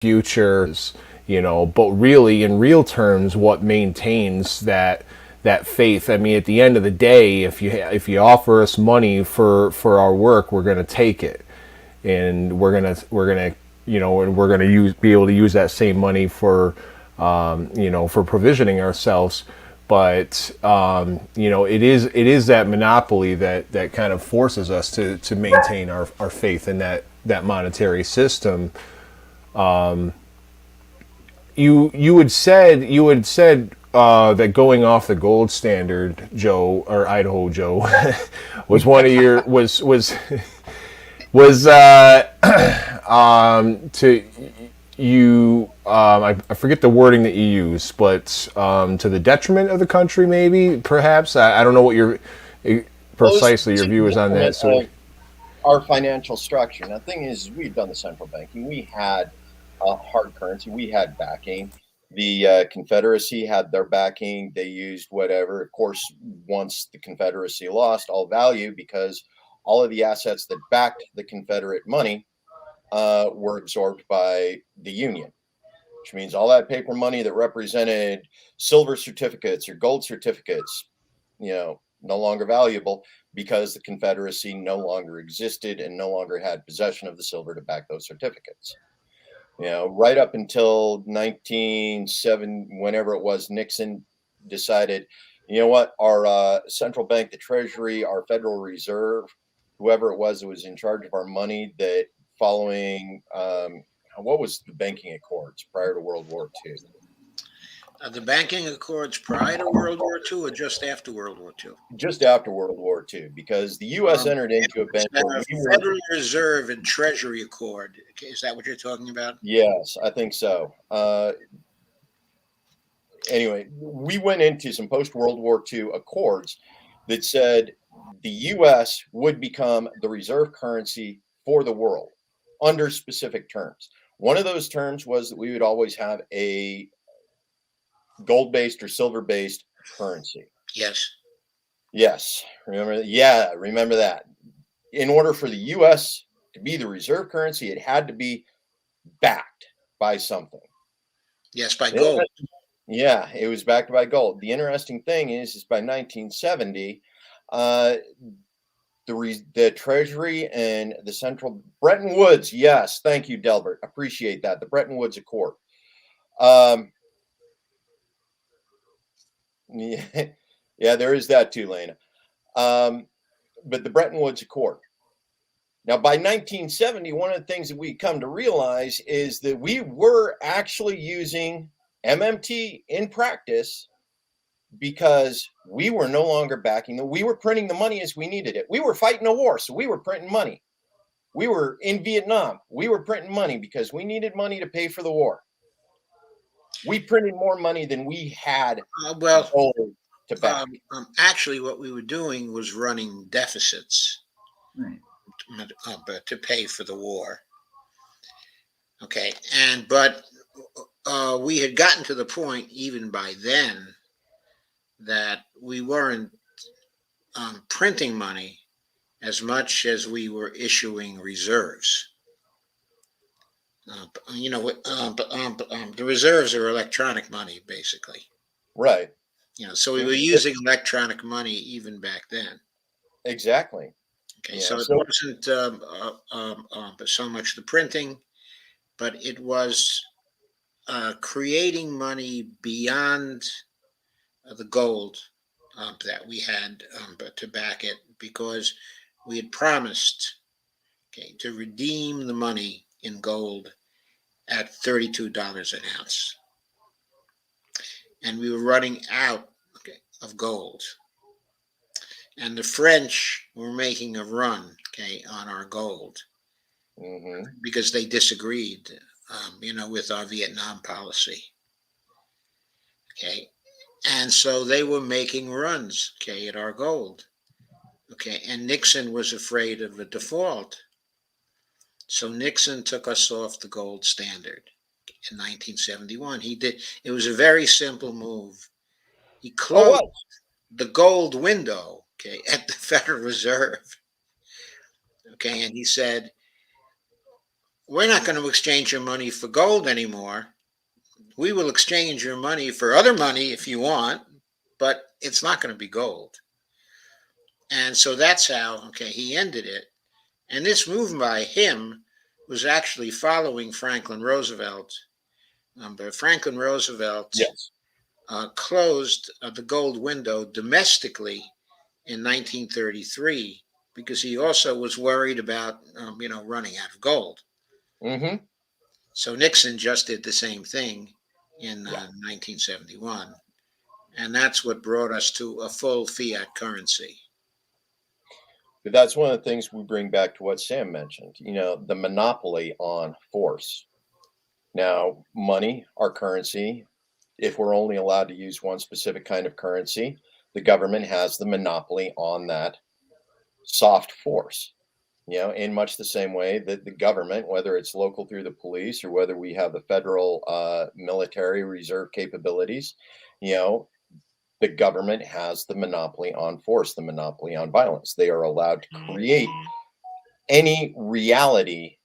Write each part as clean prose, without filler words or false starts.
future, but really in real terms, what maintains that faith? I mean, at the end of the day, if you offer us money for our work, we're going to take it, and we're gonna be able to use that same money for for provisioning ourselves. But it is that monopoly that kind of forces us to maintain our faith in that monetary system. You had said that going off the gold standard, Joe, or Idaho Joe, was one of your was to you I forget the wording that you use, but to the detriment of the country, maybe, perhaps. I don't know what your Close precisely your to view the is on that. detriment So of our financial structure. Now, the thing is, we've done the central banking. We had hard currency. We had backing. The Confederacy had their backing. They used whatever. Of course, once the Confederacy lost all value because all of the assets that backed the Confederate money were absorbed by the Union, which means all that paper money that represented silver certificates or gold certificates, no longer valuable because the Confederacy no longer existed and no longer had possession of the silver to back those certificates. Right up until 1907, whenever it was, Nixon decided, you know what, our central bank, the Treasury, our Federal Reserve, whoever it was that was in charge of our money, that following what was the banking accords prior to World War II? The banking accords prior to World War II or just after World War II? Just after World War II, because the U.S. entered into a bank where we were. Federal Reserve and Treasury Accord. Is that what you're talking about? Yes, I think so. Anyway, we went into some post World War II accords that said the U.S. would become the reserve currency for the world under specific terms. One of those terms was that we would always have a gold-based or silver-based currency. Yes. Yes, remember? Yeah, remember that. In order for the U.S. to be the reserve currency, it had to be backed by something. Yes, by gold. Yeah, it was backed by gold. The interesting thing is by 1970, the Treasury and the Central Bretton Woods. Yes, thank you, Delbert. Appreciate that. The Bretton Woods Accord. Yeah, there is that too, Lena. But the Bretton Woods Accord. Now, by 1970, one of the things that we come to realize is that we were actually using MMT in practice because we were no longer backing them. We were printing the money as we needed it. We were fighting a war, so we were printing money. We were in Vietnam. We were printing money because we needed money to pay for the war. We printed more money than we had to back. Actually, what we were doing was running deficits, Right. to pay for the war. Okay, but we had gotten to the point even by then that we weren't printing money as much as we were issuing reserves. The reserves are electronic money, basically. Right. So we were using electronic money even back then. Exactly. Okay, yeah, so it wasn't so much the printing, but it was creating money beyond the gold that we had to back it, because we had promised, to redeem the money in gold at $32 an ounce, and we were running out of gold. And the French were making a run, on our gold, because they disagreed, with our Vietnam policy. Okay, and so they were making runs, at our gold. Okay, and Nixon was afraid of a default, so Nixon took us off the gold standard in 1971. He did. It was a very simple move. He closed the gold window, at the Federal Reserve. Okay, and he said, we're not going to exchange your money for gold anymore. We will exchange your money for other money if you want, but it's not going to be gold. And so that's how, okay, he ended it. And this move by him was actually following Franklin Roosevelt. But Franklin Roosevelt Yes. closed the gold window domestically in 1933 because he also was worried about, running out of gold. Mm-hmm. So Nixon just did the same thing in Yeah. 1971. And that's what brought us to a full fiat currency. But that's one of the things we bring back to what Sam mentioned, the monopoly on force. Now, money, our currency, if we're only allowed to use one specific kind of currency, the government has the monopoly on that soft force. In much the same way that the government, whether it's local through the police or whether we have the federal military reserve capabilities, you know, the government has the monopoly on force, the monopoly on violence. They are allowed to create any reality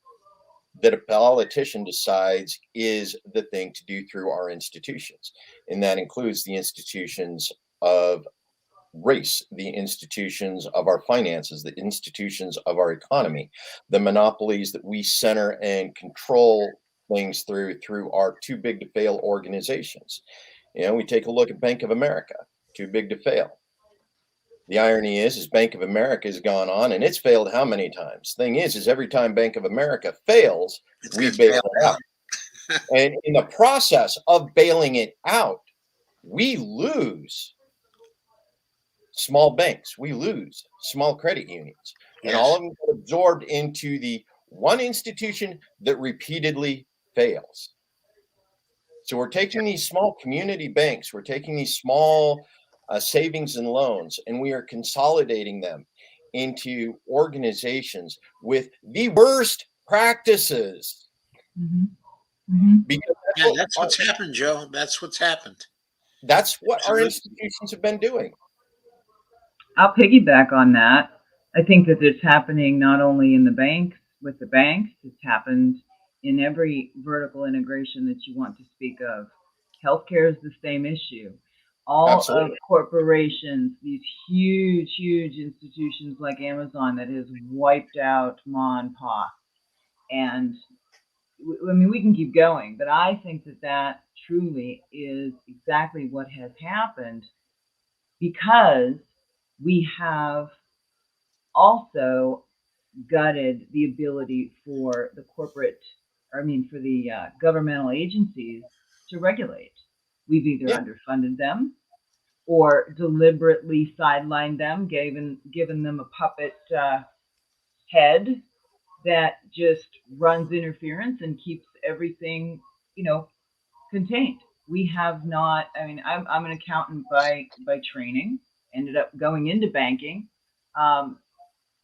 that a politician decides is the thing to do through our institutions. And that includes the institutions of race, the institutions of our finances, the institutions of our economy, the monopolies that we center and control things through our too big to fail organizations. We take a look at Bank of America, too big to fail. The irony is Bank of America has gone on and it's failed how many times? Thing is every time Bank of America fails, It's we gets bail bailed it out. out. And in the process of bailing it out, we lose small banks, we lose small credit unions, and all Yes. of them get absorbed into the one institution that repeatedly fails. So we're taking these small community banks, we're taking these small savings and loans, and we are consolidating them into organizations with the worst practices. Mm-hmm. Mm-hmm. Because Yeah, that's what's happened, Joe. That's what's happened. that's what our Absolutely. institutions have been doing. I'll piggyback on that. I think that it's happening not only in the banks with the banks, it's happened in every vertical integration that you want to speak of. Healthcare is the same issue. All of Absolutely. corporations, these huge, huge institutions like Amazon that has wiped out ma and pa. And I mean, we can keep going, but I think that that truly is exactly what has happened because we have also gutted the ability for the corporate, or I mean, for the governmental agencies to regulate. We've either Yeah. underfunded them or deliberately sidelined them, given them a puppet head that just runs interference and keeps everything, you know, contained. We have not. I mean, I'm an accountant by training. Ended up going into banking.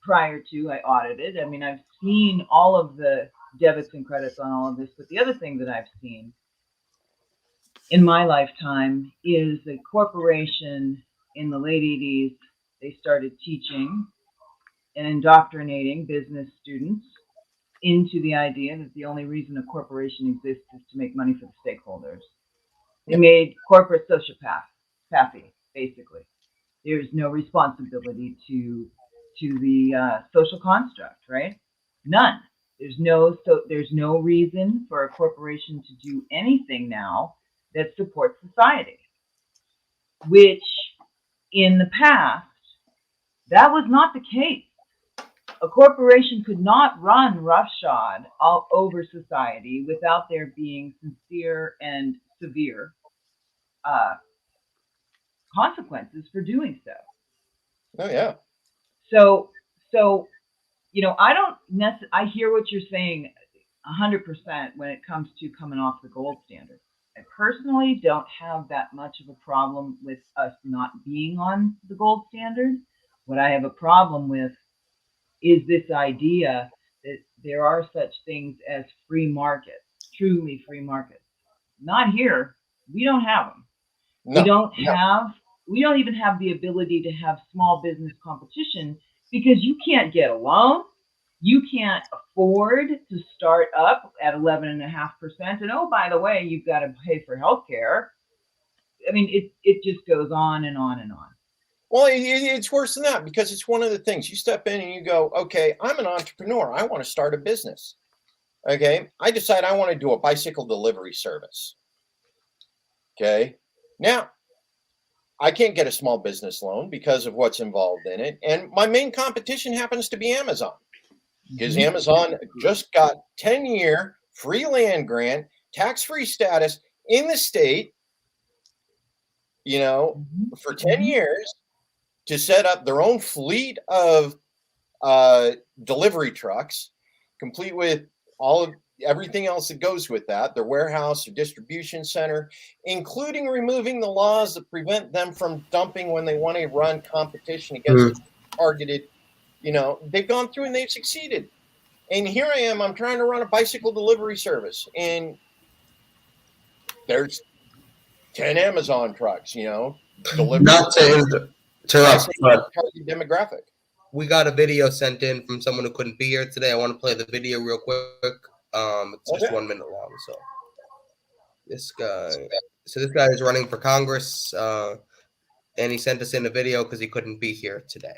Prior to I audited. I mean, I've seen all of the debits and credits on all of this. But the other thing that I've seen in my lifetime is a corporation in the late 80s. They started teaching and indoctrinating business students into the idea that the only reason a corporation exists is to make money for the stakeholders. They made corporate sociopathy, basically. There's no responsibility to the social construct, right? None. There's no reason for a corporation to do anything now that supports society, which in the past that was not the case. A corporation could not run roughshod all over society without there being sincere and severe uh, consequences for doing so. Oh yeah. So, so I don't I hear what you're saying 100% when it comes to coming off the gold standard. I personally don't have that much of a problem with us not being on the gold standard. What I have a problem with is this idea that there are such things as free markets, truly free markets. Not here. We don't have them. We No. don't No. have we don't even have the ability to have small business competition because you can't get a loan. you can't afford to start up at 11.5%. And oh, by the way, you've got to pay for healthcare. I mean, it just goes on and on and on. Well, it's worse than that, because it's one of the things you step in and you go, okay, I'm an entrepreneur. I want to start a business. Okay. I decide I want to do a bicycle delivery service. Okay. Now, I can't get a small business loan because of what's involved in it. And my main competition happens to be Amazon, because Amazon just got 10-year free land grant, tax-free status in the state, for 10 years to set up their own fleet of delivery trucks, complete with all of everything else that goes with that, their warehouse, their distribution center, including removing the laws that prevent them from dumping when they want to run competition against targeted, they've gone through and they've succeeded. And here I am, I'm trying to run a bicycle delivery service, and there's 10 Amazon trucks, delivering. Not to interrupt, but target demographic. we got a video sent in from someone who couldn't be here today. I want to play the video real quick. It's just 1 minute long. So this guy is running for Congress, and he sent us in a video because he couldn't be here today.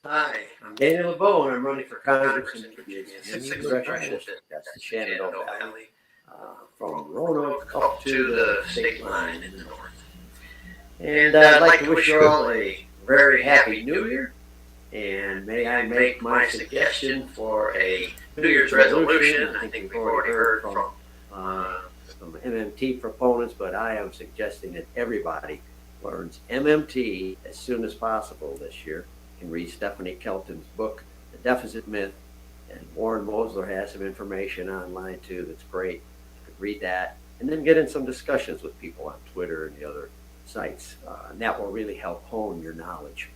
Hi, I'm Daniel LeBeau, and I'm running for Congress in Virginia's 6th Congressional District. That's the Shenandoah Valley, from Roanoke up to the state line in the north. And I'd like to wish you all a very happy New Year. And may I make my suggestion for a New Year's resolution? I think we've already heard from some MMT proponents, but I am suggesting that everybody learns MMT as soon as possible this year. You can read Stephanie Kelton's book, The Deficit Myth, and Warren Mosler has some information online too that's great. You could read that and then get in some discussions with people on Twitter and the other sites, and that will really help hone your knowledge.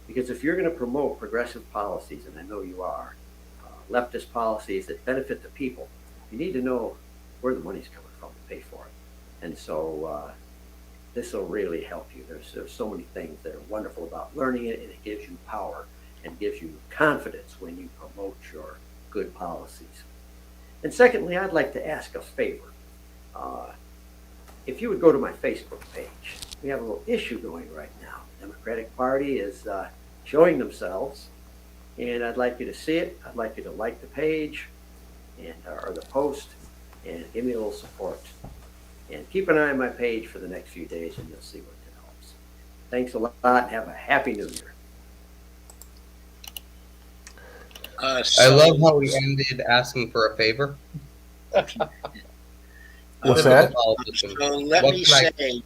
Because if you're going to promote progressive policies, and I know you are, leftist policies that benefit the people, you need to know where the money's coming from to pay for it. And so this will really help you. There's so many things that are wonderful about learning it, and it gives you power and gives you confidence when you promote your good policies. And secondly, I'd like to ask a favor. If you would go to my Facebook page, we have a little issue going right now. The Democratic Party is showing themselves, and I'd like you to see it. I'd like you to like the page and or the post and give me a little support. And keep an eye on my page for the next few days, and you'll see what develops. Thanks a lot, and have a happy New Year. I love how we ended asking for a favor. What's that? So let me say,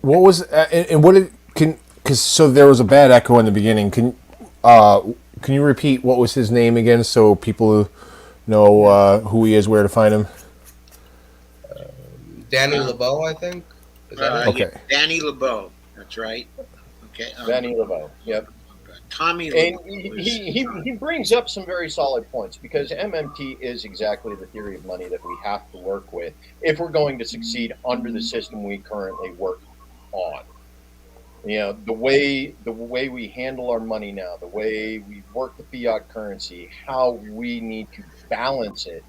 What was and what did because so there was a bad echo in the beginning. Can you repeat what was his name again so people know who he is, where to find him? Danny LeBeau, I think. Is that it? Okay. yeah, Danny LeBeau. That's right. Okay. Danny LeBeau. Yep. Tommy And LeBeau. he brings up some very solid points, because MMT is exactly the theory of money that we have to work with if we're going to succeed under the system we currently work on. The way we handle our money now, the way we work the fiat currency, how we need to balance it.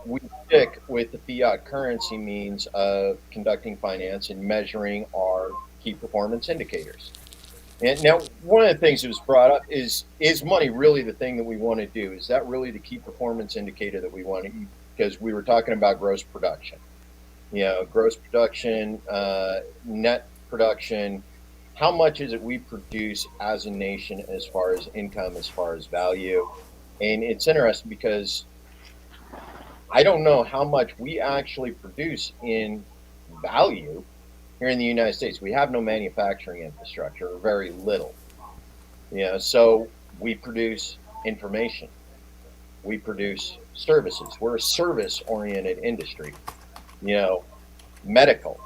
We stick with the fiat currency means of conducting finance and measuring our key performance indicators. And now, one of the things that was brought up is money really the thing that we want to do? Is that really the key performance indicator that we want to? Because we were talking about gross production. Gross production, net production. How much is it we produce as a nation as far as income, as far as value? And it's interesting because I don't know how much we actually produce in value here in the United States. We have no manufacturing infrastructure, or very little. So we produce information. We produce services. We're a service-oriented industry. Medical.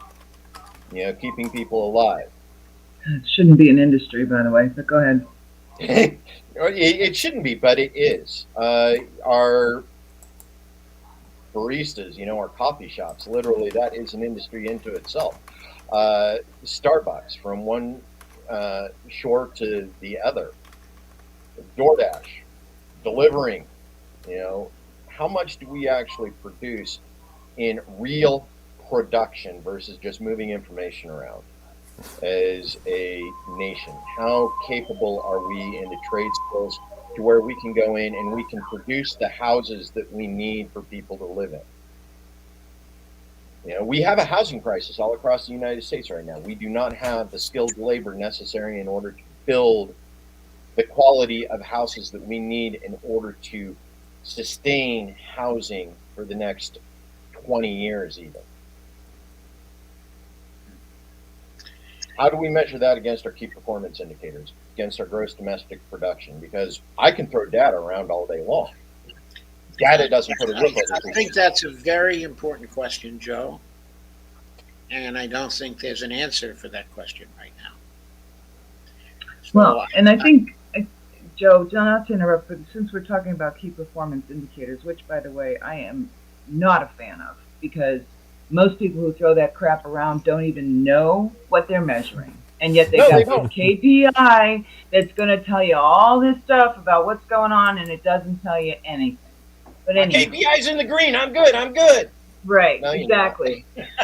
Keeping people alive. It shouldn't be an industry, by the way, but go ahead. It shouldn't be, but it is. Our baristas, our coffee shops, literally that is an industry into itself. Starbucks, from one shore to the other. DoorDash, delivering, how much do we actually produce in real production versus just moving information around as a nation? How capable are we in the trade skills to where we can go in and we can produce the houses that we need for people to live in? We have a housing crisis all across the United States right now. We do not have the skilled labor necessary in order to build the quality of houses that we need in order to sustain housing for the next 20 years even. How do we measure that against our key performance indicators, against our gross domestic production? Because I can throw data around all day long. Data doesn't put a roof over I think that's a very important question, Joe. And I don't think there's an answer for that question right now. Well, and I think, Joe, not to interrupt, but since we're talking about key performance indicators, which, by the way, I am not a fan of, because most people who throw that crap around don't even know what they're measuring. And yet they got this KPI that's going to tell you all this stuff about what's going on, and it doesn't tell you anything. But anyway, KPI's in the green. I'm good. Right. No, exactly.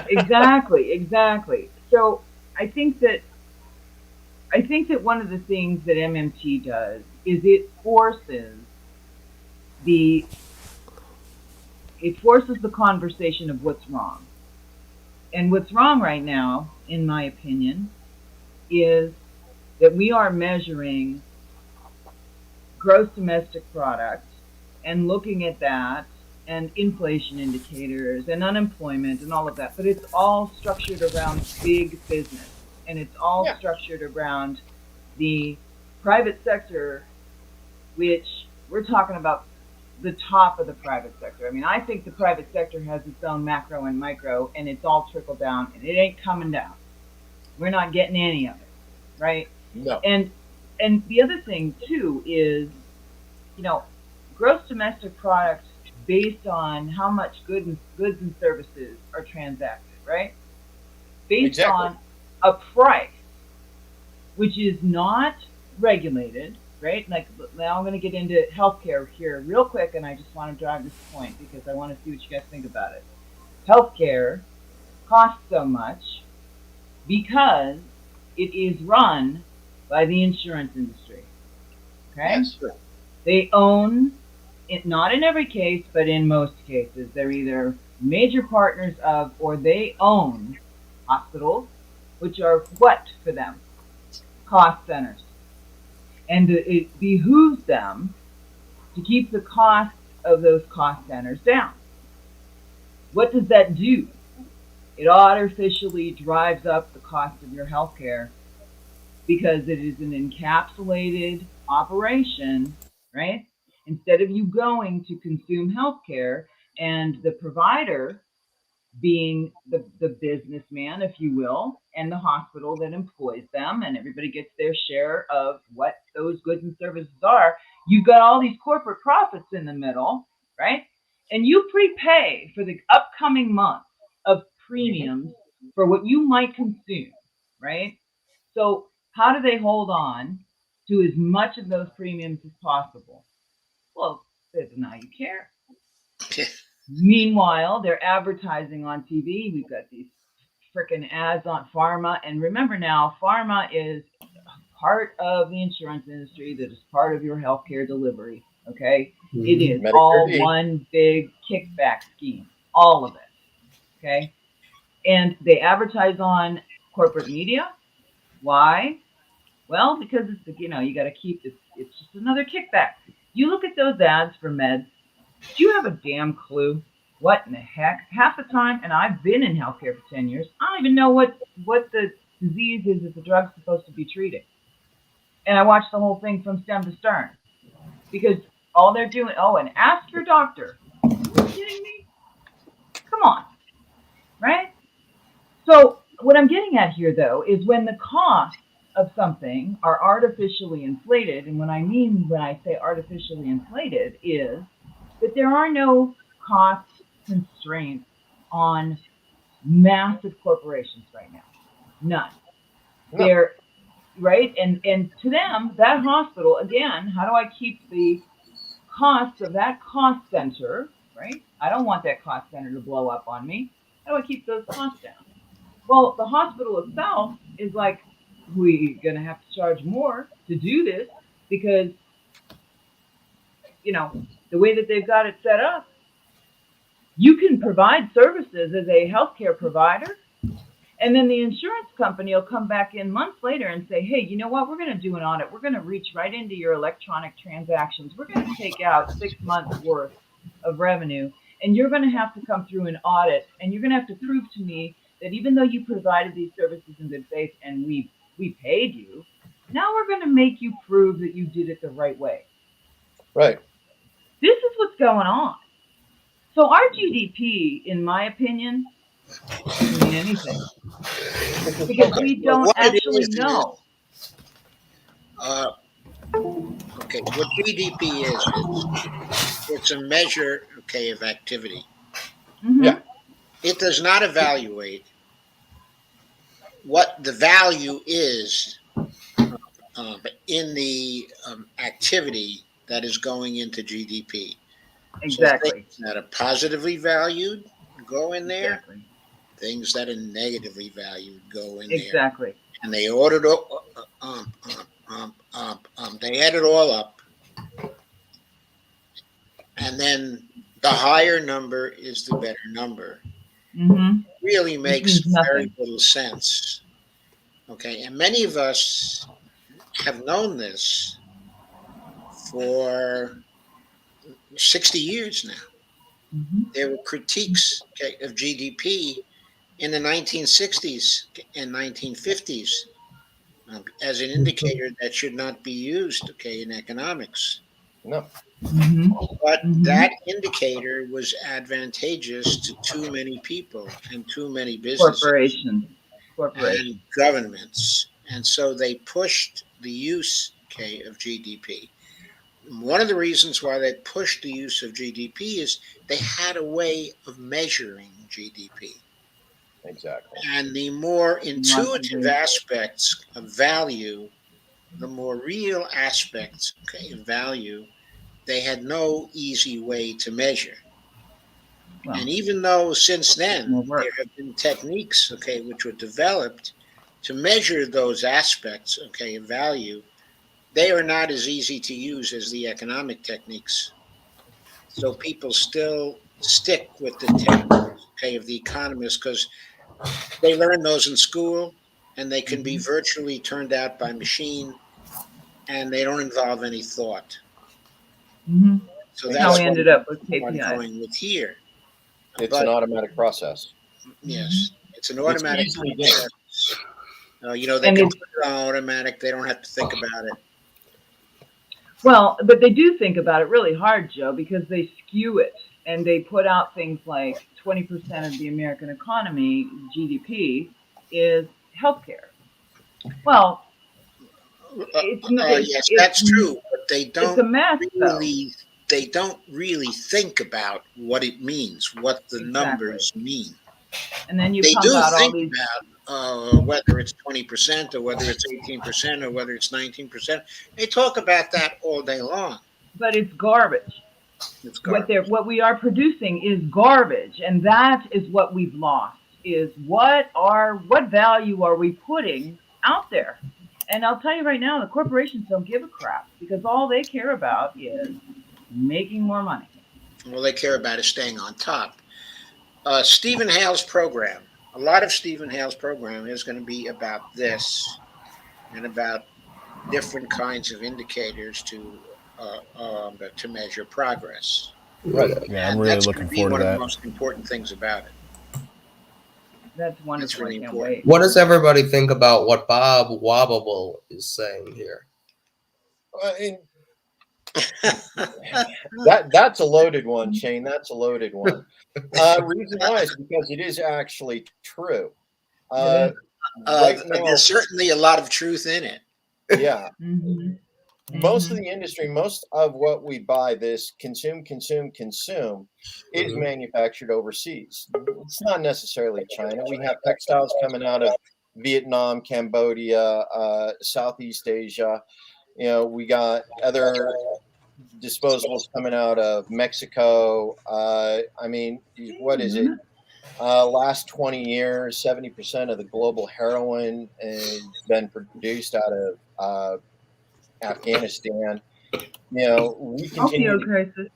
Exactly. So I think that one of the things that MMT does is it forces the conversation of what's wrong. And what's wrong right now, in my opinion, is that we are measuring gross domestic product and looking at that and inflation indicators and unemployment and all of that. But it's all structured around big business, and it's all structured around the private sector, which we're talking about the top of the private sector. I mean, I think the private sector has its own macro and micro, and it's all trickle down, and it ain't coming down. We're not getting any of it, right? No. And the other thing too is, gross domestic product based on how much goods and services are transacted, right? Based on a price, which is not regulated, right? Like, now I'm going to get into healthcare here real quick, and I just want to drive this point because I want to see what you guys think about it. Healthcare costs so much because it is run by the insurance industry. Okay? Yes. They own it, not in every case, but in most cases. They're either major partners of, or they own hospitals, which are what for them? Cost centers. And it behooves them to keep the cost of those cost centers down. What does that do? It artificially drives up the cost of your healthcare because it is an encapsulated operation, right? Instead of you going to consume healthcare and the provider being the businessman, if you will, and the hospital that employs them, and everybody gets their share of what those goods and services are, you've got all these corporate profits in the middle, right? And you prepay for the upcoming month of premiums for what you might consume, right? So how do they hold on to as much of those premiums as possible? Well, they deny you care. Meanwhile, they're advertising on TV. We've got these freaking ads on pharma. And remember now, pharma is part of the insurance industry that is part of your healthcare delivery. Okay? Mm-hmm. It is Medicare all D. One big kickback scheme. All of it. Okay? And they advertise on corporate media. Why? Well, because it's, you got to keep this. It's just another kickback. You look at those ads for meds. Do you have a damn clue what in the heck? Half the time, and I've been in healthcare for 10 years, I don't even know what the disease is that the drug's supposed to be treating. And I watch the whole thing from stem to stern. Because all they're doing, and ask your doctor. Are you kidding me? Come on. Right? So what I'm getting at here, though, is when the costs of something are artificially inflated, and when I say artificially inflated is that there are no cost constraints on massive corporations right now. None. No. right? And to them, that hospital, again, how do I keep the costs of that cost center, right? I don't want that cost center to blow up on me. How do I keep those costs down? Well, the hospital itself is like, we're going to have to charge more to do this because, the way that they've got it set up, you can provide services as a healthcare provider. And then the insurance company will come back in months later and say, hey, you know what? We're going to do an audit. We're going to reach right into your electronic transactions. We're going to take out 6 months worth of revenue. And you're going to have to come through an audit. And you're going to have to prove to me that even though you provided these services in good faith and we paid you, now we're going to make you prove that you did it the right way. Right. This is what's going on. So our GDP, in my opinion, doesn't mean anything. Because we don't actually know. Okay, what GDP is it's a measure, okay, of activity. Mm-hmm. Yeah. It does not evaluate what the value is in the activity that is going into GDP. Exactly. So things that are positively valued go in there. Exactly. Things that are negatively valued go in there. Exactly. And they ordered they add it all up, and then the higher number is the better number. Mm-hmm. Really makes means nothing. very little sense. Okay, and many of us have known this for 60 years now. Mm-hmm. There were critiques, okay, of GDP in the 1960s and 1950s as an indicator that should not be used, okay, in economics. No. Mm-hmm. But Mhm. that indicator was advantageous to too many people and too many businesses Corporations. and governments. And so they pushed the use, okay, of GDP. One of the reasons why they pushed the use of GDP is they had a way of measuring GDP. Exactly. And the more intuitive ways. aspects of value, the more real aspects, okay, of value, they had no easy way to measure. Well, And even though since then more work. there have been techniques, okay, which were developed to measure those aspects, okay, of value, they are not as easy to use as the economic techniques. So people still stick with the techniques, okay, of the economists because they learn those in school and they can be virtually turned out by machine and they don't involve any thought. Mm-hmm. So That's that's how we what ended up with I'm KPIs. going with here. It's an automatic process. Yes, it's an automatic It's easily done. process. They And can it's- put it on automatic. They don't have to think about it. Well, but they do think about it really hard, Joe, because they skew it and they put out things like 20% of the American economy, GDP, is healthcare. Well, Yes, that's true, but they it's a don't mess, though. really think about what it means, what the numbers mean. And then you They pump do out all think these. about whether it's 20% or whether it's 18% or whether it's 19%. They talk about that all day long. But it's garbage. It's garbage. What we are producing is garbage, and that is what we've lost. Is what value are we putting out there? And I'll tell you right now, the corporations don't give a crap because all they care about is making more money. All they care about is staying on top. Stephen Hale's program, a lot of Stephen Hale's program is going to be about this and about different kinds of indicators to measure progress. Right. Yeah, I'm really looking forward to one of that. the most important things about it. That's wonderful. really I can't important. wait. What does everybody think about what Bob Wobbable is saying here? That's a loaded one, Shane. That's a loaded one. Reason why is because it is actually true. Right now, There's certainly a lot of truth in it. Yeah. Mm-hmm. Most of the industry, most of what we buy, this consume, is manufactured overseas. It's not necessarily China. We have textiles coming out of Vietnam, Cambodia, Southeast Asia. You know, we got other disposables coming out of Mexico. I mean, what is it? Last 20 years, 70% of the global heroin has been produced out of Afghanistan. You know, we continue Opioid to, crisis.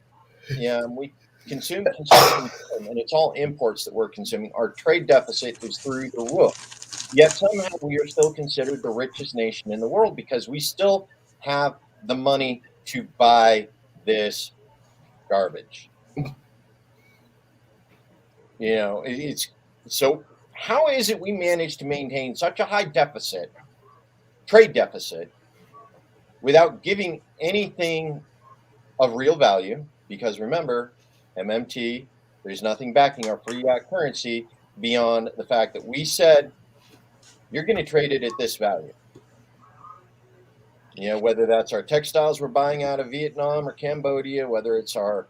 yeah, we consume, and it's all imports that we're consuming. Our trade deficit is through the roof. Yet somehow we are still considered the richest nation in the world because we still have the money to buy this garbage. You know, it's so how is it we manage to maintain such a high deficit, trade deficit, without giving anything of real value? Because remember, MMT, there's nothing backing our free currency beyond the fact that we said you're going to trade it at this value. You know, whether that's our textiles we're buying out of Vietnam or Cambodia, whether it's our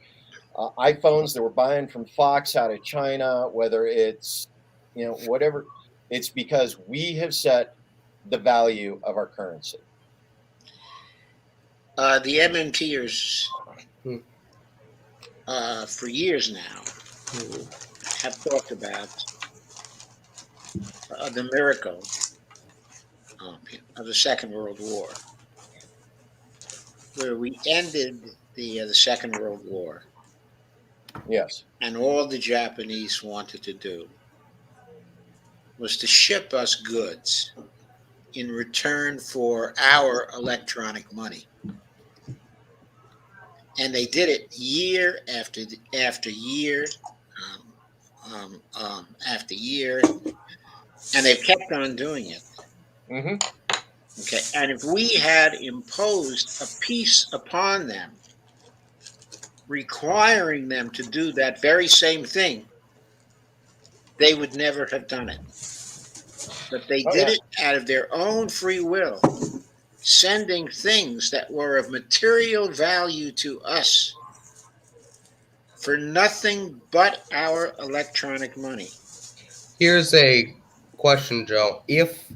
iPhones that we're buying from Fox out of China, whether it's, you know, whatever, it's because we have set the value of our currency. The MMTers for years now have talked about the miracle of the Second World War, where we ended the Second World War, Yes. and all the Japanese wanted to do was to ship us goods in return for our electronic money. And they did it year after year after year, and they've kept on doing it. Mm-hmm. Okay, and if we had imposed a peace upon them, requiring them to do that very same thing, they would never have done it. But they did it out of their own free will, sending things that were of material value to us for nothing but our electronic money. Here's a question, Joe. If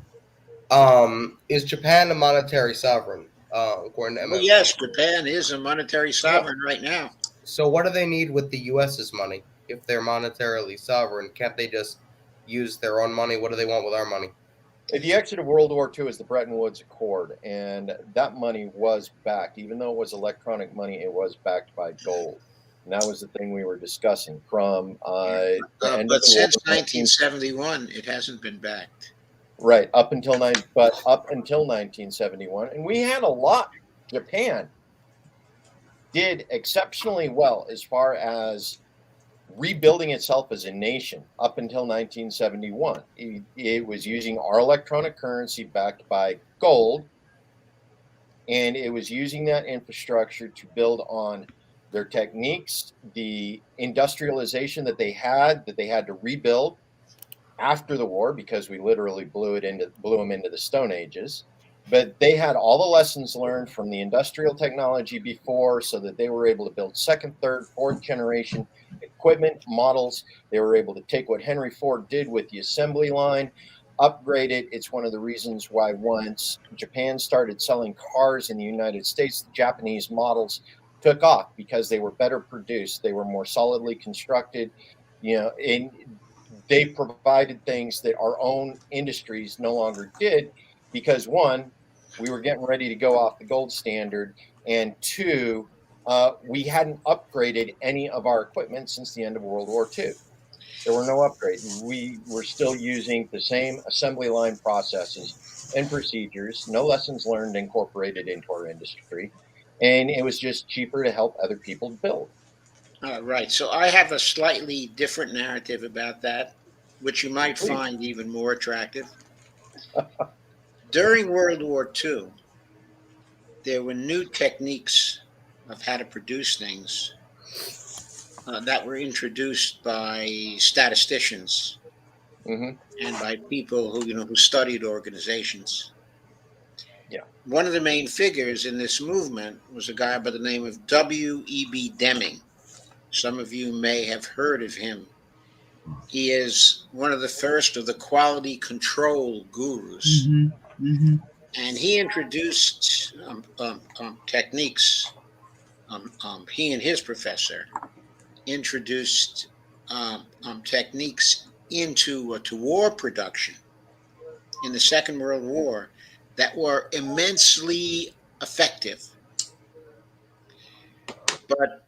is Japan a monetary sovereign according to MMT? Well, yes, Japan is a monetary sovereign right now. So what do they need with the U.S.'s money if they're monetarily sovereign? Can't they just use their own money? What do they want with our money? The exit of World War II is the Bretton Woods Accord, and that money was backed, even though it was electronic money, it was backed by gold. And that was the thing we were discussing from the end But of the since war, 1971, it hasn't been backed. right up until 1971, and we had a lot. Japan did exceptionally well as far as rebuilding itself as a nation up until 1971. It was using our electronic currency backed by gold, and it was using that infrastructure to build on their techniques, the industrialization that they had to rebuild after the war, because we literally blew them into the Stone Ages. But they had all the lessons learned from the industrial technology before, so that they were able to build second, third, fourth generation equipment models. They were able to take what Henry Ford did with the assembly line, upgrade it. It's one of the reasons why once Japan started selling cars in the United States, the Japanese models took off because they were better produced. They were more solidly constructed, you know, and they provided things that our own industries no longer did, because one, we were getting ready to go off the gold standard, and two, we hadn't upgraded any of our equipment since the end of World War II. There were no upgrades. We were still using the same assembly line processes and procedures, no lessons learned incorporated into our industry, and it was just cheaper to help other people build. Right. So I have a slightly different narrative about that, which you might Please. find even more attractive. During World War II, there were new techniques of how to produce things that were introduced by statisticians Mm-hmm. and by people who studied organizations. Yeah. One of the main figures in this movement was a guy by the name of W.E.B. Deming. Some of you may have heard of him. He is one of the first of the quality control gurus, and he introduced techniques. He and his professor introduced techniques into to war production in the Second World War that were immensely effective, but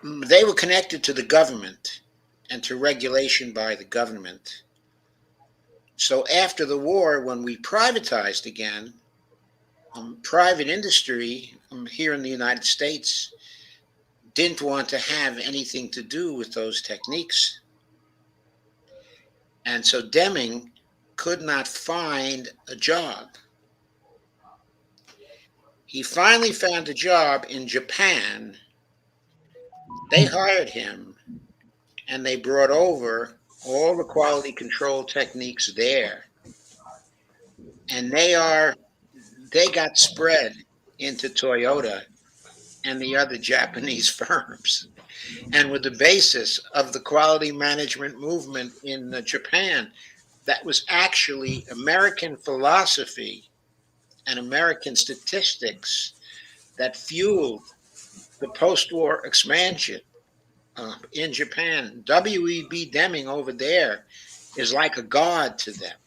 they were connected to the government and to regulation by the government. So after the war, when we privatized again, private industry here in the United States didn't want to have anything to do with those techniques. And so Deming could not find a job. He finally found a job in Japan. They hired him and they brought over all the quality control techniques there. And they got spread into Toyota and the other Japanese firms, and with the basis of the quality management movement in Japan. That was actually American philosophy and American statistics that fueled the post-war expansion in Japan. W.E.B. Deming over there is like a god to them.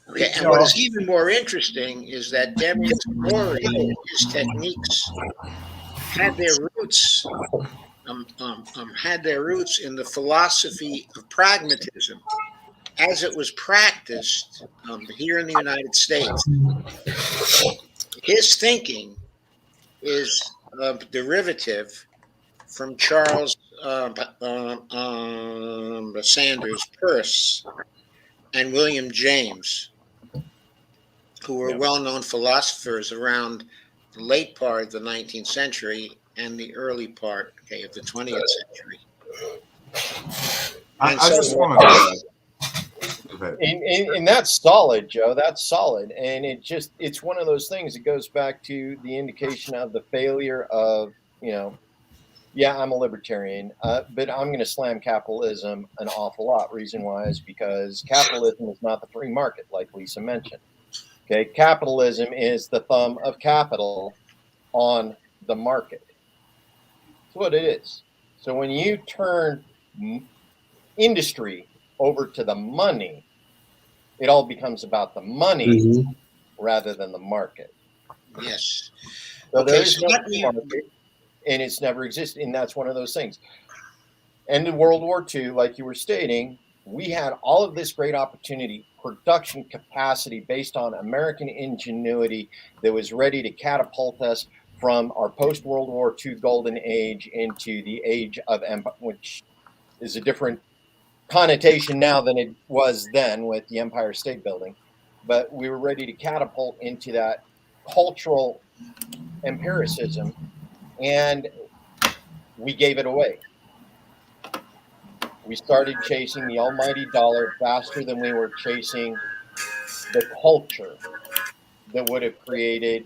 Okay, and what is even more interesting is that Deming's story, his techniques, had their roots in the philosophy of pragmatism as it was practiced here in the United States. His thinking is derivative from Charles Sanders Peirce and William James, who were well-known philosophers around the late part of the 19th century and the early part of the 20th century. I just want to. And that's solid, Joe. That's solid. And it's one of those things. It goes back to the indication of the failure of, yeah, I'm a libertarian, but I'm going to slam capitalism an awful lot. Reason why is because capitalism is not the free market, like Lisa mentioned. Okay, capitalism is the thumb of capital on the market. That's what it is. So when you turn industry over to the money, it all becomes about the money rather than the market. Yes. So there's no market, and it's never existed, and that's one of those things. And in World War II, like you were stating, we had all of this great opportunity, production capacity based on American ingenuity that was ready to catapult us from our post-World War II golden age into the age of empire, which is a different connotation now than it was then with the Empire State Building. But we were ready to catapult into that cultural empiricism, and we gave it away. We started chasing the almighty dollar faster than we were chasing the culture that would have created,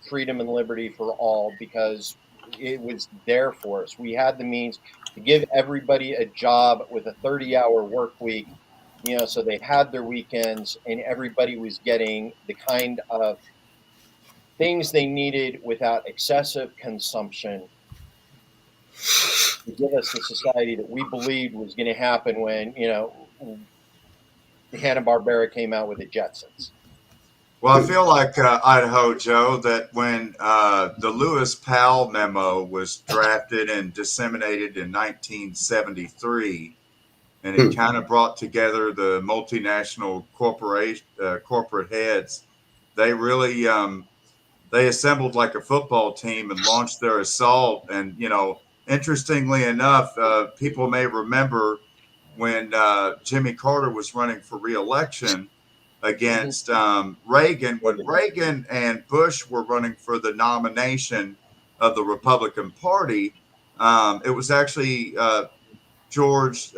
freedom and liberty for all, because it was there for us. We had the means to give everybody a job with a 30-hour work week, so they had their weekends, and everybody was getting the kind of things they needed without excessive consumption to give us the society that we believed was going to happen when, Hanna-Barbera came out with the Jetsons. Well, I feel like Idaho, Joe, that when the Lewis Powell memo was drafted and disseminated in 1973, and it kind of brought together the multinational corporate heads, they really they assembled like a football team and launched their assault. And, interestingly enough, people may remember when Jimmy Carter was running for re-election against Reagan, when Reagan and Bush were running for the nomination of the Republican Party, it was actually George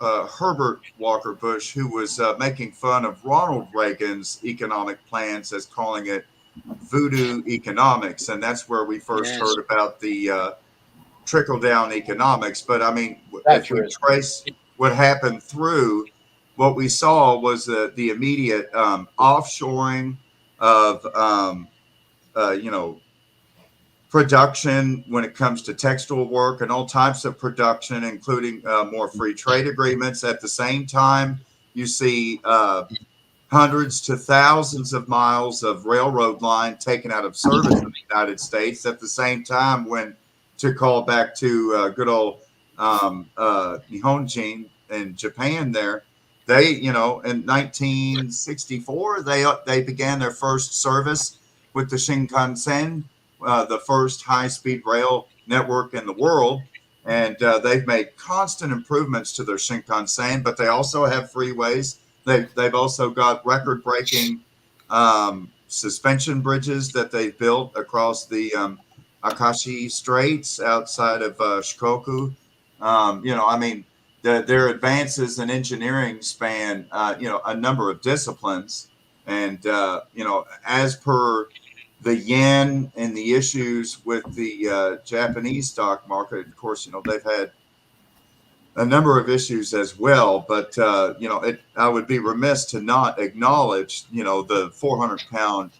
Herbert Walker Bush who was making fun of Ronald Reagan's economic plans as calling it voodoo economics. And that's where we first heard about the trickle down economics. But I mean, That's if we true. trace what happened through, what we saw was the immediate offshoring of you know, production when it comes to textile work and all types of production, including more free trade agreements. At the same time, you see hundreds to thousands of miles of railroad line taken out of service in the United States. At the same time, when to call back to good old Nihonjin in Japan, there they, you know, in 1964 they began their first service with the Shinkansen, the first high-speed rail network in the world. And they've made constant improvements to their Shinkansen, but they also have freeways. They've also got record-breaking suspension bridges that they've built across the Akashi Straits outside of Shikoku. You know, I mean, their advances in engineering span, you know, a number of disciplines. And, you know, as per the yen and the issues with the Japanese stock market, of course, you know, they've had a number of issues as well. But, you know, I would be remiss to not acknowledge, you know, the 400-pound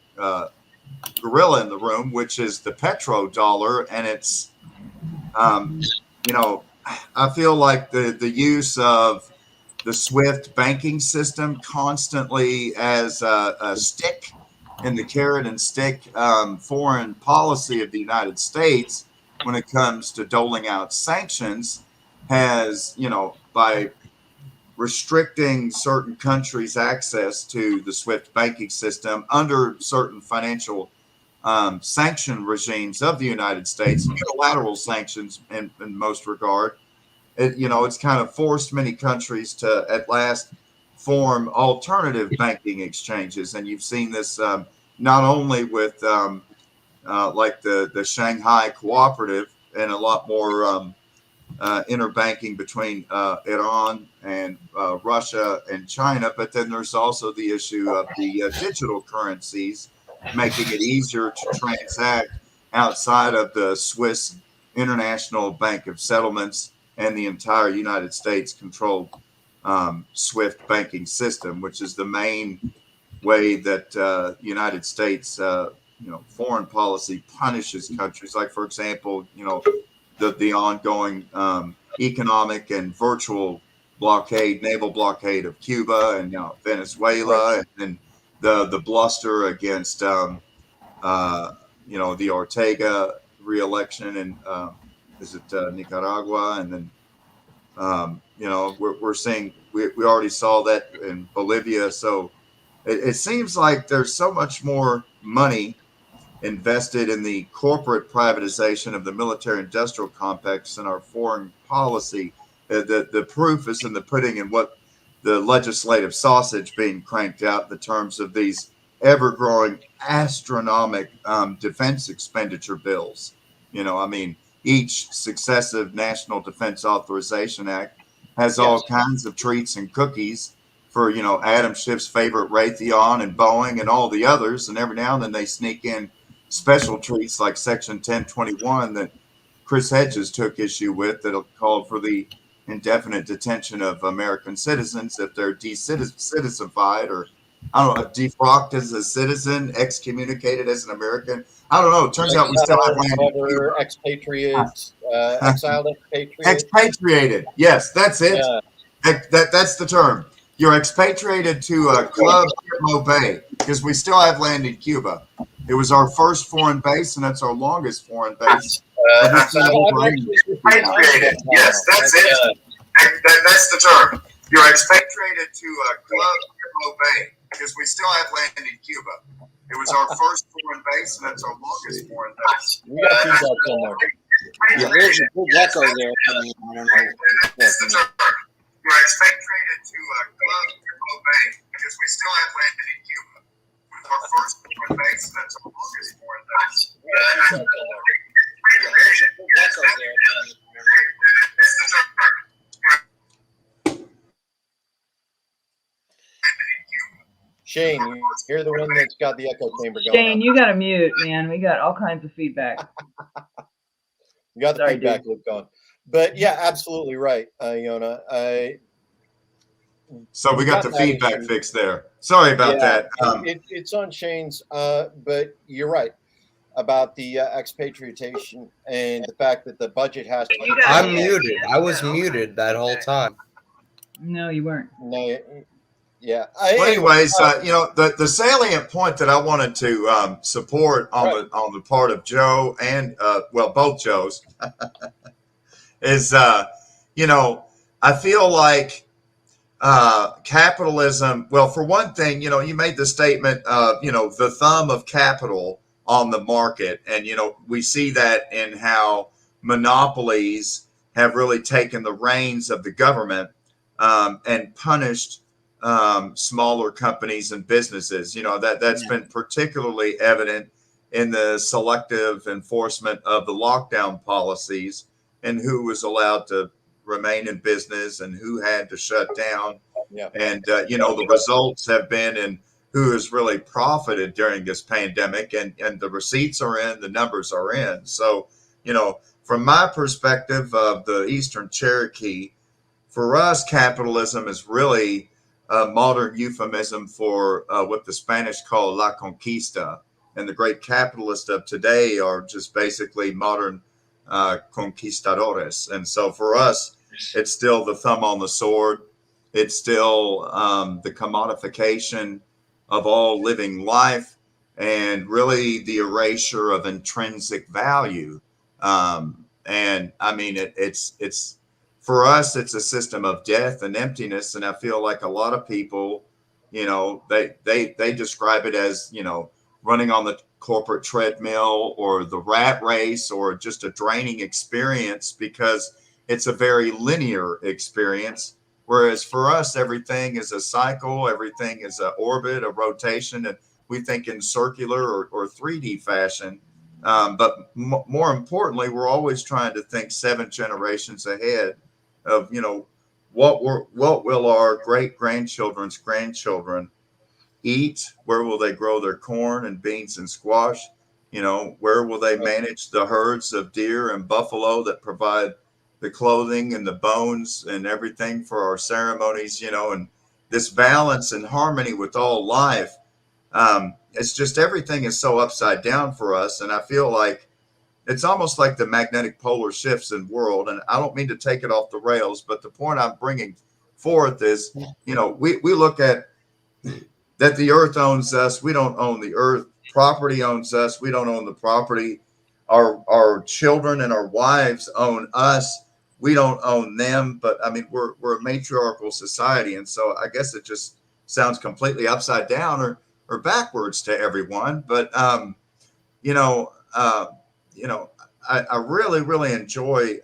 gorilla in the room, which is the petrodollar. And it's, you know, I feel like the use of the SWIFT banking system constantly as a stick in the carrot and stick foreign policy of the United States when it comes to doling out sanctions has, you know, by restricting certain countries' access to the SWIFT banking system under certain financial sanction regimes of the United States, unilateral sanctions in most regard. You know, it's kind of forced many countries to at last form alternative banking exchanges. And you've seen this not only with like the Shanghai Cooperative and a lot more interbanking between Iran and Russia and China, but then there's also the issue of the digital currencies, making it easier to transact outside of the Swiss International Bank of Settlements and the entire United States controlled SWIFT banking system, which is the main way that the United States, you know, foreign policy punishes countries. Like, for example, you know, the ongoing economic and virtual blockade, naval blockade of Cuba and, you know, Venezuela, and then the bluster against you know, the Ortega reelection and is it Nicaragua, and then you know, we're seeing we already saw that in Bolivia. So it seems like there's so much more money invested in the corporate privatization of the military industrial complex and our foreign policy. The proof is in the pudding and what the legislative sausage being cranked out in the terms of these ever growing astronomical defense expenditure bills. You know, I mean, each successive National Defense Authorization Act has all kinds of treats and cookies for, you know, Adam Schiff's favorite Raytheon and Boeing and all the others. And every now and then they sneak in special treats like Section 1021 that Chris Hedges took issue with, that called for the indefinite detention of American citizens if they're de-citizenified, or I don't know, defrocked as a citizen, excommunicated as an American. I don't know. It turns out we still have land. Expatriates, exiled expatriates. Expatriated. Yes, that's it. Yeah. That's the term. You're expatriated to Club Cuerno Bay because we still have land in Cuba. It was our first foreign base, and that's our longest foreign base. Expatriated. Yes, that's it. That's the term. You're expatriated to Club Cuerno Bay because we still have land in Cuba. It was our first foreign base, and that's our longest foreign base. We got feedback somewhere. Yeah, there's a big echo there. I mean, I don't know. That's the term. You're expatriated to Club Cuerno Bay because we still have land in Cuba. It was our first foreign base, and that's our longest foreign base. Yeah, there's a big echo there. That's the term. Shane, you're the one that's got the echo chamber going Shane, on. you got to mute, man. We got all kinds of feedback. You got the Sorry, feedback dude. loop going. But yeah, absolutely right, Yona. So we We've got got the that feedback issue. fix there. Sorry about Yeah, that. it's on Shane's, but you're right about the expatriation and the fact that the budget has to You keep got I'm going. muted. I was muted that whole time. No, you weren't. No, yeah. Well, Anyway, anyways, the salient point that I wanted to support on right. the part of Joe and both Joes is I feel like capitalism. Well, for one thing, you made the statement of the thumb of capital on the market, and we see that in how monopolies have really taken the reins of the government and punished smaller companies and businesses. That's Yeah. been particularly evident in the selective enforcement of the lockdown policies and who was allowed to remain in business and who had to shut down. Yeah. And, the results have been in who has really profited during this pandemic, and the receipts are in, the numbers are in. So, from my perspective of the Eastern Cherokee, for us, capitalism is really a modern euphemism for what the Spanish call La Conquista. And the great capitalists of today are just basically modern conquistadores. And so for us, it's still the thumb on the sword. It's still the commodification of all living life and really the erasure of intrinsic value. And I mean, it's for us, it's a system of death and emptiness. And I feel like a lot of people, they describe it as, running on the corporate treadmill or the rat race or just a draining experience because it's a very linear experience. Whereas for us, everything is a cycle, everything is an orbit, a rotation, and we think in circular or 3D fashion. But more importantly, we're always trying to think 7 generations ahead of what will our great grandchildren's grandchildren eat? Where will they grow their corn and beans and squash? Where will they manage the herds of deer and buffalo that provide the clothing and the bones and everything for our ceremonies? And this balance and harmony with all life. It's just everything is so upside down for us, and I feel like it's almost like the magnetic polar shifts in world. And I don't mean to take it off the rails, but the point I'm bringing forth is, we look at that the earth owns us. We don't own the earth. Property owns us. We don't own the property. Our children and our wives own us. We don't own them. But I mean, we're a matriarchal society, and so I guess it just sounds completely upside down or backwards to everyone. But you know, uh, I really really enjoy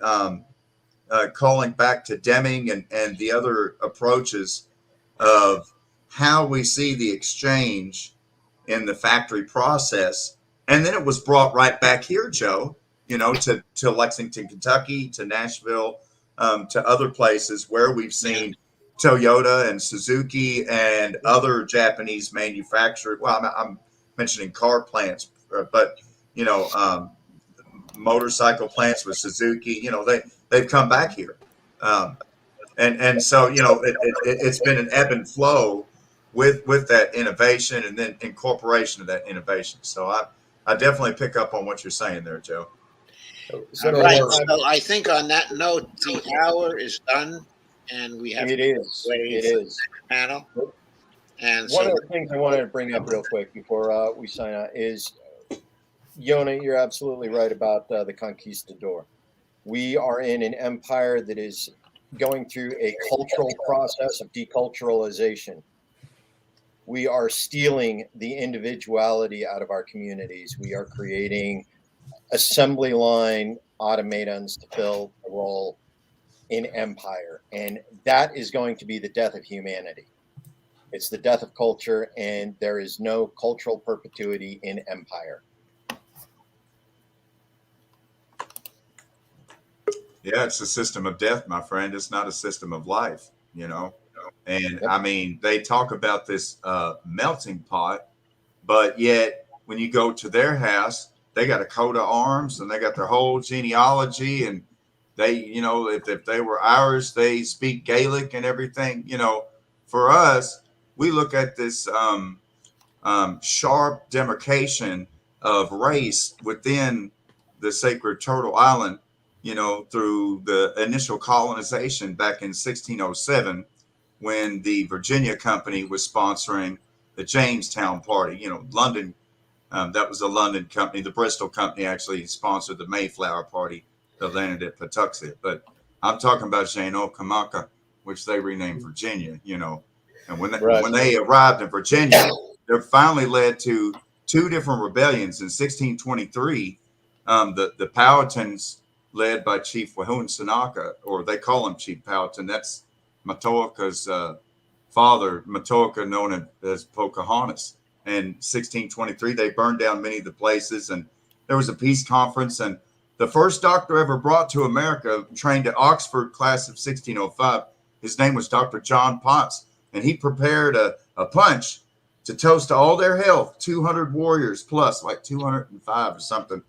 calling back to Deming and the other approaches of how we see the exchange in the factory process. And then it was brought right back here, Joe, to Lexington, Kentucky, to Nashville, to other places where we've seen Toyota and Suzuki and other Japanese manufacturers. Well, I'm mentioning car plants, but, motorcycle plants with Suzuki, they've come back here. And so it's been an ebb and flow with that innovation and then incorporation of that innovation. So I definitely pick up on what you're saying there, Joe. All right. So I think on that note, the hour is done, and we have It is. It is. panel. And One so of the things I wanted to bring up real quick before we sign out is, Yona, you're absolutely right about the conquistador. We are in an empire that is going through a cultural process of deculturalization. We are stealing the individuality out of our communities. We are creating assembly line automatons to fill a role in empire. And that is going to be the death of humanity. It's the death of culture, and there is no cultural perpetuity in empire. Yeah, it's a system of death, my friend. It's not a system of life, And I mean, they talk about this melting pot, but yet when you go to their house, they got a coat of arms and they got their whole genealogy, and they, you know, if they were Irish, they speak Gaelic and everything. You know, for us, we look at this sharp demarcation of race within the sacred Turtle Island, you know, through the initial colonization back in 1607, when the Virginia Company was sponsoring the Jamestown Party. You know, London, that was a London company. The Bristol Company actually sponsored the Mayflower Party that landed at Patuxent. But I'm talking about Jane Okamaka, which they renamed Virginia, you know. And when they arrived in Virginia, they finally led to two different rebellions. In 1623, the Powhatans, led by Chief Wahun Sanaka, or they call him Chief Powhatan. That's Matoaka's father, Matoaka, known as Pocahontas. In 1623, they burned down many of the places, and there was a peace conference. And the first doctor ever brought to America, trained at Oxford, class of 1605, his name was Dr. John Potts, and he prepared a punch to toast to all their health, 200 warriors plus, like 205 or something.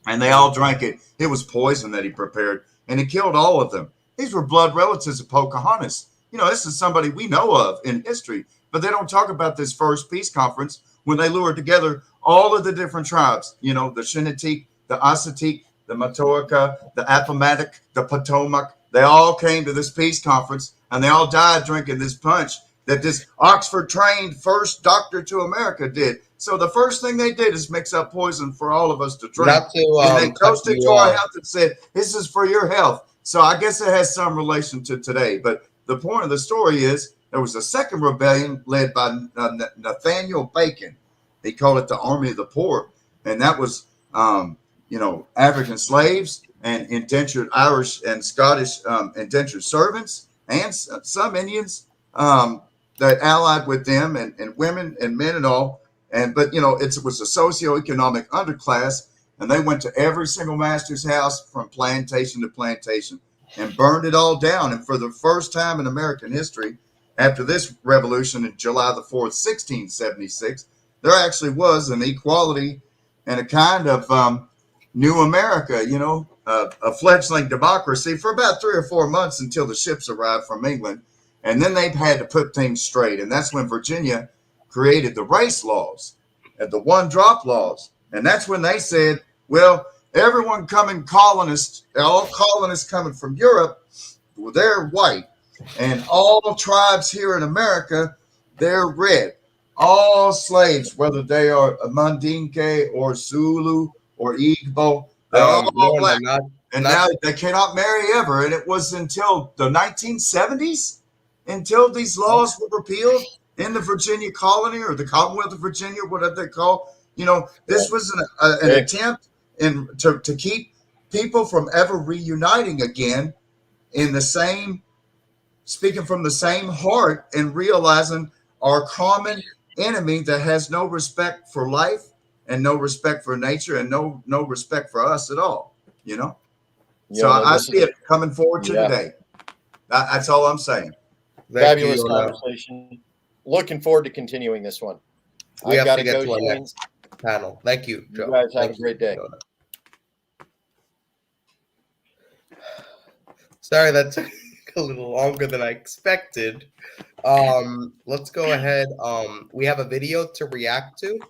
And they all drank it. It was poison that he prepared, and it killed all of them. These were blood relatives of Pocahontas. You know, this is somebody we know of in history, but they don't talk about this first peace conference when they lured together all of the different tribes. You know, the Chinnetik, the Assateague, the Matoaka, the Appomattox, the Potomac. They all came to this peace conference, and they all died drinking this punch that this Oxford-trained first doctor to America did. So the first thing they did is mix up poison for all of us to drink. Not to, and they toasted to our health and said, this is for your health. So I guess it has some relation to today. But the point of the story is there was a second rebellion led by Nathaniel Bacon. He called it the Army of the Poor. And that was, you know, African slaves and indentured Irish and Scottish indentured servants and some Indians that allied with them, and women and men and all. But, you know, it was a socioeconomic underclass, and they went to every single master's house from plantation to plantation and burned it all down. And for the first time in American history, after this revolution in July the 4th, 1676, there actually was an equality and a kind of new America, you know, a fledgling democracy for about 3 or 4 months until the ships arrived from England. And then they've had to put things straight. And that's when Virginia created the race laws and the one-drop laws. And that's when they said, well, everyone coming colonists, all colonists coming from Europe, well, they're white. And all tribes here in America, they're red. All slaves, whether they are Mandinka or Zulu or Igbo, they're all black. Now they cannot marry ever. And it was until the 1970s until these laws were repealed in the Virginia colony or the Commonwealth of Virginia, whatever they call. You know, this was an attempt to keep people from ever reuniting again in the same, speaking from the same heart and realizing our common enemy that has no respect for life and no respect for nature and no respect for us at all, you know? So I see it coming forward to today. That's all I'm saying. Fabulous conversation. Looking forward to continuing this one. We have to get to our next panel. Thank you, Joe. You guys have a great day. Sorry, that took a little longer than I expected. Let's go ahead. We have a video to react to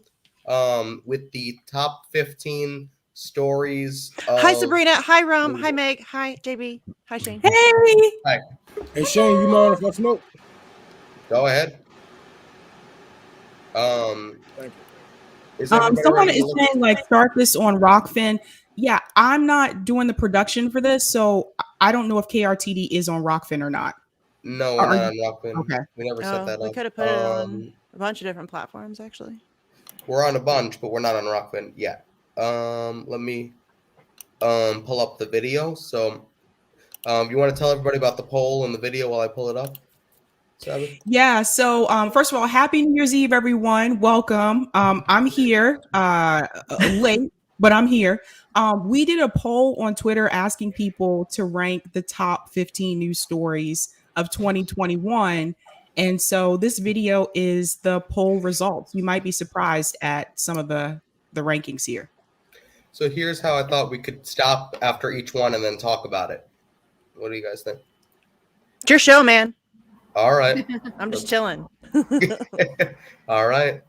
with the top 15 stories. Hi, Sabrina. Hi, Rum. Hi, Meg. Hi, JB. Hi, Shane. Hey. Hi. Hey, Shane, you mind if I smoke? Go ahead. Someone is saying, like, start this on Rockfin. Yeah, I'm not doing the production for this, so I don't know if KRTD is on Rockfin or not. No, we're not on Rockfin. Okay. We never set that up. We could have put it on a bunch of different platforms, actually. We're on a bunch, but we're not on Rockfin yet. Let me pull up the video. So you want to tell everybody about the poll and the video while I pull it up? Sabby? Yeah, so first of all, happy New Year's Eve, everyone. Welcome. I'm here late, but I'm here. We did a poll on Twitter asking people to rank the top 15 news stories of 2021. And so this video is the poll results. You might be surprised at some of the rankings here. So here's how I thought we could stop after each one and then talk about it. What do you guys think? It's your show, man. All right. I'm just chilling. All right.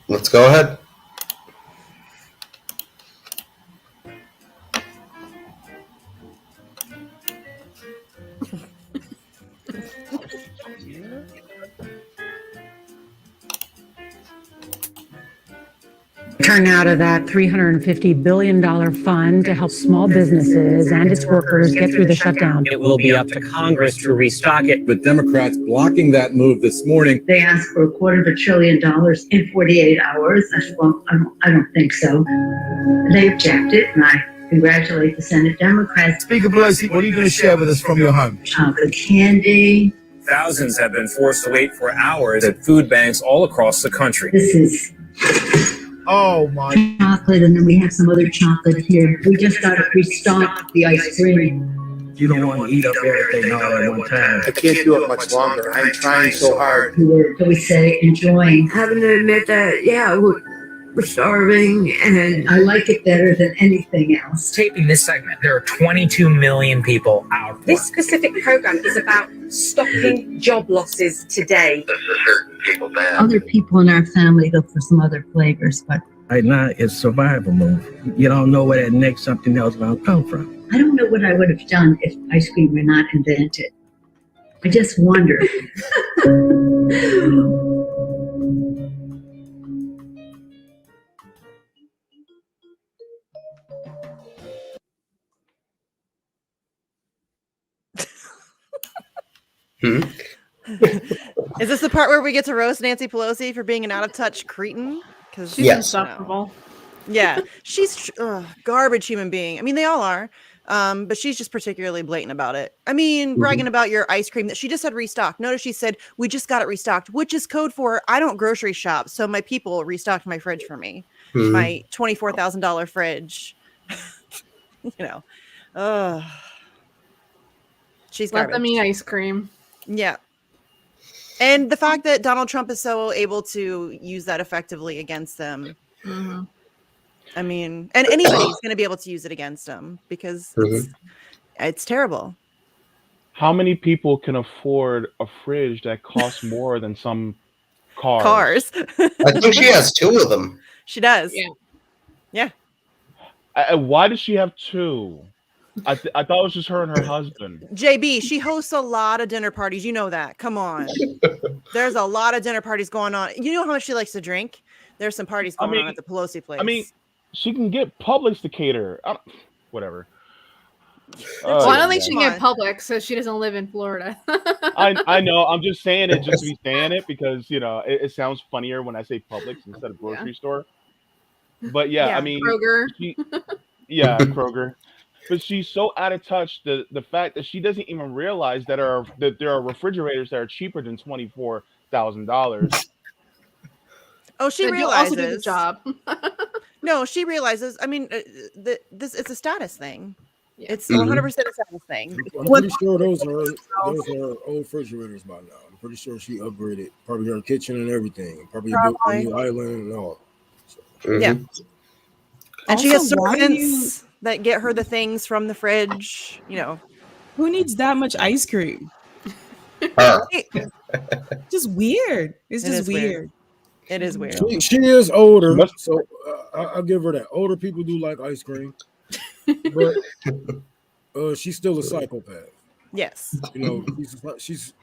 Let's go ahead. Turn out of that $350 billion fund to help small businesses and its workers get through the shutdown. It will be up to Congress to restock it. With Democrats blocking that move this morning. They asked for $250 billion in 48 hours. I said, well, I don't think so. They objected, and I congratulate the Senate Democrats. Speaker Pelosi, what are you going to share with us from your home? Chocolate candy. Thousands have been forced to wait for hours at food banks all across the country. This is chocolate, and then we have some other chocolate here. We just got to restock the ice cream. You don't want to eat up everything all at one time. I can't do it much longer. I'm trying so hard. We say enjoying. Having to admit that, yeah, we're starving, and I like it better than anything else. Taping this segment, there are 22 million people out of work. this specific program is about stopping job losses today. Other people in our family look for some other flavors, but Right now, it's survival mode. You don't know where that next something else is going to come from. I don't know what I would have done if ice cream were not invented. I just wonder. Is this the part where we get to roast Nancy Pelosi for being an out-of-touch cretin? Because she's insufferable. Yeah, she's garbage human being. I mean, they all are. But she's just particularly blatant about it. I mean, bragging about your ice cream that she just had restocked. Notice she said, we just got it restocked, which is code for I don't grocery shop. So my people restocked my fridge for me. My $24,000 fridge. You know, she's Let garbage. them eat ice cream. Yeah. And the fact that Donald Trump is so able to use that effectively against them. Mm-hmm. I mean, and anybody's going to be able to use it against them because it's terrible. How many people can afford a fridge that costs more than some cars? I think she has two of them. She does. Yeah. Why does she have two? I thought it was just her and her husband. JB, she hosts a lot of dinner parties. You know that. Come on. There's a lot of dinner parties going on. You know how much she likes to drink? There's some parties going on at the Pelosi place. I mean, she can get Publix to cater. Whatever. Well, I don't think she can get Publix, so she doesn't live in Florida. I know. I'm just saying it just to be saying it because, you know, it sounds funnier when I say Publix instead of grocery store. But yeah, I mean, Kroger. Kroger. But she's so out of touch. The fact that she doesn't even realize that there are refrigerators that are cheaper than $24,000. Oh, she But you'll realizes. also do the job. No, she realizes. I mean, this it's a status thing. Yeah. It's 100% a status thing. I'm pretty sure those are old refrigerators by now. I'm pretty sure she upgraded probably her kitchen and everything. Probably built a new island and all. So. Yeah. And she has Also, why do servants that get her the things from the fridge. You know, who needs that much ice cream? Just weird. It's just weird. It is weird. She is older, so I'll give her that. Older people do like ice cream, but she's still a psychopath. Yes. You know, she's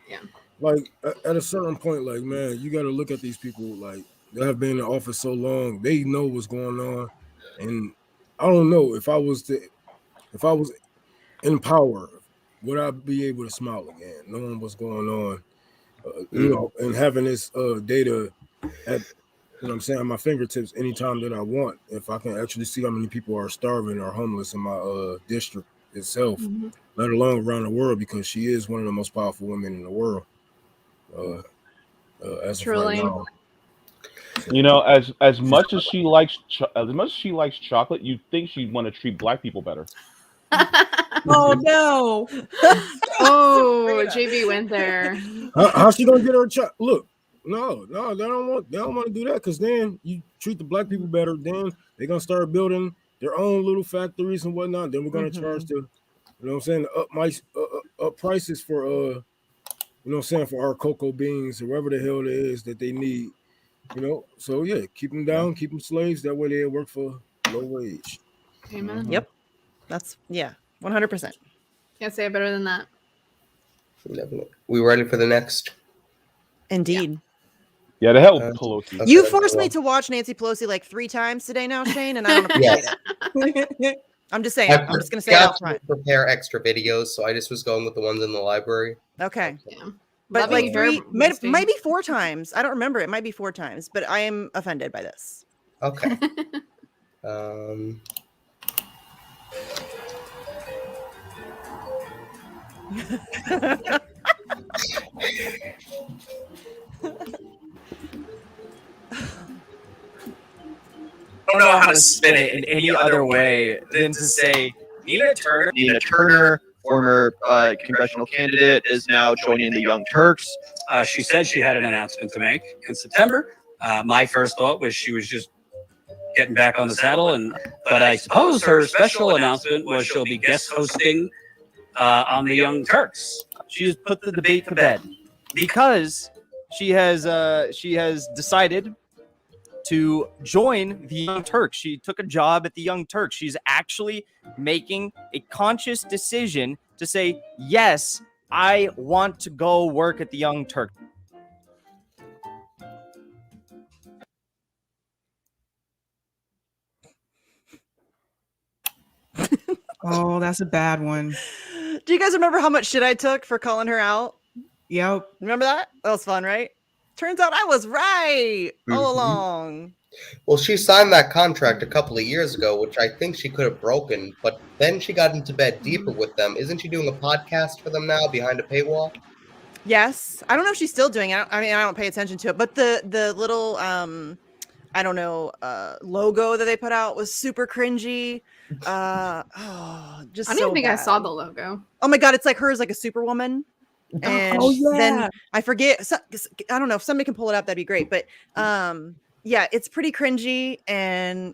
like at a certain point, like, man, you got to look at these people like they have been in office so long, they know what's going on, and I don't know if I was in power, would I be able to smile again, knowing what's going on, you know, and having this data at, you know what I'm saying, at my fingertips anytime that I want. If I can actually see how many people are starving or homeless in my district itself, let alone around the world, because she is one of the most powerful women in the world. As of right now. You know, as much as she likes chocolate, you'd think she'd want to treat black people better. Oh no! Oh, JB went there. How she gonna get her child? Look, no, they don't want to do that because then you treat the black people better. Then they're gonna start building their own little factories and whatnot. Then we're gonna charge the, you know what I'm saying, up prices for you know what I'm saying, for our cocoa beans or whatever the hell it is that they need. You know, so yeah, keep them down, keep them slaves. That way they work for low wage. Amen. Yep. That's 100%. Can't say it better than that. We ready for the next? Indeed. Yeah, the hell with Pelosi. You forced me to watch Nancy Pelosi like 3 times today now, Shane, and I don't appreciate it. I'm just saying. I'm just going to say it out front. Prepare extra videos, so I just was going with the ones in the library. Okay. Yeah. But Loving like her 3, maybe 4 times. I don't remember. It might be 4 times, but I am offended by this. Okay. I don't know how to spin it in any other way than to say Nina Turner, former congressional candidate, is now joining the Young Turks. She said she had an announcement to make in September. My first thought was she was just getting back on the saddle, but I suppose her special announcement was she'll be guest hosting on the Young Turks. She has put the debate to bed because she has decided to join the Young Turks. She took a job at the Young Turks. She's actually making a conscious decision to say, yes, I want to go work at the Young Turks. Oh, that's a bad one. Do you guys remember how much shit I took for calling her out? Yep. Remember that? That was fun, right? Turns out I was right all along. Well, she signed that contract a couple of years ago, which I think she could have broken, but then she got into bed deeper with them. Isn't she doing a podcast for them now behind a paywall? Yes. I don't know if she's still doing it. I mean, I don't pay attention to it, but the little I don't know, logo that they put out was super cringy. Just I don't so even think I bad. saw the logo. Oh my god, it's like her as like a superwoman. And then I forget. I don't know if somebody can pull it up. That'd be great. But yeah, it's pretty cringy. And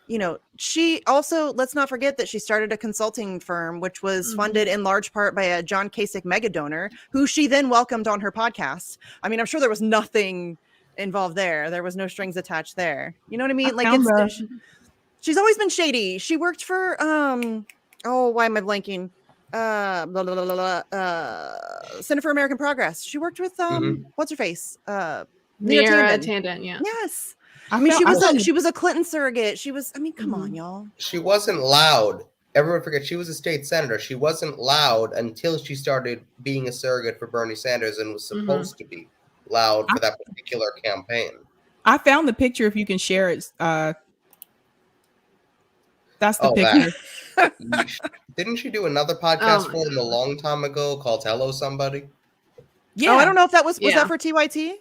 you know, she also, let's not forget that she started a consulting firm, which was funded in large part by a John Kasich mega donor, who she then welcomed on her podcast. I mean, I'm sure there was nothing involved there. There was no strings attached there. You know what I mean? Like she's always been shady. She worked for oh, why am I blanking? Center for American Progress. She worked with what's her face? Neera Tanden, yeah. Yes. I mean, she was a Clinton surrogate. She was, I mean, come on, y'all. She wasn't loud. Everyone forgets she was a state senator. She wasn't loud until she started being a surrogate for Bernie Sanders and was supposed to be loud for that particular campaign. I found the picture. If you can share it, that's the picture. Didn't she do another podcast for them a long time ago called Hello Somebody? Yeah. Oh, I don't know if that was that for TYT?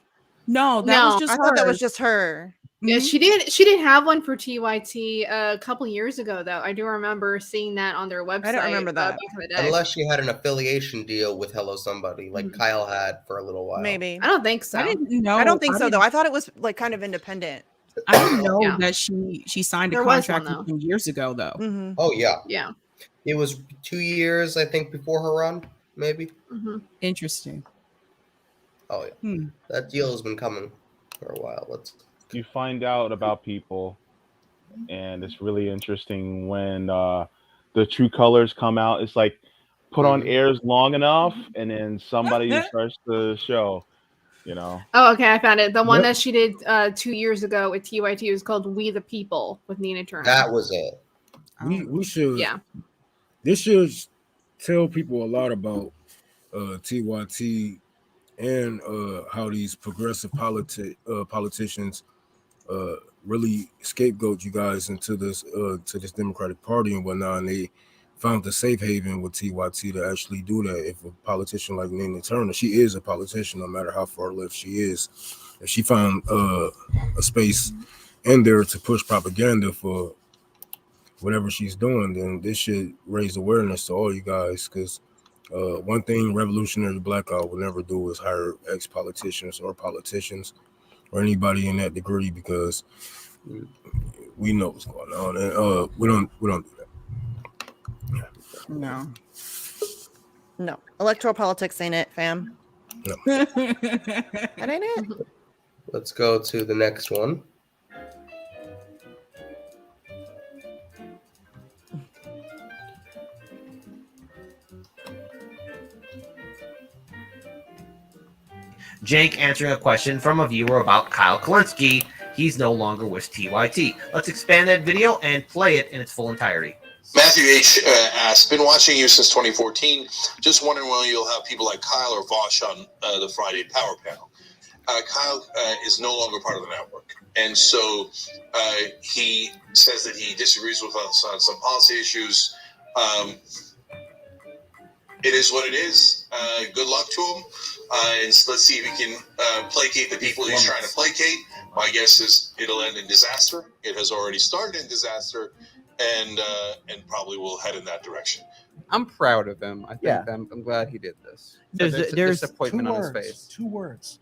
No, that was just I thought that was just her. Yeah, she did have one for TYT a couple years ago, though. I do remember seeing that on their website. I don't remember that. Back in the day. Unless she had an affiliation deal with Hello Somebody, like Kyle had for a little while. Maybe. I don't think so. I didn't know. I don't think so, though. I thought it was like kind of independent. I didn't know that she signed a contract a few years ago, though. Oh, yeah. Yeah. It was 2 years, I think, before her run, maybe. Interesting. Oh, yeah. That deal has been coming for a while. You find out about people, and it's really interesting when the true colors come out. It's like put on airs long enough, and then somebody starts the show. You know. Oh, okay, I found it. The one that she did 2 years ago with TYT was called "We the People" with Nina Turner. That was it. We should. Yeah. This should tell people a lot about TYT and how these progressive politicians really scapegoat you guys into this to this Democratic Party and whatnot, and they found the safe haven with TYT to actually do that. If a politician like Nina Turner, she is a politician, no matter how far left she is, if she found a space in there to push propaganda for whatever she's doing, then this should raise awareness to all you guys. Because one thing Revolutionary Blackout will never do is hire ex-politicians or politicians or anybody in that degree, because we know what's going on, and we don't do that. No. Electoral politics ain't it, fam. No. That ain't it. Let's go to the next one. Jake answering a question from a viewer about Kyle Kalinske. He's no longer with TYT. Let's expand that video and play it in its full entirety. Matthew H. asks, been watching you since 2014. Just wondering when you'll have people like Kyle or Vosh on the Friday Power Panel. Kyle is no longer part of the network. And so he says that he disagrees with us on some policy issues. It is what it is. Good luck to him. And let's see if he can placate the people he's trying to placate. My guess is it'll end in disaster. It has already started in disaster, and probably will head in that direction. I'm proud of him. I think I'm glad he did this. There's a disappointment on his face. 2 words.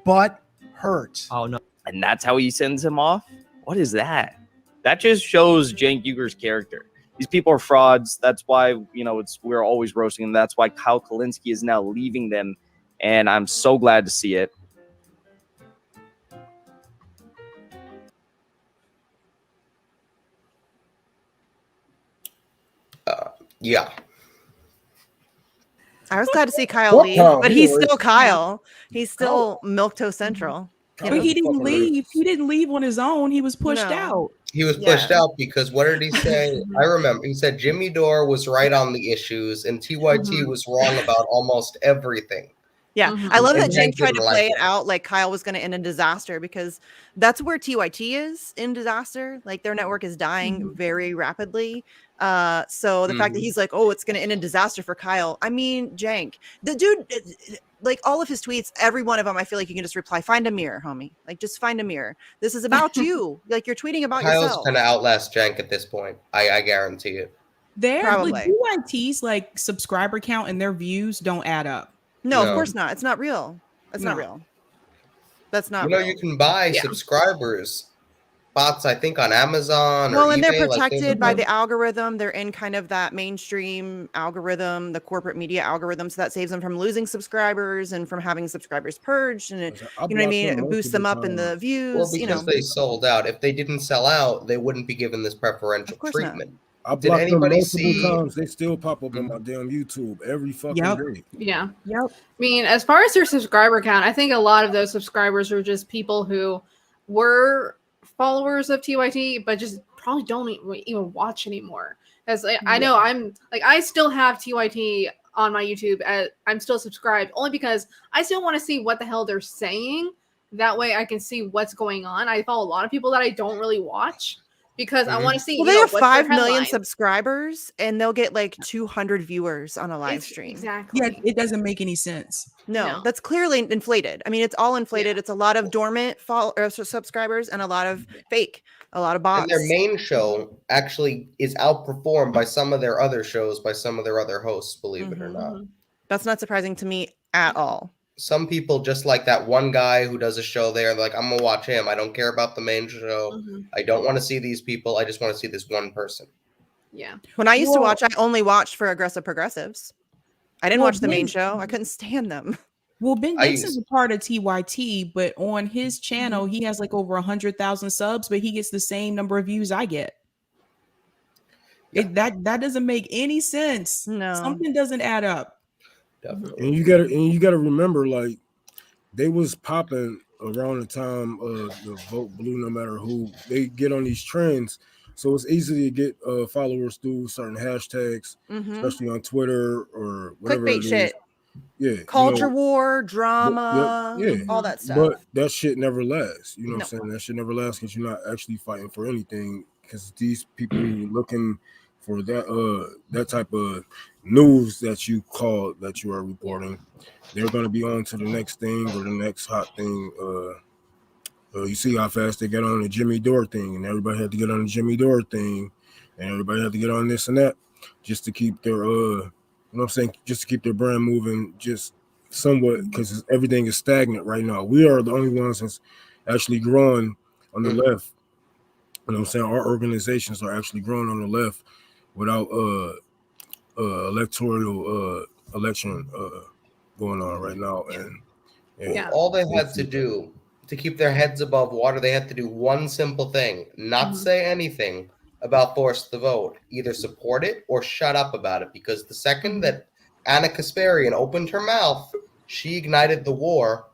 But hurt. Oh no. And that's how he sends him off? What is that? That just shows Cenk Uyghur's character. These people are frauds. That's why, we're always roasting them. That's why Kyle Kalinske is now leaving them. And I'm so glad to see it. Yeah. I was glad to see Kyle leave, but he's still Kyle. He's still Milquetoast Central. But he didn't leave. He didn't leave on his own. He was pushed out. He was pushed out because what did he say? I remember he said Jimmy Dore was right on the issues and TYT was wrong about almost everything. Yeah, I love that Cenk tried to play it out like Kyle was going to end in disaster, because that's where TYT is in disaster. Like their network is dying very rapidly. So the fact that he's like, oh, it's going to end in disaster for Kyle. I mean, Cenk, the dude, like all of his tweets, every one of them, I feel like you can just reply, find a mirror, homie. Like just find a mirror. This is about you. Like you're tweeting about Kyle's yourself. going to outlast Cenk at this point. I guarantee it. Their Probably. TYT's like subscriber count and their views don't add up. No, of course not. It's not real. That's not real. That's not real. You can buy subscribers, bots, I think, on Amazon. Well, or and eBay, they're protected by the algorithm. They're in kind of that mainstream algorithm, the corporate media algorithm. So that saves them from losing subscribers and from having subscribers purged. And it, you know what I mean? It boosts them up in the views. Well, because they sold out. If they didn't sell out, they wouldn't be given this preferential treatment. I blocked them multiple times. They still pop up on my damn YouTube every fucking day. Yeah. Yep. I mean, as far as their subscriber count, I think a lot of those subscribers are just people who were followers of TYT, but just probably don't even watch anymore. As I know, I'm like, I still have TYT on my YouTube. I'm still subscribed only because I still want to see what the hell they're saying. That way I can see what's going on. I follow a lot of people that I don't really watch, because I want to see. Well, they have 5 million subscribers, and they'll get like 200 viewers on a live stream. Exactly. Yeah, it doesn't make any sense. No, that's clearly inflated. I mean, it's all inflated. It's a lot of dormant subscribers and a lot of fake, a lot of bots. And their main show actually is outperformed by some of their other shows, by some of their other hosts, believe it or not. That's not surprising to me at all. Some people just like that one guy who does a show there. They're like, I'm gonna watch him. I don't care about the main show. I don't want to see these people. I just want to see this one person. Yeah. When I used to watch, I only watched for aggressive progressives. I didn't watch the main show. I couldn't stand them. Well, Ben Dixon's a part of TYT, but on his channel, he has like over 100,000 subs, but he gets the same number of views I get. That doesn't make any sense. No, something doesn't add up. And you gotta remember, like, they was popping around the time the vote blue, no matter who. They get on these trends, so it's easy to get followers through certain hashtags, especially on Twitter or whatever. Clickbait shit. Yeah, culture war, drama, all that stuff. But that shit never lasts. You know what I'm saying? That shit never lasts because you're not actually fighting for anything. Because these people looking for that type of news that you call that you are reporting, they're going to be on to the next thing or the next hot thing. You see how fast they get on the Jimmy Dore thing, and everybody had to get on the Jimmy Dore thing, and everybody had to get on this and that just to keep their just to keep their brand moving, just somewhat, because everything is stagnant right now. We are the only ones that's actually growing on the left. You know what I'm saying? Our organizations are actually growing on the left without electoral election going on right now. And all they had to do to keep their heads above water, they had to do one simple thing: not say anything about forced the vote. Either support it or shut up about it. Because the second that Anna Kasparian opened her mouth, she ignited the war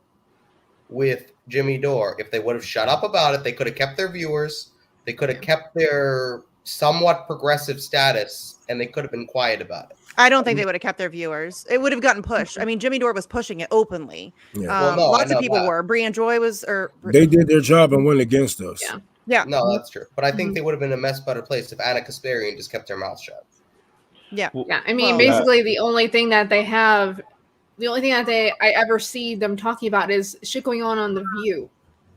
with Jimmy Dore. If they would have shut up about it, they could have kept their viewers. They could have kept their somewhat progressive status, and they could have been quiet about it. I don't think they would have kept their viewers. It would have gotten pushed. I mean, Jimmy Dore was pushing it openly. Yeah. Well, no, lots I of know people that. were. Brian Joy was, or they did their job and went against us. yeah. No, that's true. But I think they would have been in a much better place if Anna Kasparian just kept her mouth shut. Yeah. Yeah. I mean, basically, the only thing that they have, the only thing that I ever see them talking about is shit going on The View.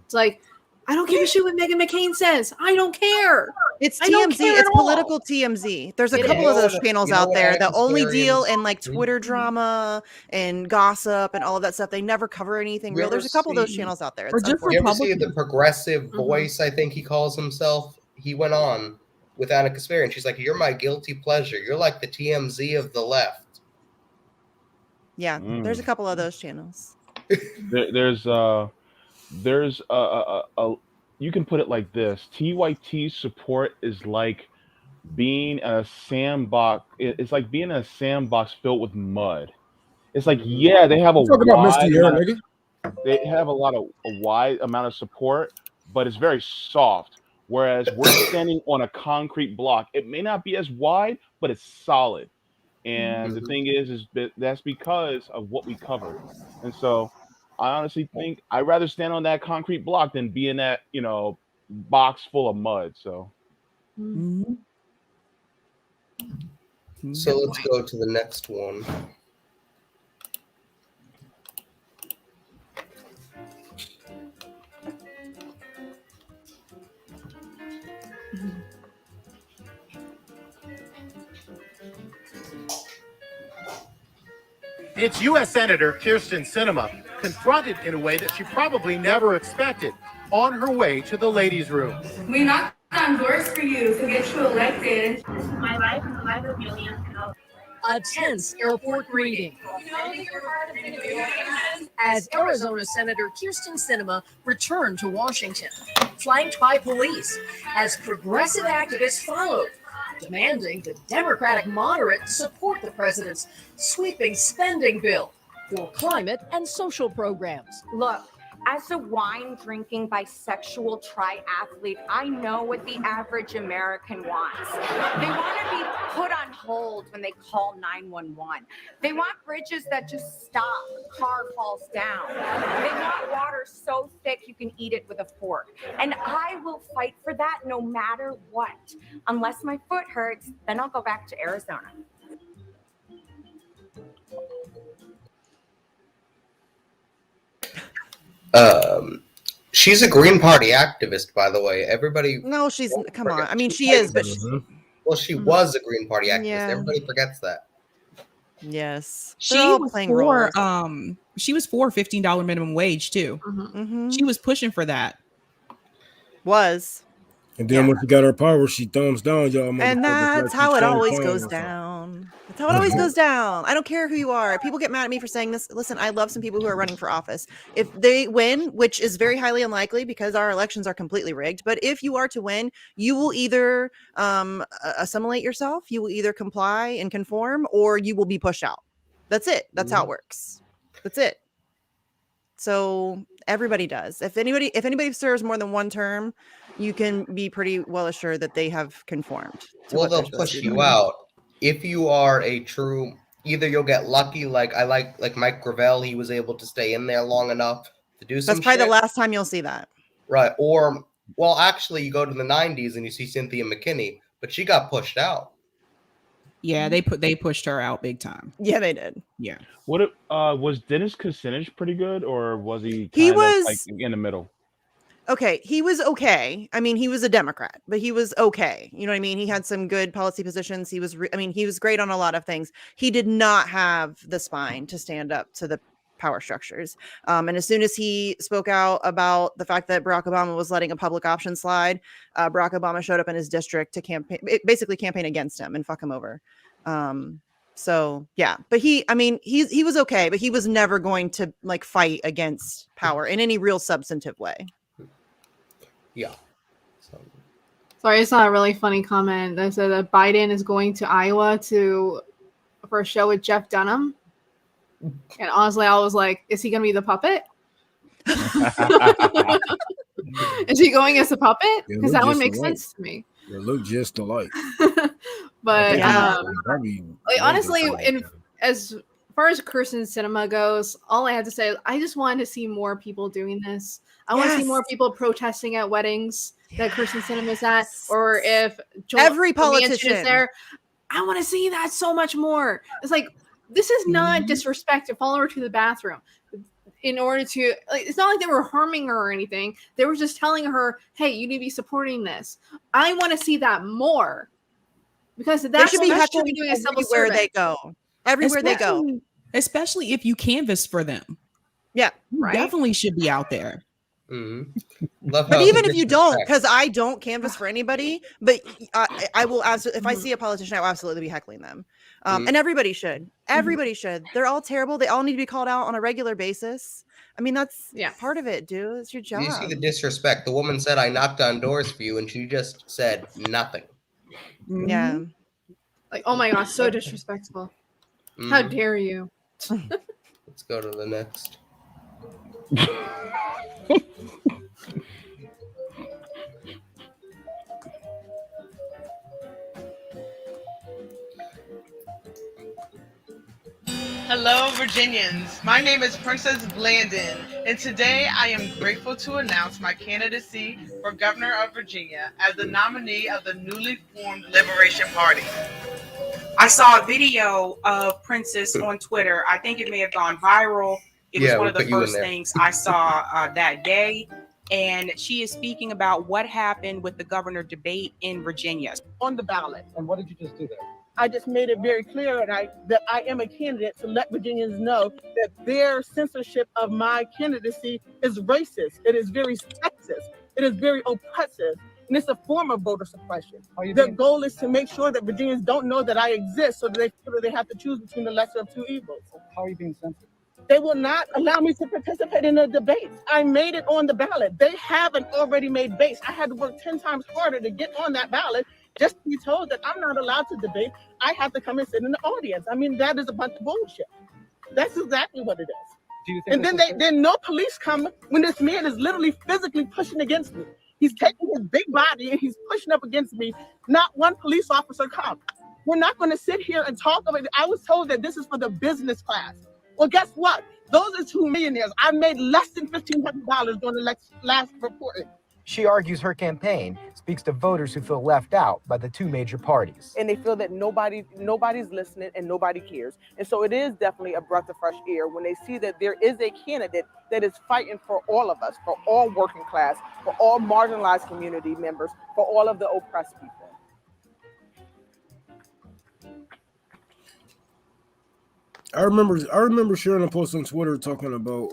It's like, I don't give a shit what Meghan McCain says. I don't care. It's I don't TMZ. care It's at all. political TMZ. There's a It couple of is. those channels you know out what there Anna that only deal Kasparian's- in like Twitter drama and gossip and all of that stuff. They never cover anything You real. There's ever a couple of those see- channels out there. You It's ever see unfortunate. the progressive voice, I think he calls himself? He went on with Anna Kasparian. She's like, "You're my guilty pleasure. You're like the TMZ of the left." Yeah, there's a couple of those channels. There's a you can put it like this: TYT support is like being a sandbox. It's like being in a sandbox filled with mud. It's like, yeah, they have a Talk about Misty wide Air, amount nigga. they have a wide amount of support, but it's very soft. Whereas we're standing on a concrete block. It may not be as wide, but it's solid. And the thing is that's because of what we cover. And so I honestly think I'd rather stand on that concrete block than be in that, box full of mud. So So let's go to the next one. It's U.S. Senator Kirsten Sinema, confronted in a way that she probably never expected, on her way to the ladies' room. We knocked on doors for you to get you elected. This is my life and the life of millions. A tense airport greeting as Arizona Senator Kirsten Sinema returned to Washington, flanked by police as progressive activists followed, demanding the Democratic moderate support the president's sweeping spending bill for climate and social programs. Look, as a wine-drinking bisexual triathlete, I know what the average American wants. They want to be put on hold when they call 911. They want bridges that just stop, the car falls down. They want water so thick you can eat it with a fork. And I will fight for that no matter what. Unless my foot hurts, then I'll go back to Arizona. She's a Green Party activist, by the way. Everybody. No, she's come on. I mean, she is, but well, she was a Green Party activist. Yeah. Everybody forgets that. Yes, She they're all was playing for roles. she was for $15 minimum wage too. She was pushing for that. Was. And then when she got her power, she thumbs down y'all. And motherfuckers that's like how she it Sean always Connery goes or something. down. That's how it always goes down. I don't care who you are. People get mad at me for saying this. Listen, I love some people who are running for office. If they win, which is very highly unlikely because our elections are completely rigged, but if you are to win, you will either assimilate yourself, you will either comply and conform, or you will be pushed out. That's it. That's how it works. That's it. So everybody does. If anybody serves more than one term, you can be pretty well assured that they have conformed. to Well, what they're they'll supposed push to be you doing. out if you are a true. Either you'll get lucky, like Mike Gravel, he was able to stay in there long enough to do some. That's probably shit. the last time you'll see that. Right. Or, well, actually, you go to the 90s and you see Cynthia McKinney, but she got pushed out. Yeah, they pushed her out big time. Yeah, they did. Yeah. What was Dennis Kucinich pretty good, or was he He kind of was- like in the middle? Okay, he was okay. I mean, he was a Democrat, but he was okay. You know what I mean? He had some good policy positions. He was, I mean, he was great on a lot of things. He did not have the spine to stand up to the power structures. And as soon as he spoke out about the fact that Barack Obama was letting a public option slide, Barack Obama showed up in his district to basically campaign against him and fuck him over. So yeah, but I mean, he was okay, but he was never going to like fight against power in any real substantive way. Yeah. Sorry, I saw a really funny comment that said that Biden is going to Iowa for a show with Jeff Dunham. And honestly, I was like, is he going to be the puppet? Is he going as a puppet? Because that would make sense to me. They look just alike. But Probably like, honestly, as far as Kirsten Cinema goes, all I had to say, I just wanted to see more people doing this. I want to see more people protesting at weddings that Kirsten Cinema's at, or if Every Manchin politician is there. I want to see that so much more. It's like, this is not disrespect to follow her to the bathroom. In order to, like, it's not like they were harming her or anything. They were just telling her, hey, you need to be supporting this. I want to see that more. Because that's should be what heckling be doing a civil everywhere servant. they go. Everywhere they go. Especially if you canvass for them. Yeah. You definitely should be out there. But even if you don't, because I don't canvass for anybody, but I will absolutely, if I see a politician, I will absolutely be heckling them. And everybody should. Everybody should. They're all terrible. They all need to be called out on a regular basis. I mean, that's part of it, dude. It's your job. You see the disrespect. The woman said, I knocked on doors for you, and she just said nothing. Yeah. Like, oh my gosh, so disrespectful. How dare you? Let's go to the next. Hello, Virginians. My name is Princess Blandon, and today I am grateful to announce my candidacy for Governor of Virginia as the nominee of the newly formed Liberation Party. I saw a video of Princess on Twitter. I think it may have gone viral. It was one of the first things I saw that day. And she is speaking about what happened with the governor debate in Virginia. On the ballot. And what did you just do there? I just made it very clear that I am a candidate to let Virginians know that their censorship of my candidacy is racist. It is very sexist. It is very oppressive. And it's a form of voter suppression. Their goal is to make sure that Virginians don't know that I exist, so that they feel that they have to choose between the lesser of two evils. How are you being censored? They will not allow me to participate in the debates. I made it on the ballot. They have an already made base. I had to work 10 times harder to get on that ballot just to be told that I'm not allowed to debate. I have to come and sit in the audience. I mean, that is a bunch of bullshit. That's exactly what it is. Do you think and then no police come when this man is literally physically pushing against me. He's taking his big body and he's pushing up against me. Not one police officer comes. We're not going to sit here and talk about it. I was told that this is for the business class. Well, guess what? Those are two millionaires. I made less than $1,500 during the last reporting. She argues her campaign speaks to voters who feel left out by the two major parties. And they feel that nobody's listening and nobody cares. And so it is definitely a breath of fresh air when they see that there is a candidate that is fighting for all of us, for all working class, for all marginalized community members, for all of the oppressed people. I remember sharing a post on Twitter talking about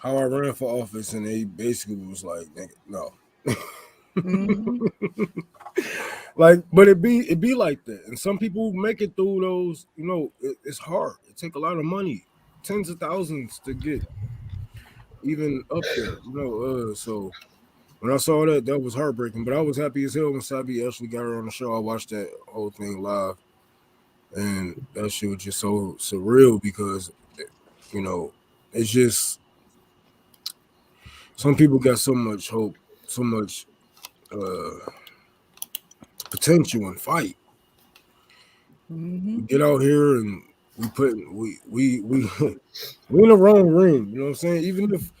how I ran for office, and they basically was like, no. Like, but it be like that. And some people make it through those, it's hard. It take a lot of money, tens of thousands to get even up there, so when I saw that was heartbreaking. But I was happy as hell when Sabby actually got her on the show. I watched that whole thing live. And that shit was just so surreal because, it's just some people got so much hope, so much potential and fight. We get out here and we in the wrong ring. You know what I'm saying? Even if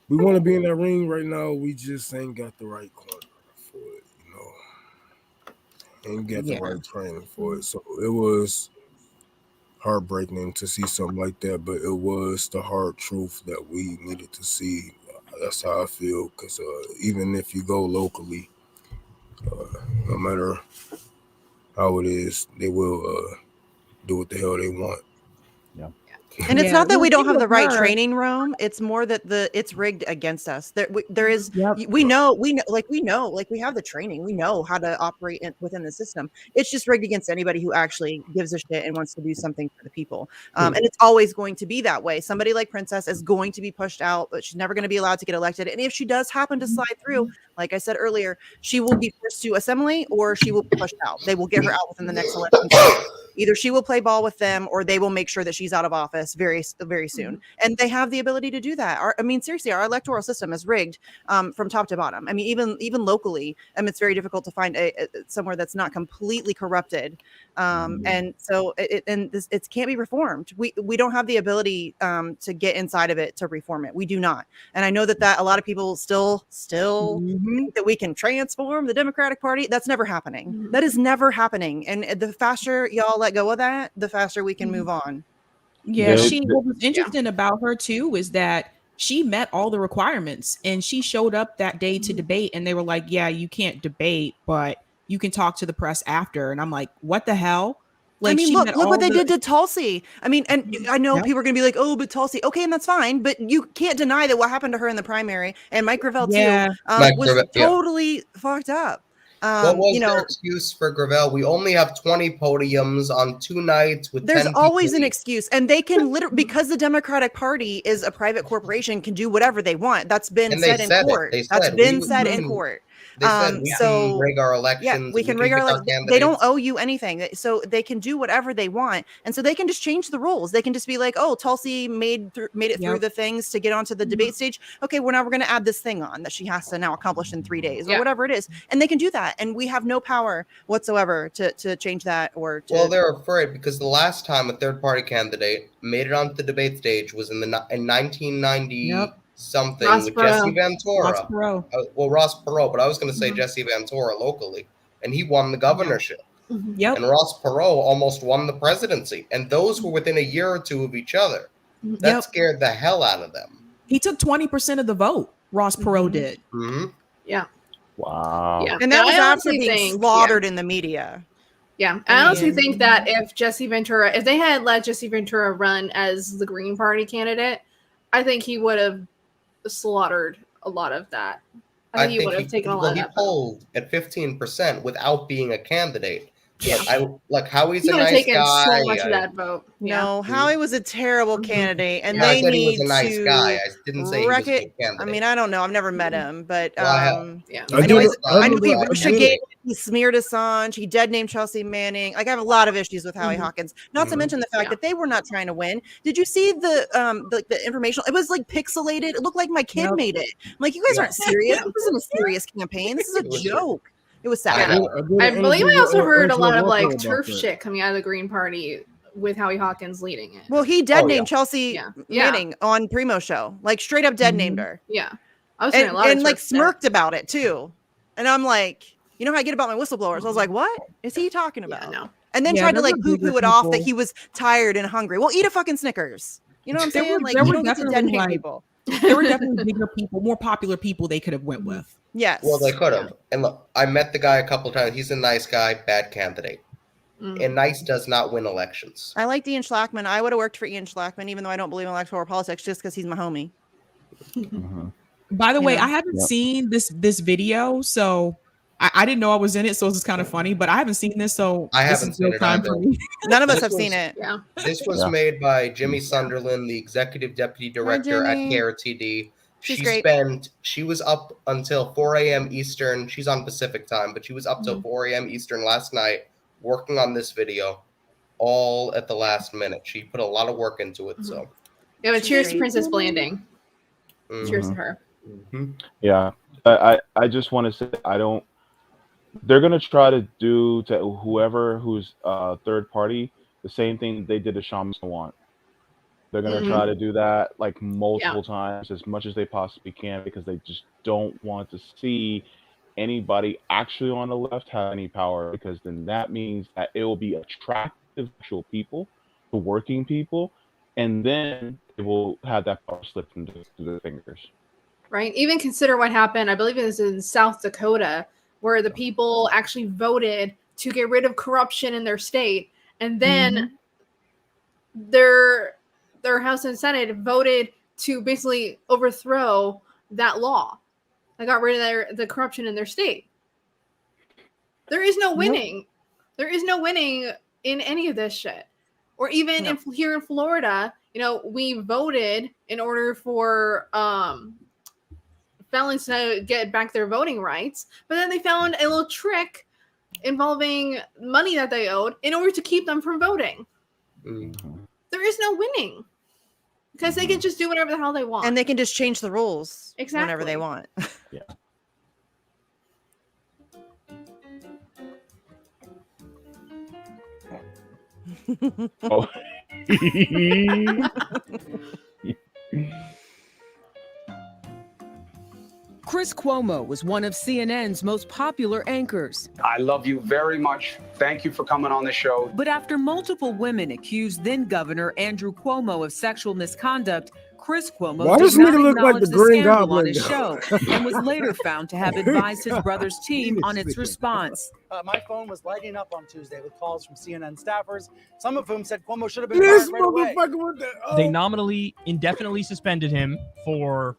we want to be in that ring right now, we just ain't got the right corner for it. And get the right training for it. So it was heartbreaking to see something like that, but it was the hard truth that we needed to see. That's how I feel. Because even if you go locally, no matter how it is, they will do what the hell they want. Yeah. And it's not that well, we the don't thing have the with right her, training room. It's more that it's rigged against us. There is, Yep. we know, like we have the training. We know how to operate within the system. It's just rigged against anybody who actually gives a shit and wants to do something for the people. And it's always going to be that way. Somebody like Princess is going to be pushed out, but she's never going to be allowed to get elected. And if she does happen to slide through, like I said earlier, she will be forced to assembly or she will be pushed out. They will get her out within the next election. Either she will play ball with them or they will make sure that she's out of office very soon. And they have the ability to do that. Seriously, our electoral system is rigged from top to bottom. I mean, even locally, it's very difficult to find somewhere that's not completely corrupted. And so it can't be reformed. We don't have the ability to get inside of it to reform it. We do not. And I know that a lot of people still think that we can transform the Democratic Party. That's never happening. That is never happening. And the faster y'all let go of that, the faster we can move on. Yeah, They- what was interesting about her too is that she met all the requirements and she showed up that day to debate and they were like, yeah, you can't debate, but you can talk to the press after. And I'm like, what the hell? Like, I mean, she look met what all they the- did to Tulsi. I mean, and I know people are going to be like, oh, but Tulsi, okay, and that's fine, but you can't deny that what happened to her in the primary and Mike Gravel Yeah. too Mike was Gravel, yeah. totally fucked up. What was You their know, excuse for Gravel? We only have 20 podiums on 2 nights with there's 10 always people an each. excuse, and they can literally, because the Democratic Party is a private corporation, can do whatever they want. That's been And they said in said it. court. They That's said been we said in can. court. They said we can So rig our yeah, elections. we can rig pick our our they don't candidates. owe you anything, so they can do whatever they want, and so they can just change the rules. They can just be like, oh, Tulsi made it through the things to get onto the debate stage. Okay, well, now we're going to add this thing on that she has to now accomplish in 3 days or whatever it is, and they can do that, and we have no power whatsoever to change that or to. Well, they're afraid because the last time a third-party candidate made it onto the debate stage was in 1990 something Ross with Perot. Jesse Ventura. Ross Perot. Well, Ross Perot, but I was going to say Jesse Ventura locally, and he won the governorship. Yep. And Ross Perot almost won the presidency, and those were within a year or two of each other. That Yep. scared the hell out of them. He took 20% of the vote. Ross Perot did. Mm-hmm. Yeah. Wow. Yeah. And that was I after honestly being think, slaughtered in the media. Yeah, I honestly mean- think that if they had let Jesse Ventura run as the Green Party candidate, I think he would have slaughtered a lot of that. I think he would have taken a lot of he that. polled at 15% without being a candidate. Yeah, how he's He a would have nice taken guy. so much of that vote. No, Howie was a terrible candidate, and Yeah, I they said he was need a nice to guy. I didn't say he was wreck a it. good candidate. I mean, I don't know. I've never met him, but Well, I have. I know he I Russiagate. He smeared Assange. He dead named Chelsea Manning. Like, I have a lot of issues with Howie Hawkins. Not to mention the fact that they were not trying to win. Did you see the informational? It was like pixelated. It looked like my kid made it. I'm like, you guys aren't serious. This isn't a serious campaign. This is a joke. It was sad. I believe I also heard a lot of like about turf that. shit coming out of the Green Party with Howie Hawkins leading it. Well, he dead named Chelsea Yeah. Manning on Primo show. Like, straight up dead named her. Yeah. I was hearing a lot and of like turf smirked about it too. And I'm like, you know how I get about my whistleblowers? I was like, what is he talking about? no. And then Yeah, tried to there like were poo bigger poo it off that people. he was tired and hungry. Well, eat a fucking Snickers. You know what I'm There saying? were- Like, there you were don't get to dead definitely, name like- people. There were definitely bigger people, more popular people they could have went with. Yes. Well, they could have. And look, I met the guy a couple of times. He's a nice guy, bad candidate. And nice does not win elections. I liked Ian Schlackman. I would have worked for Ian Schlackman, even though I don't believe in electoral politics, just because he's my homie. By the way, know? I haven't seen this video, so I didn't know I was in it, so it's kind of funny. But I haven't seen this, so I this haven't is no seen it time either. for me. None of us This have was- seen it. Yeah. This was Yeah. made by Jimmy Sunderland, the executive deputy director at Jimmy. KRTD. She's great. She was up until 4 a.m. Eastern. She's on Pacific time, but she was up till 4 a.m. Eastern last night working on this video all at the last minute. She put a lot of work into it. So, Yeah, but She's cheers to great. Princess Blanding. mhm. Cheers to her. Mhm. Yeah, I just want to say I don't. They're gonna try to do to whoever who's third party the same thing they did to Sean want. They're gonna Mhm. try to do that like multiple times as much as they possibly can because they just don't want to see anybody actually on the left have any power because then that means that it will be attractive to actual people, to working people, and then it will have that power slip through their fingers. right? Even consider what happened. I believe it was in South Dakota, where the people actually voted to get rid of corruption in their state, and then their House and Senate voted to basically overthrow that law. They got rid of the corruption in their state. There is no winning. There is no winning in any of this shit. Or even here in Florida, we voted in order for felons to get back their voting rights, but then they found a little trick involving money that they owed in order to keep them from voting. There is no winning because they can just do whatever the hell they want. And they can just change the rules exactly whenever they want. Yeah. Oh. Chris Cuomo was one of CNN's most popular anchors. I love you very much. Thank you for coming on the show. But after multiple women accused then Governor Andrew Cuomo of sexual misconduct, Chris Cuomo Why did does not nigga look like acknowledge the the Green scandal Goblin? on his show and was later found to have advised his brother's team on its response. My phone was lighting up on Tuesday with calls from CNN staffers, some of whom said Cuomo should have been This fired right away. motherfucker with the They nominally indefinitely suspended him for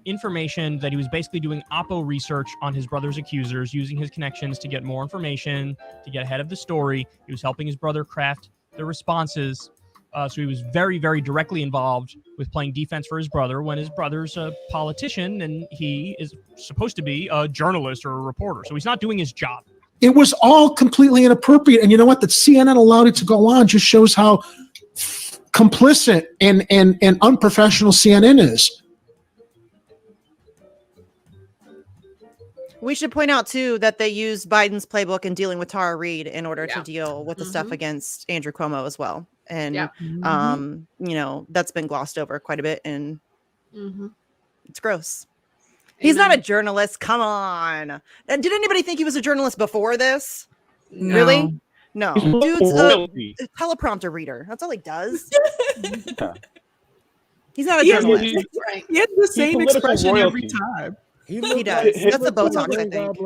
information that he was basically doing Oppo research on his brother's accusers, using his connections to get more information, to get ahead of the story. He was helping his brother craft the responses. So he was very, very directly involved with playing defense for his brother when his brother's a politician and he is supposed to be a journalist or a reporter. So he's not doing his job. It was all completely inappropriate. And you know what? That CNN allowed it to go on just shows how complicit and unprofessional CNN is. We should point out, too, that they used Biden's playbook in dealing with Tara Reid in order to deal with the stuff against Andrew Cuomo as well. And, that's been glossed over quite a bit. And it's gross. He's not a journalist. Come on. Did anybody think he was a journalist before this? No. Really? No. Dude's a teleprompter reader. That's all he does. He's not a journalist. He had the same expression every time. He does. That's the Botox, I think.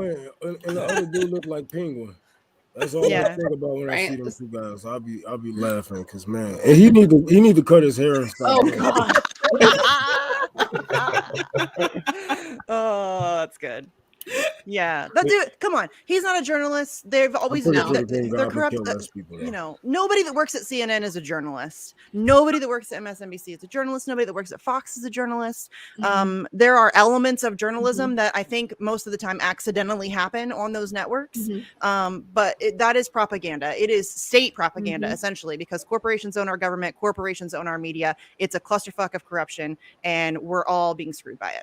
And the other dude looked like Penguin. That's all I think about when I see those two guys. I'll be laughing because man, and he need to cut his hair and stuff. Oh God. Oh, that's good. Yeah, that dude. Come on, he's not a journalist. They've always known that they're corrupt. Nobody that works at CNN is a journalist. Nobody that works at MSNBC is a journalist. Nobody that works at Fox is a journalist. There are elements of journalism that I think most of the time accidentally happen on those networks. But that is propaganda. It is state propaganda essentially, because corporations own our government, corporations own our media. It's a clusterfuck of corruption, and we're all being screwed by it.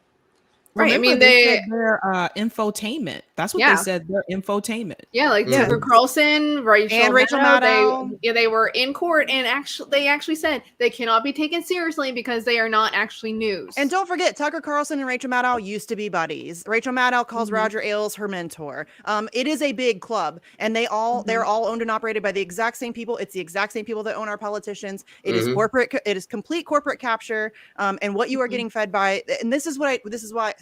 Right. I mean, they said they're infotainment. That's what they said. They're infotainment. Yeah, like Tucker Carlson, Rachel Maddow. They were in court, and they actually said they cannot be taken seriously because they are not actually news. And don't forget, Tucker Carlson and Rachel Maddow used to be buddies. Rachel Maddow calls Roger Ailes her mentor. It is a big club, and they're all owned and operated by the exact same people. It's the exact same people that own our politicians. It is corporate. It is complete corporate capture. And what you are getting fed by, and this is why.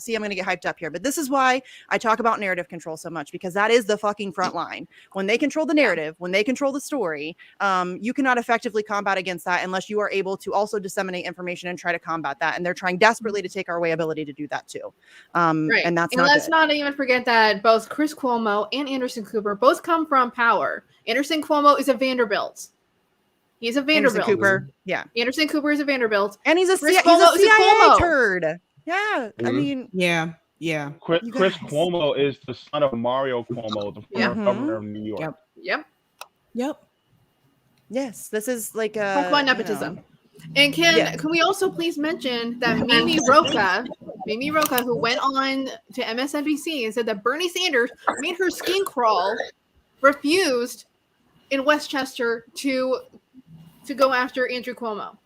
See, I'm going to get hyped up here, but this is why I talk about narrative control so much, because that is the fucking front line. When they control the narrative, when they control the story, you cannot effectively combat against that unless you are able to also disseminate information and try to combat that. And they're trying desperately to take away ability to do that too. Right. And that's let's not even forget that both Chris Cuomo and Anderson Cooper both come from power. Anderson Cuomo is a Vanderbilt. He's a Vanderbilt. Anderson Cooper. Yeah. Anderson Cooper is a Vanderbilt. And he's a Chris CIA Cuomo is a Cuomo. turd. Yeah, I mean, yeah. Chris Cuomo is the son of Mario Cuomo, the former governor of New York. Yep. Yes, this is like talk about nepotism. And can we also please mention that Mimi Rocha, who went on to MSNBC and said that Bernie Sanders made her skin crawl, refused in Westchester to go after Andrew Cuomo.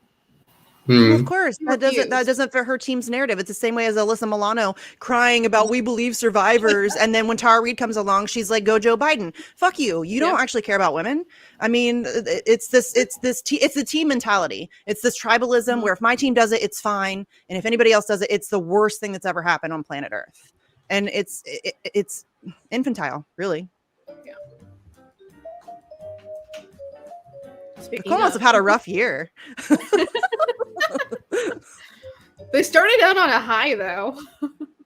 Well, of course, that doesn't fit her team's narrative. It's the same way as Alyssa Milano crying about "We believe survivors," and then when Tara Reid comes along, she's like, "Go Joe Biden." Fuck you. You don't actually care about women. I mean, it's the team mentality. It's this tribalism where if my team does it, it's fine, and if anybody else does it, it's the worst thing that's ever happened on planet Earth. And it's infantile, really. The Cuomo's have had a rough year. They started out on a high, though.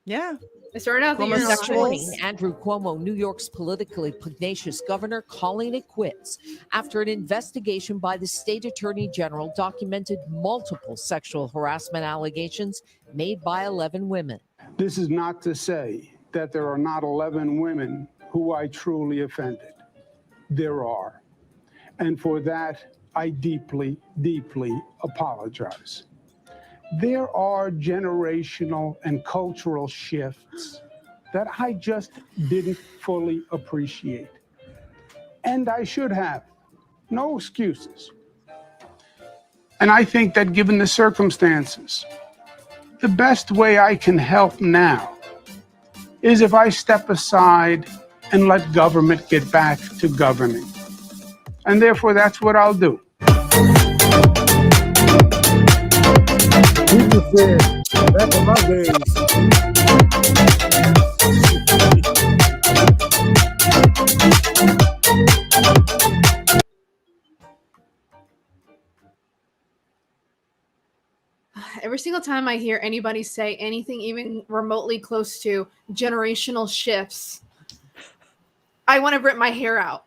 Yeah. They started out the year on a This high. morning, Andrew Cuomo, New York's politically pugnacious governor, calling it quits after an investigation by the state attorney general documented multiple sexual harassment allegations made by 11 women. This is not to say that there are not 11 women who I truly offended. There are. And for that, I deeply, deeply apologize. There are generational and cultural shifts that I just didn't fully appreciate. And I should have. No excuses. And I think that given the circumstances, the best way I can help now is if I step aside and let government get back to governing. And therefore, that's what I'll do. People said, back in my days. Every single time I hear anybody say anything even remotely close to generational shifts, I want to rip my hair out.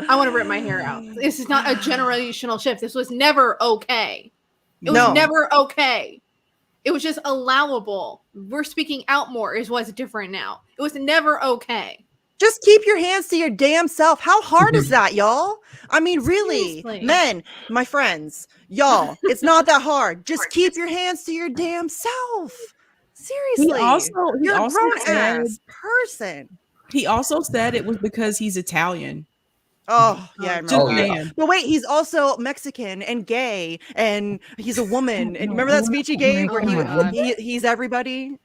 I want to rip my hair out. This is not a generational shift. This was never okay. It was never okay. It was just allowable. We're speaking out more is what's different now. It was never okay. Just keep your hands to your damn self. How hard is that, y'all? I mean, really, Seriously. men, my friends, y'all, it's not that hard. Just keep your hands to your damn self. Seriously. You're a grown-ass person. He also said it was because he's Italian. Oh, yeah, I remember Just that. saying. But wait, he's also Mexican and gay, and he's a woman. And remember that speech he gave where he's everybody?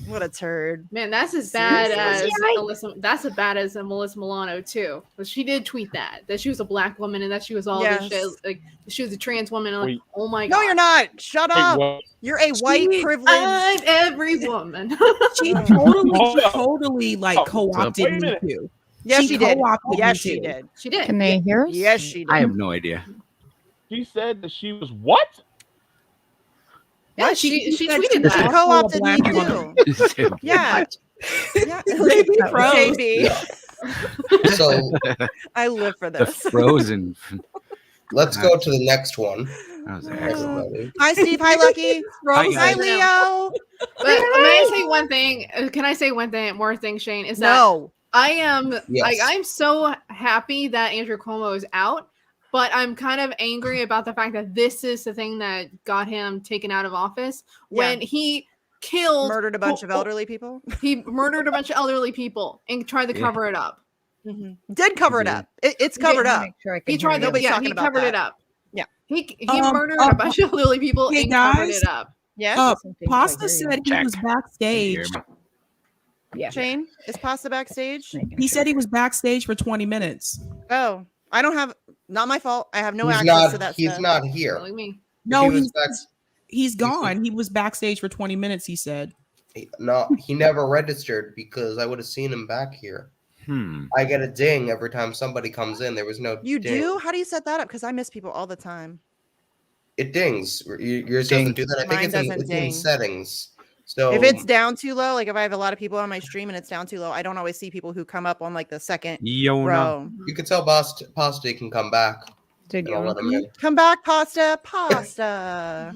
What a turd. Man, that's as bad as Seriously. Melissa. That's as bad as Melissa Milano too. But she did tweet that she was a black woman and that she was all Yes. this shit. Like she was a trans woman. Like, Wait. oh my god. No, you're not. Shut up. what? You're a white privileged. I'm every woman. She totally like co-opted Wait a me minute. too. Yes, she did. co-opted Yes, me she too. did. She did. Can they hear us? Yes, she did. I have no idea. She said that she was what? Yeah, she said tweeted she that. She was co-opted me also a black too. Yeah. Yeah. JB froze. JB. So I live for The this. frozen. let's go to the next one. That was excellent. Everybody. Hi, Steve. Hi, Lucky. Hi, Hi, guys. Leo. But may I say one thing? Can I say one thing, Shane? Is that No. I am Yes. I'm so happy that Andrew Cuomo is out, but I'm kind of angry about the fact that this is the thing that got him taken out of office when he Murdered a bunch of elderly people. He murdered a bunch of elderly people and tried to Yeah. cover it up. Did cover it up. It's covered up. He tried to, Nobody's yeah, talking he about covered that. it up. Yeah. He murdered a bunch of elderly people Hey, and covered guys. it up. Yes. Pasta said he Check. was backstage. Yeah. Shane, is Pasta backstage? He said he was backstage for 20 minutes. Oh, I don't have. Not my fault. I have no He's access not. to that He's stuff. not here. Like me. No, He was back- he's gone. He was backstage for 20 minutes, he said. No, he never registered because I would have seen him back here. I get a ding every time somebody comes in. There was no. You ding. do? How do you set that up? Because I miss people all the time. It dings. Yours doesn't do that. I think Mine it's in, doesn't it's in ding. settings. So If it's down too low, like if I have a lot of people on my stream and it's down too low, I don't always see people who come up on like the second row. You can tell Pasta can come back. Did and I'll let him in. Come back, Pasta. Pasta.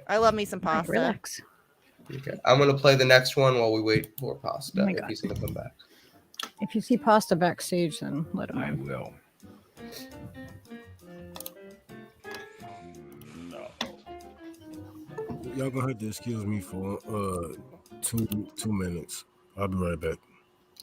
I love me some pasta. Relax. Okay. I'm gonna play the next one while we wait for Pasta Oh my if God. he's gonna come back. If you see Pasta backstage, then let him I know. will. Y'all gonna have to excuse me for 2 minutes. I'll be right back.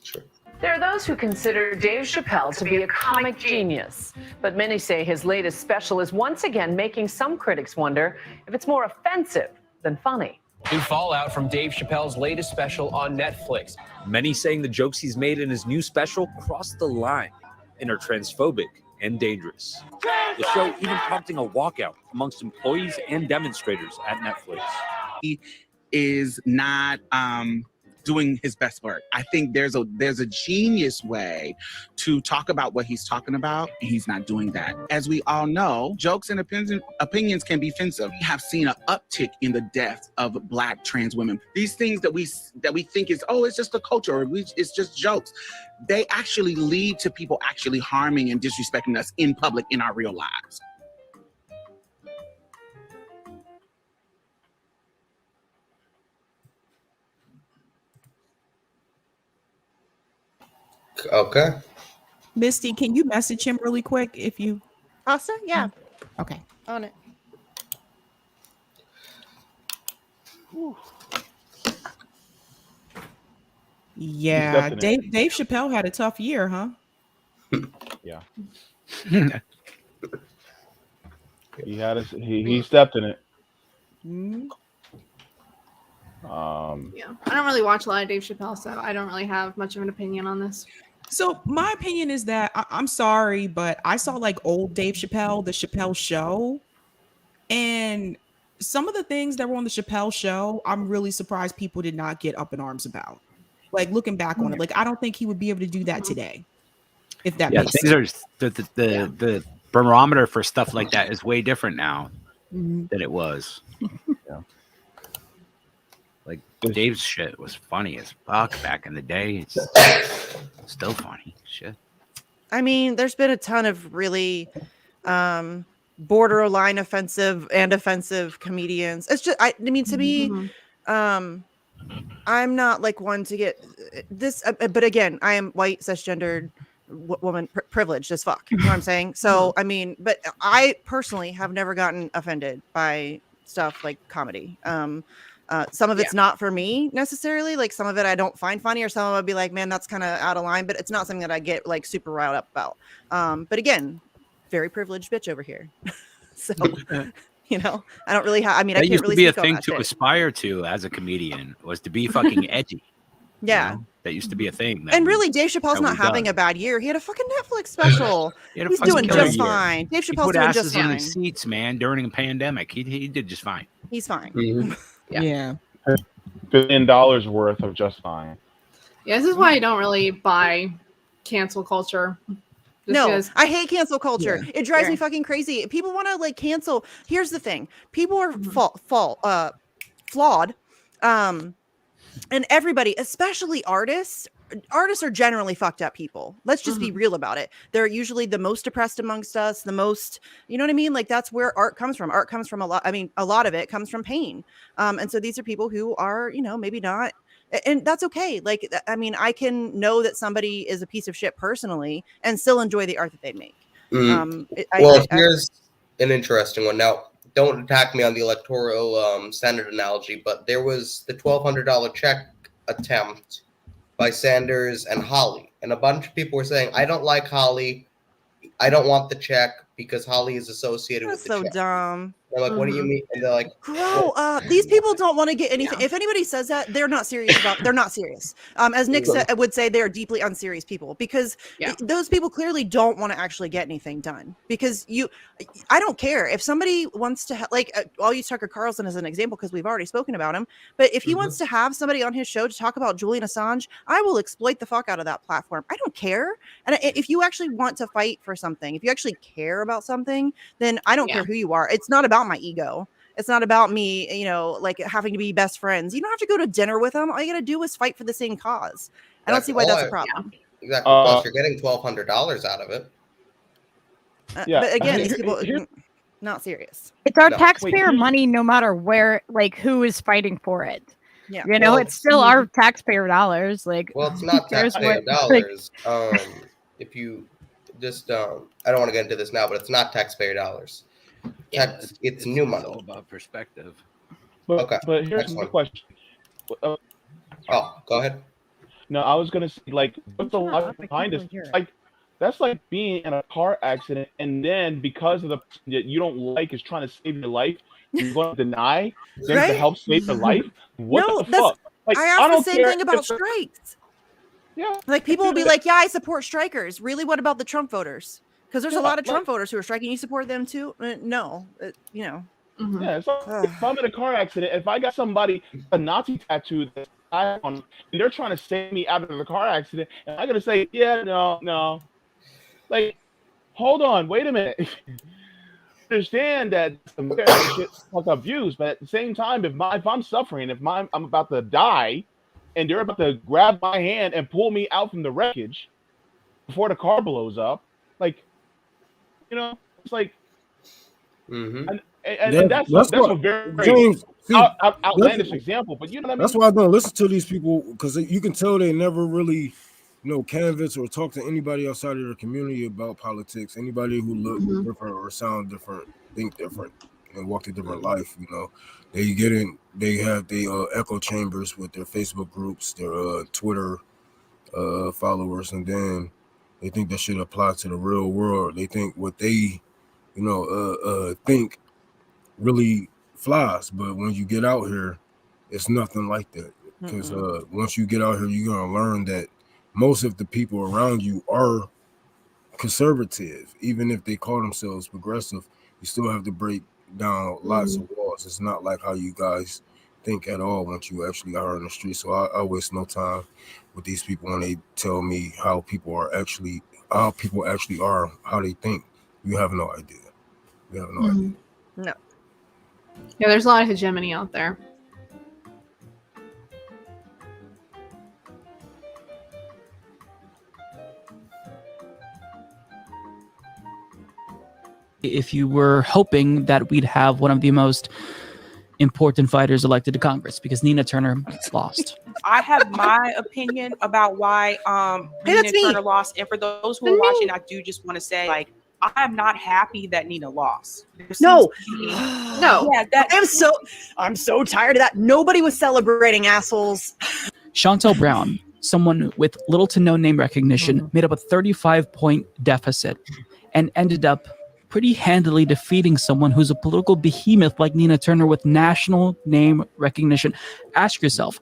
Sure. There are those who consider Dave Chappelle to be a comic genius, but many say his latest special is once again making some critics wonder if it's more offensive than funny. New fallout from Dave Chappelle's latest special on Netflix. Many saying the jokes he's made in his new special cross the line and are transphobic and dangerous. The show even prompting a walkout amongst employees and demonstrators at Netflix. He is not doing his best work. I think there's a genius way to talk about what he's talking about, and he's not doing that. As we all know, jokes and opinions can be offensive. We have seen an uptick in the deaths of Black trans women. These things that we think is, oh, it's just a culture, or it's just jokes. They actually lead to people actually harming and disrespecting us in public in our real lives. Okay. Misty, can you message him really quick if you? Pasta? Yeah. Okay. On it. Yeah, Dave Chappelle had a tough year, huh? Yeah. He stepped in it. Yeah, I don't really watch a lot of Dave Chappelle, so I don't really have much of an opinion on this. So my opinion is that I'm sorry, but I saw like old Dave Chappelle, the Chappelle Show, and some of the things that were on the Chappelle Show, I'm really surprised people did not get up in arms about. Like looking back on it, like I don't think he would be able to do that today. If that makes things sense. are the barometer for stuff like that is way different now than it was. Yeah. Like Dave's shit was funny as fuck back in the day. It's still funny shit. I mean, there's been a ton of really borderline offensive and offensive comedians. It's just, I mean, to me, I'm not like one to get this, but again, I am white, cisgendered woman, privileged as fuck. You know what I'm saying? So, I mean, but I personally have never gotten offended by stuff like comedy. Some of it's not for me necessarily. Like some of it I don't find funny, or some of it would be like, man, that's kind of out of line, but it's not something that I get like super riled up about. But again, very privileged bitch over here. So, you know, I don't really have, I mean, I That can't used really to be a speak on thing that to shit. aspire to as a comedian, was to be fucking edgy. Yeah. You know? That used to be a thing. And really, Dave Chappelle's not having a bad year. He had a fucking Netflix special. He's doing just fine. Dave He Chappelle's put doing asses just in fine. the seats, man, during a pandemic. He did just fine. He's fine. Yeah. $1 billion worth of just fine. Yeah, this is why I don't really buy cancel culture. Just No, because- I hate cancel culture. Yeah. It drives Yeah. me fucking crazy. People want to like cancel. Here's the thing: people are flawed, and everybody, especially artists. Artists are generally fucked up people. Let's just be real about it. They're usually the most depressed amongst us, the most, you know what I mean? Like that's where art comes from. Art comes from a lot. I mean, a lot of it comes from pain. And so these are people who are, you know, maybe not, and that's okay. Like, I mean, I can know that somebody is a piece of shit personally and still enjoy the art that they make. Here's an interesting one. Now, don't attack me on the electoral Senate analogy, but there was the $1,200 check attempt by Sanders and Holly. And a bunch of people were saying, I don't like Holly. I don't want the check because Holly is associated That's with the so check. dumb. They're like, what do you mean? And they're like, Grow up. These people don't want to get anything. If anybody says that, they're not serious about. They're not serious. As Nick would say, they are deeply unserious people because those people clearly don't want to actually get anything done. Because I don't care if somebody wants to I'll use Tucker Carlson as an example because we've already spoken about him. But if he wants to have somebody on his show to talk about Julian Assange, I will exploit the fuck out of that platform. I don't care. And if you actually want to fight for something, if you actually care about something, then I don't care who you are. It's not about my ego. It's not about me, you know, like having to be best friends. You don't have to go to dinner with them. All you got to do is fight for the same cause. I don't see why that's a problem. Exactly. Plus, you're getting $1,200 out of it. But again, these people not serious. It's our taxpayer money, no matter where, like, who is fighting for it. Yeah, you know, it's still our taxpayer dollars. Like, well, it's not taxpayer dollars. If you just, I don't want to get into this now, but it's not taxpayer dollars. It's new money. It's all about perspective. But, Okay. But here's the question. Oh, go ahead. No, I was gonna say like, what's the logic behind this? Like, that's like being in a car accident, and then because of the person that you don't like is trying to save your life, you're going to deny them to Right? help save your life. What No, the that's fuck? Like, I I asked the don't same care thing about if strikes. yeah, Like people will be like, "Yeah, I support strikers." Really, what about the Trump voters? Because there's a lot of like, Trump voters who are striking. You support them too? No, you know. yeah. It's like if I'm in a car accident, if I got somebody a Nazi tattoo that's on, and they're trying to save me out of the car accident, and I'm gonna say, yeah, no, like, hold on, wait a minute. Understand that some shit fuck up views, but at the same time, if I'm suffering, I'm about to die, and they're about to grab my hand and pull me out from the wreckage before the car blows up, like, it's like, and that's a very James. See, outlandish example, but you know what I mean. that's why I don't listen to these people, because you can tell they never really, canvas or talk to anybody outside of their community about politics. Anybody who look different or sound different, think different, and walk a different life. They get in. They have the echo chambers with their Facebook groups, their Twitter followers, and then they think that should apply to the real world. They think what they, think really flies, but when you get out here, it's nothing like that. Because once you get out here, you're gonna learn that most of the people around you are conservative. Even if they call themselves progressive, you still have to break down lots of walls. It's not like how you guys think at all once you actually are in the street. So I waste no time with these people when they tell me how people actually are, how they think. You have no idea. You have no idea. No. Yeah, there's a lot of hegemony out there. If you were hoping that we'd have one of the most important fighters elected to Congress, because Nina Turner lost. I have my opinion about why Nina Turner lost, and for those who are watching, I do just want to say, like, I am not happy that Nina lost. No, no. Yeah, I'm so tired of that. Nobody was celebrating, assholes. Chantel Brown, someone with little to no name recognition, made up a 35-point deficit and ended up pretty handily defeating someone who's a political behemoth like Nina Turner with national name recognition. Ask yourself,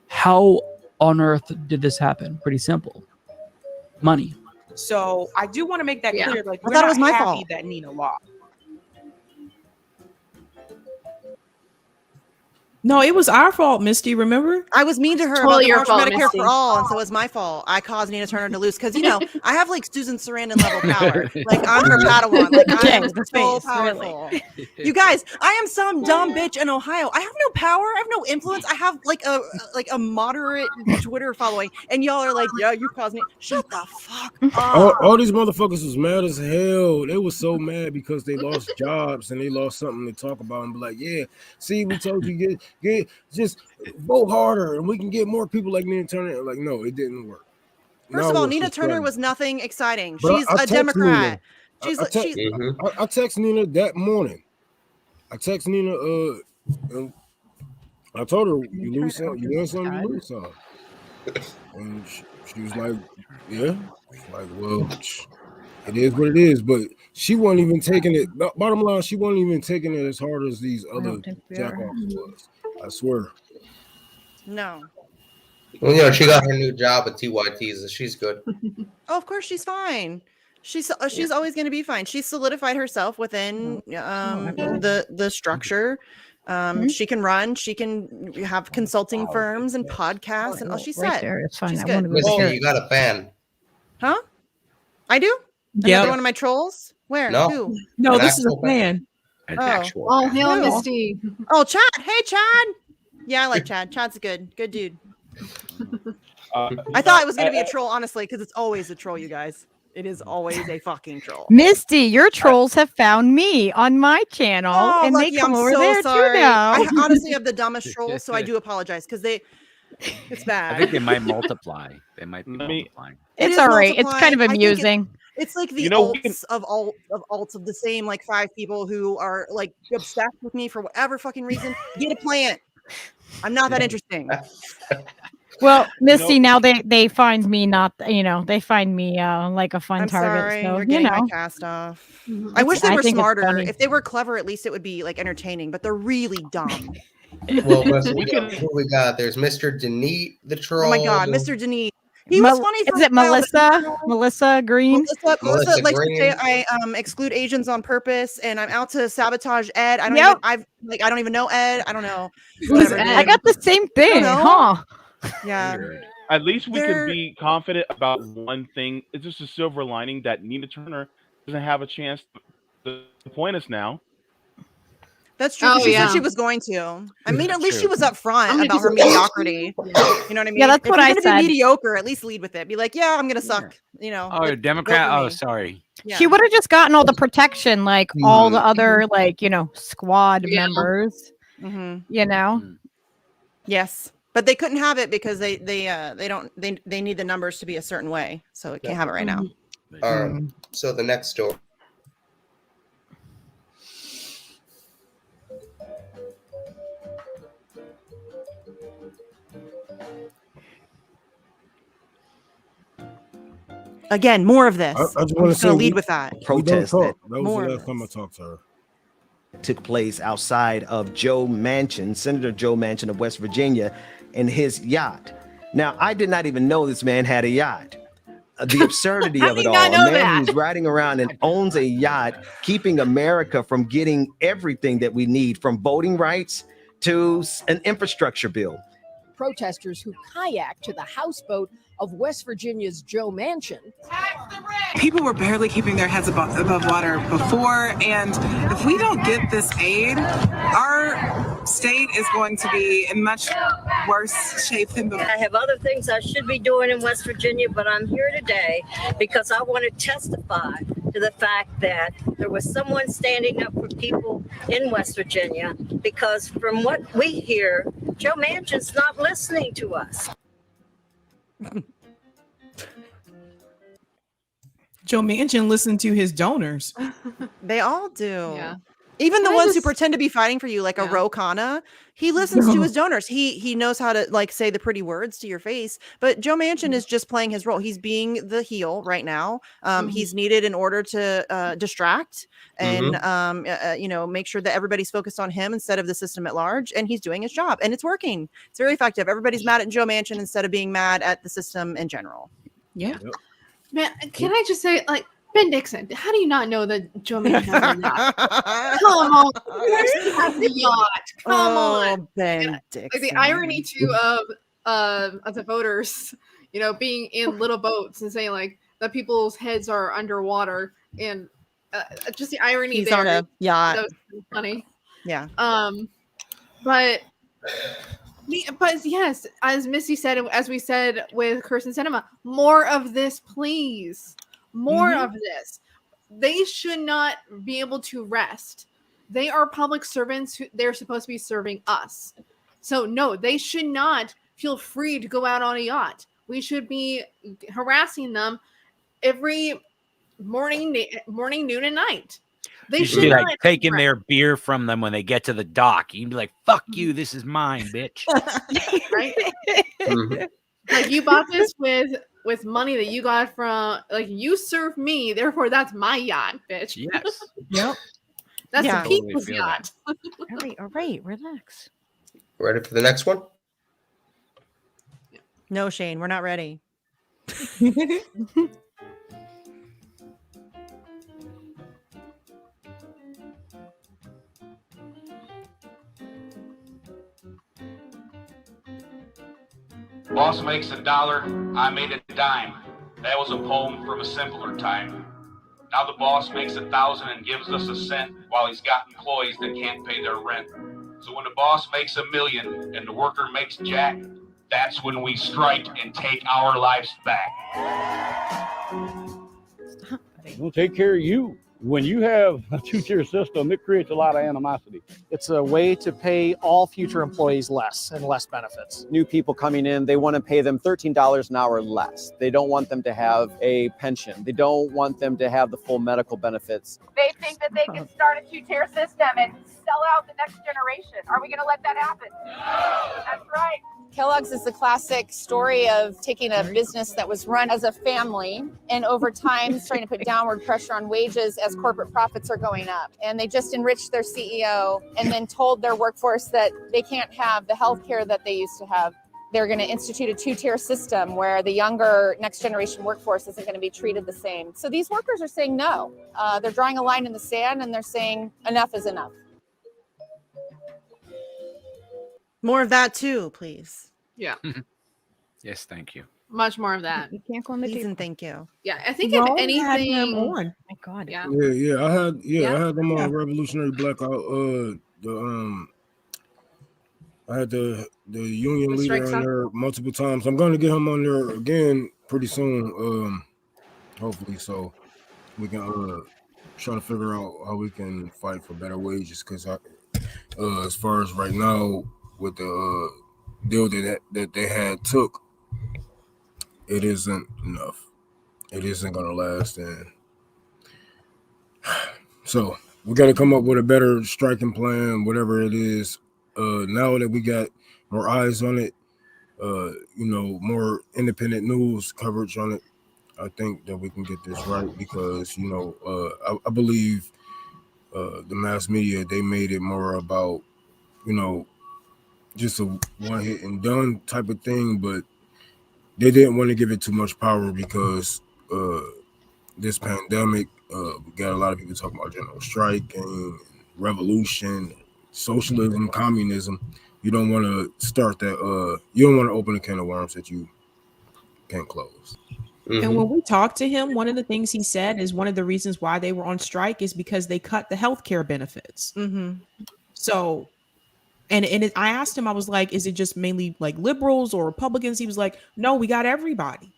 how on earth did this happen? Pretty simple. Money. So I do want to make that clear. Like, I we're thought it not was my happy fault. that Nina lost. No, it was our fault, Misty. Remember? I was mean to her Totally your about the fault, Medicare Misty. for all, and so it was my fault. I caused Nina Turner to lose because I have like Susan Sarandon level power. Like I'm her Padawan. Like I am James, so face, powerful. You guys, I am some dumb bitch in Ohio. I have no power. I have no influence. I have like a moderate Twitter following, and y'all are like, yeah, you caused me. Shut the fuck up. All these motherfuckers was mad as hell. They was so mad because they lost jobs and they lost something to talk about and be like, yeah, see, we told you get just vote harder and we can get more people like Nina Turner. Like, no, it didn't work. First of all, Nina Turner was nothing exciting. But She's I a Democrat. Nina. She's I text Nina that morning. I text Nina, and I told her, you lose some, you win some, you lose some. And she was like, yeah. Like, well, it is what it is. But she wasn't even taking it. Bottom line, she wasn't even taking it as hard as these other jackoffs was. I swear. no. Well, she got her new job at TYT's, and she's good. Oh, of course she's fine. She's always going to be fine. She's solidified herself within the structure. She can run. She can have consulting firms and podcasts, and all she's Right set. there, it's fine. She's I good. wanna go Listen, there. you got a fan. Huh? I do. Yeah. Another one of my trolls. Where? No. Who? No, An this is a actual fan. fan. Oh, hail Who? Misty. Oh, Chad. Hey, Chad. Yeah, I like Chad. Chad's good. Good dude. I thought it was going to be a troll, honestly, because it's always a troll, you guys. It is always a fucking troll. Misty, your trolls have found me on my channel, Oh, and lucky, they come I'm over so there sorry. too now. I honestly have the dumbest trolls, so I do apologize because it's bad. I think they might multiply. They might be multiplying. It's is all right. It's kind of multiplying. I think amusing. It's like the You know, we alts of alts of the same like 5 people who are like obsessed with me for whatever fucking reason. Get a plant. I'm not that interesting. Well, Misty, now they find me not, they find me like a fun I'm target. sorry, So you're getting my know, cast off. I wish they I were think it's smarter. funny. If they were clever, at least it would be like entertaining. But they're really dumb. Well, Russell, who we got? There's Mr. Denise the troll. Oh my God, Mr. Denise. He was funny for Is a it while, but Melissa? Melissa Green? Melissa likes to say Green. I exclude Asians on purpose, and I'm out to sabotage Ed. I don't Yep. even I don't even know Ed. I don't know. Who's Ed? I got the same thing, huh? Yeah. At least we They're- can be confident about one thing. It's just a silver lining that Nina Turner doesn't have a chance to point us now. That's true. 'Cause she said she was going to. I mean, at least she was upfront about her mediocrity. You know what I mean? Yeah, that's if what you're I gonna said. be mediocre, at least lead with it. Be like, yeah, I'm gonna suck. Oh, but Democrat. vote for Oh, me. sorry. Yeah. She would have just gotten all the protection, like all the other, squad members. Mhm. Yes, but they couldn't have it because they need the numbers to be a certain way, so it can't have it right now. All right. So the next story. Again, more of this. I just I'm want just going to lead with that. Protest that That was More the of last time I talked to her. took place outside of Joe Manchin, Senator Joe Manchin of West Virginia, and his yacht. Now, I did not even know this man had a yacht. The absurdity of it all. A man who's riding around and owns a yacht, keeping America from getting everything that we need, from voting rights to an infrastructure bill. Protesters who kayaked to the houseboat of West Virginia's Joe Manchin. People were barely keeping their heads above water before, and if we don't get this aid, our state is going to be in much worse shape than before. I have other things I should be doing in West Virginia, but I'm here today because I want to testify to the fact that there was someone standing up for people in West Virginia, because from what we hear, Joe Manchin's not listening to us. Joe Manchin listened to his donors. They all do. Yeah. Even the I ones who just- pretend to be fighting for you, like a Ro Khanna, he listens to his donors. He knows how to say the pretty words to your face. But Joe Manchin is just playing his role. He's being the heel right now. He's needed in order to distract and make sure that everybody's focused on him instead of the system at large. And he's doing his job, and it's working. It's very effective. Everybody's mad at Joe Manchin instead of being mad at the system in general. Yeah. Man, can I just say, Ben Dixon, how do you not know that Joe Manchin has a yacht? Come on. He has a yacht. Come on. Ben Dixon. The irony, too, of the voters, being in little boats and saying, that people's heads are underwater. And just the irony He's there. on a yacht. That was funny. Yeah. But yes, as Missy said, as we said with Kirsten Cinema, more of this, please. More of this. They should not be able to rest. They are public servants. They're supposed to be serving us. So no, they should not feel free to go out on a yacht. We should be harassing them every morning, noon, and night. They You should be not like taking their beer from them when they get to the dock. You can be like, "Fuck you! This is mine, bitch." right? Like, you bought this with money that you got from, you served me, therefore that's my yacht, bitch. Yes. Yep. That's Yeah. the people's yacht. All right, relax. Ready for the next one? No, Shane, we're not ready. Boss makes $1, I made a dime. That was a poem from a simpler time. Now the boss makes 1,000 and gives us a cent while he's got employees that can't pay their rent. So when the boss makes $1 million and the worker makes jack, that's when we strike and take our lives back. We'll take care of you. When you have a two-tier system, it creates a lot of animosity. It's a way to pay all future employees less and less benefits. New people coming in, they want to pay them $13 an hour less. They don't want them to have a pension. They don't want them to have the full medical benefits. They think that they can start a two-tier system and sell out the next generation. Are we going to let that happen? That's right. Kellogg's is the classic story of taking a business that was run as a family and over time trying to put downward pressure on wages as corporate profits are going up. And they just enriched their CEO and then told their workforce that they can't have the health care that they used to have. They're going to institute a two-tier system where the younger next generation workforce isn't going to be treated the same. So these workers are saying no. They're drawing a line in the sand and they're saying enough is enough. More of that too, please. Yeah. Yes, thank you. Much more of that. You can't go on the Please table. and thank you. Yeah, I think Rome if had anything, him on. My God. Yeah. Yeah, Yeah. I had them Yeah. on Revolutionary Blackout. I had the union The leader strike on stuff? there multiple times. I'm going to get him on there again pretty soon. Hopefully, so we can try to figure out how we can fight for better wages. Because as far as right now with the deal that they had took, it isn't enough. It isn't gonna last, and so we got to come up with a better striking plan, whatever it is. Now that we got more eyes on it, more independent news coverage on it, I think that we can get this right because I believe the mass media, they made it more about just a one hit and done type of thing, but they didn't want to give it too much power because this pandemic, we got a lot of people talking about general striking, revolution, socialism, communism. You don't want to start that. You don't want to open a can of worms that you can't close. And when we talked to him, one of the things he said is one of the reasons why they were on strike is because they cut the healthcare benefits. So, I asked him, I was like, is it just mainly like liberals or Republicans? He was like, no, we got everybody.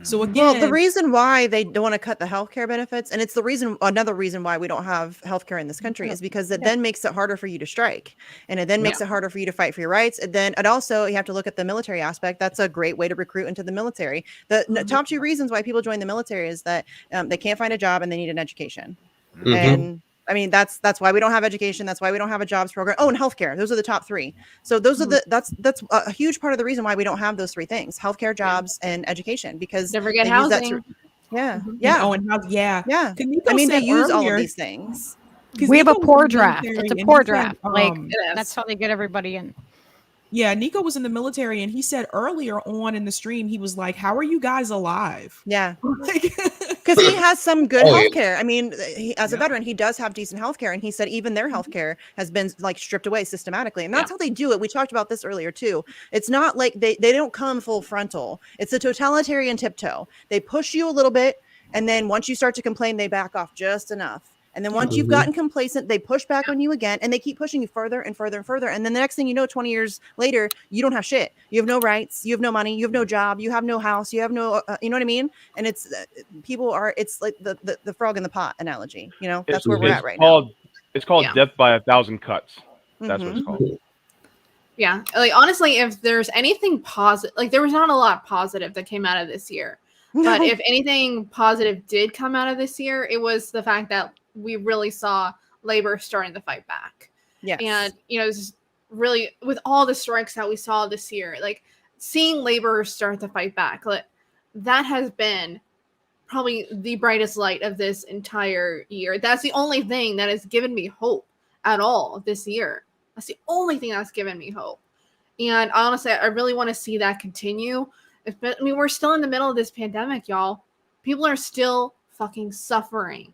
So again, Well, the reason why they don't want to cut the healthcare benefits, and it's another reason why we don't have healthcare in this country, is because it then makes it harder for you to strike, and it then makes it harder for you to fight for your rights. And then, and also, you have to look at the military aspect. That's a great way to recruit into the military. The top two reasons why people join the military is that they can't find a job and they need an education. And I mean, that's why we don't have education. That's why we don't have a jobs program. Oh, and healthcare. Those are the top three. So those are that's a huge part of the reason why we don't have those three things: healthcare, jobs, and education. Because never get they use that housing. yeah. Oh, and yeah. I Nico mean, they said use all of earlier- these things. We have a Nico was poor in the draft. military It's a and poor he said, draft. Like it that's how they get everybody in. Yeah, Nico was in the military and he said earlier on in the stream, he was like, how are you guys alive? Yeah. Because he has some good healthcare. I mean, as a veteran, he does have decent healthcare. And he said even their healthcare has been like stripped away systematically. And that's how they do it. We talked about this earlier too. It's not like they don't come full frontal. It's a totalitarian tiptoe. They push you a little bit. And then once you start to complain, they back off just enough. And then once you've gotten complacent, they push back on you again, and they keep pushing you further and further and further. And then the next thing you know, 20 years later, you don't have shit. You have no rights. You have no money. You have no job. You have no house. You have no, you know what I mean? And it's it's like the frog in the pot analogy. You know, that's where we're at right now. It's called death by a thousand cuts. That's what it's called. Yeah, like honestly, if there's anything positive, like there was not a lot positive that came out of this year. But if anything positive did come out of this year, it was the fact that we really saw labor starting to fight back. Yeah. And, it's really with all the strikes that we saw this year, like seeing labor start to fight back, like, that has been probably the brightest light of this entire year. That's the only thing that has given me hope at all this year. That's the only thing that's given me hope. And honestly, I really want to see that continue. I mean, we're still in the middle of this pandemic, y'all. People are still fucking suffering.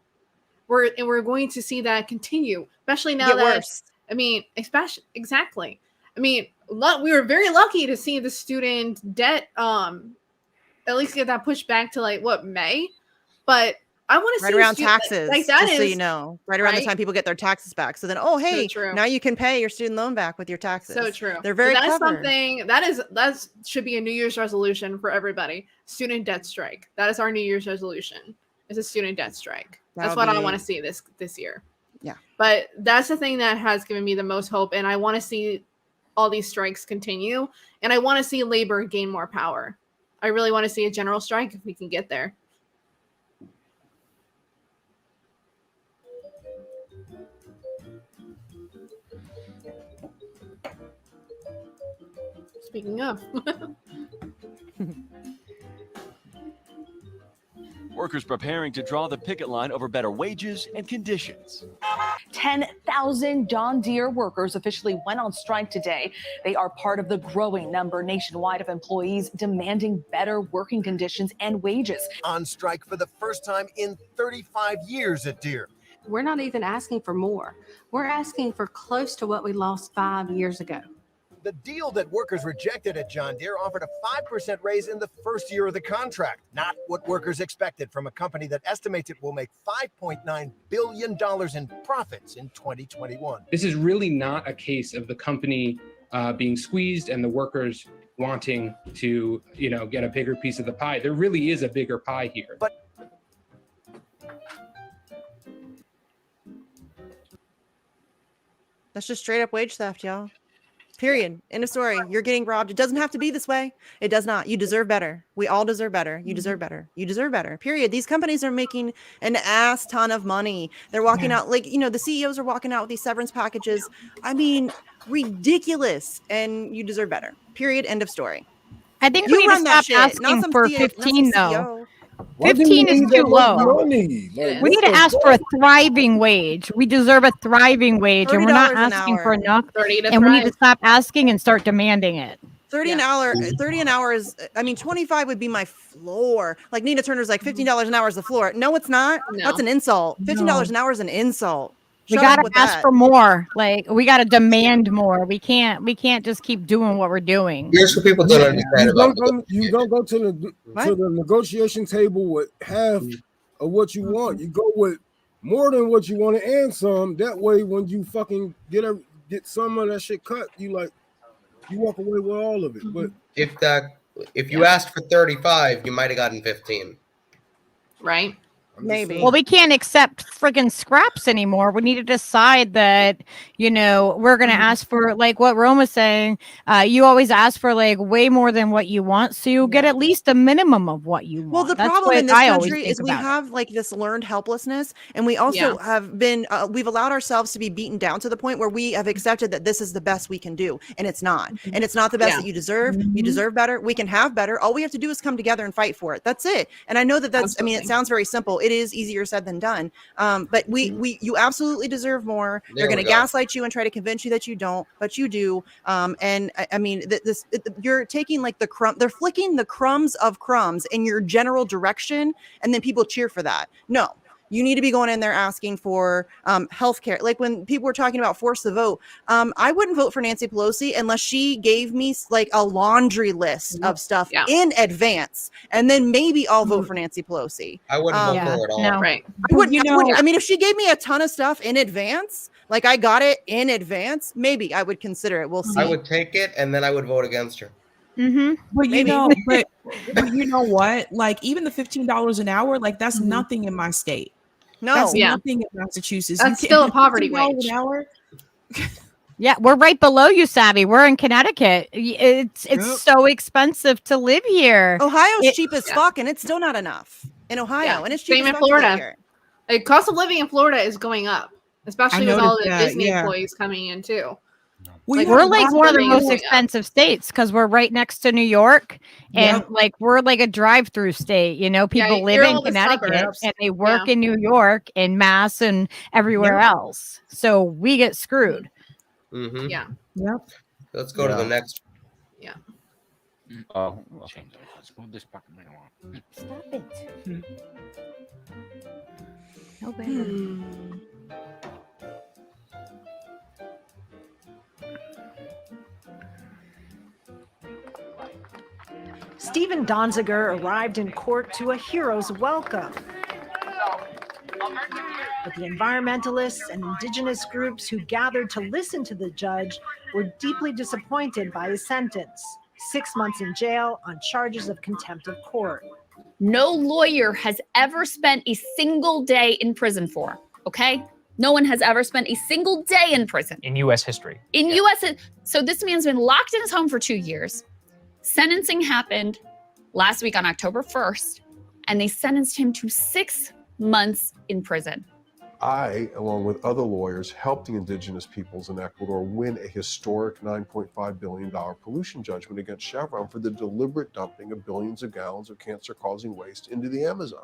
We're going to see that continue, especially now that worse. I mean, exactly. I mean, we were very lucky to see the student debt at least get that pushed back to like May, but I want to see right around taxes, like that just is, so you know, right around the time people get their taxes back. So then, hey, true. Now you can pay your student loan back with your taxes. So true. They're very that clever. is something that should be a New Year's resolution for everybody. Student debt strike. That is our New Year's resolution. Is a student debt strike. That's what I want to see this year. Yeah. But that's the thing that has given me the most hope, and I want to see all these strikes continue, and I want to see labor gain more power. I really want to see a general strike if we can get there. Speaking of. Workers preparing to draw the picket line over better wages and conditions. 10,000 John Deere workers officially went on strike today. They are part of the growing number nationwide of employees demanding better working conditions and wages. On strike for the first time in 35 years at Deere. We're not even asking for more. We're asking for close to what we lost 5 years ago. The deal that workers rejected at John Deere offered a 5% raise in the first year of the contract. Not what workers expected from a company that estimates it will make $5.9 billion in profits in 2021. This is really not a case of the company being squeezed and the workers wanting to, get a bigger piece of the pie. There really is a bigger pie here. But that's just straight up wage theft, y'all. Period. End of story. You're getting robbed. It doesn't have to be this way. It does not. You deserve better. We all deserve better. You deserve better. You deserve better. Period. These companies are making an ass ton of money. They're walking out like, the CEOs are walking out with these severance packages. I mean, ridiculous. And you deserve better. Period. End of story. I think You we need to run that stop shit, not asking some for CEO not some 15 though. CEO. 15 is too low. Money? Like, We need to ask for a thriving wage. We deserve a thriving wage, and we're not $30 an asking hour. for enough. 30 to And we need to thrive. stop asking and start demanding it. 30 an hour. 30 an hour is. I mean, 25 would be my floor. Like Nina Turner's like $15 an hour is the floor. No, it's not. No. That's an insult. $15 an hour is an insult. We Shut up gotta with ask that. for more. Like we gotta demand more. We can't just keep doing what we're doing. Here's what people don't understand about You don't go to the negotiation table with half of what you want. You go with more than what you want and some. That way, when you fucking get some of that shit cut, you walk away with all of it. But if you asked for 35, you might have gotten 15. Right. Maybe. Well, we can't accept friggin' scraps anymore. We need to decide that, we're going to ask for, like what Rome was saying, you always ask for like way more than what you want. So you get at least a minimum of what you want. Well, the That's problem what in this I always country think is we about it. have like this learned helplessness, and we also have been we've allowed ourselves to be beaten down to the point where we have accepted that this is the best we can do, and it's not. And it's not the best that you deserve. You deserve better. We can have better. All we have to do is come together and fight for it. That's it. And I know that's. I mean, it sounds very simple. It is easier said than done. But you absolutely deserve more. They're going to gaslight you and try to convince you that you don't, but you do. And I mean, you're taking like they're flicking the crumbs of crumbs in your general direction, and then people cheer for that. No. You need to be going in there asking for healthcare. Like when people were talking about force the vote, I wouldn't vote for Nancy Pelosi unless she gave me like a laundry list of stuff in advance, and then maybe I'll vote for Nancy Pelosi. I wouldn't vote for her at all. No. Right. I wouldn't. I mean, if she gave me a ton of stuff in advance, like I got it in advance, maybe I would consider it. We'll see. I would take it, and then I would vote against her. But Maybe. but you know what? Like even the $15 an hour, like that's nothing in my state. No, that's nothing in Massachusetts. That's still a poverty wage. An hour. Yeah, we're right below you, Sabby. We're in Connecticut. It's so expensive to live here. Ohio's cheap as fuck, and it's still not enough in Ohio, and it's cheap Same as in fuck to live Florida. here. The cost of living in Florida is going up, especially with all the Disney employees coming in too. We're like one of the most going up. expensive states because we're right next to New York, and like we're like a drive-through state. People live you're in all the Connecticut suburbs. and they work in New York and Mass and everywhere else. So we get screwed. Mm-hmm. Yeah. Yep. Let's go to the next. Yeah. Oh, let's move this back. Stop it. No better. Stephen Donziger arrived in court to a hero's welcome. But the environmentalists and indigenous groups who gathered to listen to the judge were deeply disappointed by his sentence. 6 months in jail on charges of contempt of court. No lawyer has ever spent a single day in prison for, okay? No one has ever spent a single day in prison. In U.S. history. In U.S. So this man's been locked in his home for 2 years. Sentencing happened last week on October 1st, and they sentenced him to 6 months in prison. I, along with other lawyers, helped the indigenous peoples in Ecuador win a historic $9.5 billion pollution judgment against Chevron for the deliberate dumping of billions of gallons of cancer-causing waste into the Amazon.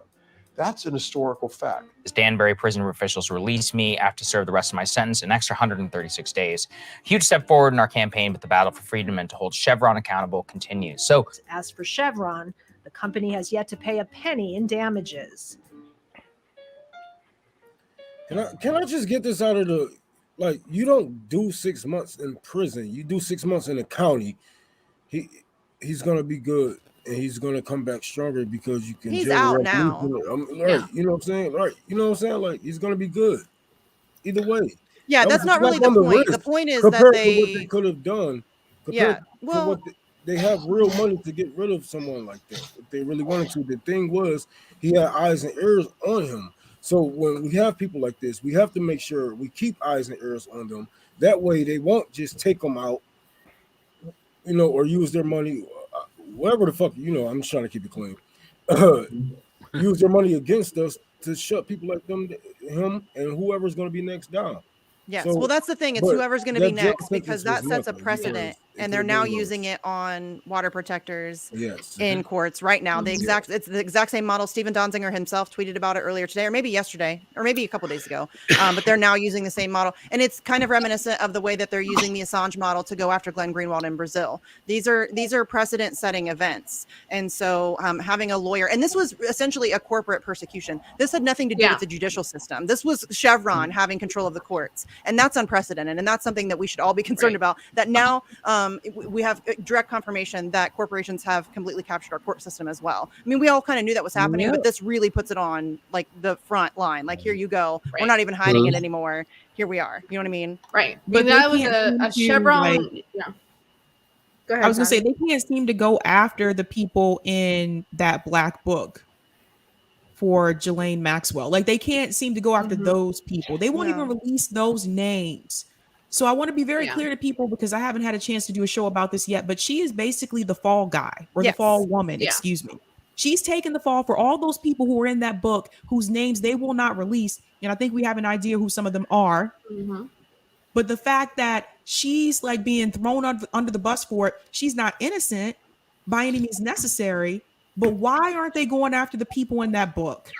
That's an historical fact. Danbury prison officials released me after serve the rest of my sentence, an extra 136 days. Huge step forward in our campaign, but the battle for freedom and to hold Chevron accountable continues. So, as for Chevron, the company has yet to pay a penny in damages. Can I just get this out of the, like, you don't do 6 months in prison. You do 6 months in the county. He's gonna be good and he's gonna come back stronger because you can. He's out now. Right, you know what I'm saying? Right, you know what I'm saying? Like, he's gonna be good either way. Yeah, that's not really the point. The point is that compared to they what they could have done. Yeah, well, what they have real money to get rid of someone like that if they really wanted to. The thing was, he had eyes and ears on him. So when we have people like this, we have to make sure we keep eyes and ears on them. That way, they won't just take them out, or use their money, whatever the fuck, I'm just trying to keep it clean. Use their money against us to shut people like him and whoever's going to be next down. Yes, So, well, that's the thing. It's but whoever's going to be that jail next because that sentence sets a was nothing. precedent, and they're now using it on water protectors Yes. in courts right now. Mhm. It's the exact same model. Stephen Donziger himself tweeted about it earlier today, or maybe yesterday, or maybe a couple days ago. But they're now using the same model, and it's kind of reminiscent of the way that they're using the Assange model to go after Glenn Greenwald in Brazil. These are precedent-setting events, and so having a lawyer, and this was essentially a corporate persecution. This had nothing to do with the judicial system. This was Chevron having control of the courts, and that's unprecedented. And that's something that we should all be concerned about, that now we have direct confirmation that corporations have completely captured our court system as well. I mean, we all kind of knew that was happening, but this really puts it on like the front line. Like, here you go. We're not even hiding it anymore. Here we are. You know what I mean? Right. But That was they a can't seem to, Chevron. like- Yeah. Go ahead. I was gonna say Sabby. they can't seem to go after the people in that black book for Ghislaine Maxwell. Like, they can't seem to go after those people. They won't even release those names. So I want to be very clear to people, because I haven't had a chance to do a show about this yet, but she is basically the fall guy, or the fall woman, excuse me. She's taken the fall for all those people who are in that book whose names they will not release. And I think we have an idea who some of them are. Mhm. But the fact that she's like being thrown under the bus for it, she's not innocent by any means necessary. But why aren't they going after the people in that book?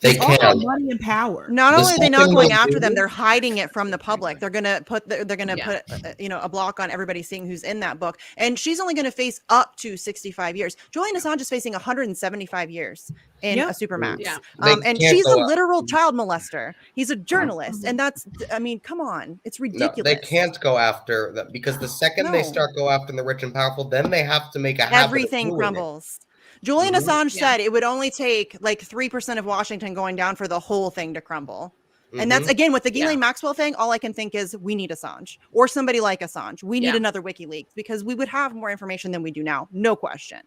They It's all about can. money and power. Not only are they not second going they after do- them, they're hiding it from the public. They're gonna put a block on everybody seeing who's in that book. And she's only going to face up to 65 years. Julian Assange is facing 175 years in a supermax. They And can't she's a go literal child molester. He's a journalist, and that's, I mean, come on, it's No, ridiculous. they can't go after them because the second they No. start go after the rich and powerful, then they have to make a habit of Everything doing it. crumbles. Julian Assange said it would only take like 3% of Washington going down for the whole thing to crumble. And that's, Mhm. again, with the Ghislaine Maxwell thing, all I can think is we need Assange or somebody like Assange. We need another WikiLeaks, because we would have more information than we do now. No question.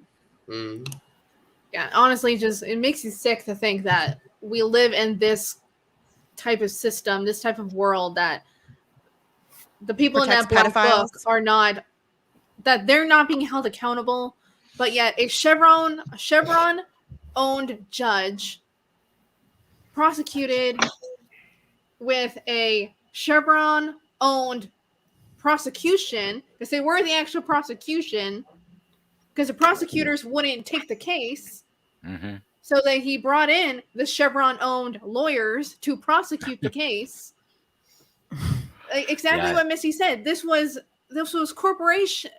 Yeah, honestly, just it makes you sick to think that we live in this type of system, this type of world, that the people in that Protects black book pedophiles. are not, that they're not being held accountable, but yet a Chevron owned judge prosecuted with a Chevron owned prosecution, because they were the actual prosecution, because the prosecutors wouldn't take the case. So that he brought in the Chevron-owned lawyers to prosecute the case. Exactly what Missy said. This was a corporation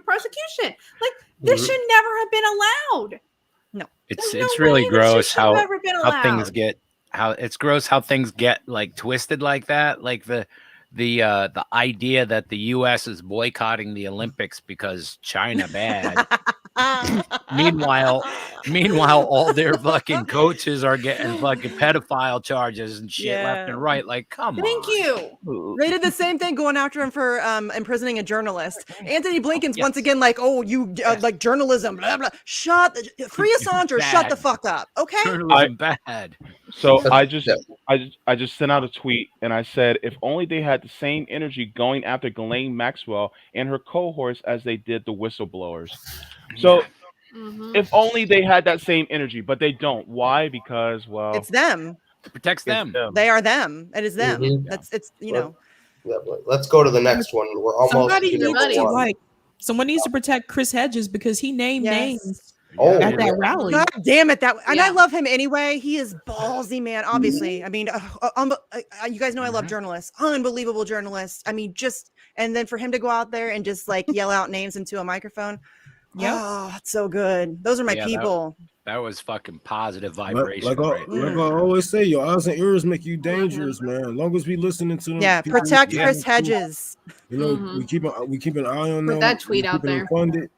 prosecution. Like, this should never have been allowed. No, It's really gross how never been things allowed. get how things get like twisted like that. Like the idea that the U.S. is boycotting the Olympics because China bad. Meanwhile, all their fucking coaches are getting fucking pedophile charges and shit left and right. Like, come on. Thank you. They did the same thing going after him for imprisoning a journalist. Anthony Blinken's once again like, oh, you like journalism, blah, blah. Free Assange or shut the fuck up. Okay. Journalism bad. So I just sent out a tweet and I said, if only they had the same energy going after Ghislaine Maxwell and her cohorts as they did the whistleblowers. So if only they had that same energy, but they don't. Why? Because, well, it's them. It protects them. They are them. It is them. Mhm. It's you know. Yeah, but let's go to the next one. We're almost Somebody to needs number to one. someone needs to protect Chris Hedges because he named names Oh, at that rally. God damn it! And I love him anyway. He is ballsy, man. Obviously, I mean, you guys know I love journalists, unbelievable journalists. I mean, and then for him to go out there and just like yell out names into a microphone. Oh, it's so good. Those are my Yeah, people. That was fucking positive Like, vibration. like I always say, your eyes and ears make you dangerous, man. As long as we listening to them, Yeah, people, protect Chris Hedges. You know, we keep an eye on Put them. that tweet we out keeping them there. funded.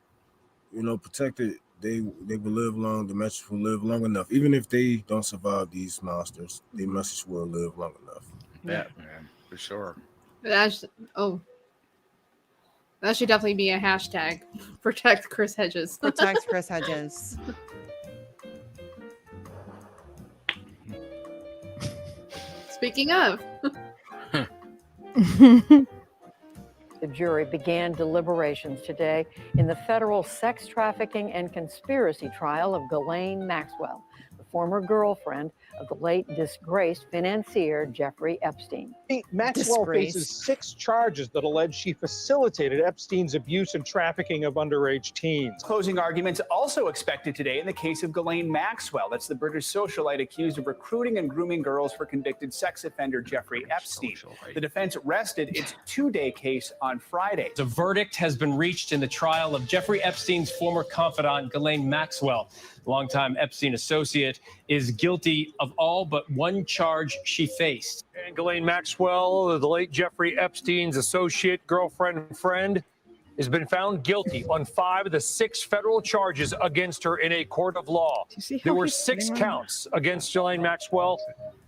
You know, protected. They will live long. The message will live long enough. Even if they don't survive these monsters, the message will live long enough. Yeah, man, for sure. That should definitely be a hashtag. Protect Chris Hedges. Protect Chris Hedges. Speaking of. The jury began deliberations today in the federal sex trafficking and conspiracy trial of Ghislaine Maxwell, the former girlfriend of the late disgraced financier Jeffrey Epstein. Maxwell faces 6 charges that allege she facilitated Epstein's abuse and trafficking of underage teens. Closing arguments also expected today in the case of Ghislaine Maxwell. That's the British socialite accused of recruiting and grooming girls for convicted sex offender Jeffrey Epstein. The defense rested its 2-day case on Friday. A verdict has been reached in the trial of Jeffrey Epstein's former confidant, Ghislaine Maxwell. Longtime Epstein associate is guilty of all but one charge she faced. And Ghislaine Maxwell, the late Jeffrey Epstein's associate, girlfriend, and friend, has been found guilty on 5 of the 6 federal charges against her in a court of law. There were 6 counts against Ghislaine Maxwell.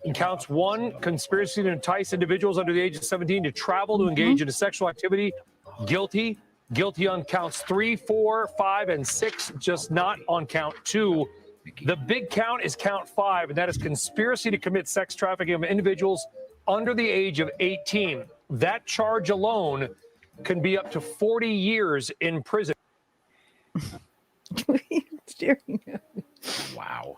In counts 1, conspiracy to entice individuals under the age of 17 to travel to engage in a sexual activity. Guilty on counts 3, 4, 5, and 6, just not on count 2. The big count is count 5, and that is conspiracy to commit sex trafficking of individuals under the age of 18. That charge alone can be up to 40 years in prison. Wow.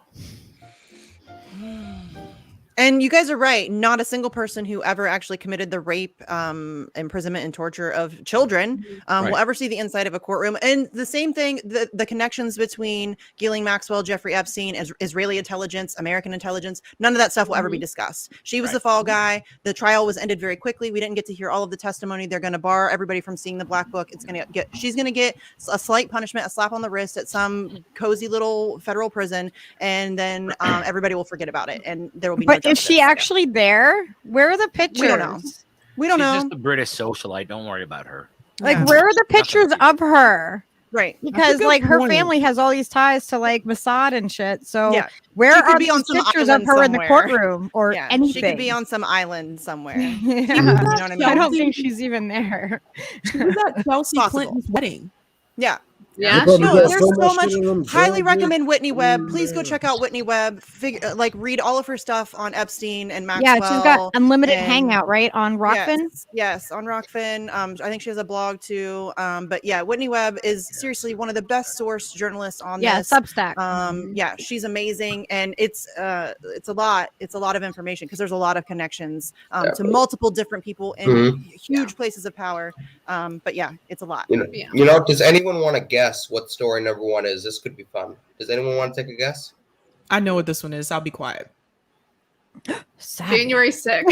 And you guys are right. Not a single person who ever actually committed the rape, imprisonment, and torture of children will ever see the inside of a courtroom. And the same thing, the connections between Ghislaine Maxwell, Jeffrey Epstein, Israeli intelligence, American intelligence, none of that stuff will ever be discussed. She was the fall guy. The trial was ended very quickly. We didn't get to hear all of the testimony. They're going to bar everybody from seeing the black book. She's going to get a slight punishment, a slap on the wrist at some cozy little federal prison, and then everybody will forget about it, and there will be no is she actually there? Where are the pictures? We don't know. We don't She's know. just a British socialite. Don't worry about her. Like, where are the pictures of her? Right. Because like her family has all these ties to like Mossad and shit. So where She could are be these on some pictures of island her in the somewhere. courtroom or anything? She could be on some island somewhere. Yeah. You know what I mean? I don't think she's even there. She was at Chelsea Clinton's wedding. Yeah. Yeah, No, there's so much. them Highly judges. recommend Whitney Webb. Please go check out Whitney Webb. Read all of her stuff on Epstein and Maxwell. Yeah, she's got unlimited and- hangout, right? On Rockfin. Yes, on Rockfin. I think she has a blog too. But yeah, Whitney Webb is seriously one of the best source journalists on this. Substack. Yeah, she's amazing, and it's a lot. It's a lot of information because there's a lot of connections to multiple different people in huge places of power. But yeah, it's a lot. You know, does anyone want to guess what story number 1 is? This could be fun. Does anyone want to take a guess? I know what this one is. I'll be quiet. January 6th.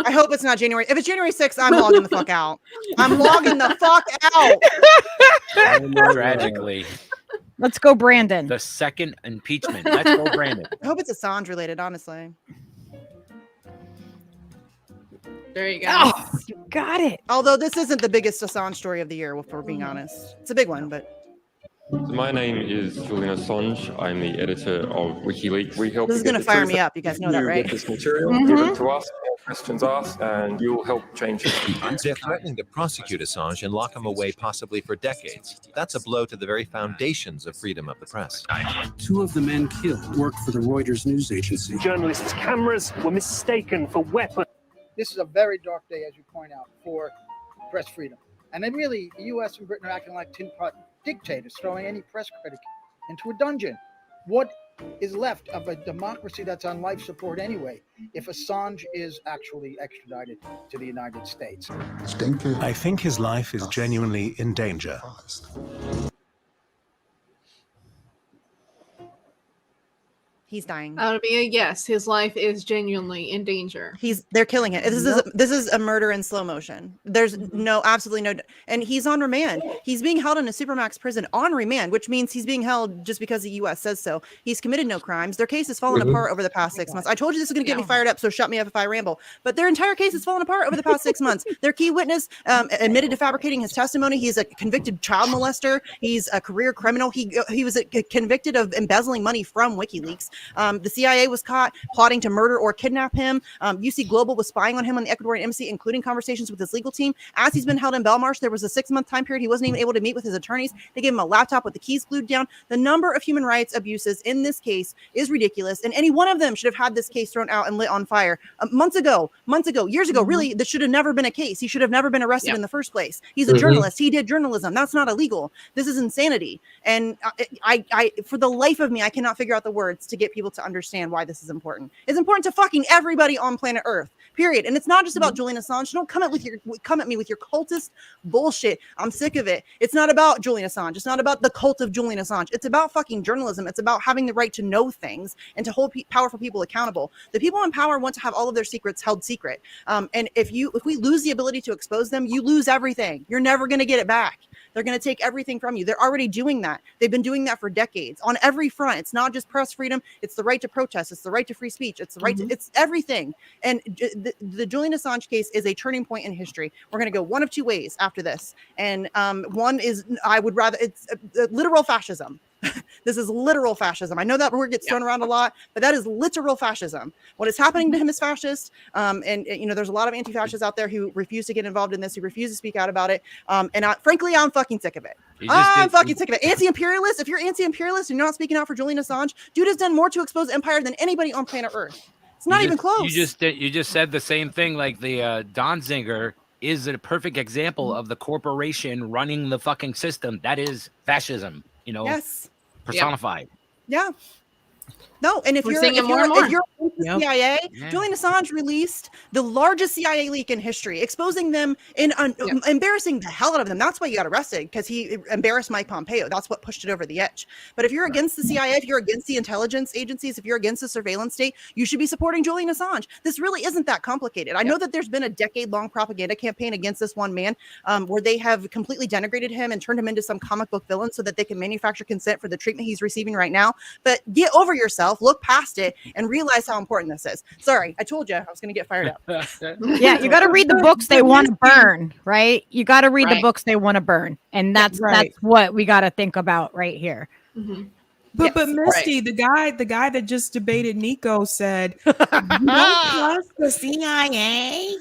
I hope it's not January. If it's January 6th, I'm logging the fuck out. I'm logging the fuck out. Tragically, Let's go, Brandon. the second impeachment. Let's go, Brandon. I hope it's Assange related, honestly. There you go. Oh, you got it. Although this isn't the biggest Assange story of the year, if we're being honest. It's a big one, but So my name is Julian Assange. I'm the editor of WikiLeaks. We help. this is you get going to the fire truth me up. You guys know that, you right? Get this material, give it to us, all questions asked, and you'll help change history. They're threatening to prosecute Assange and lock him away possibly for decades. That's a blow to the very foundations of freedom of the press. 2 of the men killed worked for the Reuters news agency. Journalists' cameras were mistaken for weapons. This is a very dark day, as you point out, for press freedom. And then really, the U.S. and Britain are acting like tin pot dictators, throwing any press critic into a dungeon. What is left of a democracy that's on life support anyway if Assange is actually extradited to the United States? I think his life is genuinely in danger. He's dying. That would be a yes. His life is genuinely in danger. They're killing it. This is a murder in slow motion. There's absolutely no, and he's on remand. He's being held in a supermax prison on remand, which means he's being held just because the U.S. says so. He's committed no crimes. Their case has fallen apart over the past 6 months. I told you this is going to get me fired up, so shut me up if I ramble. But their entire case has fallen apart over the past 6 months. Their key witness admitted to fabricating his testimony. He's a convicted child molester. He's a career criminal. He was convicted of embezzling money from WikiLeaks. The CIA was caught plotting to murder or kidnap him. UC Global was spying on him on the Ecuadorian embassy, including conversations with his legal team. As he's been held in Belmarsh, there was a 6-month time period he wasn't even able to meet with his attorneys. They gave him a laptop with the keys glued down. The number of human rights abuses in this case is ridiculous, and any one of them should have had this case thrown out and lit on fire months ago, years ago. Really, this should have never been a case. He should have never been arrested in the first place. He's a journalist. He did journalism. That's not illegal. This is insanity. And I for the life of me, I cannot figure out the words to get people to understand why this is important. It's important to fucking everybody on planet Earth, period. And it's not just about Julian Assange. Don't come at me with your cultist bullshit. I'm sick of it. It's not about Julian Assange. It's not about the cult of Julian Assange. It's about fucking journalism. It's about having the right to know things and to hold powerful people accountable. The people in power want to have all of their secrets held secret. And if we lose the ability to expose them, you lose everything. You're never going to get it back. They're going to take everything from you. They're already doing that. They've been doing that for decades on every front. It's not just press freedom. It's the right to protest. It's the right to free speech. It's the right to, it's everything. And the Julian Assange case is a turning point in history. We're going to go one of two ways after this. And one is, it's literal fascism. This is literal fascism. I know that word gets thrown around a lot, but that is literal fascism. What is happening to him is fascist. And there's a lot of anti-fascists out there who refuse to get involved in this, who refuse to speak out about it. Frankly, I'm fucking sick of it. I'm fucking sick of it. Anti-imperialist. If you're anti-imperialist and you're not speaking out for Julian Assange, dude has done more to expose empire than anybody on planet Earth. It's not even close. You just said the same thing. Like the Donziger is a perfect example of the corporation running the fucking system. That is fascism. Yes. Personified. Yeah. No, and if you're in the CIA, Julian Assange released the largest CIA leak in history, exposing them in embarrassing the hell out of them. That's why he got arrested, because he embarrassed Mike Pompeo. That's what pushed it over the edge. But if you're against the CIA, if you're against the intelligence agencies, if you're against the surveillance state, you should be supporting Julian Assange. This really isn't that complicated. I know that there's been a decade-long propaganda campaign against this one man, where they have completely denigrated him and turned him into some comic book villain so that they can manufacture consent for the treatment he's receiving right now. But get over yourself. Look past it and realize how important this is. Sorry, I told you I was going to get fired up. Yeah, you got to read the books they want to burn, right? You got to read the books they want to burn, and that's what we got to think about right here. Mm-hmm. But Misty, the guy that just debated Nico said, "You don't trust the CIA."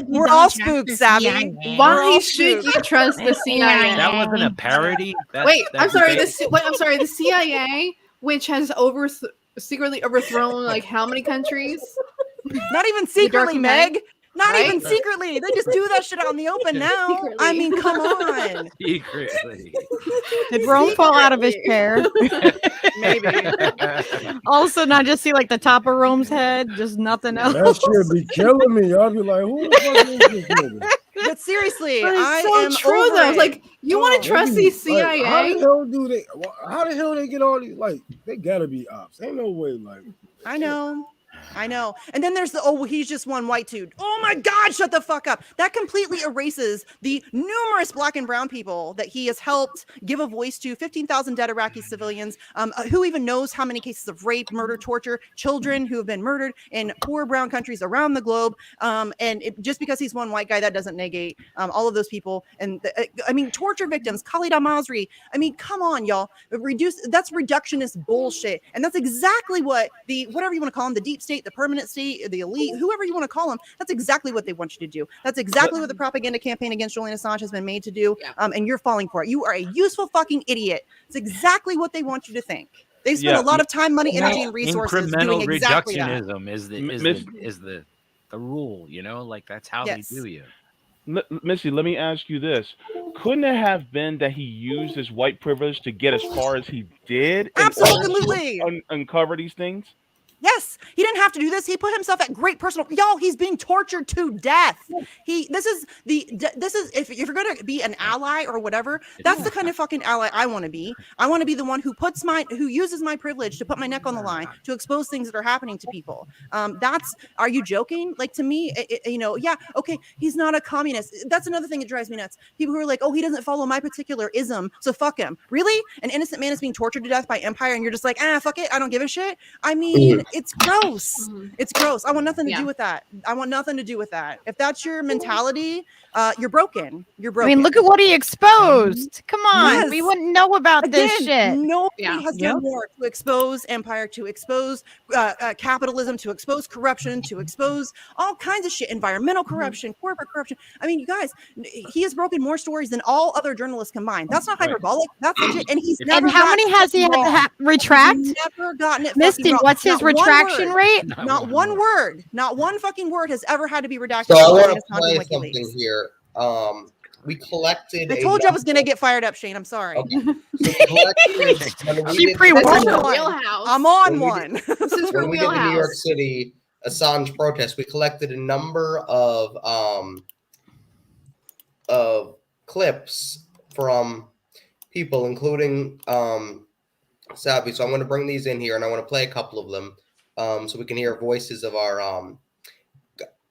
We're all spooked, Sabby. Why should you trust the CIA? That wasn't a parody. I'm sorry. The CIA, which has secretly overthrown like how many countries? Not even secretly, Meg. Not even secretly. They just do that shit out in the open now. Secretly. I mean, come on. Secretly. Did Rome fall out of his chair? Maybe. All of a sudden, I just see like the top of Rome's head, just nothing else. That shit be killing me. I'll be like, who the fuck is this nigga? But seriously, I am true though. Like, you want to trust these CIA? Like, how the hell they get all these? Like, they gotta be ops. Ain't no way. Like, I know. And then there's he's just one white dude. Oh my God, shut the fuck up. That completely erases the numerous black and brown people that he has helped give a voice to, 15,000 dead Iraqi civilians, who even knows how many cases of rape, murder, torture, children who have been murdered in poor brown countries around the globe. Just because he's one white guy, that doesn't negate all of those people. And torture victims, Khalid al-Masri. I mean, come on, y'all. That's reductionist bullshit. And that's exactly what whatever you want to call them, the deep state, the permanent state, the elite, whoever you want to call them, that's exactly what they want you to do. That's exactly what the propaganda campaign against Julian Assange has been made to do. And you're falling for it. You are a useful fucking idiot. It's exactly what they want you to think. They spend a lot of time, money, energy, and resources doing exactly that. Reductionism is the rule, like that's how they do you. Missy, let me ask you this. couldn't it have been that he used his white privilege to get as far as he did in Absolutely. order to uncover these things? Yes, he didn't have to do this. He put himself at great personal. Y'all, he's being tortured to death. This is if you're gonna be an ally or whatever, that's the kind of fucking ally I want to be. I want to be the one who uses my privilege to put my neck on the line to expose things that are happening to people. Are you joking? Like, to me, yeah, okay, he's not a communist. That's another thing that drives me nuts. People who are like, oh, he doesn't follow my particular ism, so fuck him. Really? An innocent man is being tortured to death by empire, and you're just like, fuck it, I don't give a shit. I mean, it's gross. It's gross. I want nothing to do with that. I want nothing to do with that. If that's your mentality, you're broken. You're broken. I mean, look at what he exposed. Come on. Yes. We wouldn't know about this shit. Nobody has done more to expose empire, to expose capitalism, to expose corruption, to expose all kinds of shit, environmental corruption, corporate corruption. I mean, you guys, he has broken more stories than all other journalists combined. That's not hyperbolic. That's legit. And he's never. And how many has he had to retract? He's never gotten it. Misty, what's his retraction rate? Not one word. Not one fucking word has ever had to be redacted. So I want to play something here. We collected. I told you I was going to get fired up, Shane. I'm sorry. Okay. So she pre-warned your one. wheelhouse. I'm on one. This is her when we did the New York wheelhouse. City Assange protest, we collected a number of clips from people, including Sabby. So I'm going to bring these in here, and I want to play a couple of them, so we can hear voices of our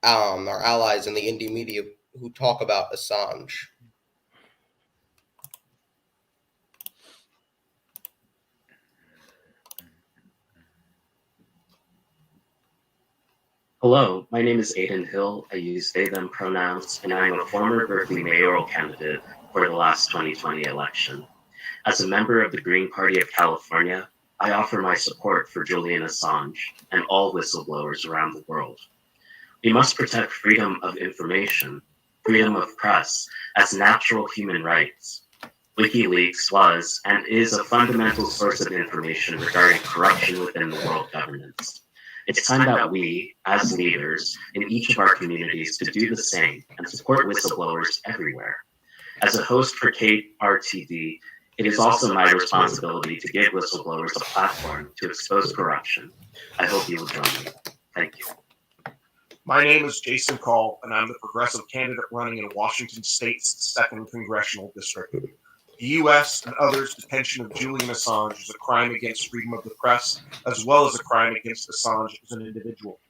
allies in the indie media who talk about Assange. Hello, my name is Aiden Hill. I use they, them pronouns, and I'm a former Berkeley mayoral candidate for the last 2020 election. As a member of the Green Party of California, I offer my support for Julian Assange and all whistleblowers around the world. We must protect freedom of information, freedom of press, as natural human rights. WikiLeaks was and is a fundamental source of information regarding corruption within the world governance. It's time that we, as leaders in each of our communities, to do the same and support whistleblowers everywhere. As a host for KRTD, it is also my responsibility to give whistleblowers a platform to expose corruption. I hope you will join me. Thank you. My name is Jason Call, and I'm the progressive candidate running in Washington State's 2nd Congressional District. The U.S. and others' detention of Julian Assange is a crime against freedom of the press, as well as a crime against Assange as an individual.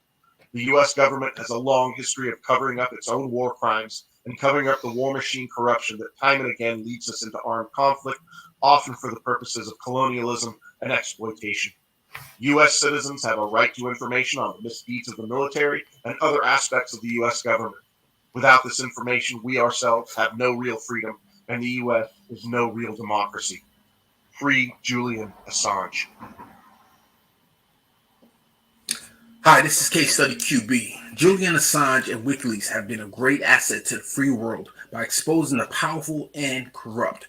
The U.S. government has a long history of covering up its own war crimes and covering up the war machine corruption that time and again leads us into armed conflict, often for the purposes of colonialism and exploitation. U.S. citizens have a right to information on the misdeeds of the military and other aspects of the U.S. government. Without this information, we ourselves have no real freedom, and the U.S. is no real democracy. Free Julian Assange. Hi, this is Case Study QB. Julian Assange and WikiLeaks have been a great asset to the free world by exposing the powerful and corrupt.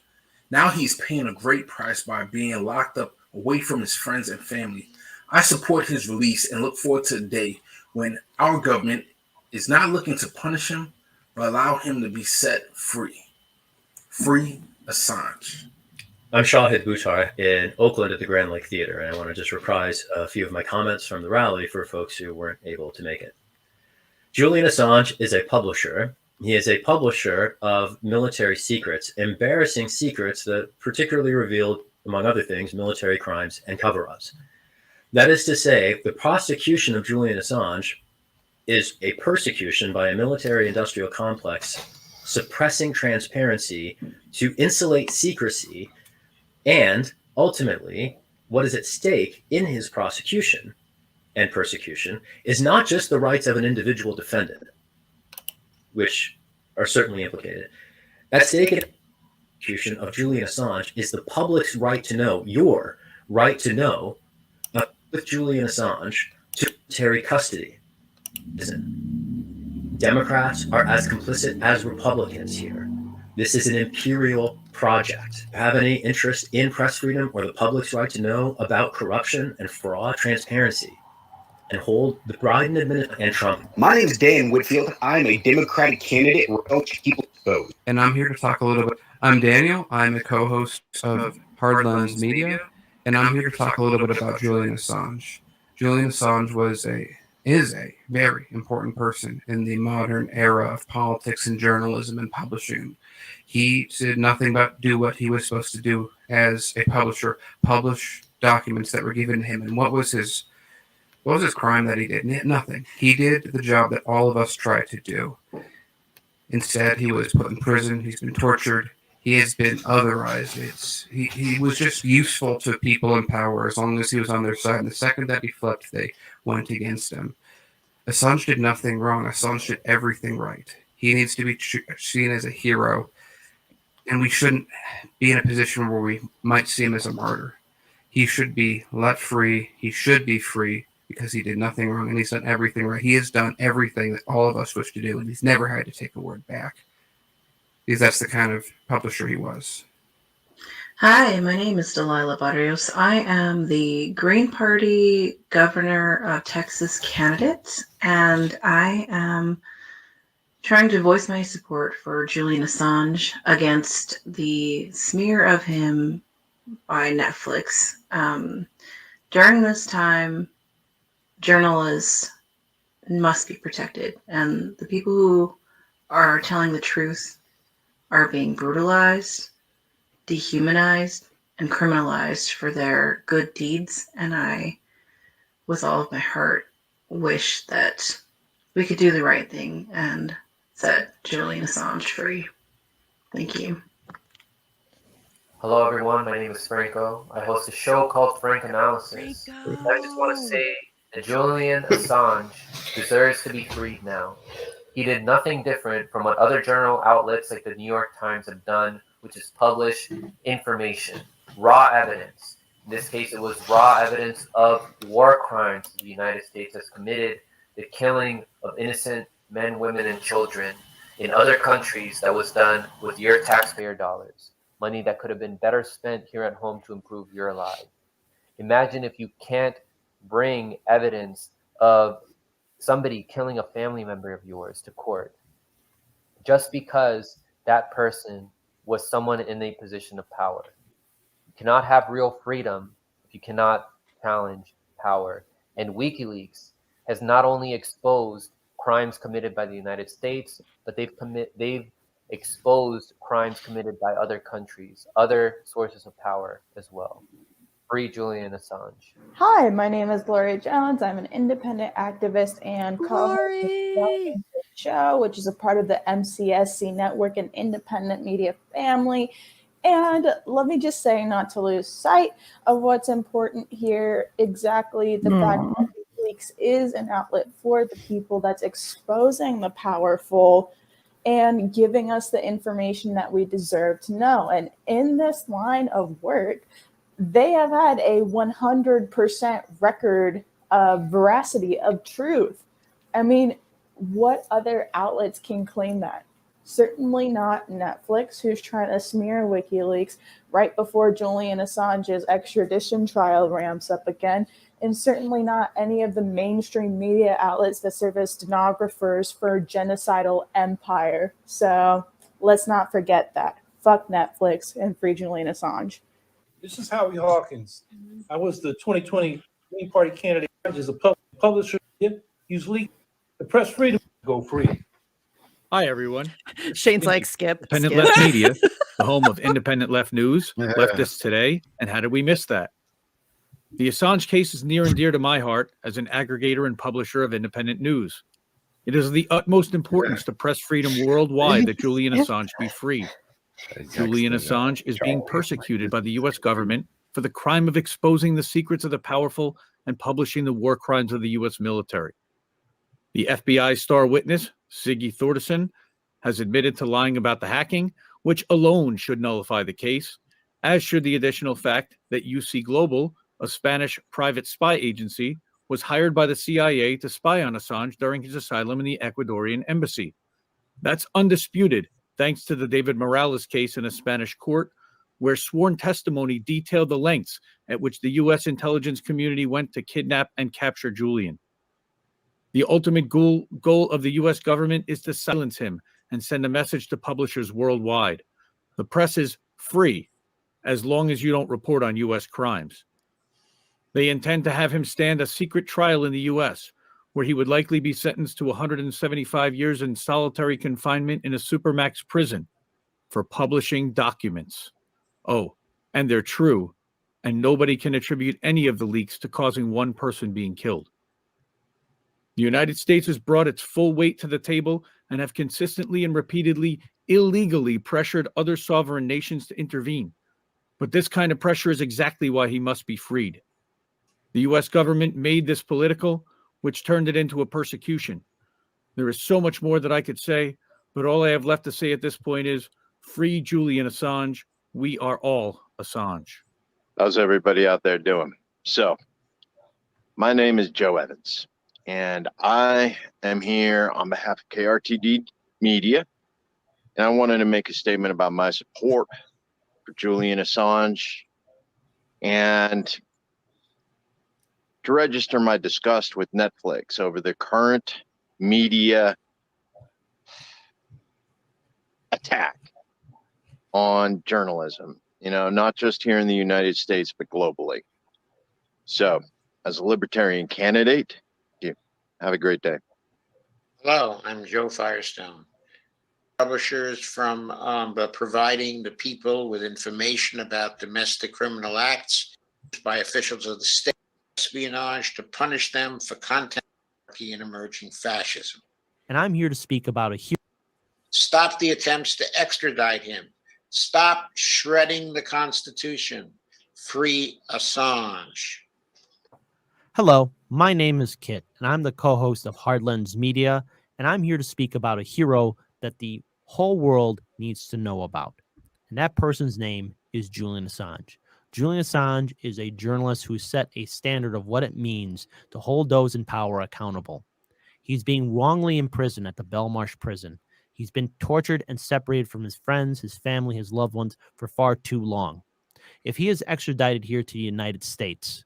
Now he's paying a great price by being locked up away from his friends and family. I support his release and look forward to the day when our government is not looking to punish him, but allow him to be set free. Free Assange. I'm Shahid Buttar in Oakland at the Grand Lake Theater, and I want to just reprise a few of my comments from the rally for folks who weren't able to make it. Julian Assange is a publisher. He is a publisher of military secrets, embarrassing secrets that particularly revealed, among other things, military crimes and cover-ups. That is to say, the prosecution of Julian Assange is a persecution by a military-industrial complex suppressing transparency to insulate secrecy, and ultimately, what is at stake in his prosecution and persecution is not just the rights of an individual defendant, which are certainly implicated. At stake in the prosecution of Julian Assange is the public's right to know, your right to know, with Julian Assange to military custody. Democrats are as complicit as Republicans here. This is an imperial project. Have any interest in press freedom or the public's right to know about corruption and fraud, transparency, and hold the Biden administration and Trump? My name is Dan Whitfield. I'm a Democratic candidate. exposed. And I'm here to talk a little bit. I'm Daniel. I'm a co-host of Hard Lens Media, and I'm here to talk a little bit about Julian Assange. Julian Assange is a very important person in the modern era of politics and journalism and publishing. He did nothing but do what he was supposed to do as a publisher, publish documents that were given to him. And what was his crime that he did? Nothing. He did the job that all of us try to do. Instead, he was put in prison. He's been tortured. He has been otherized. He was just useful to people in power as long as he was on their side. And the second that he flipped, they went against him. Assange did nothing wrong. Assange did everything right. He needs to be seen as a hero. And we shouldn't be in a position where we might see him as a martyr. He should be let free. He should be free because he did nothing wrong and he's done everything right. He has done everything that all of us wish to do, and he's never had to take a word back. Because that's the kind of publisher he was. Hi, my name is Delilah Barrios. I am the Green Party Governor of Texas candidate, and I am trying to voice my support for Julian Assange against the smear of him by Netflix. During this time, journalists must be protected, and the people who are telling the truth are being brutalized, dehumanized, and criminalized for their good deeds. And I, with all of my heart, wish that we could do the right thing and set Julian Assange free. Thank you. Hello everyone, my name is Franco. I host a show called Frank Analysis. I just want to say that Julian Assange deserves to be freed now. He did nothing different from what other journal outlets like the New York Times have done, which is publish information, raw evidence. In this case, it was raw evidence of war crimes the United States has committed, the killing of innocent men, women, and children in other countries that was done with your taxpayer dollars. Money that could have been better spent here at home to improve your life. Imagine if you can't bring evidence of somebody killing a family member of yours to court just because that person was someone in a position of power. You cannot have real freedom if you cannot challenge power. And WikiLeaks has not only exposed crimes committed by the United States, but they've exposed crimes committed by other countries, other sources of power as well. Free Julian Assange. Hi, my name is Gloria Jones. I'm an independent activist and co-host of the show, which is a part of the MCSC network and independent media family. And let me just say, not to lose sight of what's important here, exactly the fact that WikiLeaks is an outlet for the people that's exposing the powerful and giving us the information that we deserve to know. And in this line of work, they have had a 100% record of veracity, of truth. I mean, what other outlets can claim that? Certainly not Netflix, who's trying to smear WikiLeaks right before Julian Assange's extradition trial ramps up again. And certainly not any of the mainstream media outlets that serve as stenographers for a genocidal empire. So let's not forget that. Fuck Netflix and free Julian Assange. This is Howie Hawkins. I was the 2020 Green Party candidate as a publisher. Use leak the press freedom to go free. Hi, everyone. Shane's like, skip. Independent skip. Left Media, the home of independent left news, Leftists Today, and How Did We Miss That? The Assange case is near and dear to my heart as an aggregator and publisher of independent news. It is of the utmost importance to press freedom worldwide that Julian Assange be free. Julian Assange is being persecuted by the U.S. government for the crime of exposing the secrets of the powerful and publishing the war crimes of the U.S. military. The FBI star witness, Siggy Thordarson, has admitted to lying about the hacking, which alone should nullify the case, as should the additional fact that UC Global, a Spanish private spy agency, was hired by the CIA to spy on Assange during his asylum in the Ecuadorian embassy. That's undisputed, thanks to the David Morales case in a Spanish court, where sworn testimony detailed the lengths at which the U.S. intelligence community went to kidnap and capture Julian. The ultimate goal of the U.S. government is to silence him and send a message to publishers worldwide. The press is free as long as you don't report on U.S. crimes. They intend to have him stand a secret trial in the U.S., where he would likely be sentenced to 175 years in solitary confinement in a supermax prison for publishing documents. Oh, and they're true, and nobody can attribute any of the leaks to causing one person being killed. The United States has brought its full weight to the table and have consistently and repeatedly illegally pressured other sovereign nations to intervene. But this kind of pressure is exactly why he must be freed. The U.S. government made this political, which turned it into a persecution. There is so much more that I could say, but all I have left to say at this point is, free Julian Assange. We are all Assange. How's everybody out there doing? So, my name is Joe Evans, and I am here on behalf of KRTD Media, and I wanted to make a statement about my support for Julian Assange and to register my disgust with Netflix over the current media attack on journalism, not just here in the United States, but globally. So, as a libertarian candidate, have a great day. Hello, I'm Joe Firestone. Publishers from providing the people with information about domestic criminal acts by officials of the state, espionage to punish them for content and emerging fascism. And I'm here to speak about a hero. Stop the attempts to extradite him. Stop shredding the Constitution. Free Assange. Hello, my name is Kit, and I'm the co-host of Hardlens Media, and I'm here to speak about a hero that the whole world needs to know about. And that person's name is Julian Assange. Julian Assange is a journalist who set a standard of what it means to hold those in power accountable. He's being wrongly imprisoned at the Belmarsh prison. He's been tortured and separated from his friends, his family, his loved ones for far too long. If he is extradited here to the United States,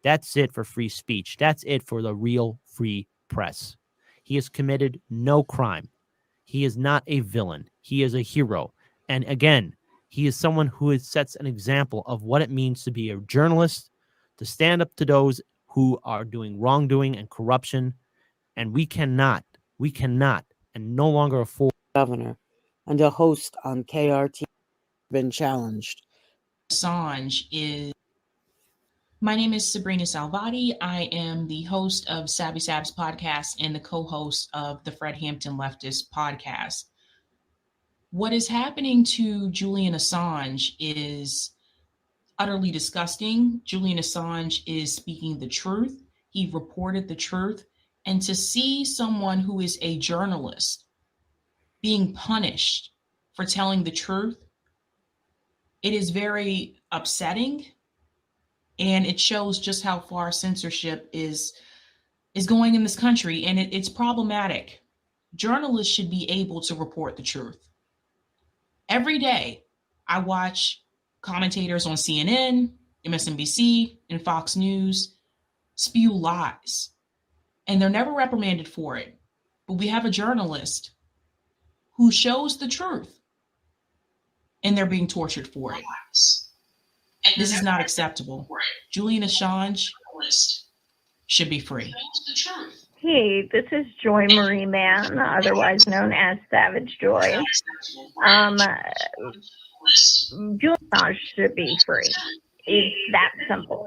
that's it for free speech. That's it for the real free press. He has committed no crime. He is not a villain. He is a hero. And again, he is someone who sets an example of what it means to be a journalist, to stand up to those who are doing wrongdoing and corruption. And we cannot, and no longer afford. Governor and a host on KRTD been challenged. Assange is. My name is Sabrina Salvati. I am the host of Sabby Sabs podcast and the co-host of the Fred Hampton Leftist podcast. What is happening to Julian Assange is utterly disgusting. Julian Assange is speaking the truth. He reported the truth. And to see someone who is a journalist being punished for telling the truth, it is very upsetting. And it shows just how far censorship is going in this country. And it's problematic. Journalists should be able to report the truth. Every day, I watch commentators on CNN, MSNBC, and Fox News spew lies. And they're never reprimanded for it. But we have a journalist who shows the truth. And they're being tortured for it. This is not acceptable. Julian Assange should be free. Hey, this is Joy Marie Mann, otherwise known as Savage Joy. Julian Assange should be free. It's that simple.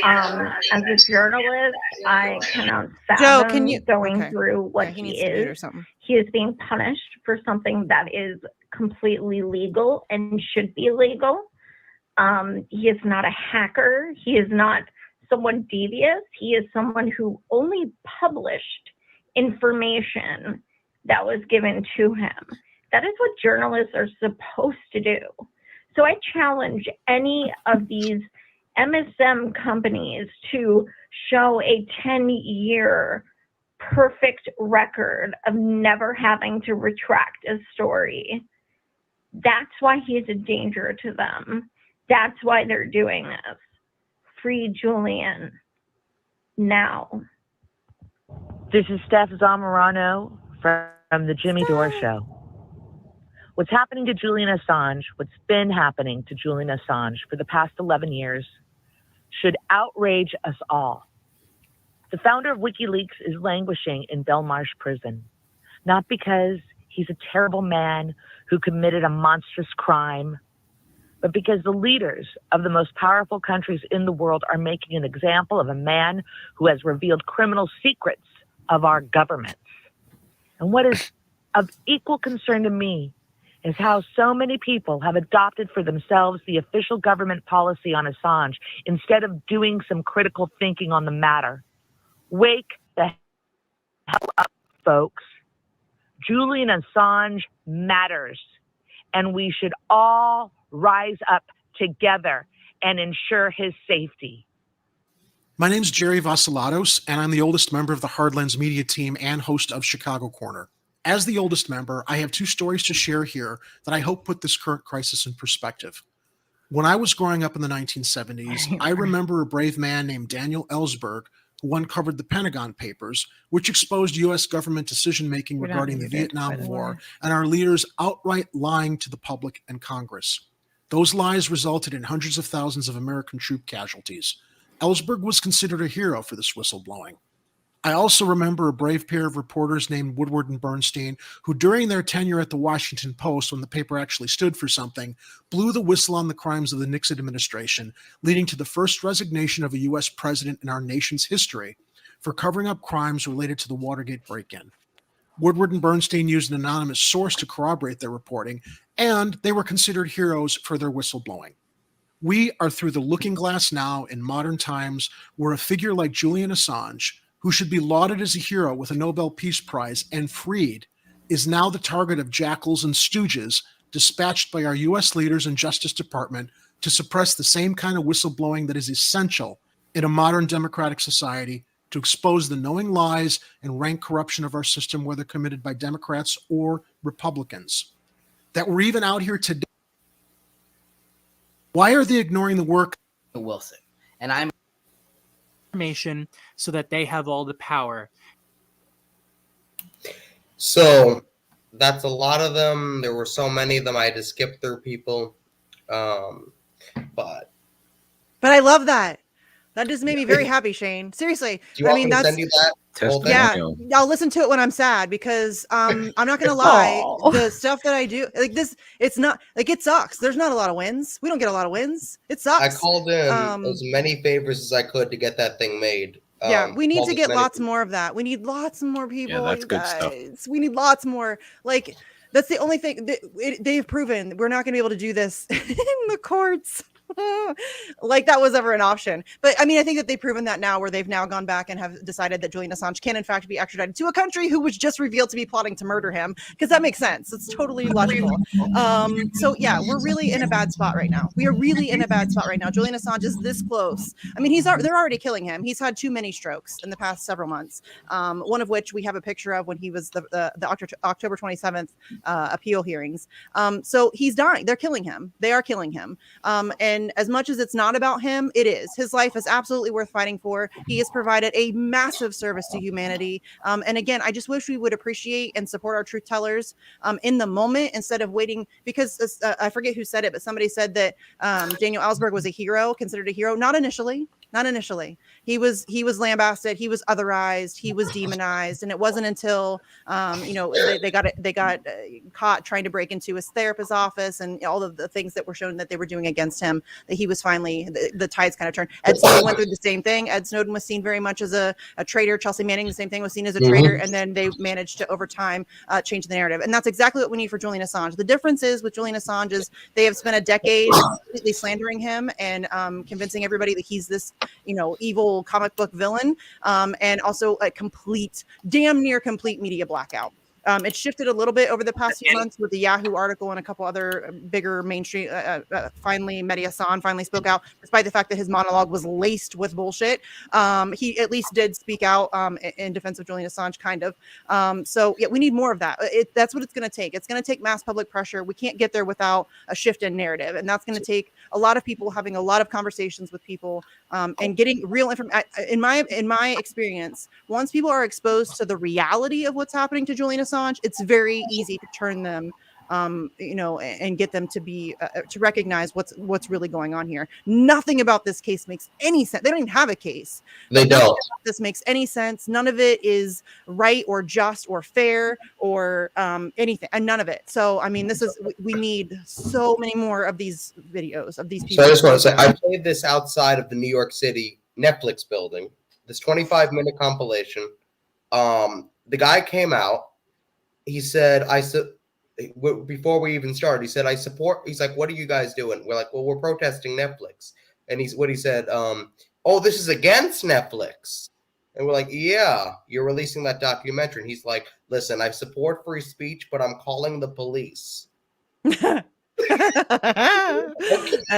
As a journalist, I cannot fathom going through what he is. He is being punished for something that is completely legal and should be legal. He is not a hacker. He is not someone devious. He is someone who only published information that was given to him. That is what journalists are supposed to do. So I challenge any of these MSM companies to show a 10-year perfect record of never having to retract a story. That's why he's a danger to them. That's why they're doing this. Free Julian now. This is Steph Zamorano from the Jimmy Dore Show. What's happening to Julian Assange, what's been happening to Julian Assange for the past 11 years, should outrage us all. The founder of WikiLeaks is languishing in Belmarsh prison, not because he's a terrible man who committed a monstrous crime, but because the leaders of the most powerful countries in the world are making an example of a man who has revealed criminal secrets of our governments. And what is of equal concern to me is how so many people have adopted for themselves the official government policy on Assange instead of doing some critical thinking on the matter. Wake the hell up, folks. Julian Assange matters, and we should all rise up together and ensure his safety. My name's Jerry Vassilatos, and I'm the oldest member of the Hardlens media team and host of Chicago Corner. As the oldest member, I have two stories to share here that I hope put this current crisis in perspective. When I was growing up in the 1970s, I remember a brave man named Daniel Ellsberg who uncovered the Pentagon Papers, which exposed U.S. government decision-making regarding the Vietnam War and our leaders outright lying to the public and Congress. Those lies resulted in hundreds of thousands of American troop casualties. Ellsberg was considered a hero for this whistleblowing. I also remember a brave pair of reporters named Woodward and Bernstein who, during their tenure at the Washington Post, when the paper actually stood for something, blew the whistle on the crimes of the Nixon administration, leading to the first resignation of a U.S. president in our nation's history for covering up crimes related to the Watergate break-in. Woodward and Bernstein used an anonymous source to corroborate their reporting, and they were considered heroes for their whistleblowing. We are through the looking glass now in modern times where a figure like Julian Assange, who should be lauded as a hero with a Nobel Peace Prize and freed, is now the target of jackals and stooges dispatched by our U.S. leaders and Justice Department to suppress the same kind of whistleblowing that is essential in a modern democratic society to expose the knowing lies and rank corruption of our system, whether committed by Democrats or Republicans. That we're even out here today. Why are they ignoring the work of Wilson? And I'm information so that they have all the power. So that's a lot of them. There were so many of them. I had to skip through people. But I love that. That just made me very happy, Shane. Seriously. Do you want me to send you that? Yeah, I'll listen to it when I'm sad because I'm not gonna lie, the stuff that I do like this, it's not like it sucks. There's not a lot of wins. We don't get a lot of wins. It sucks. I called in as many favors as I could to get that thing made. Yeah, we need to get lots more of that. We need lots more people. Yeah, that's good stuff. We need lots more. Like that's the only thing that they've proven we're not gonna be able to do this in the courts. Like that was ever an option. But I mean, I think that they've proven that now where they've now gone back and have decided that Julian Assange can in fact be extradited to a country who was just revealed to be plotting to murder him, because that makes sense. It's totally logical. So yeah, we're really in a bad spot right now. We are really in a bad spot right now. Julian Assange is this close. I mean, they're already killing him. He's had too many strokes in the past several months. One of which we have a picture of when he was the October 27th appeal hearings. So he's dying. They're killing him. They are killing him. And as much as it's not about him, it is. His life is absolutely worth fighting for. He has provided a massive service to humanity. And again, I just wish we would appreciate and support our truth tellers in the moment instead of waiting, because I forget who said it, but somebody said that Daniel Ellsberg was a hero, considered a hero. Not initially. He was lambasted, he was otherized, he was demonized, and it wasn't until they got caught trying to break into his therapist's office and all of the things that were shown that they were doing against him that he was finally the tides kind of turned. Ed Snowden went through the same thing. Ed Snowden was seen very much as a traitor. Chelsea Manning, the same thing, was seen as a traitor, and then they managed to over time change the narrative, and that's exactly what we need for Julian Assange. The difference is with Julian Assange is they have spent a decade completely slandering him and convincing everybody that he's this evil comic book villain, and also a damn near complete media blackout. It shifted a little bit over the past few months with the Yahoo article and a couple other bigger mainstream. Finally, Mehdi Hassan finally spoke out, despite the fact that his monologue was laced with bullshit. He at least did speak out in defense of Julian Assange, kind of. So yeah, we need more of that. That's what it's going to take. It's going to take mass public pressure. We can't get there without a shift in narrative, and that's going to take a lot of people having a lot of conversations with people and getting real information. In my experience, once people are exposed to the reality of what's happening to Julian Assange, it's very easy to turn them and get them to be to recognize what's really going on here. Nothing about this case makes any sense. They don't even have a case. They Nothing don't. about this makes any sense. None of it is right or just or fair or anything, and none of it. So I mean, this is we need so many more of these videos of these people. So I just want to say, I played this outside of the New York City Netflix building. This 25-minute compilation. The guy came out. He said, before we even started, he said, I support. He's like, what are you guys doing? We're like, well, we're protesting Netflix. And he said, oh, this is against Netflix. And we're like, yeah, you're releasing that documentary. And he's like, listen, I support free speech, but I'm calling the police. That's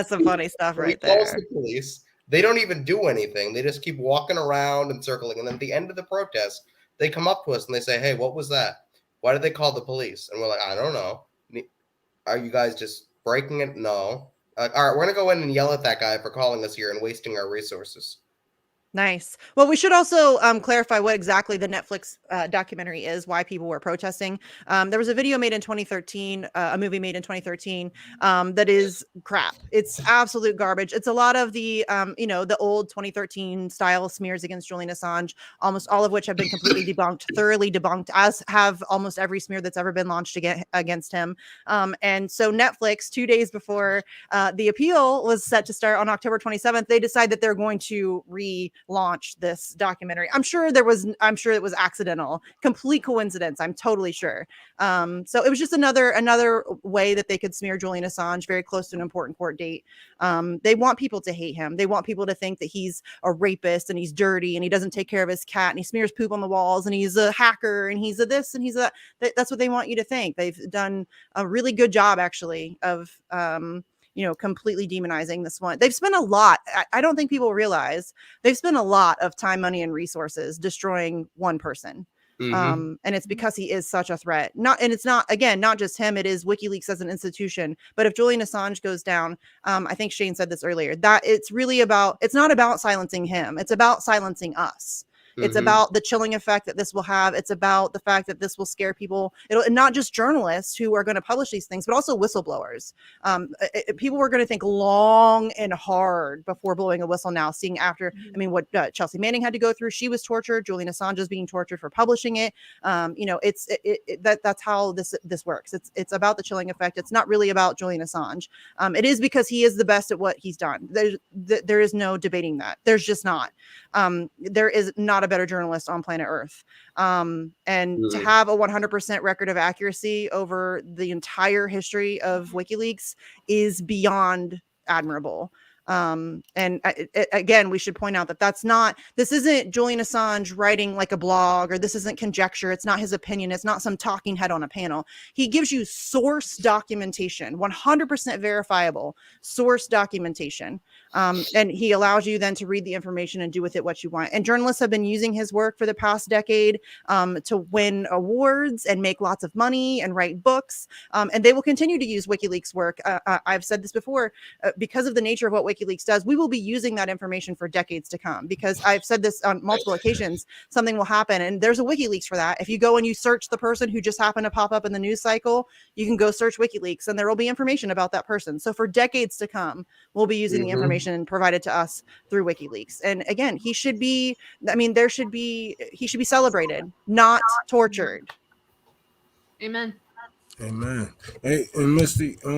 some funny stuff right He calls there. the police. They don't even do anything. They just keep walking around and circling. And then at the end of the protest, they come up to us and they say, hey, what was that? Why did they call the police? And we're like, I don't know. Are you guys just breaking it? No. All right, we're going to go in and yell at that guy for calling us here and wasting our resources. Nice. Well, we should also clarify what exactly the Netflix documentary is, why people were protesting. There was a video made in 2013, a movie made in 2013 that is crap. It's absolute garbage. It's a lot of the, the old 2013 style smears against Julian Assange, almost all of which have been completely debunked, thoroughly debunked, as have almost every smear that's ever been launched against him. And so Netflix, 2 days before the appeal was set to start on October 27th, they decide that they're going to launch this documentary. I'm sure it was accidental, complete coincidence. I'm totally sure. So it was just another way that they could smear Julian Assange very close to an important court date. They want people to hate him. They want people to think that he's a rapist and he's dirty and he doesn't take care of his cat and he smears poop on the walls and he's a hacker and he's a this and he's a that. That's what they want you to think. They've done a really good job actually of completely demonizing this one. They've spent a lot. I don't think people realize they've spent a lot of time, money, and resources destroying one person. And it's because he is such a threat. It's not just him. It is WikiLeaks as an institution. But if Julian Assange goes down, I think Shane said this earlier, that it's not about silencing him. It's about silencing us. It's about the chilling effect that this will have. It's about the fact that this will scare people. And not just journalists who are going to publish these things, but also whistleblowers. People were going to think long and hard before blowing a whistle now, seeing after, what Chelsea Manning had to go through. She was tortured. Julian Assange is being tortured for publishing it. That's how this works. It's about the chilling effect. It's not really about Julian Assange. It is because he is the best at what he's done. There is no debating that. There's just not. There is not a better journalist on planet Earth. And to have a 100% record of accuracy over the entire history of WikiLeaks is beyond admirable. Again, we should point out that this isn't Julian Assange writing like a blog, or this isn't conjecture. It's not his opinion. It's not some talking head on a panel. He gives you source documentation, 100% verifiable source documentation. And he allows you then to read the information and do with it what you want. And journalists have been using his work for the past decade to win awards and make lots of money and write books. And they will continue to use WikiLeaks work. I've said this before, because of the nature of what WikiLeaks does, we will be using that information for decades to come, because I've said this on multiple occasions. Something will happen and there's a WikiLeaks for that. If you go and you search the person who just happened to pop up in the news cycle, you can go search WikiLeaks and there will be information about that person. So for decades to come, we'll be using the information provided to us through WikiLeaks. And again, he should be celebrated, not tortured. Amen. Amen. Hey, and Misty, I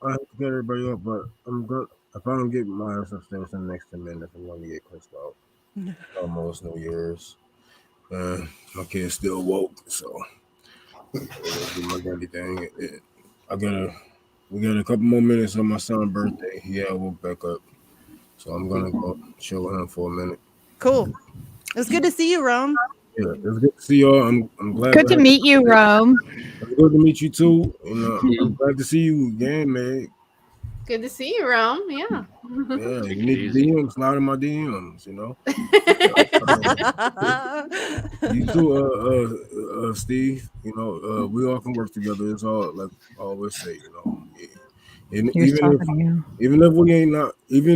have to get everybody up, but if I don't get my ass upstairs in the next 10 minutes, I'm gonna get cussed out. Almost New Year's. My kid's still woke, so I do my daily thing. We got a couple more minutes on my son's birthday. Yeah, I woke back up. So I'm gonna go chill with him for a minute. Cool. It's good to see you, Rome. Yeah, it's good to see y'all. I'm glad. Good to meet you, Rome. It's good to meet you too. I'm glad to see you again, man. Good to see you, Rome. Yeah. Yeah, you need DMs, slide in my DMs, You too, Steve. We all can work together. It's all like I always say, And even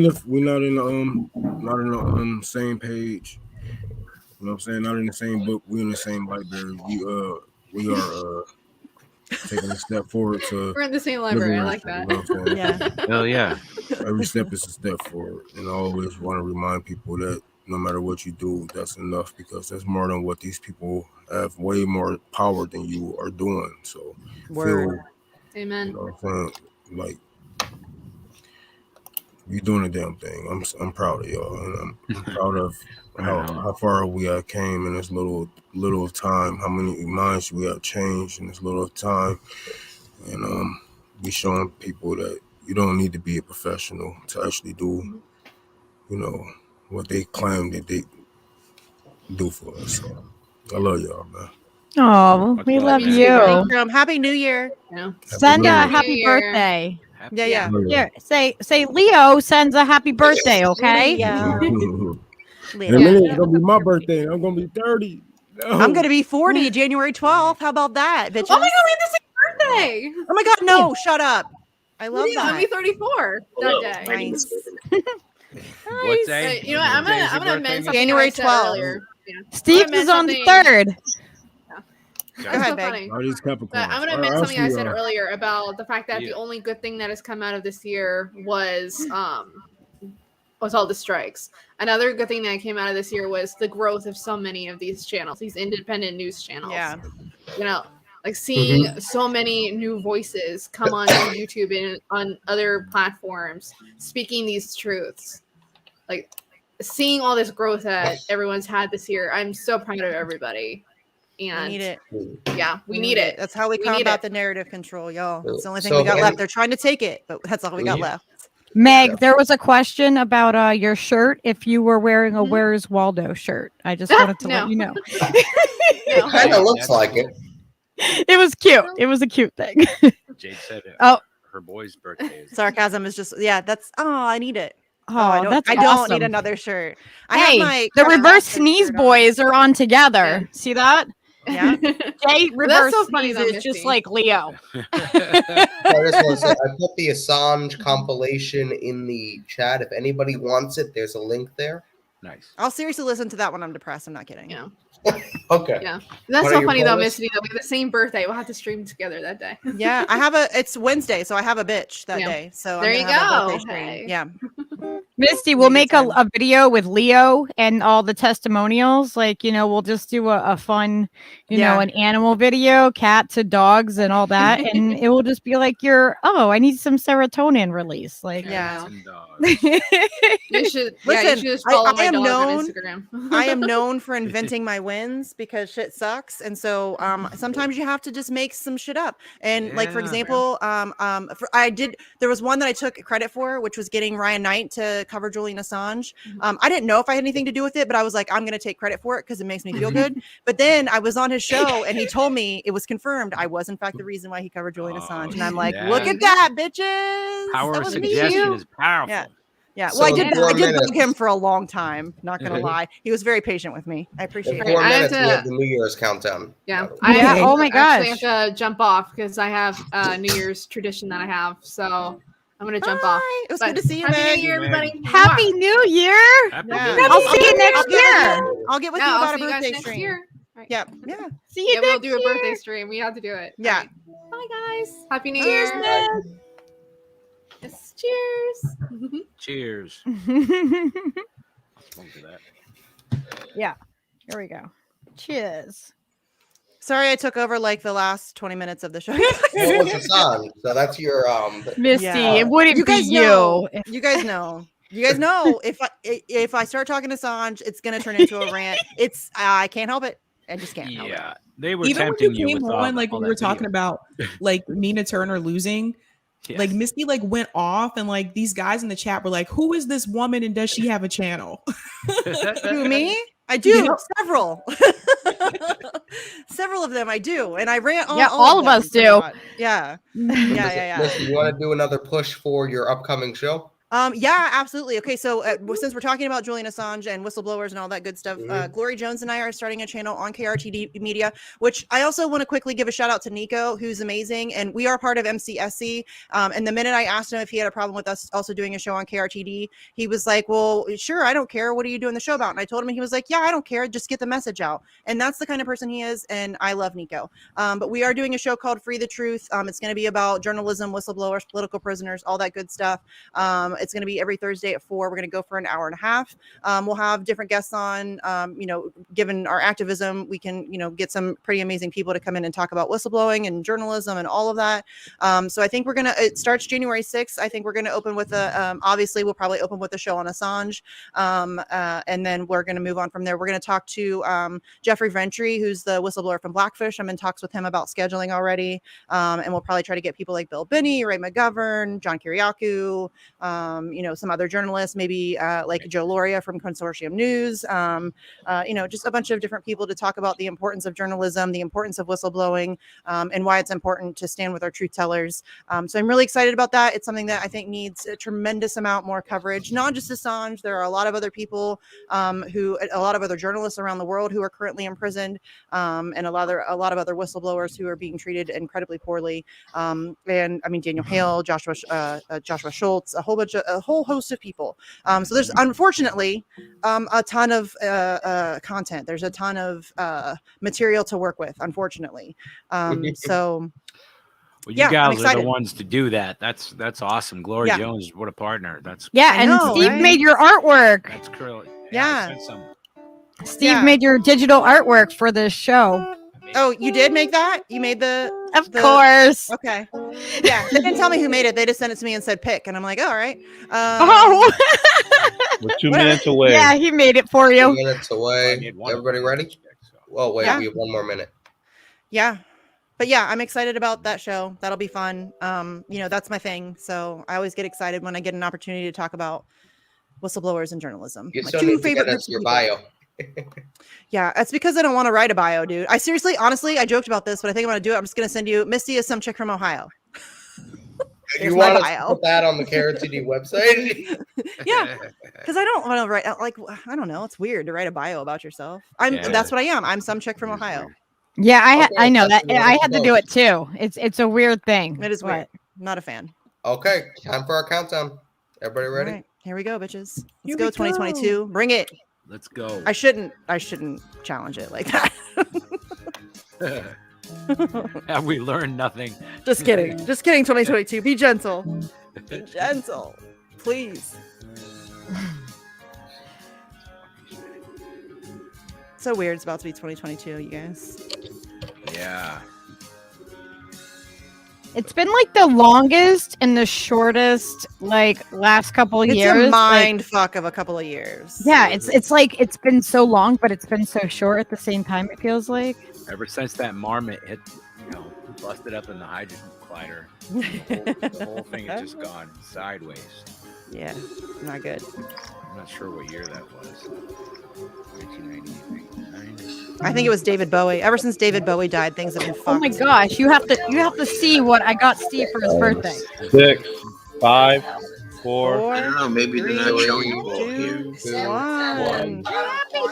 if we're not in the same page, you know what I'm saying, not in the same book, we're in the same library. We are taking a step forward to. We're in the same library. I like that. You know what I'm saying? Yeah. Hell yeah. Every step is a step forward, and I always want to remind people that no matter what you do, that's enough, because that's more than what these people have way more power than you are doing. So Word. Amen. You know what I'm saying? Like, you're doing a damn thing. I'm proud of y'all, and I'm proud of how far we have came in this little of time, how many minds we have changed in this little of time, and we showing people that you don't need to be a professional to actually do, you know, what they claim that they do for us. So I love y'all, man. Oh, we love you. Happy New Year. Yeah. Send New a Year. happy birthday. Yeah. Here, say Leo sends a happy birthday, okay? Leo. In a minute, it's gonna be my birthday. I'm gonna be 30. No. I'm gonna be 40 January 12th. How about that, bitches? Oh my god, we had the same birthday. Oh my god, no, shut up. I love Yeah, that. I'll be 34 that day. Nice. What day? You know what? I'm gonna amend something January I said 12th. earlier. Yeah. Steve is on the 3rd. That's so funny. All these Capricorns. But I'm gonna All amend right, something I said I'll see earlier about the fact that the only good thing that has come out of this year was all the strikes. Another good thing that came out of this year was the growth of so many of these channels, these independent news channels. Yeah. You know, like seeing so many new voices come on YouTube and on other platforms speaking these truths. Like seeing all this growth that everyone's had this year. I'm so proud of everybody. And We need it. Yeah, we need it. That's how we need combat it. the narrative control, y'all. That's the only thing So we got if left. any- They're trying to take it, but that's all we got left. Meg, there was a question about your shirt. If you were wearing a Where's Waldo shirt, I just wanted to let you know. It kind of looks like it. It was cute. It was a cute thing. Jade said it. Oh. Her boy's birthday is. Sarcasm is just I need it. Oh, that's I don't awesome. need another shirt. I Hey, have my the Carter reverse Bastard sneeze shirt boys are on together. See that? Yeah. Jay reverse so funny though, sneezes just Misty. like Leo. I just want to say, I put the Assange compilation in the chat. If anybody wants it, there's a link there. Nice. I'll seriously listen to that when I'm depressed. I'm not kidding. Yeah. Okay. Yeah. That's What so are your funny though, bonus? Misty, that we have the same birthday. We'll have to stream together that day. Yeah, it's Wednesday, so I have a bitch that day. So There I'm you gonna have a go. birthday stream. Hey. Yeah. Misty, we'll make a video with Leo and all the testimonials. Like, we'll just do a fun, an animal video, cat to dogs and all that. And it will just be like I need some serotonin release. Like, Yeah. You should Listen, you should just follow I my am dog known. on Instagram. I am known for inventing my wins because shit sucks, and so sometimes you have to just make some shit up. And like for Yeah. example, there was one that I took credit for, which was getting Ryan Knight to cover Julian Assange. I didn't know if I had anything to do with it, but I was like, I'm gonna take credit for it because it makes me feel good. But then I was on his show, and he told me it was confirmed I was in fact the reason why he covered Julian Assange, and I'm like, look at that, bitches. Power That of was me. suggestion is powerful. Yeah. Yeah, So well, in 4 I did minutes- bug him for a long time. Not gonna lie, he was very patient with me. I appreciate In it. 4 I have minutes, we to- have the New Year's countdown. Yeah. Yeah, oh my actually gosh. have to jump off because I have a New Year's tradition that I have. So I'm gonna jump off. It was But good to see you, Happy Meg. New Year, everybody. Happy New Year. Happy Yeah. New Year. I'll see you next year. I'll get with Yeah, you I'll about a see you guys birthday next stream. year. Right. Yeah, yeah. See you Yeah, we'll next do a year. birthday stream. We have to do it. Yeah. All right. Bye, guys. Happy New Cheers, Year. Meg. Yes, cheers. Cheers. Smoke to that. Yeah. Here we go. Cheers. Sorry, I took over like the last 20 minutes of the show. What was Assange? So that's your Misty, it wouldn't you be guys you. know. You guys know. You guys know if I start talking to Assange, it's gonna turn into a rant. I can't help it. I just can't help it. Yeah, they were Even when tempting you you came with on, all, like all we that were talking video. about, like Nina Turner losing. Like Misty like went off and like these guys in the chat were like, who is this woman and does she have a channel? Who, me? I do. You know? Several. Several of them I do. And I ran on Yeah, all of them us pretty do. much. Yeah. Yeah. Listen, you want to do another push for your upcoming show? Yeah, absolutely. Okay, so since we're talking about Julian Assange and whistleblowers and all that good stuff, Glory Jones and I are starting a channel on KRTD Media, which I also want to quickly give a shout out to Nico, who's amazing, and we are part of MCSC. And the minute I asked him if he had a problem with us also doing a show on KRTD, he was like, "Well, sure, I don't care. What are you doing the show about?" And I told him, and he was like, "Yeah, I don't care. Just get the message out." And that's the kind of person he is, and I love Nico. But we are doing a show called Free the Truth. It's going to be about journalism, whistleblowers, political prisoners, all that good stuff. It's going to be every Thursday at 4. We're going to go for an hour and a half. We'll have different guests on. Given our activism, we can, get some pretty amazing people to come in and talk about whistleblowing and journalism and all of that. So I think it starts January 6th. I think we're going to open with obviously we'll probably open with a show on Assange. And then we're going to move on from there. We're going to talk to Jeffrey Ventry, who's the whistleblower from Blackfish. I'm in talks with him about scheduling already. And we'll probably try to get people like Bill Binney, Ray McGovern, John Kiriakou, some other journalists, maybe like Joe Loria from Consortium News, just a bunch of different people to talk about the importance of journalism, the importance of whistleblowing, and why it's important to stand with our truth tellers. So I'm really excited about that. It's something that I think needs a tremendous amount more coverage, not just Assange. There are a lot of other people a lot of other journalists around the world who are currently imprisoned, and a lot of other whistleblowers who are being treated incredibly poorly. And I mean, Daniel Hale, Joshua Schultz, a whole host of people. So there's unfortunately a ton of content. There's a ton of material to work with, unfortunately. So well, you guys are the ones to do that. That's awesome. Glory Jones, what a partner. That's and Steve made your artwork. That's cool. Yeah. Steve made your digital artwork for this show. Oh, you did make that? You made Of course. Okay. Yeah. They didn't tell me who made it. They just sent it to me and said pick. And I'm like, all right. We're 2 minutes away. Yeah, he made it for you. 2 minutes away. Everybody ready? Well, wait, we have 1 more minute. Yeah. But yeah, I'm excited about that show. That'll be fun. That's my thing. So I always get excited when I get an opportunity to talk about whistleblowers and journalism. You My still two need to favorite get groups us of your people. bio. Yeah, that's because I don't want to write a bio, dude. I seriously, honestly, I joked about this, but I think I'm going to do it. I'm just going to send you, Misty is some chick from Ohio. You want us to put that on the KRTD website? Yeah, because I don't want to write, I don't know. It's weird to write a bio about yourself. That's what I am. I'm some chick from Ohio. Yeah, I know that. I had to do it too. It's a weird thing. It is weird. Not a fan. Okay, time for our countdown. Everybody ready? All right, here we go, bitches. Let's go 2022. Bring it. Let's go. I shouldn't challenge it like that. Have we learned nothing? Just kidding. 2022. Be gentle. Be gentle. Please. So weird. It's about to be 2022, you guys. Yeah. It's been like the longest and the shortest last couple of years. It's a mind fuck of a couple of years. Yeah, it's like it's been so long, but it's been so short at the same time. It feels like. Ever since that marmot hit, busted up in the hydrogen collider, the whole thing has just gone sideways. Yeah, not good. I'm not sure what year that was. 1999. I think it was David Bowie. Ever since David Bowie died, things have been fucked. Oh my gosh, you have to see what I got Steve for his birthday. 6, 5, 4. I don't know. Maybe they're not showing you all here. 1.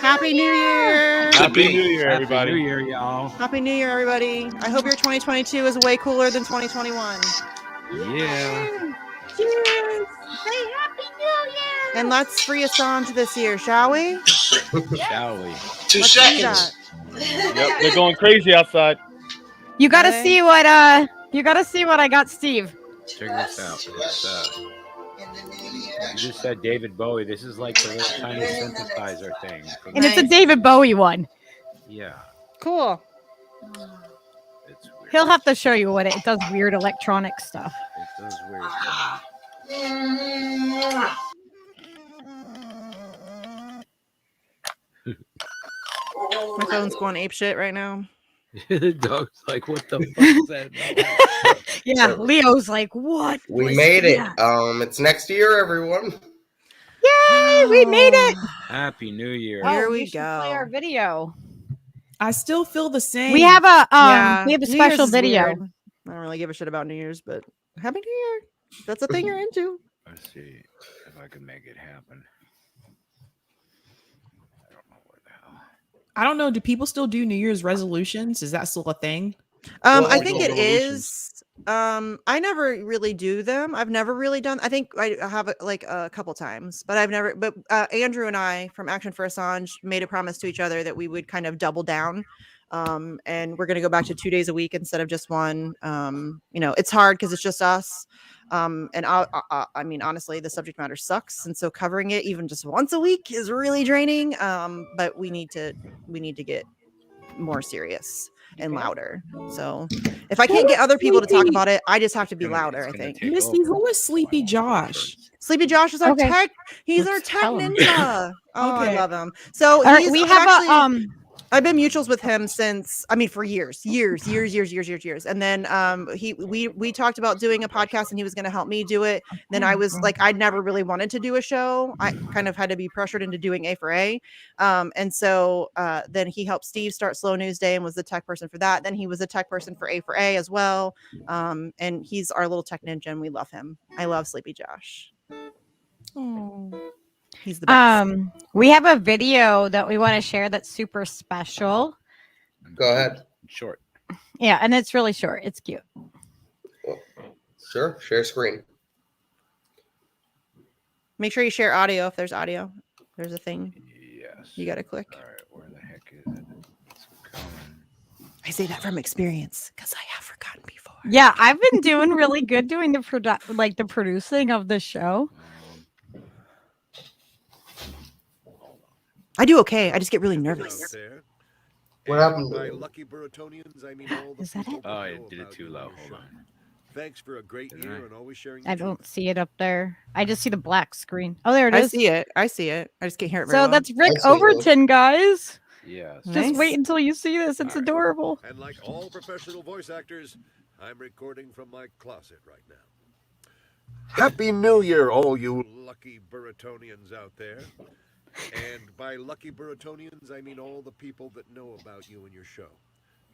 Happy New Year! Happy New Year, everybody. Happy New Year, y'all. Happy New Year, everybody. I hope your 2022 is way cooler than 2021. Yeah. Cheers! Say Happy New Year! And let's free Assange this year, shall we? Shall we? 2 Let's seconds. Yep, they're going crazy outside. You gotta see what I got Steve. Check this out. It's, you just said David Bowie. This is like the little tiny synthesizer thing. And it's a David Bowie one. Yeah. Cool. It's weird. He'll have to show you what it does. Weird electronic stuff. It does weird stuff. My phone's going ape shit right now. The dog's like, what the fuck is that? Yeah, Leo's like, what? We made it. It's next year, everyone. Yay, we made it. Happy New Year. Here we should Play our video. I still feel the same. We have a Yeah, we have a New special Year's is video. weird. I don't really give a shit about New Year's, but Happy New Year. That's a thing you're into. Let's see if I can make it happen. I don't know. Do people still do New Year's resolutions? Is that still a thing? I think it is. I never really do them. I've never really done. I think I have it like a couple times, but I've never. But Andrew and I from Action for Assange made a promise to each other that we would kind of double down. And we're going to go back to 2 days a week instead of just one. You know, it's hard because it's just us. And I mean, honestly, the subject matter sucks, and so covering it even just once a week is really draining. But we need to get more serious and louder. So if I can't get other people to talk about it, I just have to be louder. I think. Misty, who is Sleepy Josh? Sleepy Josh is our tech. He's our tech ninja. Oh, I love him. So we have actually. I've been mutuals with him since, I mean, for years. And then we talked about doing a podcast and he was going to help me do it. Then I was like, I never really wanted to do a show. I kind of had to be pressured into doing A for A. And so then he helped Steve start Slow News Day and was the tech person for that. Then he was a tech person for A as well. And he's our little tech ninja and we love him. I love Sleepy Josh. Oh. He's the best. We have a video that we want to share that's super special. Go ahead. Short. Yeah, and it's really short. It's cute. Sure. Share screen. Make sure you share audio if there's audio. There's a thing. Yes. You got to click. All right. Where the heck is it? It's coming. I say that from experience because I have forgotten before. Yeah, I've been doing really good doing the the producing of the show. I do okay. I just get really nervous. What happened? Is that it? Oh, I did it too low. Hold on. Thanks for a great year and always sharing. I don't see it up there. I just see the black screen. Oh, there it I is. see it. I just can't hear it very So well. that's Rick Overton, guys. Yes. Just wait until you see this. It's adorable. And like all professional voice actors, I'm recording from my closet right now. Happy New Year, all you lucky Burritonians out there. And by lucky Burritonians, I mean all the people that know about you and your show.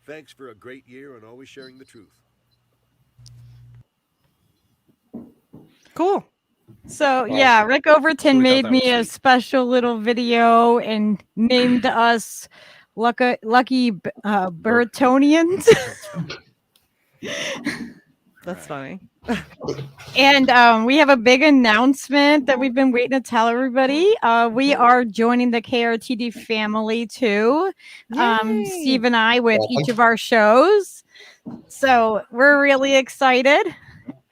Thanks for a great year and always sharing the truth. Cool. So yeah, Rick Overton made me a special little video and named us lucky Burritonians. That's funny. And we have a big announcement that we've been waiting to tell everybody. We are joining the KRTD family too. Steve and I with each of our shows. So we're really excited.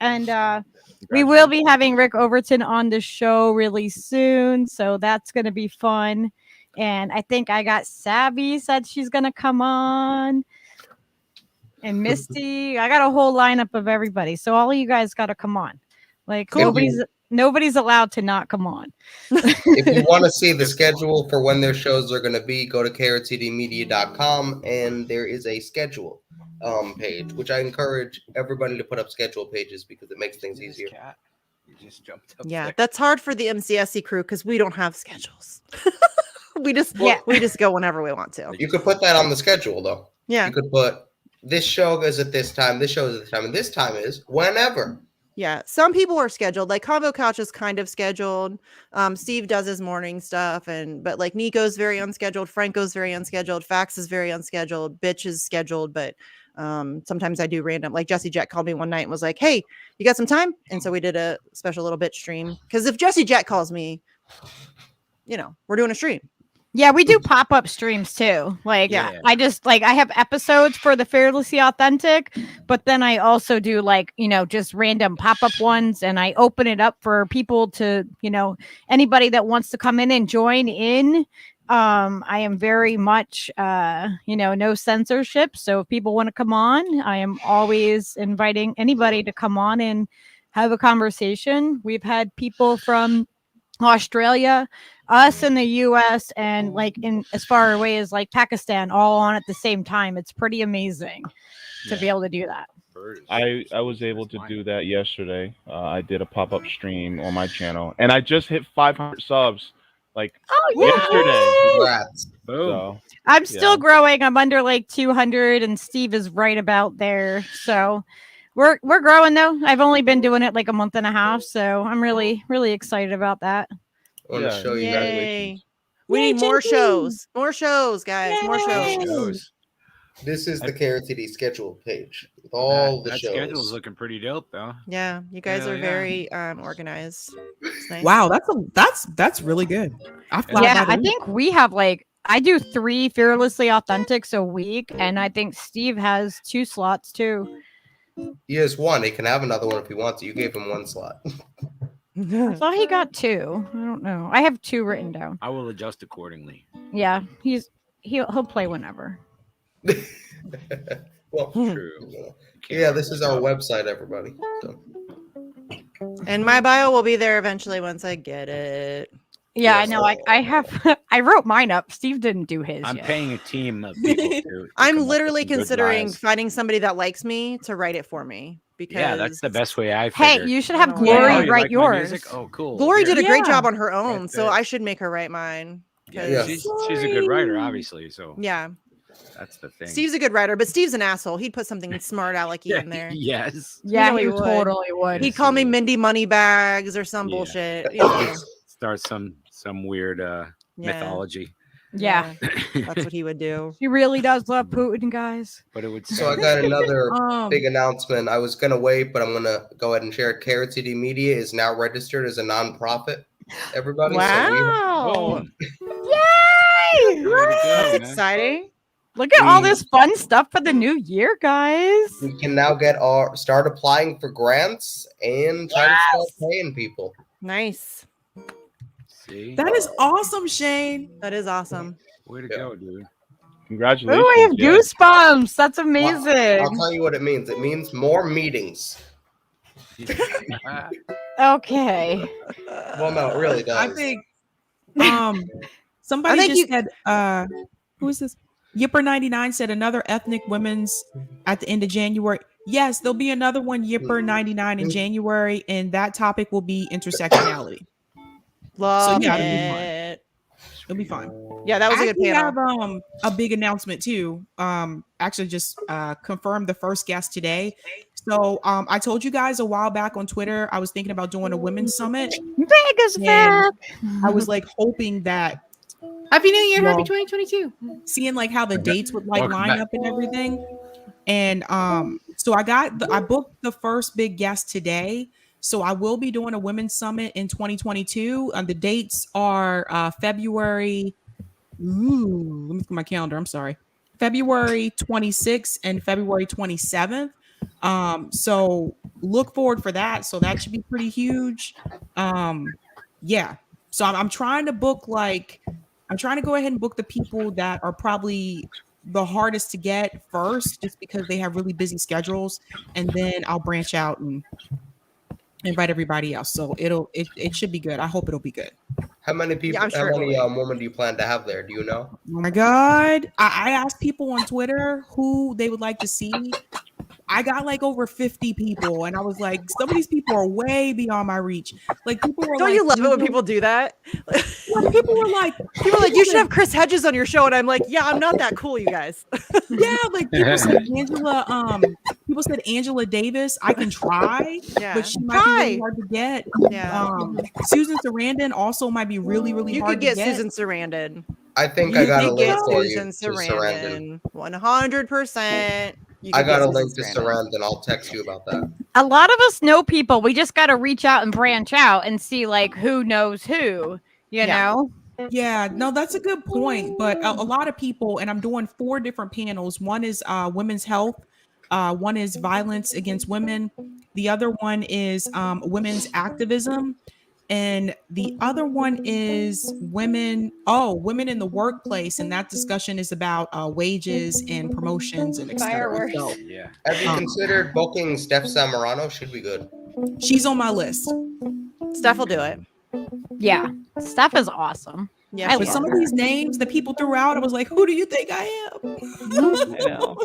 And we will be having Rick Overton on the show really soon. So that's going to be fun. And I think I got Sabby said she's going to come on. And Misty, I got a whole lineup of everybody. So all of you guys got to come on. Like nobody's allowed to not come on. If you want to see the schedule for when their shows are going to be, go to krtdmedia.com and there is a schedule page, which I encourage everybody to put up schedule pages because it makes things easier. You just jumped up. Yeah, that's hard for the MCSC crew because we don't have schedules. we just go whenever we want to. You could put that on the schedule though. Yeah. You could put this show goes at this time, this show is at this time, and this time is whenever. Yeah, some people are scheduled. Like Combo Couch is kind of scheduled. Steve does his morning stuff, but like Nico's very unscheduled. Franco's very unscheduled. Fax is very unscheduled. Bitch is scheduled, but sometimes I do random. Like Jesse Jet called me one night and was like, "Hey, you got some time?" And so we did a special little bitch stream. Because if Jesse Jet calls me, we're doing a stream. Yeah, we do pop-up streams too. Like, I just I have episodes for the Fearlessly Authentic, but then I also do just random pop-up ones, and I open it up for people to, anybody that wants to come in and join in. I am very much, no censorship. So if people want to come on, I am always inviting anybody to come on and have a conversation. We've had people from Australia, us in the US, and in as far away as Pakistan all on at the same time. It's pretty amazing to be able to do that. I was able to do that yesterday. I did a pop-up stream on my channel and I just hit 500 subs yesterday. Congrats. So, I'm still growing. I'm under 200 and Steve is right about there. So We're growing though. I've only been doing it like a month and a half, so I'm really excited about that. I want to show you guys. Yay. We need more shows. More shows, guys. More shows. This is the KRTD schedule page with all the that shows. schedule's looking pretty dope, though. Yeah, you guys Hell are yeah. very organized. It's nice. Wow, that's really good. I think we have like I do 3 Fearlessly Authentics a week, and I think Steve has 2 slots too. He has 1. He can have another one if he wants. You gave him 1 slot. I thought he got 2. I don't know. I have 2 written down. I will adjust accordingly. Yeah, he'll play whenever. Well, true. Yeah, this is our website, everybody. So. And my bio will be there eventually once I get it. Yeah, I know. I have. I wrote mine up. Steve didn't do his. I'm yet. paying a team of people to I'm come up literally with some good considering lies. finding somebody that likes me to write it for me. Because Yeah, that's the best way I Hey, figured. you should have Oh, Glory yeah. you write like my yours. music? Oh, cool. Glory Here. did a great Yeah. job on her own, That's so it. I should make her write mine. Yeah, 'cause- she's a good writer, obviously. So Yeah. that's the thing. Steve's a good writer, but Steve's an asshole. He'd put something smart alecky in there. Yes. Yeah, You know he would. totally would. He'd call me Mindy Moneybags or some Yeah. bullshit. You know. Start some weird mythology. Yeah, That's what he would do. he really does love Putin, guys. But it would. So I got another Um, big announcement. I was going to wait, but I'm going to go ahead and share it. KRTD Media is now registered as a nonprofit. Everybody. Wow. Yay! That's exciting. Look at all this fun stuff for the new year, guys. We can now start applying for grants and try to start paying people. Nice. See? That is awesome, Shane. That is awesome. Way to go, dude. Congratulations. Oh, I have yeah. goosebumps. That's amazing. I'll tell you what it means. It means more meetings. Okay. Well, no, it really does. I think somebody I think just said who is this? Yipper99 said another ethnic women's at the end of January. Yes, there'll be another one, Yipper99 in January, and that topic will be intersectionality. Love yeah, it. It'll be fine. Yeah, that was a good We panel. have a big announcement too. Actually just confirmed the first guest today. So I told you guys a while back on Twitter I was thinking about doing a women's summit. Vegas and I was like hoping that Happy New Year, Well, happy 2022. seeing like how the dates would like Welcome line back. up and everything. And so I booked the first big guest today. So I will be doing a women's summit in 2022. The dates are February. Let me look at my calendar. I'm sorry. February 26th and February 27th. So look forward for that. So that should be pretty huge. Yeah. So I'm trying to book I'm trying to go ahead and book the people that are probably the hardest to get first, just because they have really busy schedules, and then I'll branch out and invite everybody else. So it should be good. I hope it'll be good. How many people? Yeah, I'm sure how it many will women do you plan to have there? Do you know? Oh my God. I asked people on Twitter who they would like to see. I got like over 50 people, and I was like, some of these people are way beyond my reach. Like people were Don't like, you love it when people do that? people were like, you should have Chris Hedges on your show, and I'm like, yeah, I'm not that cool, you guys. Yeah, like people said Angela Davis. I can try, Yeah. but she might be really hard to get. Yeah. Susan Sarandon also might be really, really You hard could get to get. Susan Sarandon. I think You I got a could link get for Susan you to Sarandon. 100%. You I could got get a link to Susan Sarandon. I'll text you about that. A lot of us know people. We just got to reach out and branch out and see like who knows who, you know? Yeah, no, that's a good point. But a lot of people, and I'm doing 4 different panels. One is women's health. One is violence against women. The other one is women's activism. And the other one is women in the workplace. And that discussion is about wages and promotions and et cetera. So, Yeah. Have you considered booking Steph Zamorano? Should be good. she's on my list. Steph will do it. Yeah. Steph is awesome. Yeah, But some of these names that people threw out, I was like, who do you think I am?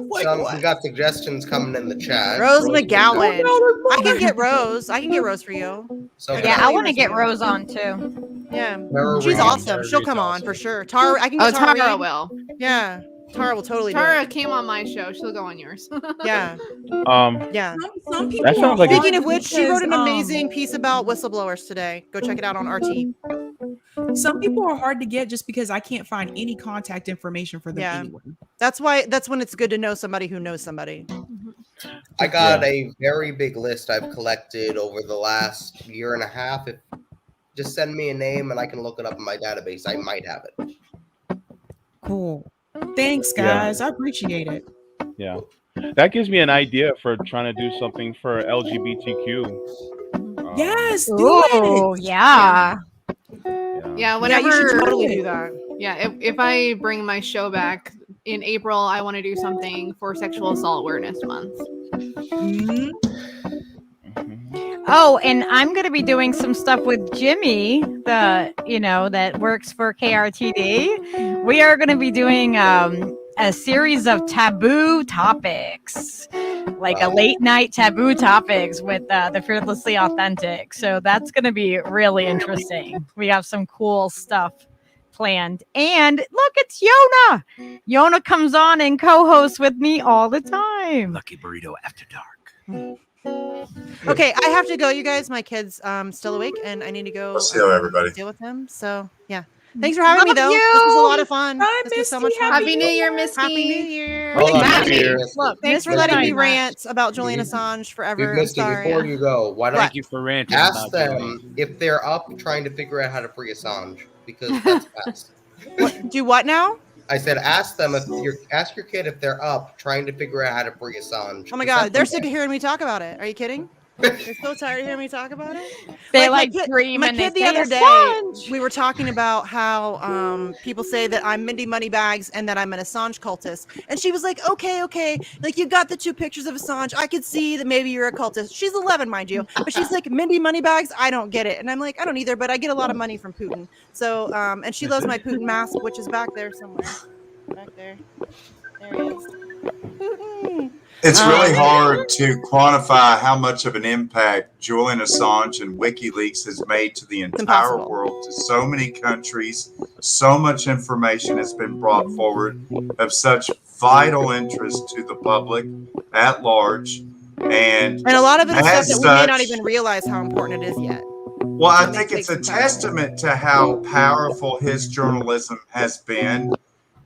We got suggestions coming in the chat. Rose McGowan. I can get Rose. I can get Rose for you. So Yeah, I want to get Rose on too. Yeah. Tara She's Reid. awesome. She'll come on for sure. Tara, I can get Oh, Tara Reid. will. Yeah. Tara will totally do Tara it. came on my show. She'll go on yours. Yeah. Yeah. Some people That sounds like a- Speaking of which, she wrote an because, amazing piece about whistleblowers today. Go check it out on RT. some people are hard to get just because I can't find any contact information for them anywhere. That's when it's good to know somebody who knows somebody. I got a very big list I've collected over the last year and a half. Just send me a name and I can look it up in my database. I might have it. Cool. Thanks, Yeah. guys. I appreciate it. Yeah. That gives me an idea for trying to do something for LGBTQ. Yes, do Oh, it. yeah. Yeah, whenever you should totally do that. Yeah, if I bring my show back in April, I want to do something for Sexual Assault Awareness Month. Mm-hmm. Oh, and I'm going to be doing some stuff with Jimmy, that works for KRTD. We are going to be doing a series of taboo topics, like a late night taboo topics with the Fearlessly Authentic. So that's going to be really interesting. We have some cool stuff planned. And look, it's Yona. Yona comes on and co-hosts with me all the time. Lucky Burrito After Dark. Okay, I have to go, you guys. My kid's still awake, and I need to go. See you, everybody. Deal with him. So yeah, thanks for having me, though. you. This was a lot of fun. Bye, This was so Misty. much fun. Happy New Year, Misty. Happy New Year. Hold on, Thanks, Misty. Look, thanks for Misty. letting me rant about Julian Assange forever. I'm Misty, sorry. before you go, why don't Thank you for ranting. ask about them Julian. if they're up trying to figure out how to free Assange, because that's fast. Do what now? I said ask them ask your kid if they're up trying to figure out how to free Assange. Oh my God, they're sick of hearing me talk about it. Are you kidding? They're so tired of hearing me talk about it. They my kid, dream my and kid they the say, other day, "Assange!" we were talking about how people say that I'm Mindy Moneybags and that I'm an Assange cultist. And she was like, okay. Like, you got the 2 pictures of Assange. I could see that maybe you're a cultist. She's 11, mind you. But she's like, Mindy Moneybags, I don't get it. And I'm like, I don't either, but I get a lot of money from Putin. So, and she loves my Putin mask, which is back there somewhere. Back there. There it is. Putin. It's really hard to quantify how much of an impact Julian Assange and WikiLeaks has made to the entire world, to so many countries. So much information has been brought forward of such vital interest to the public at large. And a lot of it is stuff as that we may not such, even realize how important it is yet. well, I think it's a testament to how powerful his journalism has been,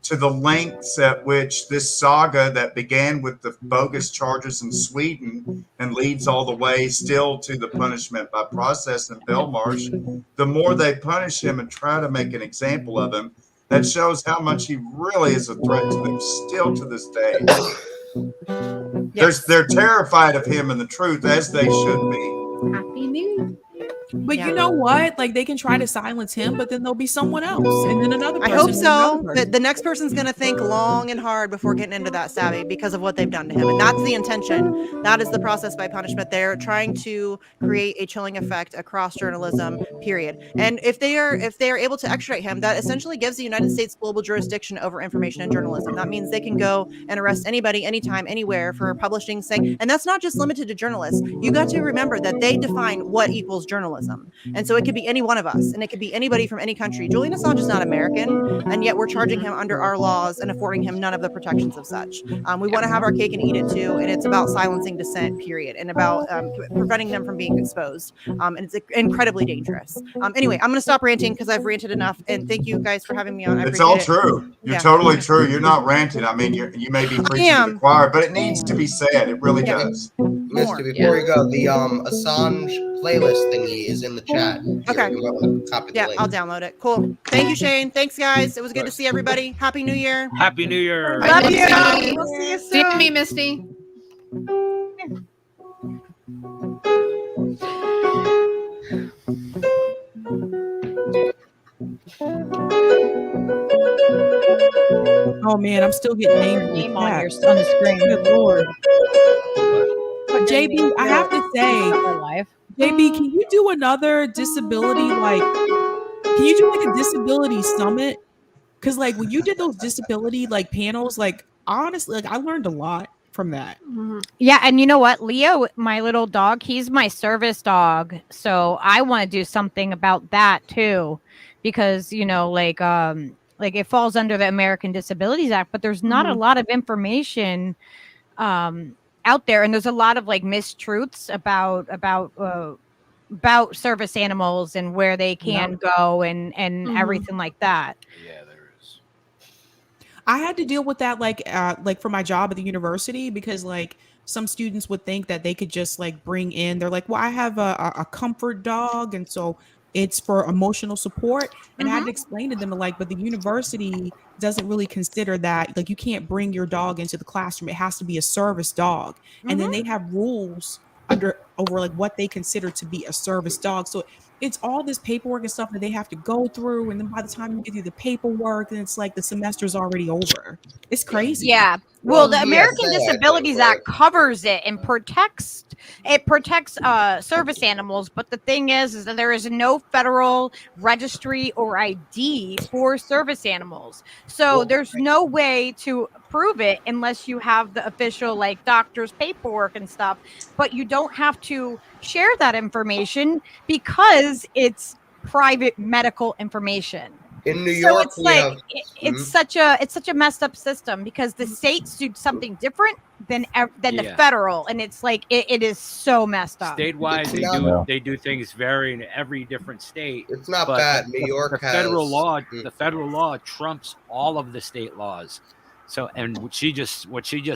to the lengths at which this saga that began with the bogus charges in Sweden and leads all the way still to the punishment by process in Belmarsh, the more they punish him and try to make an example of him, that shows how much he really is a threat to them still to this day. They're terrified of him and the truth, as they should be. Happy New Year. But you know what? Like, they can try to silence him, but then there'll be someone else, and then another I person. hope and so. another That the next person's going to think long and hard before getting into that, Sabby, because of what they've done to him. And that's the intention. That is the process by punishment. They're trying to create a chilling effect across journalism, period. And if they are able to extradite him, that essentially gives the United States global jurisdiction over information and journalism. That means they can go and arrest anybody, anytime, anywhere for publishing, saying, and that's not just limited to journalists. You got to remember that they define what equals journalism. And so it could be any one of us, and it could be anybody from any country. Julian Assange is not American, and yet we're charging him under our laws and affording him none of the protections of such. We want to have our cake and eat it too, and it's about silencing dissent, period, and about preventing them from being exposed. And it's incredibly dangerous. Anyway, I'm going to stop ranting because I've ranted enough, and thank you guys for having me on. I It's all appreciate it. true. You're Yeah. totally true. You're not ranting. I mean, you may be preaching to the choir, but it needs to be said. It really does. Misty, before you go, the Assange playlist thingy is in the chat. Okay. You might want to copy the Yeah, link. I'll download it. Cool. Thank you, Shane. Thanks, guys. It was good to see everybody. Happy New Year. Happy New Year. Love you. Misty. We'll see you See soon. me, Misty. Oh man, I'm still getting named Name on your on the screen. Good lord. But JB, I have to say, JB, can you do another disability can you do like a disability summit? Because like when you did those disability panels, honestly, I learned a lot from that. Yeah, and you know what? Leo, my little dog, he's my service dog. So I want to do something about that too. Because, Like it falls under the American Disabilities Act, but there's not a lot of information out there, and there's a lot of like mistruths about service animals and where they can go and everything like that. Yeah, there is. I had to deal with that like for my job at the university, because like some students would think that they could just like bring in, they're like, well, I have a comfort dog, and so it's for emotional support. And I had to explain to them like, but the university doesn't really consider that, like you can't bring your dog into the classroom. It has to be a service dog. And then they have rules over like what they consider to be a service dog. So it's all this paperwork and stuff that they have to go through. And then by the time you get through the paperwork, then it's like the semester's already over. It's crazy. Yeah. Well, the American Disabilities Act covers it and protects service animals, but the thing is that there is no federal registry or ID for service animals. So there's no way to prove it unless you have the official like doctor's paperwork and stuff, but you don't have to share that information because it's private medical information. In New York, it's like it's such a messed up system because the states do something different than the federal, and it's like it is so messed up. Statewide, they do things vary in every different state. It's not bad. New York has the federal law trumps all of the state laws. So, and what she just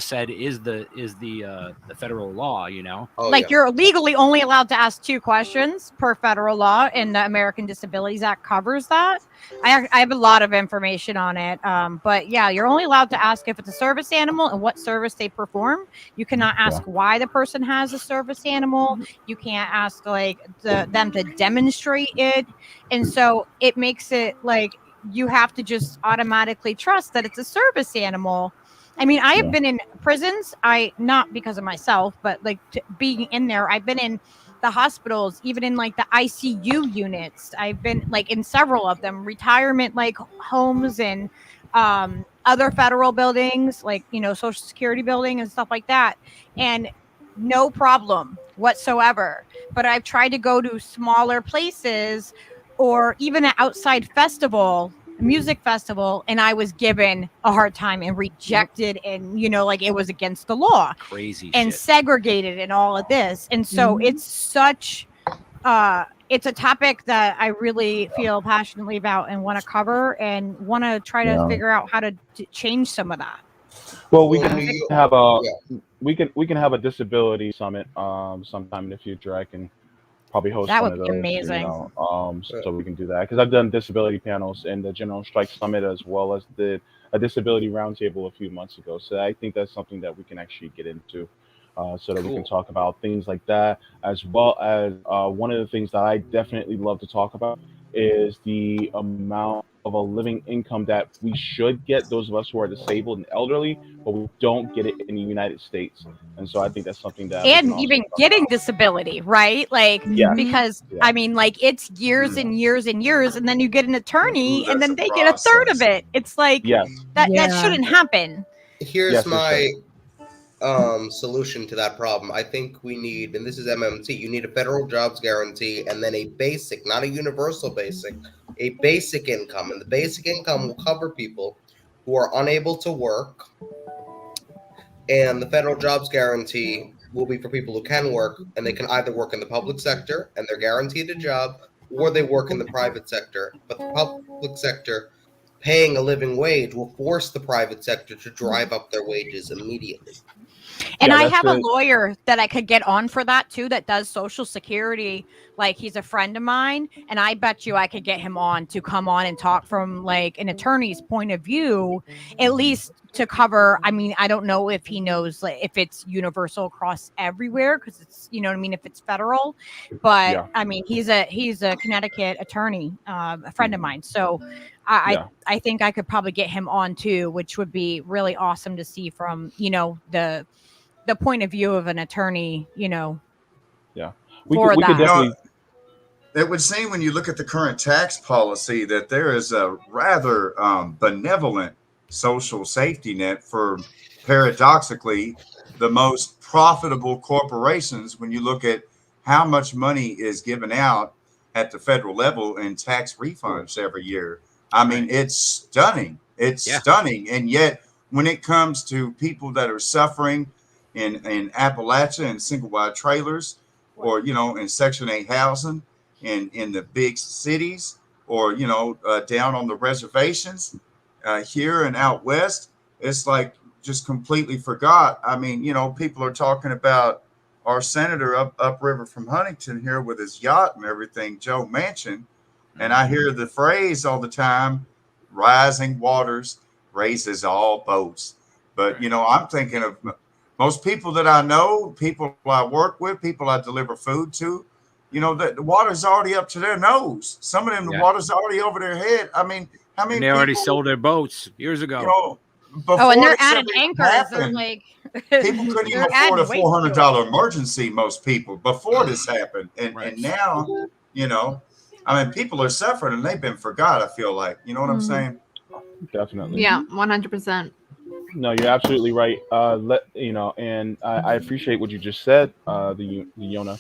said is the federal law, you know. You're legally only allowed to ask 2 questions per federal law, and the American Disabilities Act covers that. I have a lot of information on it, but yeah, you're only allowed to ask if it's a service animal and what service they perform. You cannot ask why the person has a service animal. You can't ask like them to demonstrate it, and so it makes it like you have to just automatically trust that it's a service animal. I mean, I have been in prisons. Not because of myself, but like being in there, I've been in the hospitals, even in like the ICU units. I've been like in several of them, retirement like homes and other federal buildings, like, you know, Social Security building and stuff like that. And no problem whatsoever. But I've tried to go to smaller places or even an outside festival, a music festival, and I was given a hard time and rejected, and you know, like it was against the law, crazy and shit. Segregated and all of this. And so it's such it's a topic that I really feel passionately about and want to cover and want to try to figure out how to change some of that. Well, we can have a disability summit sometime in the future. I can probably host that one would of be those, amazing. you know, so we can do that because I've done disability panels in the General Strike Summit as well as did a disability roundtable a few months ago. So I think that's something that we can actually get into, so that we can talk about things like that, as well as one of the things that I definitely love to talk about is the amount of a living income that we should get, those of us who are disabled and elderly, but we don't get it in the United States. And so I think that's something that and even getting disability, right? Like, because I mean, like it's years and years and years, and then you get an attorney and then they get a third of it. It's like that shouldn't happen. Here's my solution to that problem. I think we need, and this is MMT, you need a federal jobs guarantee and then a basic, not a universal basic, a basic income. And the basic income will cover people who are unable to work. And the federal jobs guarantee will be for people who can work, and they can either work in the public sector and they're guaranteed a job, or they work in the private sector. But the public sector paying a living wage will force the private sector to drive up their wages immediately. And I have a lawyer that I could get on for that too, that does Social Security. Like he's a friend of mine, and I bet you I could get him on to come on and talk from like an attorney's point of view, at least to cover. I mean, I don't know if he knows like if it's universal across everywhere, because it's, you know what I mean, if it's federal, but I mean, he's a Connecticut attorney, a friend of mine. So I think I could probably get him on too, which would be really awesome to see from, you know, the point of view of an attorney, you know. We could definitely. It would seem when you look at the current tax policy that there is a rather benevolent social safety net for, paradoxically, the most profitable corporations when you look at how much money is given out at the federal level in tax refunds every year. I mean, it's stunning. It's stunning. And yet, when it comes to people that are suffering in Appalachia and single wide trailers, or, you know, in Section 8 housing, in the big cities, or, you know, down on the reservations here and out west, it's like just completely forgot. I mean, you know, people are talking about our senator upriver from Huntington here with his yacht and everything, Joe Manchin. And I hear the phrase all the time, rising waters raises all boats. But, you know, I'm thinking of most people that I know, people I work with, people I deliver food to, you know, the water's already up to their nose. Some of them, the water's already over their head. I mean, how many And they people, already sold their boats years ago. you know, Oh, and they're this adding ever anchors. They're happened, like people couldn't even they're afford a adding weights to it. $400 emergency, most people, before this happened. And now, you know, I mean, people are suffering and they've been forgot, I feel like. You know what I'm saying? Definitely. Yeah, 100%. No, you're absolutely right. You know, and I appreciate what you just said, the Yona.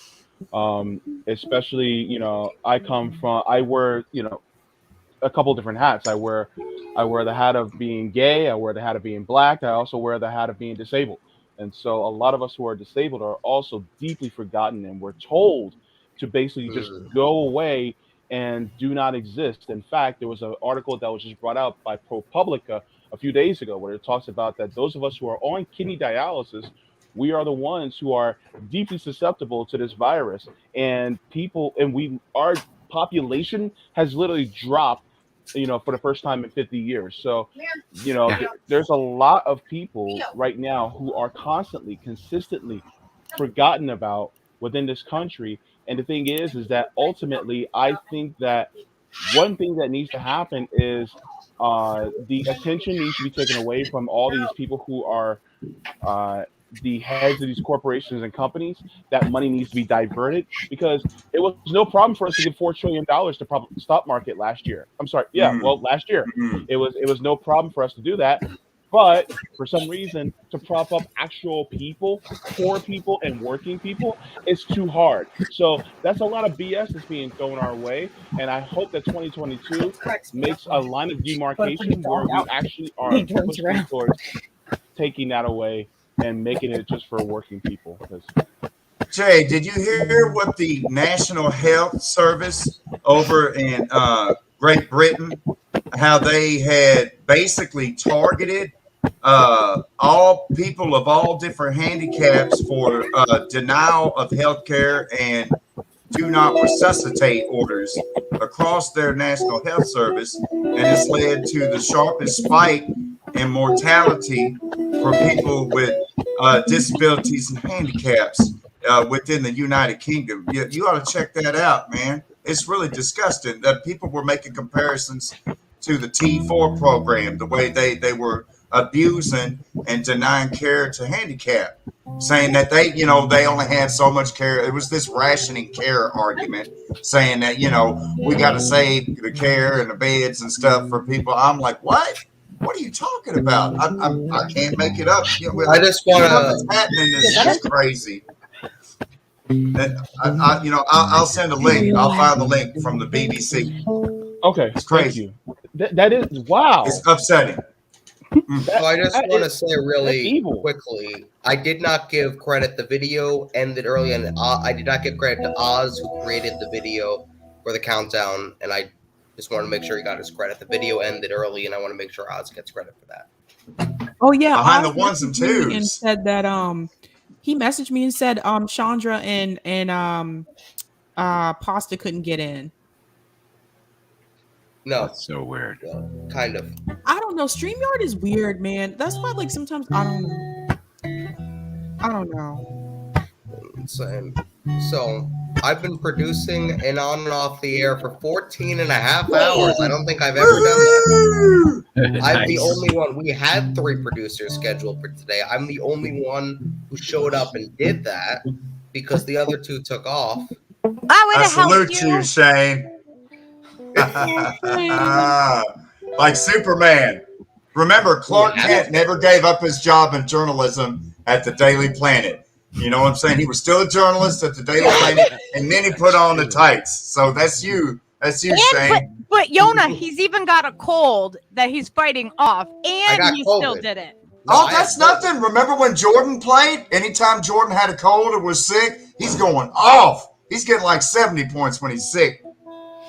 Especially, you know, I wear, you know, a couple different hats. I wear the hat of being gay. I wear the hat of being black. I also wear the hat of being disabled. And so a lot of us who are disabled are also deeply forgotten, and we're told to basically just go away and do not exist. In fact, there was an article that was just brought out by ProPublica a few days ago where it talks about that those of us who are on kidney dialysis, we are the ones who are deeply susceptible to this virus. And our population has literally dropped, you know, for the first time in 50 years. So, you know, there's a lot of people right now who are consistently forgotten about within this country. And the thing is that ultimately, I think that one thing that needs to happen is the attention needs to be taken away from all these people who are the heads of these corporations and companies. That money needs to be diverted, because it was no problem for us to give $4 trillion to the stock market last year. I'm sorry. Yeah. Well, last year it was no problem for us to do that. But for some reason, to prop up actual people, poor people and working people, it's too hard. So that's a lot of BS that's being thrown our way. And I hope that 2022 makes a line of demarcation where we actually are pushing towards taking that away and making it just for working people. Jay, did you hear what the National Health Service over in Great Britain, how they had basically targeted all people of all different handicaps for denial of health care and do not resuscitate orders across their National Health Service, and it's led to the sharpest spike in mortality for people with disabilities and handicaps within the United Kingdom. You ought to check that out, man. It's really disgusting that people were making comparisons to the T4 program, the way they were abusing and denying care to handicap, saying that they only had so much care. It was this rationing care argument, saying that, we got to save the care and the beds and stuff for people. I'm like, what? What are you talking about? I can't make it up. I just want what's happening. This is just crazy. I'll send a link. I'll find the link from the BBC. Okay, it's crazy. Thank you. That is wow. It's upsetting. So I just want to say really quickly, I did not give credit. The video ended early, and I did not give credit to Oz, who created the video for the countdown, and I just want to make sure he got his credit. The video ended early, and I want to make sure Oz gets credit for that. Oh yeah, behind Oz the ones and messaged me twos. and said that he messaged me and said Chandra and Pasta couldn't get in. No, that's so weird. Kind of. I don't know. StreamYard is weird, man. That's why, like, sometimes I don't know. So I've been producing and on and off the air for 14 and a half hours. I don't think I've ever done that. I'm the only one. We had 3 producers scheduled for today. I'm the only one who showed up and did that because the other 2 took off. I salute you, Shane. Like Superman. Remember, Clark Kent never gave up his job in journalism at the Daily Planet. You know what I'm saying? He was still a journalist at the Daily Planet, and then he put on the tights. So that's you. That's you, Shane. But Yona, he's even got a cold that he's fighting off, and he still did it. Oh, that's nothing. Remember when Jordan played? Anytime Jordan had a cold or was sick, he's going off. He's getting like 70 points when he's sick.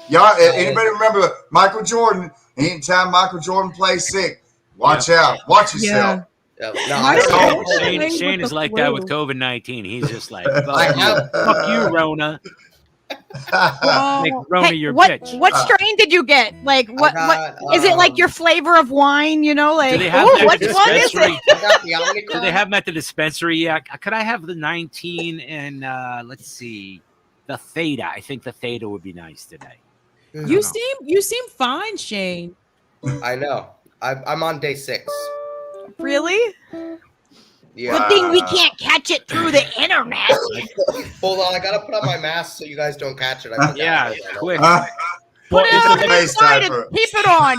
Y'all, anybody remember Michael Jordan? Anytime Michael Jordan plays sick, watch out. Watch yourself. Shane is like that with COVID-19. He's just like, fuck you, Rona. Make Rona your bitch. What strain did you get? Like, what is it like your flavor of wine? You know, like, Do they have which one is it? Do they have them at the dispensary? Yeah. Could I have the 19 and let's see, the Theta? I think the Theta would be nice today. You seem fine, Shane. I know. I'm on day 6. Really? Yeah. Good thing we can't catch it through the internet. Hold on, I gotta put on my mask so you guys don't catch it. Quick. Put it on inside and keep it on.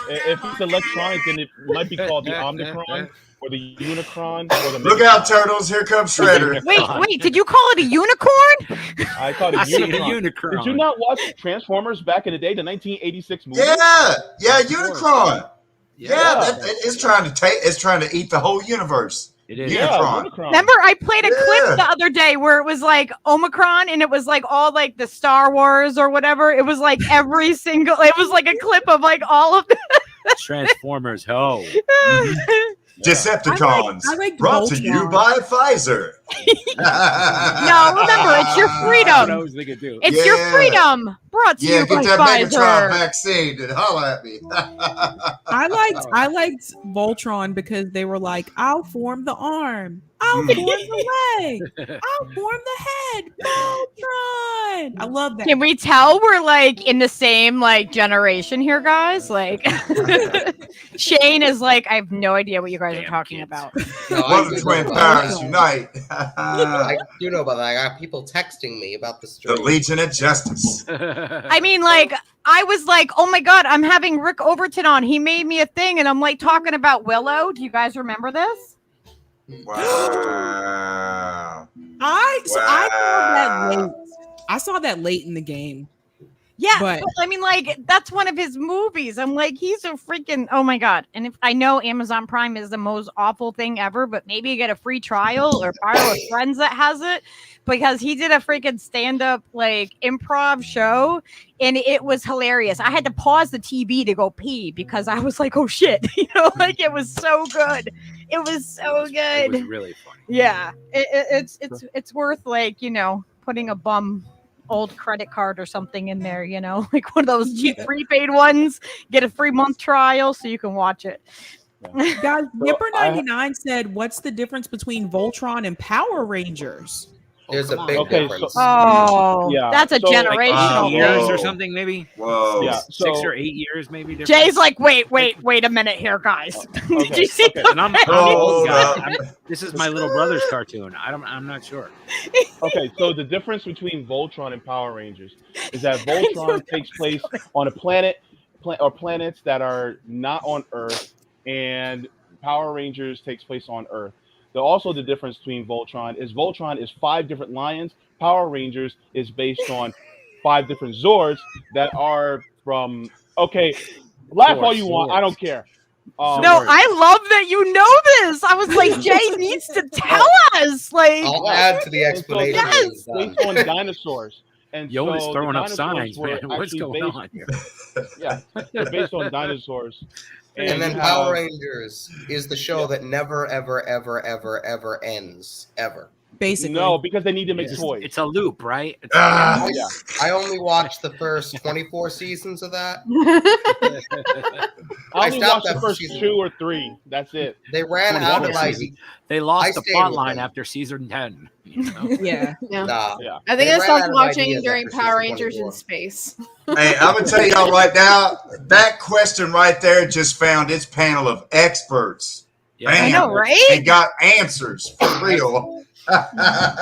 If it's electronic, then it might be called the Omicron or the Unicron. Or the Look out, turtles! Here comes Shredder. Wait! Did you call it a unicorn? I called it Unicron. Did you not watch Transformers back in the day, the 1986 movie? Yeah, Unicron. Yeah, it's trying to eat the whole universe. It is. Unicron. Remember, I played a clip the other day where it was like Omicron, and it was like all like the Star Wars or whatever. It was like every single. It was like a clip of like all of the Transformers. Ho. Decepticons. I like brought to you by Pfizer. No, remember, it's your freedom. It's your freedom. Brought to you by get that Pfizer. Megatron vaccine and holla at me. I liked Voltron because they were like, I'll form the arm. I'll form the leg. I'll form the head. Voltron. I love that. Can we tell we're like in the same like generation here, guys? Like Shane is like, I have no idea what you guys are talking about. Love the twin powers unite. I do know about that. I got people texting me about the story. The Legion of Justice. I mean, like, I was like, oh my God, I'm having Rick Overton on. He made me a thing, and I'm like talking about Willow. Do you guys remember this? Wow. I saw that late. I saw that late in the game. Yeah, but I mean, like, that's one of his movies. I'm like, he's a freaking, oh my God. And if I know Amazon Prime is the most awful thing ever, but maybe you get a free trial or borrow a friend's that has it, because he did a freaking stand-up like improv show, and it was hilarious. I had to pause the TV to go pee because I was like, oh shit, you know, like it was so good. It was so good. It was really funny. Yeah, it's worth like, you know, putting a bum old credit card or something in there, you know, like one of those cheap prepaid ones. Get a free month trial so you can watch it. Guys, Nipper99 said, what's the difference between Voltron and Power Rangers? There's a big difference. That's a generational like 8 years thing. or something, maybe. Whoa. Yeah, 6 or 8 years, maybe. Difference. Jay's like, wait a minute here, guys. Did you see the And I'm an old guy. This is my little brother's cartoon. I'm not sure. Okay, so the difference between Voltron and Power Rangers is that Voltron takes place on a planet or planets that are not on Earth, and Power Rangers takes place on Earth. Also, the difference between Voltron is 5 different lions. Power Rangers is based on 5 different Zords that are from. Okay, laugh all you want. I don't care. No, I love that you know this. I was like, Jay needs to tell us. Like, I'll add to the explanation. Yes. Based on dinosaurs. And Yona's so throwing the up signs, dinosaurs man. were What's actually going based- on here? Yeah, they're based on dinosaurs. And then you Power have- Rangers is the show that never, ever, ever, ever, ever ends. Ever. Basically. No, because they need to make toys. It's a loop, right? I only watched the first 24 seasons of that. I only stopped watched the after first season 2 or 3. That's it. They ran out of ideas. They lost I the stayed plot with line them. after season 10. You know? Yeah. Nah. Yeah. I think They I ran stopped out of watching ideas during after Power season Rangers 24. in space. Hey, I'm gonna tell y'all right now, that question right there just found its panel of experts. Yeah. I know, right? And got answers for real. Do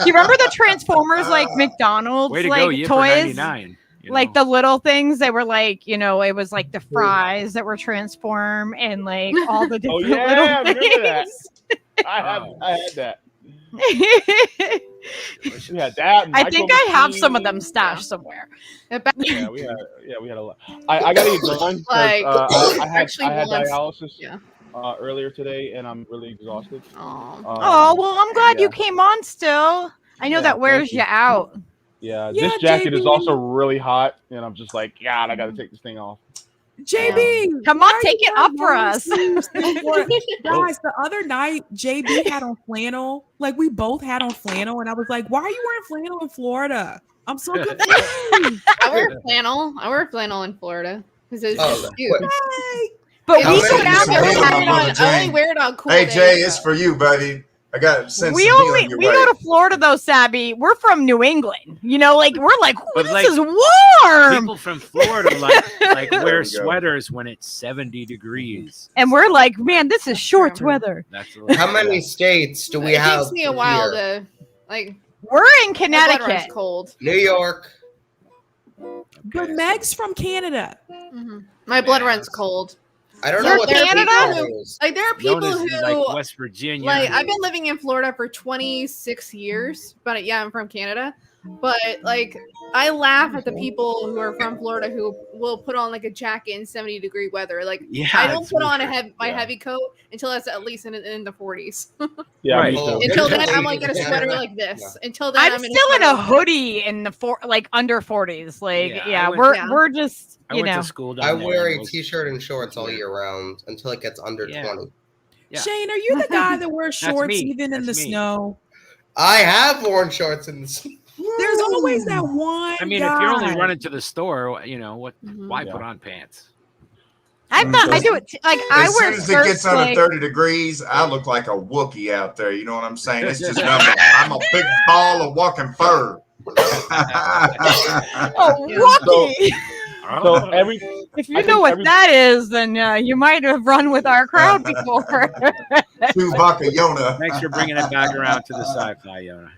you remember the Transformers like McDonald's Way to like go, Yipper toys? 99. Like the little things that were like, you know, it was like the fries that were transform and like all the different Oh yeah, I little remember that. things. I had that. We had that. I think I have some of them machine. stashed somewhere. Yeah, we had a lot. I gotta get going because Like, I actually had once- dialysis yeah. earlier today, and I'm really exhausted. Oh, well, I'm glad you came on still. I know Yeah, that wears thank you. you out. Yeah, Yeah, this jacket is JB. also really hot, and I'm just like, God, I gotta take this thing off. JB, Come why on, are take you it up wearing for long us. sleeves in Florida? Guys, the other night, JB had on flannel. Like, we both had on flannel, and I was like, why are you wearing flannel in Florida? I'm so confused. I wear flannel. I wear flannel in Florida because it's just cute. But It's we so go down down there. there. I have it on. I only wear it on cool Hey days. Jay, it's for you, buddy. I got send We some healing only your we way. go to Florida though, Sabby. We're from New England. You know, like we're like, ooh, But, this like, is warm. People from Florida like There wear we go. sweaters when it's 70 degrees. And we're like, man, this is shorts weather. That's a little, How many states do we It have takes me a while here? to like. We're in My blood runs Connecticut. cold. New York. But Meg's from Canada. My blood runs cold. I don't You're know what the Canada? people Who, is. like there are people Jonas who is like West Virginia. like I've been living in Florida for 26 years, but yeah, I'm from Canada. But like I laugh at the people who are from Florida who will put on like a jacket in 70-degree weather. Like Yeah, I don't it's put on weird. my heavy coat until it's at least in the 40s. Yeah, Right. me too. Until then, I'm like in a sweater like this. Until then, I'm still in a sweater. hoodie in the like under 40s. Like, Yeah, yeah, I went- we're just I you went know. to school down I there. wear and a was- t-shirt and shorts all year round until it gets under Yeah. 20. Yeah. Shane, are you the guy that wears That's shorts me. even in the That's me. snow? I have worn shorts in the snow. There's always that one. I mean, if you're only running to the store, you know what? Why put on pants? I've not. I do it like I As wear soon as it skirts. gets under Like, 30 degrees, I look like a Wookiee out there. You know what I'm saying? It's just nothing. I'm a big ball of walking fur. oh, Wookie. So every If I you think know what every- that is, then you might have run with our crowd before. Chewbacca Yona. Thanks for bringing it back around to the sci-fi, Yona.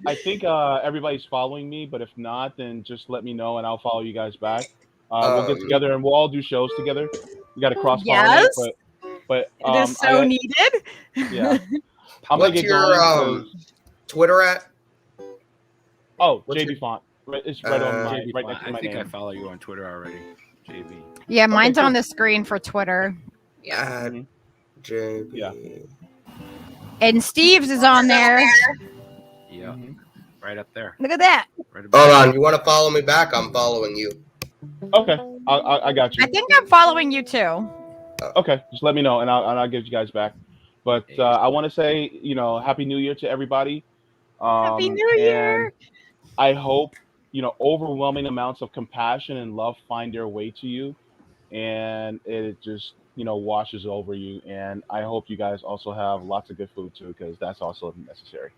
I think everybody's following me, but if not, then just let me know and I'll follow you guys back. We'll get together and we'll all do shows together. We got to cross pollinate, Yes. but It is so needed. Yeah, I'm gonna What's get your going. 'cause- Twitter at? Oh, what's JB your- font. It's right on my JB right Font. next to I my think I name. follow you on Twitter already, JB. Yeah, mine's cool. on the screen for Twitter, At JB. Yeah. and Steve's is on there. Yeah, right up there. Look at that. Right Hold above. on. You want to follow me back? I'm following you. Okay, I got you. I think I'm following you too. Okay, just let me know and I'll get you guys back. But I want to say, Happy New Year to everybody. Happy New Year. And I hope, overwhelming amounts of compassion and love find their way to you, and it just, washes over you. And I hope you guys also have lots of good food too, because that's also necessary.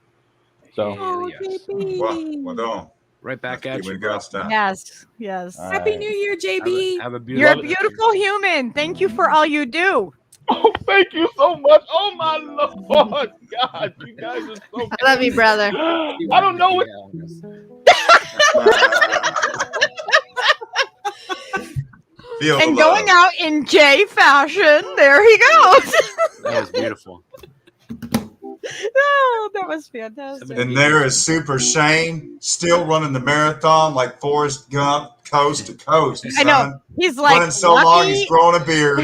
So, Hell yes. Well done. Right back at Keep you, it bro. going, stuff. Yes, yes. all Happy right. New Year, JB. Have a You're a beautiful. beautiful human. Thank you for all you do. Oh, thank you so much. Oh my Lord, God, you guys are so. I love you, brother. I don't know what. Feel And the love. going out in J fashion. There he goes. That was beautiful. Oh, that was fantastic. And there is Super Shane still running the marathon like Forrest Gump, coast to coast. I know. son. He's like Running so long, lucky. he's growing a beard.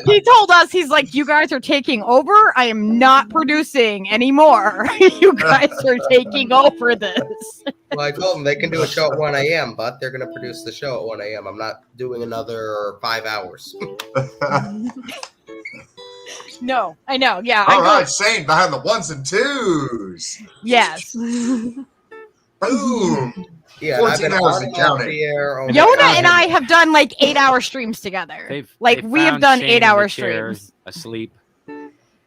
He told us, he's like, you guys are taking over. I am not producing anymore. You guys are taking over this. Well, I told them they can do a show at 1 a.m., but they're going to produce the show at 1 a.m. I'm not doing another 5 hours. No, I know. Yeah. All I right, know. Shane behind the ones and twos. Yes. Boom. Yeah, and I've 14 been hours on and and off counting. the air. Oh my Yoda God. and I have done like 8-hour streams together. They've We have found done Shane in the 8-hour chair, streams. asleep.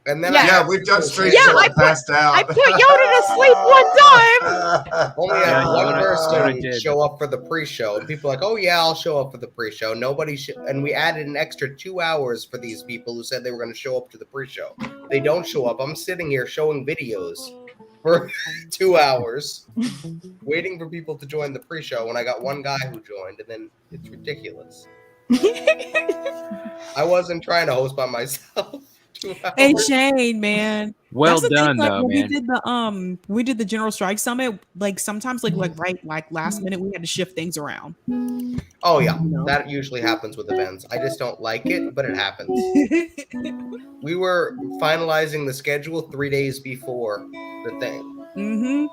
And then Yeah. Yeah, we've done streams Yeah, till I I put- passed out. I put Yoda to sleep one time. Only Yeah, had one Yoda person did. show up for the pre-show, and people are like, "Oh yeah, I'll show up for the pre-show." Nobody and we added an extra 2 hours for these people who said they were going to show up to the pre-show. They don't show up. I'm sitting here showing videos for 2 hours, waiting for people to join the pre-show. When I got one guy who joined, and then it's ridiculous. I wasn't trying to host by myself. Hey Shane, man. Well That's the done, thing, like though, when man. we did the General Strike Summit, like sometimes like last minute we had to shift things around. Oh yeah, You know? that usually happens with events. I just don't like it, but it happens. We were finalizing the schedule 3 days before the thing. Mm-hmm.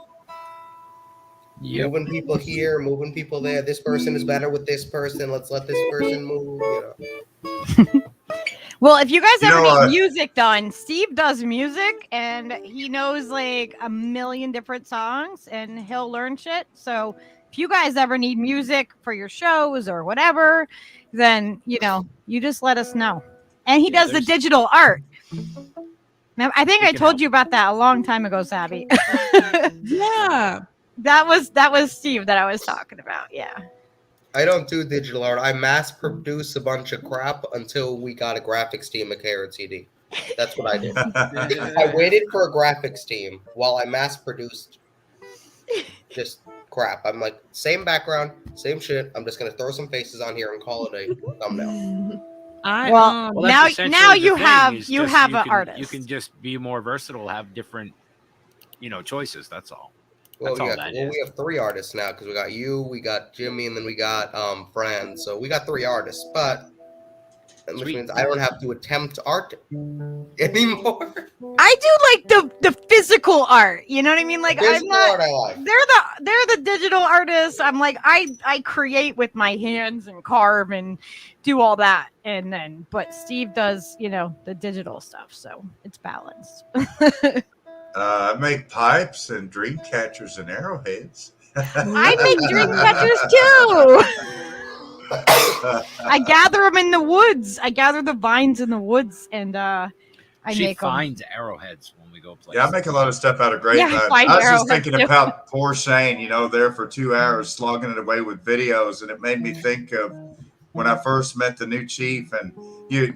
Moving people here, moving people there. This person is better with this person. Let's let this person move. Well, if you guys You ever know, need music done, Steve does music and he knows like a million different songs and he'll learn shit. So if you guys ever need music for your shows or whatever, then you just let us know. And he does the digital art. Now, I think I told you about that a long time ago, Sabby. Yeah. That was Steve that I was talking about. Yeah. I don't do digital art. I mass produce a bunch of crap until we got a graphics team at KRTD. That's what I did. I waited for a graphics team while I mass produced just crap. I'm like, same background, same shit. I'm just gonna throw some faces on here and call it a thumbnail. Well, now you have an artist. You can just be more versatile, have different, choices. That's all. Well, That's all that is. we have 3 artists now because we got you, we got Jimmy, and then we got Fran. So we got 3 artists, which means I don't have to attempt art anymore. I do like the physical art. You know what I mean? Like Physical art I like. They're the digital artists. I'm like I create with my hands and carve and do all that, but Steve does the digital stuff, so it's balanced. I make pipes and dream catchers and arrowheads. I make dream catchers too. I gather them in the woods. I gather the vines in the woods, and She make them. finds arrowheads when we go play. Yeah, I make a lot of stuff out of grapevine. Yeah, I was just arrowheads thinking too. about poor Shane, there for 2 hours slogging it away with videos, and it made me think of when I first met the new chief, and he's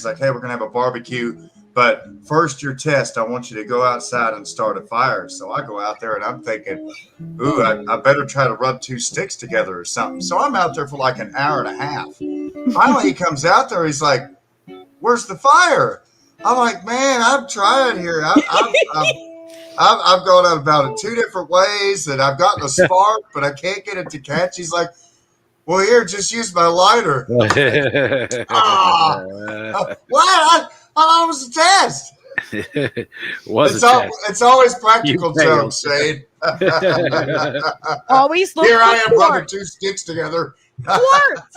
like, "Hey, we're gonna have a barbecue, but first your test. I want you to go outside and start a fire." So I go out there, and I'm thinking, "Ooh, I better try to rub 2 sticks together or something." So I'm out there for like an hour and a half. Finally, he comes out there. He's like, "Where's the fire?" I'm like, "Man, I'm trying here. I've gone about it 2 different ways, and I've gotten a spark, but I can't get it to catch." He's like, "Well, here, just use my lighter." What? I thought it was a test. It's always practical jokes, Shane. Always look Here for I am rubbing quartz. 2 sticks together. Quartz,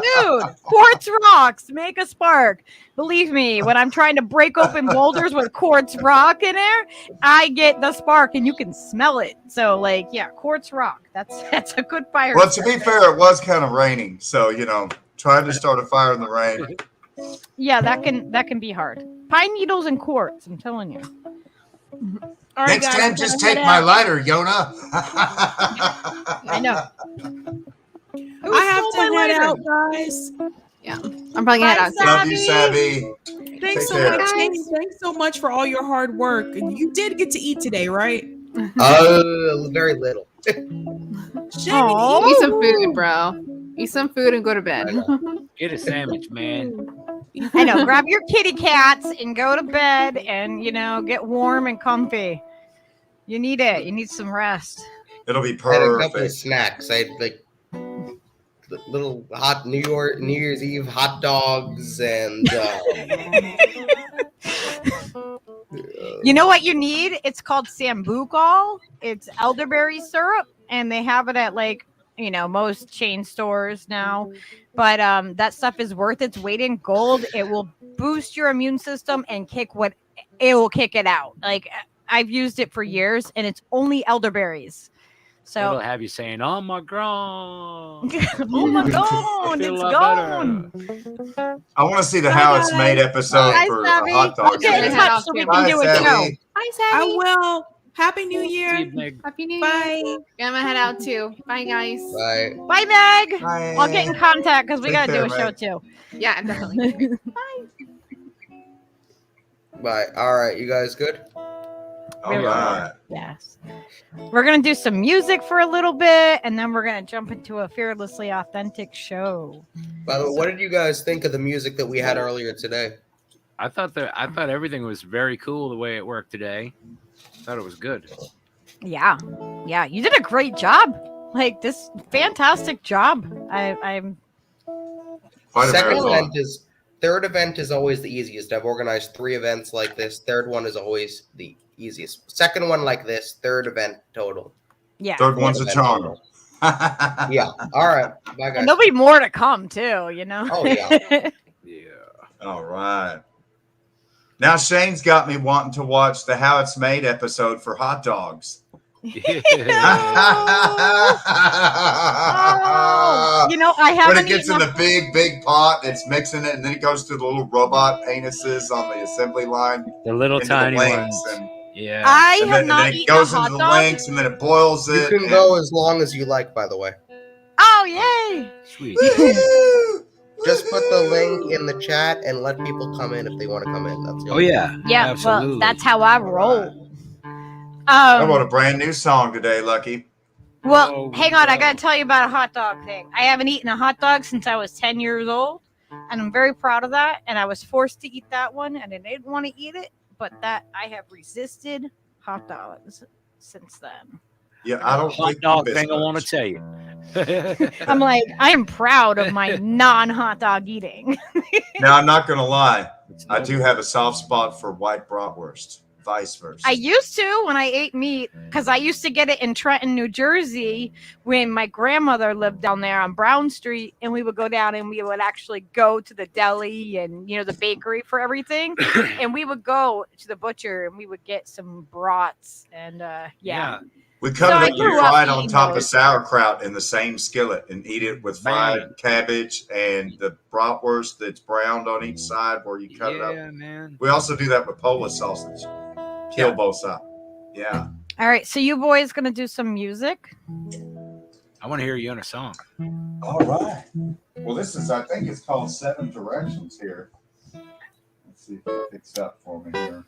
dude, quartz rocks make a spark. Believe me, when I'm trying to break open boulders with quartz rock in there, I get the spark, and you can smell it. So, quartz rock. That's a good fire. Well, to be fair, it was kind of raining, so trying to start a fire in the rain. Yeah, that can be hard. Pine needles and quartz. I'm telling you. All right, Next guys, time, we're just gonna take head my out. lighter, Yona. I know. I have to head out, guys. Yeah, I'm probably gonna head out. Love you, Sabby. Thanks Take so care. much, Shane. Thanks so much for all your hard work. And you did get to eat today, right? Very little. Aw. Eat some food, bro. Eat some food and go to bed. Get a sandwich, man. I know. Grab your kitty cats and go to bed, and get warm and comfy. You need it. You need some rest. It'll be I had a couple of perfect. snacks. I had little hot New Year's Eve hot dogs and. You know what you need? It's called Sambucol. It's elderberry syrup, and they have it at most chain stores now. But that stuff is worth its weight in gold. It will boost your immune system and it will kick it out. I've used it for years, and it's only elderberries. So It'll have you saying, "Oh my god, oh my god, it's gone." I want to see the How It's Made episode Bye, for Sabby. hot dogs. I'll get in touch so we can do a show. Sabby. Bye, Sabby. I will. Happy New Year. Happy New Year. Bye. Yeah, I'm gonna head out too. Bye, guys. Bye. Bye, Meg. Bye. I'll get in contact because we Take gotta do care, a show Meg. too. Yeah, definitely. Bye. All right, you guys good? All Really right. good. Yes. We're gonna do some music for a little bit, and then we're gonna jump into a fearlessly authentic show. By the way, what did you guys think of the music that we had earlier today? I thought everything was very cool the way it worked today. I thought it was good. Yeah, you did a great job. Like this, fantastic job. I'm. Third event is always the easiest. I've organized 3 events like this. Third one is always the easiest. Second one like this. Third event total. Yeah. Third one's a charm. Yeah. All right. Bye, guys. And there'll be more to come too. You know. Oh yeah. All right. Now Shane's got me wanting to watch the How It's Made episode for hot dogs. You know, I haven't. When it gets in the big pot, it's mixing it, and then it goes to the little robot penises on the assembly line. The little into tiny links, ones. and, Yeah. I and have then, not and then it eaten goes a hot into the dog. links, and then it boils You it. can go as long as you like, by the way. Oh yay! Sweet. Just put the link in the chat and let people come in if they want to come in. That's the only thing. Yeah. Well, that's how I roll. I wrote a brand new song today, Lucky. Well, hang on. I got to tell you about a hot dog thing. I haven't eaten a hot dog since I was 10 years old, and I'm very proud of that. And I was forced to eat that one, and I didn't want to eat it, but that I have resisted hot dogs since then. Yeah, I don't hot dog thing I want to tell you. I'm like, I am proud of my non-hot dog eating. Now, I'm not going to lie. I do have a soft spot for white bratwurst, vice versa. I used to when I ate meat, because I used to get it in Trenton, New Jersey, when my grandmother lived down there on Brown Street, and we would go down and we would actually go to the deli and the bakery for everything, and we would go to the butcher and we would get some brats and yeah. We cut So I it up grew and up fry it on eating top of those. sauerkraut in the same skillet and eat it with fried cabbage and the bratwurst that's browned on each side where you cut it up. Man. We also do that with Polish sausage. Kill both sides. Yeah. All right, so you boys gonna do some music? I want to hear you on a song. All right. Well, this is, I think it's called 7 Directions here. Let's see if it picks up for me here.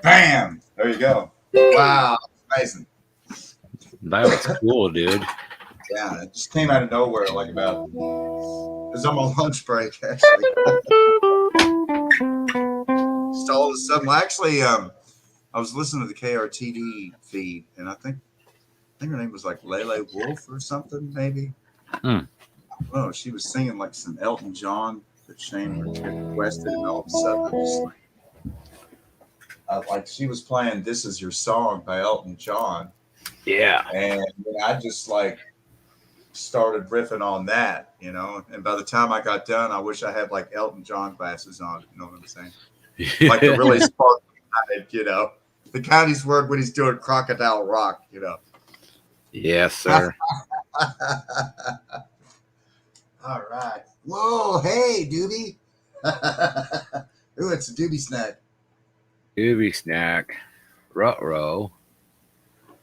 Bam! There you go. Wow, amazing. That was cool, dude. Yeah, it just came out of nowhere, like about. It was on my lunch break, actually. Just all of a sudden, well, actually, I was listening to the KRTD feed, and I think her name was like Lele Wolf or something, maybe. Hmm. I don't know. She was singing like some Elton John that Shane requested, and all of a sudden, I just like she was playing "This Is Your Song" by Elton John. Yeah. And I just like started riffing on that, you know. And by the time I got done, I wish I had like Elton John glasses on. You know what I'm saying? Like the really sparkly kind, you know, the kind he's wearing when he's doing Crocodile Rock, you know. Yes, sir. All right. Whoa, hey, Doobie. Ooh, it's a Doobie snack. Doobie snack. Ruh-roh.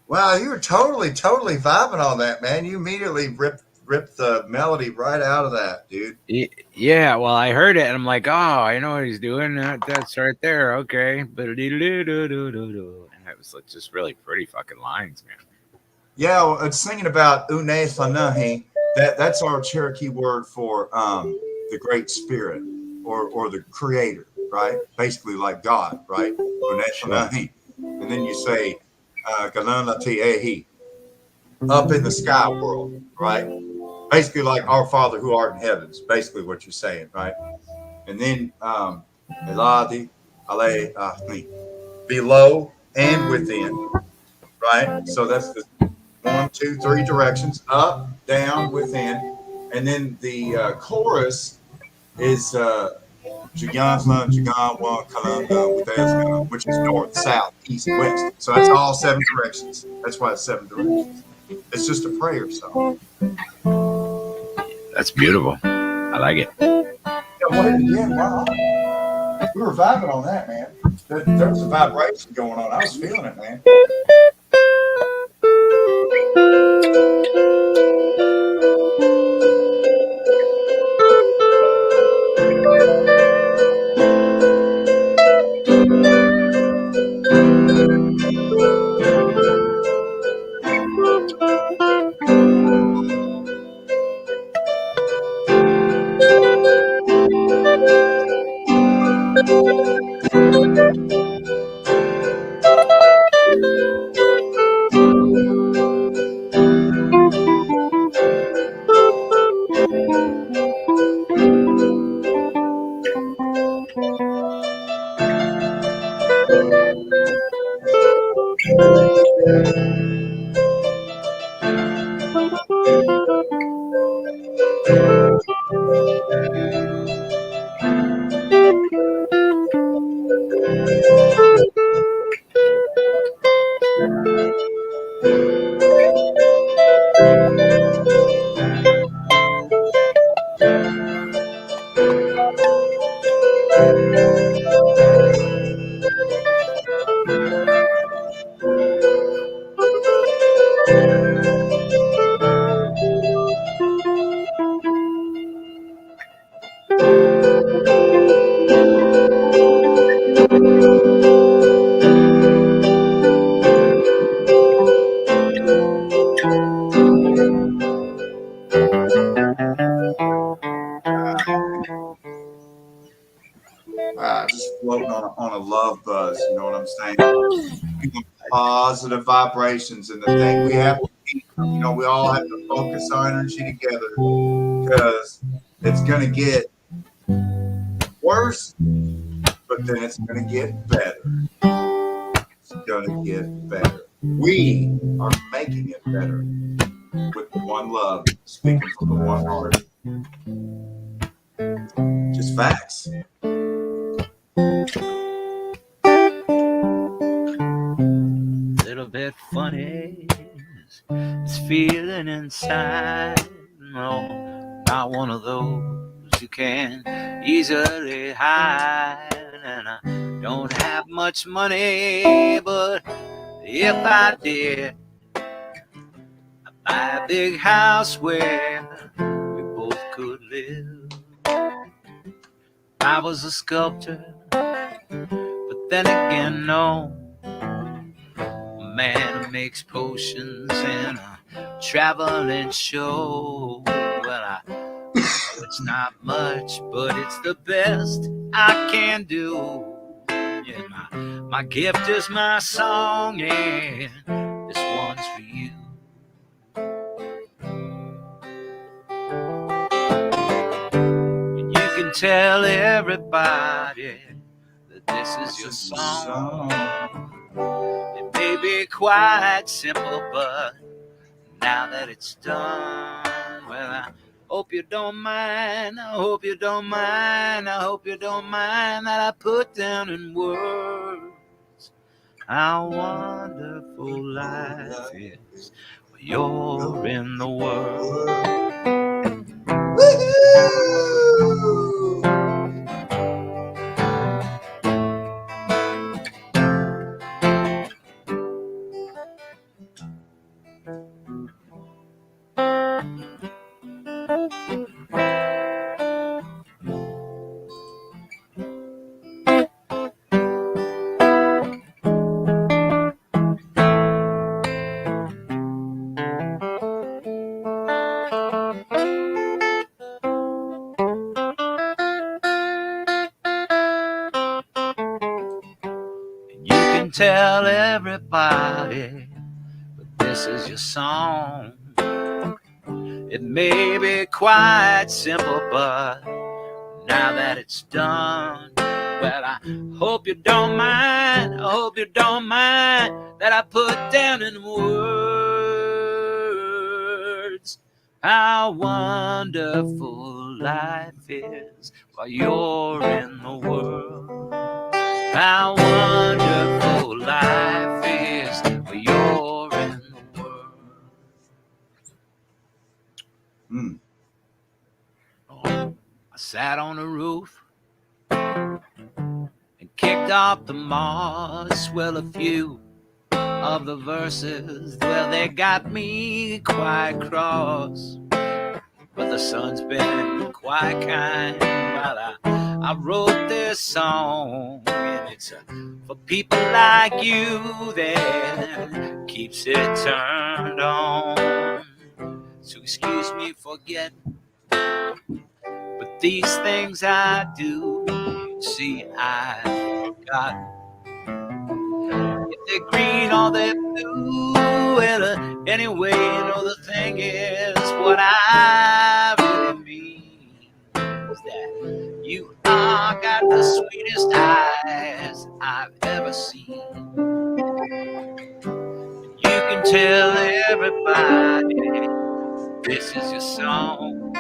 Wow, you were totally vibing on that, man. You immediately ripped the melody right out of that, dude. Yeah, well, I heard it, and I'm like, oh, I know what he's doing. That's right there. Okay. And it was like just really pretty fucking lines, man. Yeah, well, it's singing about Une Fanahi. That's our Cherokee word for the Great Spirit or the Creator, right? Basically like God, right? Une Fanahi. And then you say Galanati Ehi, up in the sky world, right? Basically like our Father who art in heavens, basically what you're saying, right? And then Eladi Ale Ahni, below and within, right? So that's the 1, 2, 3 directions, up, down, within. And then the chorus is Jiganfla, Jiganwa, Kalanga, which is north, south, east, west. So that's all 7 directions. That's why it's 7 directions. It's just a prayer song. That's beautiful. I like it. Yeah, wow. We were vibing on that, man. There was a vibration going on. I was feeling it, man. on a love buzz. You know what I'm saying? Positive vibrations, and the thing we have to keep, you know, we all have to focus our energy together because it's going to get worse, but then it's going to get better. It's going to get better. We are making it better with the one love, speaking from the one heart. Just facts. Little bit funny, this feeling inside. No, not one of those you can easily hide. And I don't have much money, but if I did, I'd buy a big house where we both could live. I was a sculptor, but then again, no. A man who makes potions in a traveling show. Well, I know it's not much, but it's the best I can do. Yeah, my gift is my song, and this one's for you. And you can tell everybody that this is your song. It may be quite simple, but now that it's done, well, I hope you don't mind. I hope you don't mind. I hope you don't mind that I put down in words how wonderful life is when you're in the world. You can tell everybody that this is your song. It may be quite simple, but now that it's done, well, I hope you don't mind. I hope you don't mind that I put down in words how wonderful life is while you're in the world. How wonderful life is while you're in the world. I sat on the roof and kicked off the moss. Well, a few of the verses, well, they got me quite cross. But the sun's been quite kind while I wrote this song. And it's for people like you that keeps it turned on. So excuse me for getting, but these things I do, see, I've got. If they're green or they're blue, well, anyway, you know the thing is, what I really mean is that you are got the sweetest eyes I've ever seen. You can tell everybody this is your song.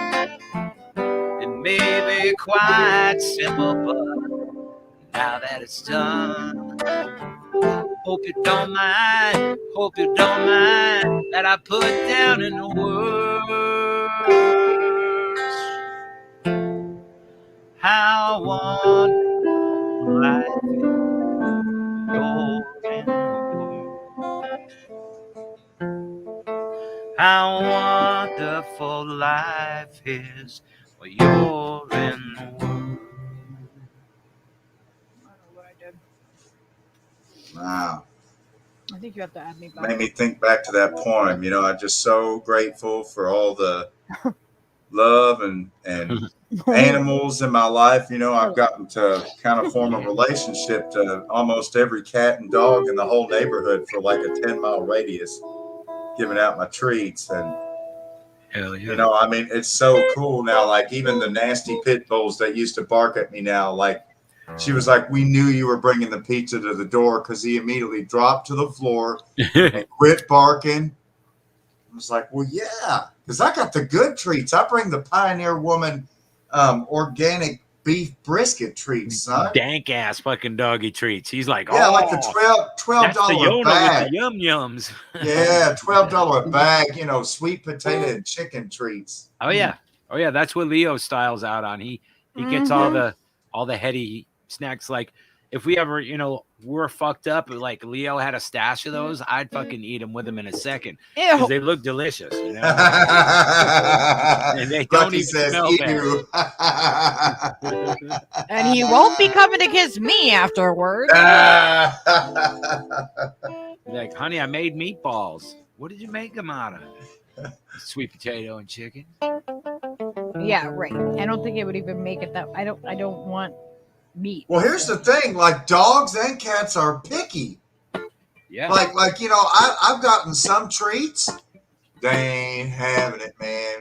It may be quite simple, but now that it's done, hope you don't mind, hope you don't mind that I put down in the words how wonderful life is. You're in the world. How wonderful life is when you're in the world. Wow. I think you have to add me back. Made me think back to that poem. You know, I'm just so grateful for all the love and animals in my life. You know, I've gotten to kind of form a relationship to almost every cat and dog in the whole neighborhood for like a 10-mile radius, giving out my treats. And hell yeah. you know, I mean, it's so cool now. Like even the nasty pit bulls that used to bark at me now, like she was like, we knew you were bringing the pizza to the door, because he immediately dropped to the floor and quit barking. I was like, well, yeah, because I got the good treats. I bring the Pioneer Woman organic beef brisket treats, son. Dank ass fucking doggy treats. He's like, yeah, oh, like the $12 that's the a Yona bag. with the yum yums. Yeah, $12 a bag. You know, sweet potato and chicken treats. Oh yeah, that's what Leo styles out on. He gets all the heady snacks. Like if we ever, you know, we're fucked up, like Leo had a stash of those, I'd fucking eat them with him in a second because they look delicious, you know. And they don't Lucky even says, smell ew. bad. And he won't be coming to kiss me afterwards. Like, honey, I made meatballs. What did you make them out of? Sweet potato and chicken. Yeah, right. I don't think it would even make it that. I don't want meat. Well, here's the thing: like dogs and cats are picky. Yeah. Like you know, I've gotten some treats. They ain't having it, man.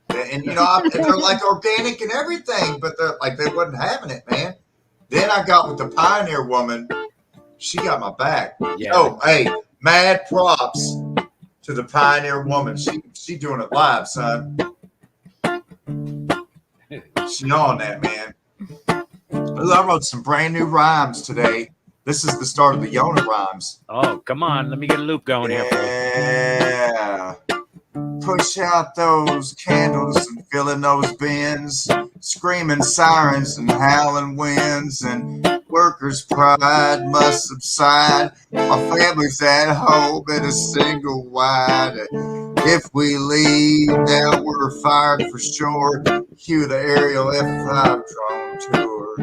And you know, they're like organic and everything, but they're like they wasn't having it, man. Then I got with the Pioneer Woman. She got my back. Yeah. Oh, hey, mad props to the Pioneer Woman. She doing it live, son. She on that, man. I wrote some brand new rhymes today. This is the start of the Yona rhymes. Oh, come on. Let me get a loop going here. Yeah. Push out those candles and fill in those bins. Screaming sirens and howling winds, and workers' pride must subside. My family's at home in a single wide. If we leave now, we're fired for sure. Cue the aerial F5 drone tour.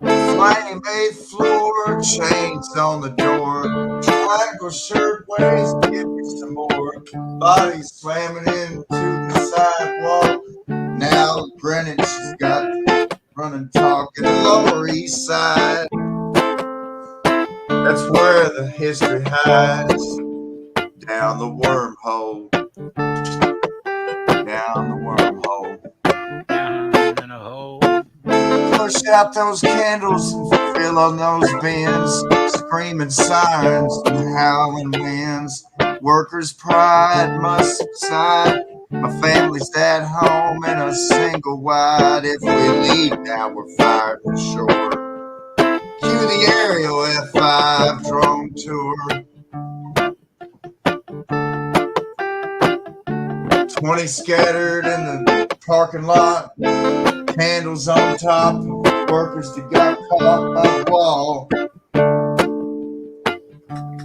Flame-made floor, chains on the door. Triangle shirtwaist, give me some more. Bodies slamming into the sidewalk. Now Greenwich has got running talk in the Lower East Side. That's where the history hides. Down the wormhole. Down the wormhole. Down in a hole. Push out those candles and fill on those bins. Screaming sirens and howling winds. Workers' pride must subside. My family's at home in a single wide. If we leave now, we're fired for sure. Cue the aerial F5 drone tour. 20 scattered in the parking lot. Candles on top. Workers that got caught by the wall.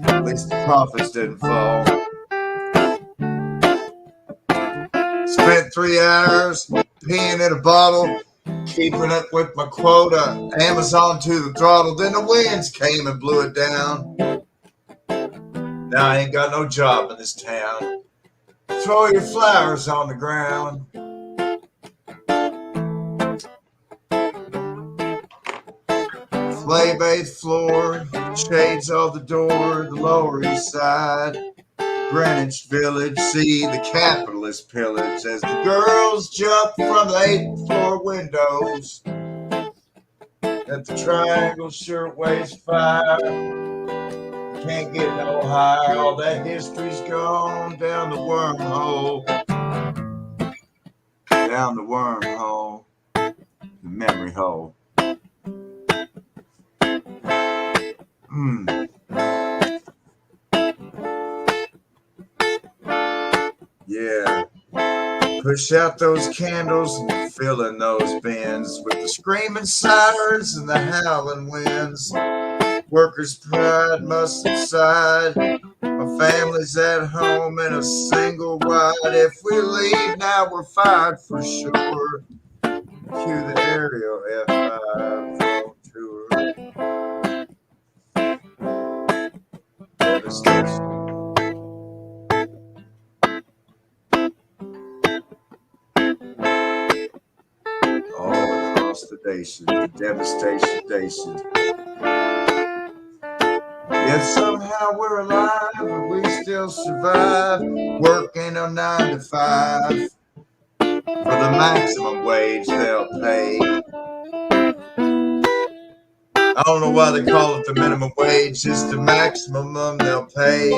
At least the profits didn't fall. Spent 3 hours peeing in a bottle, keeping up with my quota. Amazon to the throttle. Then the winds came and blew it down. Now I ain't got no job in this town. Throw your flowers on the ground. Clay-based floor, shades of the door, the Lower East Side. Greenwich Village, see the capitalist pillage as the girls jump from the 8th floor windows at the Triangle Shirtwaist Fire. Can't get no higher, all that history's gone down the wormhole. Down the wormhole, the memory hole. Yeah. Push out those candles and fill in those bins with the screaming sirens and the howling winds. Workers' pride must subside. My family's at home in a single wide. If we leave now, we're fired for sure. Cue the aerial F5 drone tour. Devastation. sedation, devastation. Yet somehow we're alive, and we still survive, working on 9 to 5 for the maximum wage they'll pay. I don't know why they call it the minimum wage, it's the maximum they'll pay.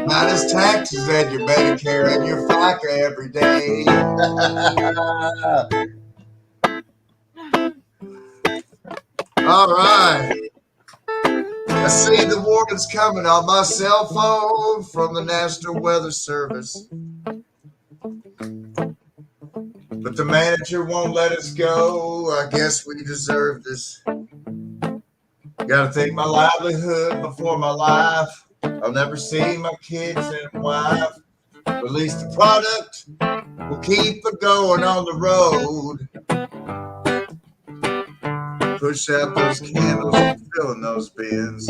Minus taxes and your Medicare and your FICA every day. All right. I see the warning's coming on my cell phone from the National Weather Service. But the manager won't let us go. I guess we deserve this. Gotta think my livelihood before my life. I'll never see my kids and wife. At least the product will keep it going on the road. Push out those candles and fill in those bins.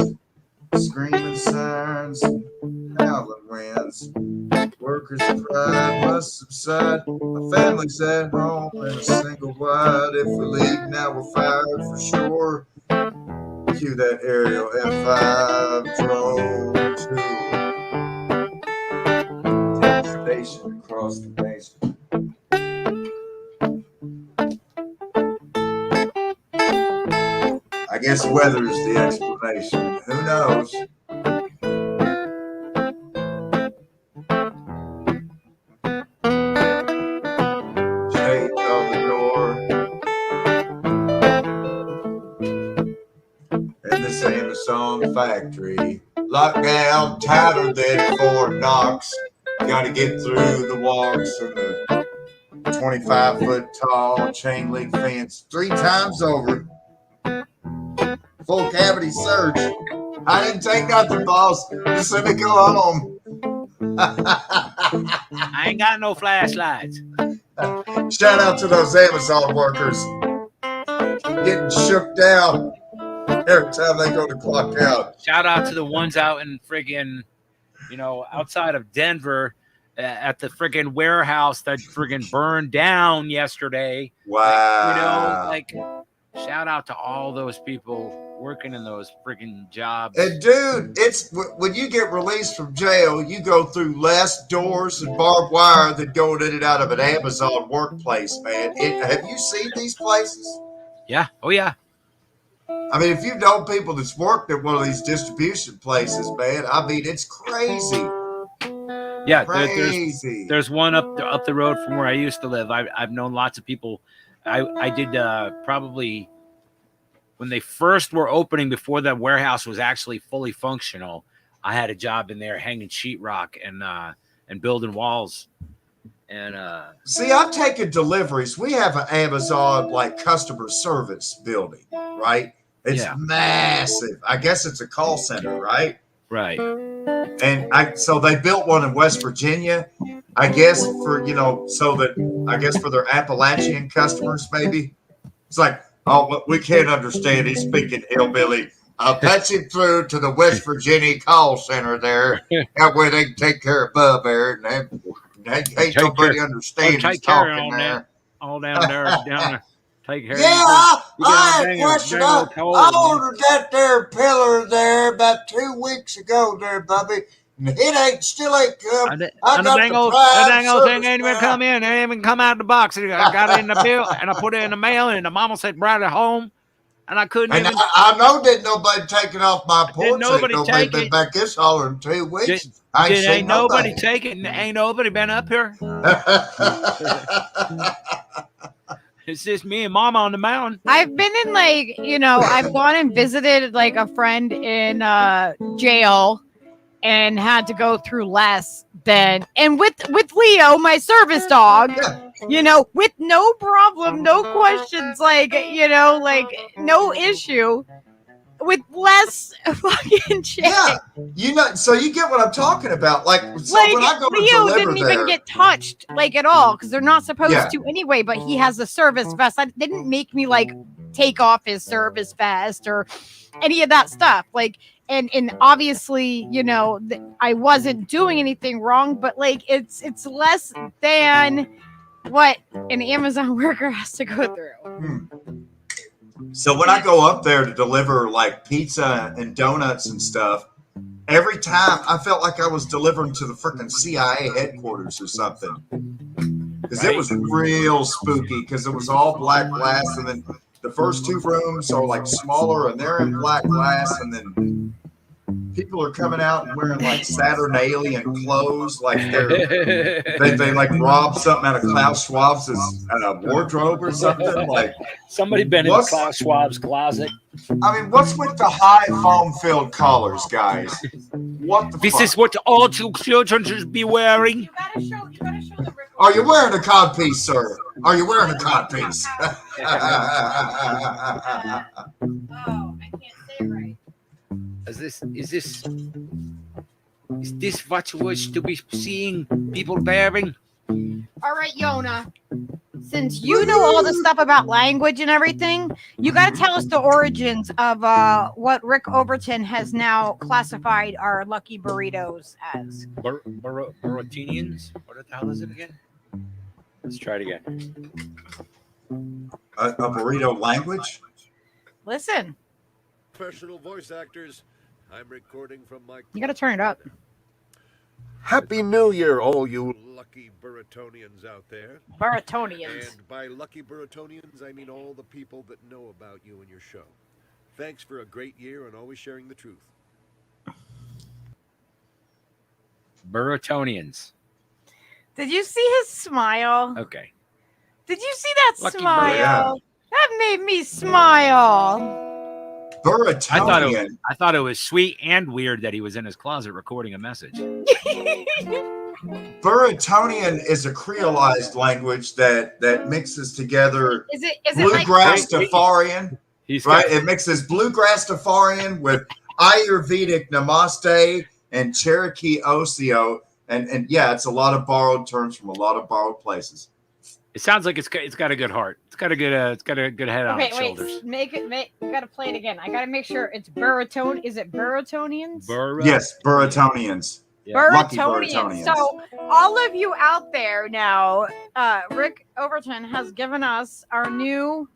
Screaming sirens, howling winds. Workers' pride must subside. My family's at home in a single wide. If we leave now, we're fired for sure. Cue that aerial F5 drone to devastation across the nation. I guess weather is the explanation. Who knows? Shades on the door. In this Amazon factory. Lockdown tighter than Fort Knox. Gotta get through the walks and the 25-foot tall chain link fence 3 times over. Full cavity search. I didn't take nothing, boss. Just let me go home. I ain't got no flashlights. Shout out to those Amazon workers getting shook down every time they go to clock out. Shout out to the ones out in friggin', outside of Denver at the friggin' warehouse that friggin' burned down yesterday. Wow. Shout out to all those people working in those friggin' jobs. And dude, it's when you get released from jail, you go through less doors and barbed wire than going in and out of an Amazon workplace, man. Have you seen these places? Yeah. Oh, yeah. I mean, if you know people that's worked at one of these distribution places, man, I mean, it's crazy. Yeah, crazy. There's one up the road from where I used to live. I've known lots of people. I did probably when they first were opening, before that warehouse was actually fully functional. I had a job in there hanging sheetrock and building walls. And see, I've taken deliveries. We have an Amazon customer service building, right? It's massive. I guess it's a call center, right? Right. And so they built one in West Virginia, I guess for for their Appalachian customers, maybe. It's like, oh, we can't understand. He's speaking hillbilly. I'll patch him through to the West Virginia call center there. That way they can take care of Bub there. And ain't nobody understands he's talking there. All down there. Take care. Yeah, I had a question. I ordered that there pillar there about 2 weeks ago there, Bubby. It still ain't come. I got the dang old thing ain't even come in. It ain't even come out of the box. I got it in the bill and I put it in the mail, and the mama said brought it home, and I couldn't even. I know didn't nobody take it off my porch. Nobody been back this holler in 2 weeks. Ain't nobody take it, and ain't nobody been up here. It's just me and Mama on the mountain. I've been in I've gone and visited a friend in jail and had to go through less than, and with Leo, my service dog, with no problem, no questions, no issue, with less fucking shit. Yeah, so you get what I'm talking about. When I go Leo to didn't even get touched at all because they're not supposed to anyway. But he has a service vest. They didn't make me take off his service vest or any of that stuff. Like, and obviously, you know, I wasn't doing anything wrong, but like it's less than what an Amazon worker has to go through. So when I go up there to deliver like pizza and donuts and stuff, every time I felt like I was delivering to the freaking CIA headquarters or something. Because it was real spooky because it was all black glass, and then the first two rooms are like smaller and they're in black glass, and then people are coming out and wearing like Saturnalian clothes, like they like robbed something out of Klaus Schwab's wardrobe or something. Like somebody been in Klaus Schwab's closet. I mean, what's with the high foam-filled collars, guys? What the This fuck? is what all children should be wearing. Are you wearing a codpiece, sir? Are you wearing a codpiece? Is this what you wish to be seeing people wearing? All right, Yona. Since you know all the stuff about language and everything, you got to tell us the origins of what Rick Overton has now classified our lucky burritos as. Burrotinians? What the hell is it again? Let's try it again. A burrito language? Listen. Professional voice actors, I'm recording from my... You got to turn it up. Happy New Year, all you lucky Burritonians out there. Burritonians. And by lucky Burritonians, I mean all the people that know about you and your show. Thanks for a great year and always sharing the truth. Burritonians. Did you see his smile? Okay. Did you see that Lucky smile? Yeah. That made me smile. Burritonian. I thought it was sweet and weird that he was in his closet recording a message. Burritonian is a creolized language that mixes together Is it bluegrass like Tafarian, right? It mixes bluegrass Tafarian with Ayurvedic Namaste and Cherokee Oseo, and yeah, it's a lot of borrowed terms from a lot of borrowed places. It sounds like it's got a good heart. It's got a good head on its shoulders. We gotta play it again. I gotta make sure it's Burriton. Is it Burritonians? Yes, Burritonians. Yeah. Lucky Burritonians. So all of you out there now, Rick Overton has given us our new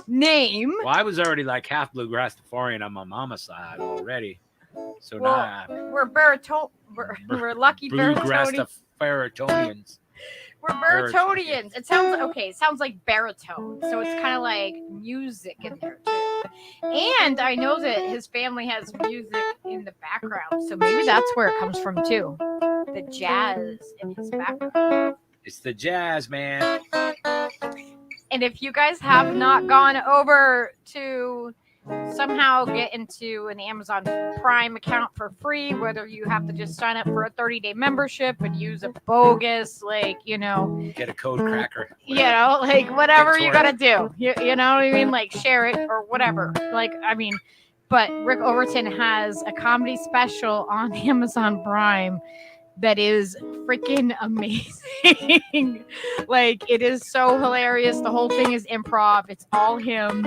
name. Well, I was already like half bluegrass Tafarian on my mama's side already. So now we're lucky bluegrass Burritonians. We're Burritonians. It sounds like baritone. So it's kind of like music in there too. And I know that his family has music in the background. So maybe that's where it comes from too. The jazz in his background. It's the jazz, man. And if you guys have not gone over to somehow get into an Amazon Prime account for free, whether you have to just sign up for a 30-day membership and use a bogus, get a code cracker, whatever you gotta do, you know what I mean, share it or whatever, but Rick Overton has a comedy special on Amazon Prime that is freaking amazing. It is so hilarious. The whole thing is improv. It's all him.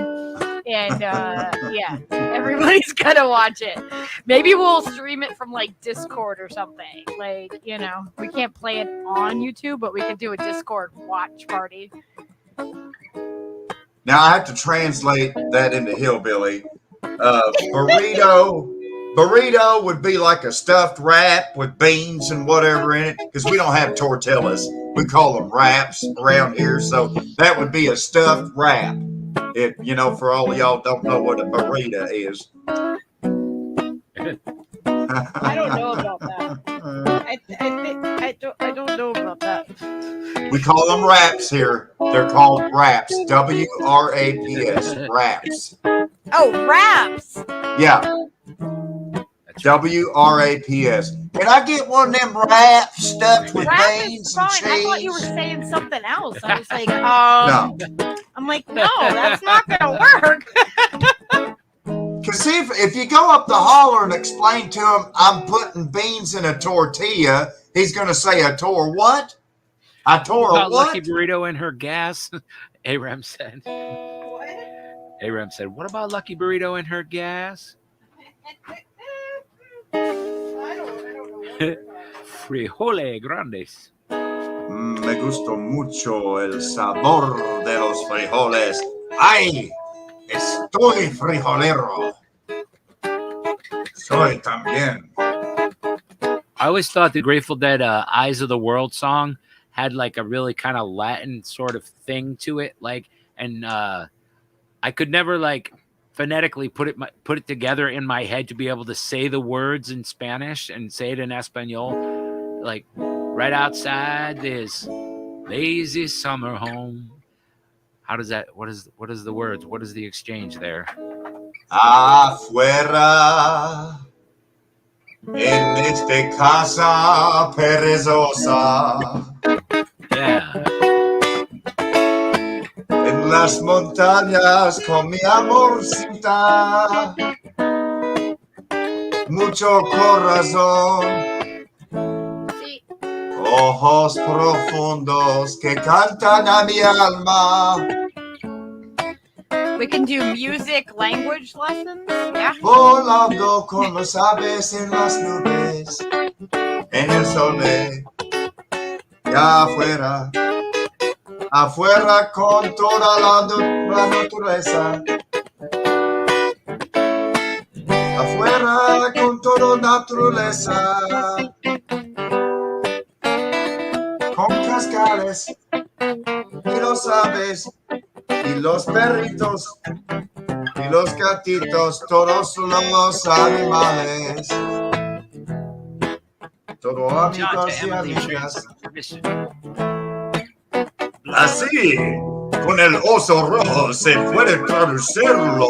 And yeah, everybody's gonna watch it. Maybe we'll stream it from Discord or something. We can't play it on YouTube, but we could do a Discord watch party. Now I have to translate that into hillbilly. Burrito would be like a stuffed wrap with beans and whatever in it, because we don't have tortillas. We call them wraps around here, so that would be a stuffed wrap. If for all of y'all don't know what a burrito is. I don't know about that. I don't know about that. We call them wraps here. They're called wraps. W-R-A-P-S. Wraps. Oh, wraps. Yeah. W-R-A-P-S. Can I get one of them wraps stuffed with beans and cheese? I thought you were saying something else. I was like, no. I'm like, no, that's not gonna work. Because see, if you go up the holler and explain to him, I'm putting beans in a tortilla, he's gonna say a tor what? A tor what? Lucky burrito in her gas. Aram said. What? Aram said, "What about Lucky Burrito and her gas?" Frijole grandes. Me gustó mucho el sabor de los frijoles. ¡Ay! Estoy frijolero. Soy también. I always thought the Grateful Dead Eyes of the World song had like a really kind of Latin sort of thing to it. Like, and I could never like phonetically put it together in my head to be able to say the words in Spanish and say it in Espanol. Like, right outside this lazy summer home. How does that? What is the words? What is the exchange there? Afuera, en esta casa perezosa. Yeah. En las montañas con mi amorcita. Mucho corazón. Ojos profundos que cantan a mi alma. We can do music language lessons. Yeah. Volando con los aves en las nubes, en el sol y afuera, afuera con toda la naturaleza. Afuera con toda naturaleza. Con cascales y los aves y los perritos y los gatitos, todos los animales, todos amigos y amigas. Así, con el oso rojo se puede traducirlo.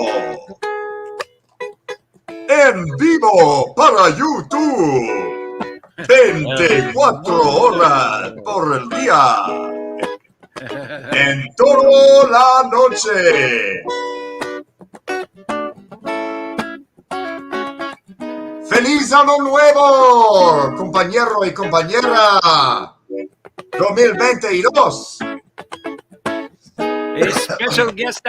En vivo para YouTube. 24 horas por el día. En toda la noche. ¡Feliz Año Nuevo, compañero y compañera! 2022. A special guest,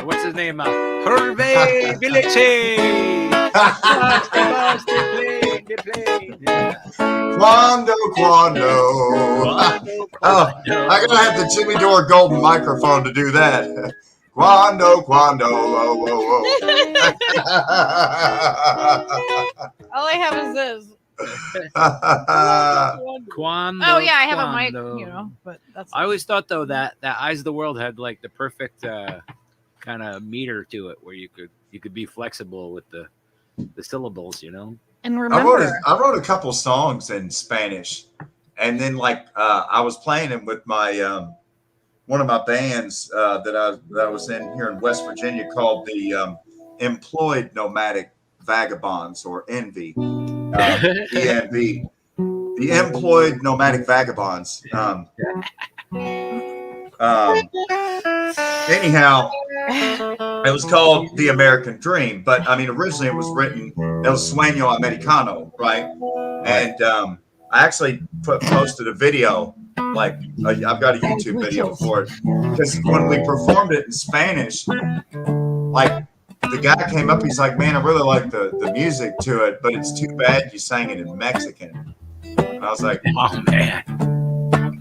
what's his name? Hervé Village. Cuando. Oh, I gotta have the Jimmy Dore golden microphone to do that. Cuando. All I have is this. Quando, oh yeah, I have quando. a mic, but that's. I always thought though that Eyes of the World had like the perfect kind of meter to it, where you could be flexible with the syllables, And remember, I wrote a couple songs in Spanish, and then I was playing them with my one of my bands that I was in here in West Virginia called the Employed Nomadic Vagabonds, or ENVY, ENV, the Employed Nomadic Vagabonds. Anyhow, it was called The American Dream, but I mean, originally it was written El Sueño Americano, right? And I actually posted a video, I've got a YouTube video for it, because when we performed it in Spanish, the guy came up, he's like, "Man, I really like the music to it, but it's too bad you sang it in Mexican." And I was like, "Oh man,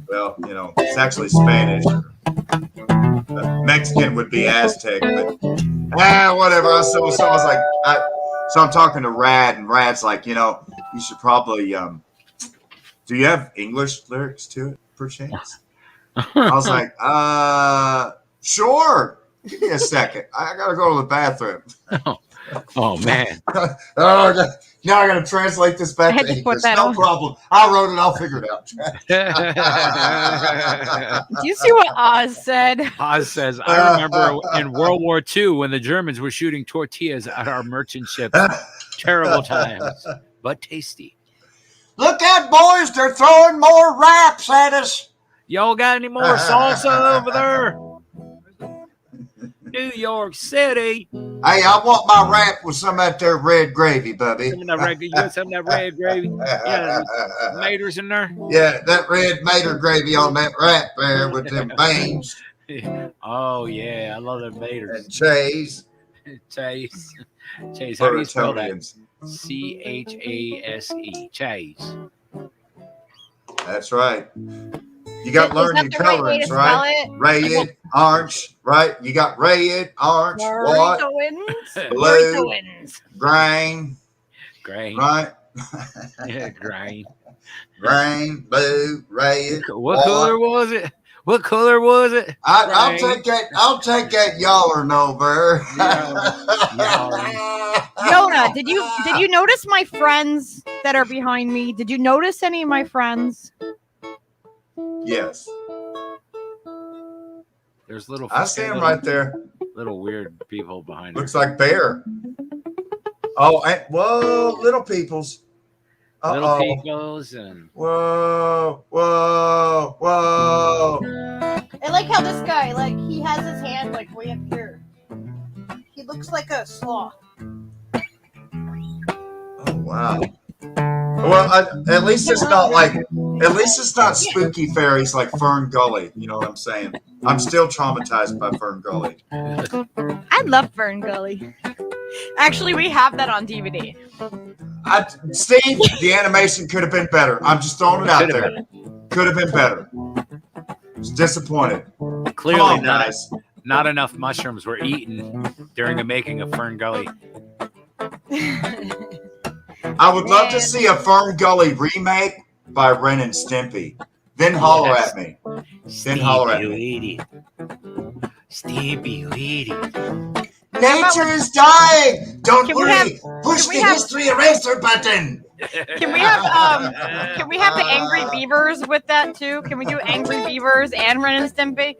well, it's actually Spanish. Mexican would be Aztec, but whatever." So I was like, so I'm talking to Rad, and Rad's like, you should probably, do you have English lyrics to it, perchance? I was like, sure. Give me a second. I gotta go to the bathroom. Oh man. Now I gotta translate this back to English. No problem. I wrote it. I'll figure it out. Do you see what Oz said? Oz says, "I remember in World War II when the Germans were shooting tortillas at our merchant ships. Terrible times, but tasty." Look out, boys! They're throwing more raps at us. Y'all got any more salsa over there? New York City. Hey, I want my wrap with some of that red gravy, Bubby. Some of that red gravy. Yeah, maters in there. Yeah, that red mater gravy on that wrap there with them beans. Oh yeah, I love them Vaders. And Chase. Chase. Chase. How do you spell that? Burtonians. Chase. Chase. That's right. You got to learn your colorings, right? Red, orange, right? You got red, orange, white, blue, green, right? Yeah, grain. Green, blue, red. What color was it? What color was it? I'll take that. I'll take that yaller over. Yona, did you notice my friends that are behind me? Did you notice any of my friends? Yes. There's little. I see him right there. Little weird people behind. Looks like bear. Oh, and, whoa, little peoples. Little peoples and. Whoa. I like how this guy, like, he has his hand like way up here. He looks like a sloth. Oh wow. Well, at least it's not like. At least it's not spooky fairies like Fern Gully. You know what I'm saying? I'm still traumatized by Fern Gully. I love Fern Gully. Actually, we have that on DVD. Steve, the animation could have been better. I'm just throwing it out there. Could have been better. Was disappointed. Clearly, guys. Not enough mushrooms were eaten during the making of Fern Gully. I would love to see a Fern Gully remake by Ren and Stimpy. Then holler at me. Then holler at me. Stimpy, lady. Nature is dying. Don't worry. Push the history eraser button. Can we have the Angry Beavers with that too? Can we do Angry Beavers and Ren and Stimpy?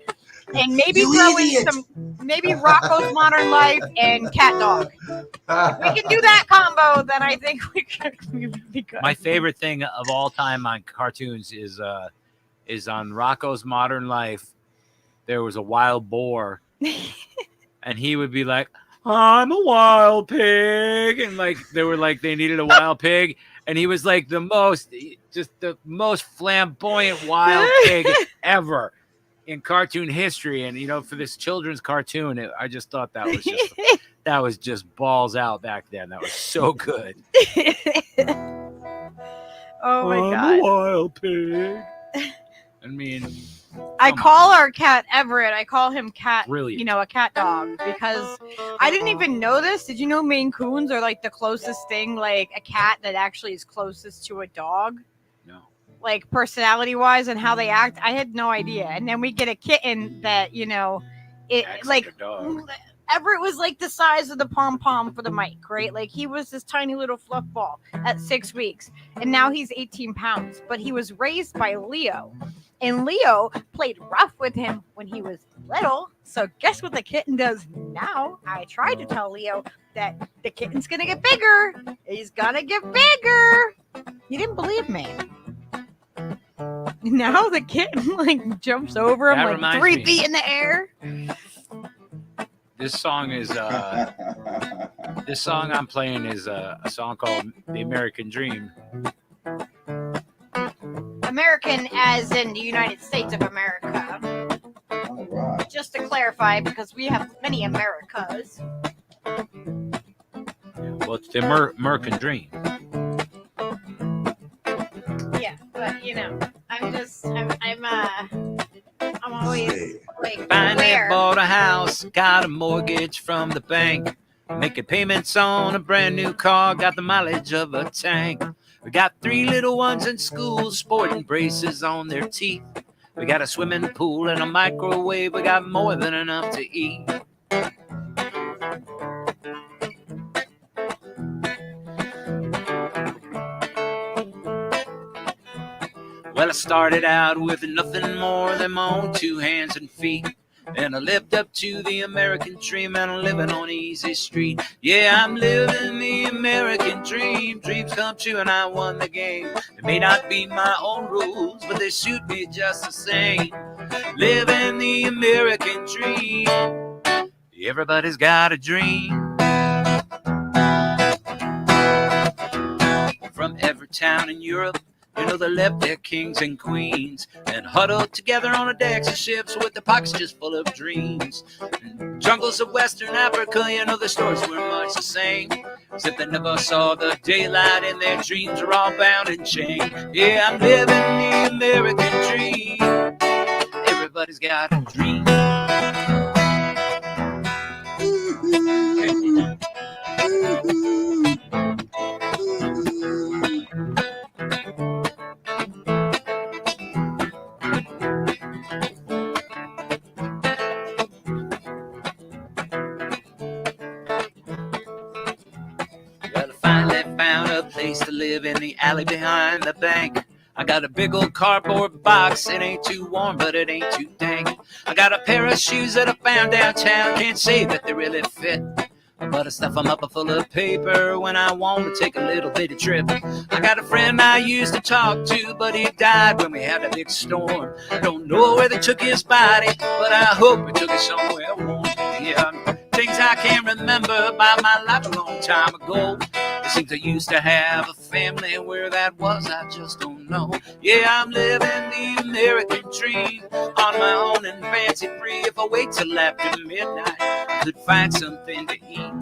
And maybe throw in maybe Rocco's Modern Life and Cat Dog. If we can do that combo, then I think we would be good. My favorite thing of all time on cartoons is on Rocco's Modern Life. There was a wild boar, and he would be like, "I'm a wild pig," and like they needed a wild pig, and he was like the most flamboyant wild pig ever in cartoon history. And you know, for this children's cartoon, I just thought that was just balls out back then. That was so good. Oh my God. I'm a wild pig. I mean, I call our cat Everett. I call him Cat, Brilliant. you know, a cat dog, because I didn't even know this. Did you know Maine Coons are like the closest thing, like a cat that actually is closest to a dog? No. Like personality wise and how they act. I had no idea. And then we get a kitten that, you know, it Acts like like a dog. Everett was like the size of the pom-pom for the mic, right? Like he was this tiny little fluff ball at 6 weeks. And now he's 18 pounds. But he was raised by Leo. And Leo played rough with him when he was little. So guess what the kitten does now? I tried to tell Leo that the kitten's going to get bigger. He's going to get bigger. He didn't believe me. Now the kitten like jumps over him That like reminds 3 me. feet in the air. This song is this song I'm playing is a song called "The American Dream." American as in the United States of America. Just to clarify, because we have many Americas. Well, it's the American Dream. Yeah, but you know, I'm always like Finally aware. bought a house, got a mortgage from the bank, making payments on a brand new car, got the mileage of a tank. We got 3 little ones in school, sporting braces on their teeth. We got a swimming pool and a microwave. We got more than enough to eat. Well, I started out with nothing more than my own 2 hands and feet. And I lived up to the American dream, and I'm living on Easy Street. Yeah, I'm living the American dream. Dreams come true, and I won the game. It may not be my own rules, but they suit me just the same. Living the American dream. Everybody's got a dream. From every town in Europe, You know, they left their kings and queens and huddled together on the decks of ships with their pockets just full of dreams. In jungles of Western Africa, you know, the stories were much the same. Except they never saw the daylight and their dreams were all bound and chained. Yeah, I'm living the American dream. Everybody's got a dream. Well, I finally found a place to live in the alley behind the bank. I got a big old cardboard box. It ain't too warm, but it ain't too dank. I got a pair of shoes that I found downtown. Can't say that they really fit, but I stuff them up full of paper when I want to take a little bitty trip. I got a friend I used to talk to, but he died when we had a big storm. I don't know where they took his body, but I hope they took it somewhere warm. Yeah, things I can't remember about my life a long time ago. It seems I used to have a family. Where that was, I just don't know. Yeah, I'm living the American dream on my own and fancy free. If I wait till after midnight, I could find something to eat.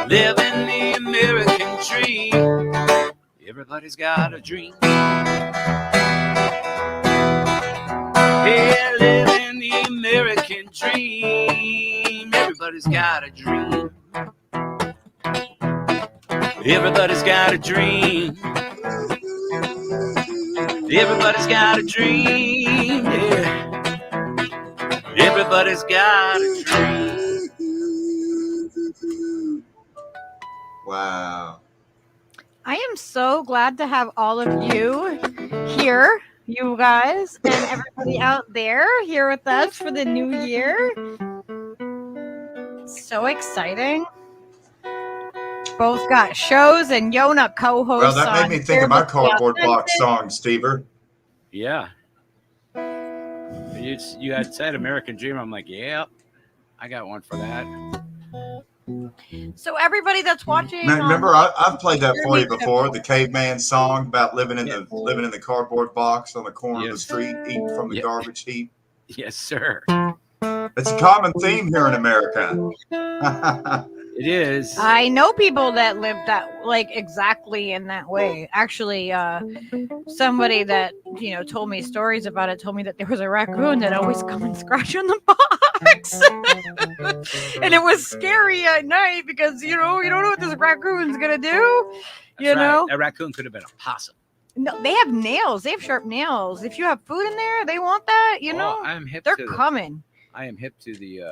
Living the American dream. Everybody's got a dream. Yeah, living the American dream. Everybody's got a dream. Everybody's got a dream. Everybody's got a dream. Yeah. Everybody's got a dream. Wow. I am so glad to have all of you here, you guys, and everybody out there here with us for the new year. So exciting. Both got shows and Yona co-hosts. Well, that made me think of my cardboard box song, Stever. Yeah. You had said American Dream. I'm like, yeah, I got one for that. So everybody that's watching, Now, remember, I've played that for you before. The caveman song about living in the cardboard box on the corner of the street, eating from the garbage heap. Yes, sir. It's a common theme here in America. It is. I know people that live that like exactly in that way. Actually, somebody that told me stories about it told me that there was a raccoon that always come and scratch on the box, and it was scary at night because you don't know what this raccoon's gonna do. That's right. That raccoon could have been a possum. No, they have nails. They have sharp nails. If you have food in there, they want that. I'm hip. They're coming. I am hip to the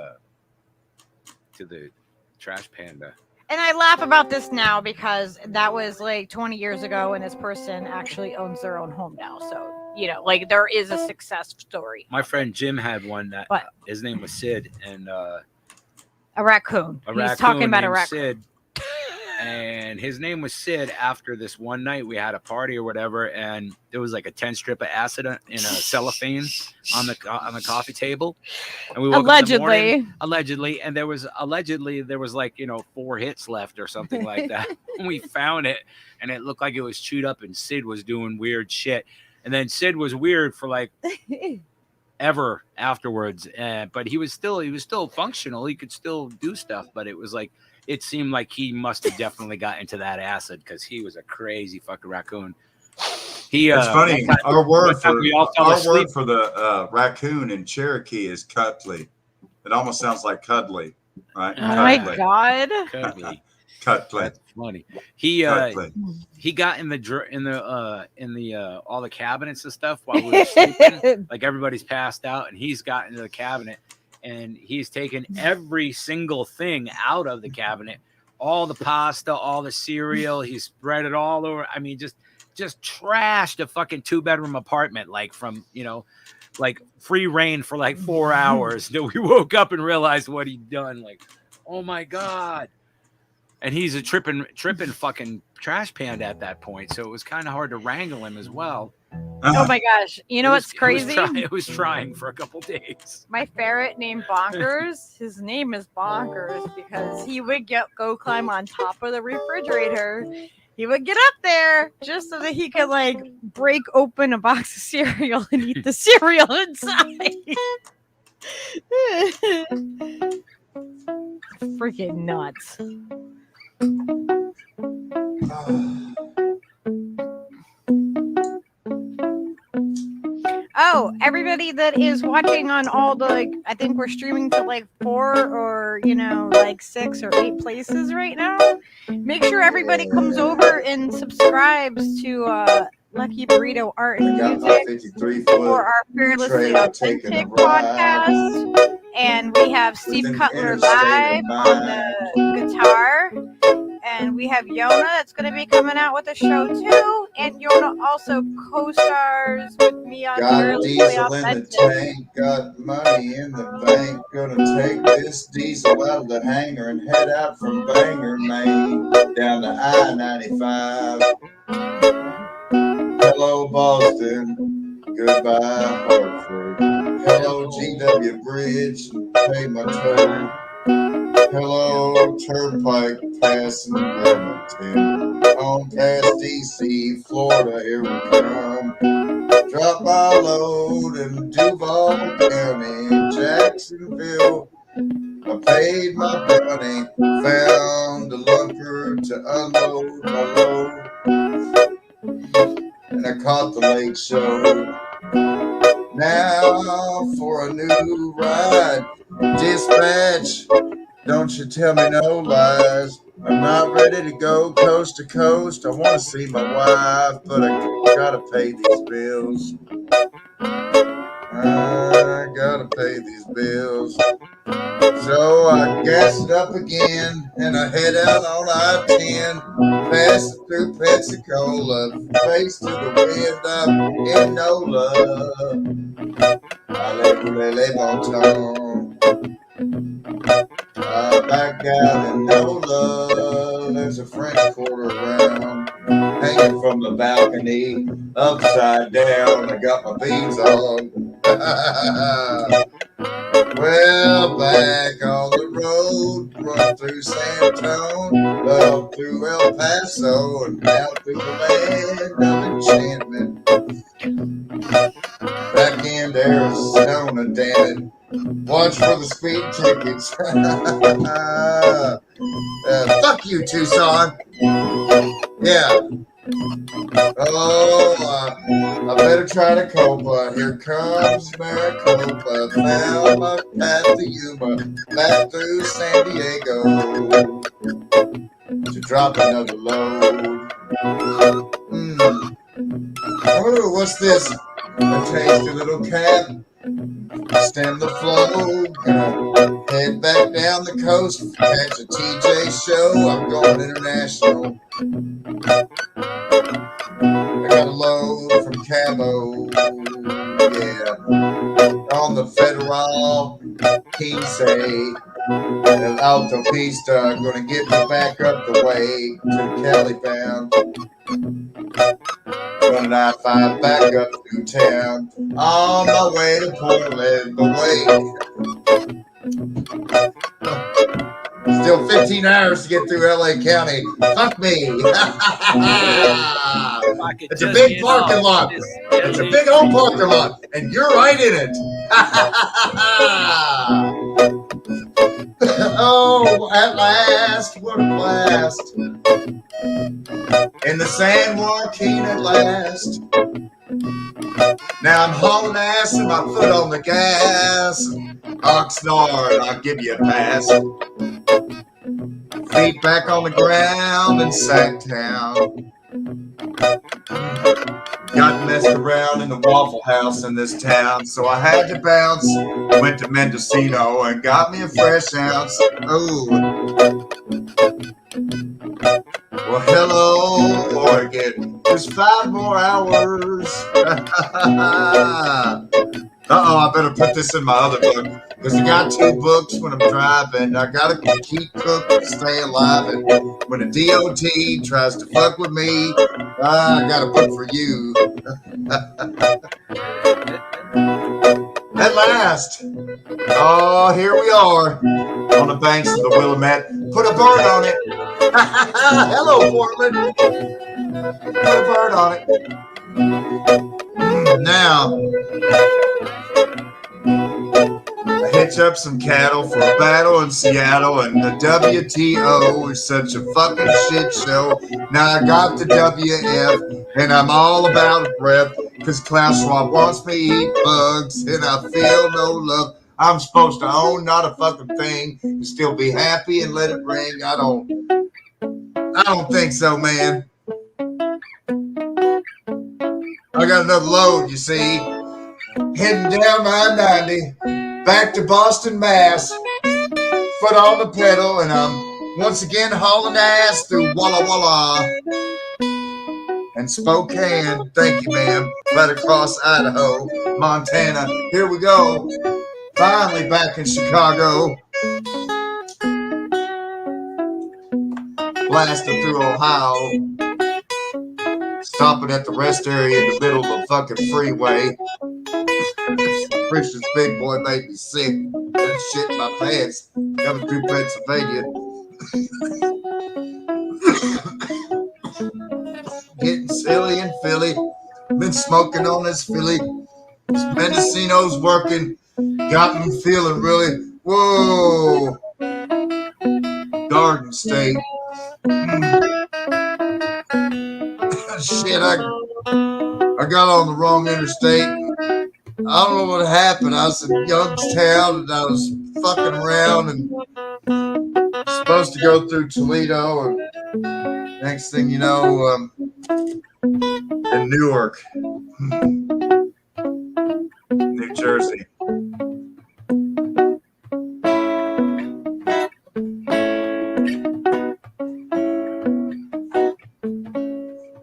trash panda. And I laugh about this now because that was like 20 years ago, and this person actually owns their own home now. So, there is a success story. My friend Jim had one that his name was Sid, and a raccoon. He's talking about a raccoon. Sid, and his name was Sid after this one night we had a party or whatever, and there was like a 10 strip of acid in a cellophane on the coffee table, and we woke up in the morning, allegedly, and there was like 4 hits left or something like that. And we found it, and it looked like it was chewed up, and Sid was doing weird shit, and then Sid was weird for like ever afterwards, but he was still functional. He could still do stuff, but it was like, it seemed like he must have definitely got into that acid because he was a crazy fucking raccoon. It's funny. Our word for the raccoon in Cherokee is cuddly. It almost sounds like cuddly, right? Oh my God. Cuddly. Cuddly. That's funny. He got in the all the cabinets and stuff while we were sleeping. Like everybody's passed out, and he's got into the cabinet. And he's taken every single thing out of the cabinet, all the pasta, all the cereal. He spread it all over. I mean, just trashed a fucking 2-bedroom apartment, like from, like free reign for like 4 hours. Then we woke up and realized what he'd done. Like, oh my God. And he's a tripping fucking trash panda at that point. So it was kind of hard to wrangle him as well. Oh my gosh. What's crazy? It was trying for a couple days. My ferret named Bonkers, his name is Bonkers because he would go climb on top of the refrigerator He would get up there just so that he could like break open a box of cereal and eat the cereal inside. Freaking nuts. Oh, everybody that is watching on all the, like, I think we're streaming to like 4 or, like 6 or 8 places right now. Make sure everybody comes over and subscribes to Lucky Burrito Art and Music for our Fearlessly Authentic podcast. And we have Steve Cutler live on the guitar. And we have Yona that's going to be coming out with a show too. And Yona also co-stars with me on Got diesel in the tank, got money in the bank. Gonna take this diesel out of the hangar and head out from Bangor, Maine, down to I-95. Hello, Boston. Goodbye, Hartford. Hello, GW Bridge. Pay my toll. Hello, Turnpike passing Wilmington. On past DC, Florida, here we come. Drop my load in Duval County, Jacksonville. I paid my bounty, found a lumper to unload my load. And I caught the late show. Now for a new ride. Dispatch, don't you tell me no lies. I'm not ready to go coast to coast. I want to see my wife, but I gotta pay these bills. I gotta pay these bills. So I gas it up again, and I head out on I-10, pass it through Pensacola, face to the wind up in NOLA. Allez, bon temps. Back out in NOLA, there's a French Quarter around, hanging from the balcony, upside down. I got my beads on. Well, back on the road, run through San Antonio, up through El Paso, and out through the land of enchantment. Back into Arizona, damn it. Watch for the speed tickets. Fuck you, Tucson. Yeah. Oh, I better try to cope. Here comes Maricopa. Found my path to Yuma. Back through San Diego to drop another load. Oh, what's this? A tasty little cab. Stem the flow. Gonna head back down the coast. Catch a TJ show. I'm going international. I got a load from Cabo, yeah, on the Federal Quince, El Autopista, gonna get me back up the way to Cali bound. Running I-5 back up through town, on my way to Portland, Still 15 hours to get through LA County. Fuck me. It's a big parking lot. It's a big old parking lot. And you're right in it. Oh, at last, what a blast. In the San Joaquin at last. Now I'm hauling ass and my foot on the gas. Oxnard, I'll give you a pass. Feet back on the ground in Sacktown. Got messed around in the Waffle House in this town, so I had to bounce. Went to Mendocino and got me a fresh ounce. Ooh. Well, hello, Oregon. There's 5 more hours. Uh-oh, I better put this in my other book, because I got 2 books when I'm driving. I got to keep cooking to stay alive, and when a DOT tries to fuck with me, I got a book for you. At last, oh, here we are on the banks of the Willamette. Put a bird on it. Hello, Portland. Put a bird on it. Now, I hitch up some cattle for a battle in Seattle, and the WTO is such a fucking shit show. Now I got the WF, and I'm all about a breath, because Klaus Schwab wants me to eat bugs, and I feel no love. I'm supposed to own not a fucking thing, and still be happy and let it ring. I don't think so, man. I got another load, you see. Heading down I-90, back to Boston, Mass. Foot on the pedal, and I'm once again hauling ass through Walla Walla and Spokane. Thank you, ma'am. Right across Idaho, Montana. Here we go. Finally back in Chicago. Blasting through Ohio. Stopping at the rest area in the middle of a fucking freeway. Christian's big boy made me sick. That shit in my pants. Coming through Pennsylvania. Getting silly in Philly. Been smoking on this Philly. This Mendocino's working. Got me feeling really, whoa. Garden State. Shit, I got on the wrong interstate. I don't know what happened. I was in Youngstown and I was fucking around and supposed to go through Toledo. And next thing you know, in Newark, New Jersey.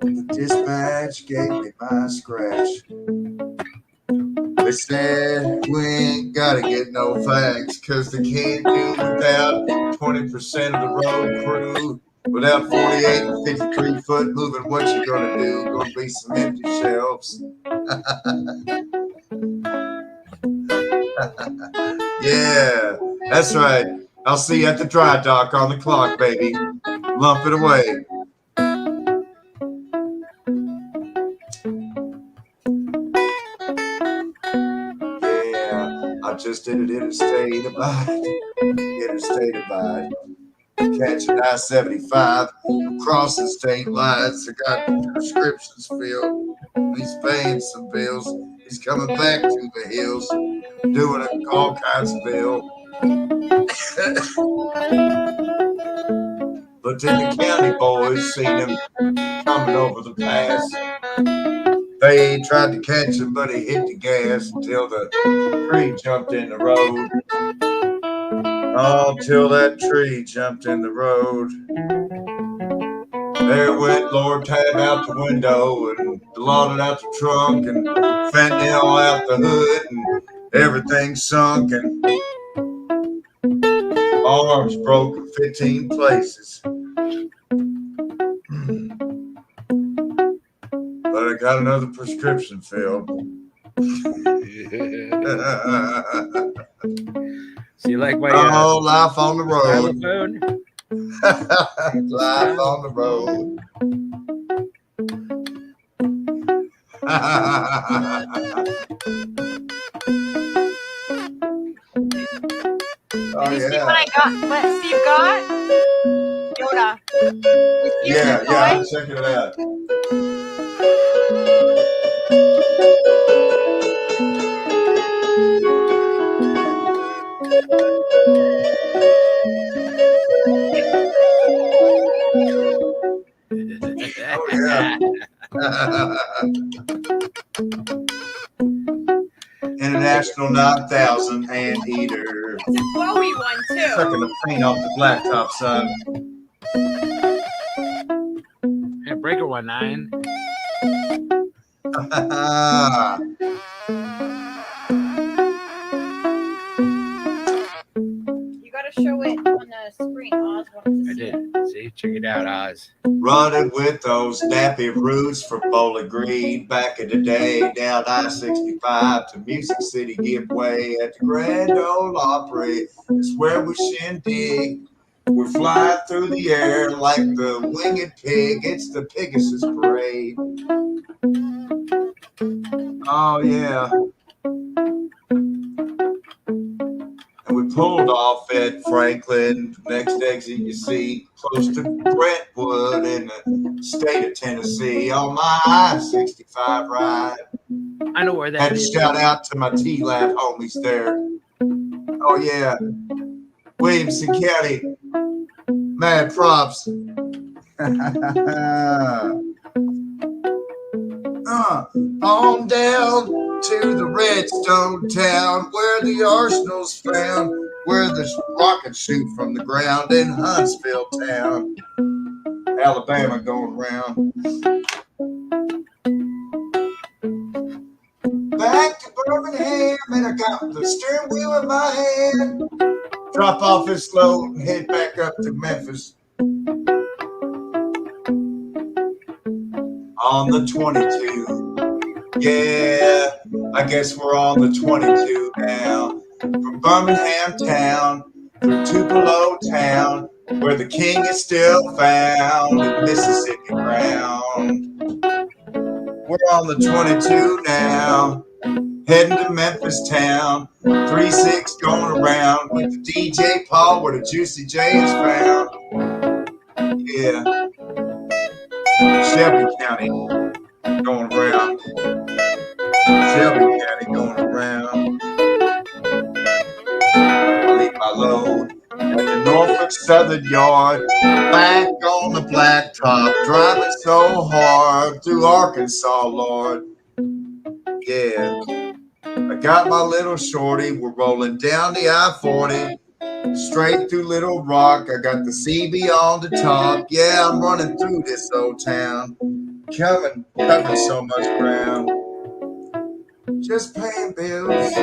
The dispatch gave me my scratch. They said we ain't gotta get no facts, cause they can't do without 20% of the road crew. Without 48 and 53 foot moving, what you gonna do? Gonna be some empty shelves. Yeah, that's right. I'll see you at the dry dock on the clock, baby. Lump it away. Yeah, I just did it interstate divide. Interstate divide. Catching I-75, crossing state lines. I got prescriptions filled. He's paying some bills. He's coming back to the hills, doing all kinds of bill. But then the county boys seen him coming over the pass. They tried to catch him, but he hit the gas until the tree jumped in the road. Oh, till that tree jumped in the road. There went Lord Tab out the window and lauded out the trunk and fentanyl out the hood and everything sunk and arms broke in 15 places. But I got another prescription filled. So you like my life on the road. xylophone? Life on the road. Oh, Did you see yeah. what I got? What Steve got? Yoda. Yeah, I'm checking it out. Oh, yeah. International 9000 Anteater. It's a Bowie one too. Sucking the paint off the blacktop, son. Yeah, Breaker 19. You gotta show it on the screen, Oz. I did. See, check it out, Oz. Running with those nappy roots from Bowling Green back in the day down I-65 to Music City give way at the Grand Ole Opry. It's where we shindig. We're flying through the air like the winged pig. It's the Pegasus parade. Oh, yeah. And we pulled off at Franklin. Next exit you see, close to Brentwood in the state of Tennessee. On my I-65 ride. I know where that Had to is. shout out to my T-Lab homies there. Oh, yeah. Williamson County. Mad props. On down to the Redstone town where the arsenal's found, where the rockets shoot from the ground in Huntsville town. Alabama going round. Back to Birmingham, and I got the steering wheel in my hand. Drop off this load and head back up to Memphis. On the 22. Yeah, I guess we're on the 22 now. From Birmingham town through Tupelo town, where the king is still found in Mississippi ground. We're on the 22 now, heading to Memphis town. 3-6 going around with the DJ Paul where the Juicy J is found. Yeah, Shelby County going around. Shelby County going around. I leave my load at the Norfolk Southern Yard, back on the blacktop, driving so hard through Arkansas, Lord. Yeah, I got my little shorty. We're rolling down the I-40, straight through Little Rock. I got the CB on the top. Yeah, I'm running through this old town, covering so much ground. Just paying bills,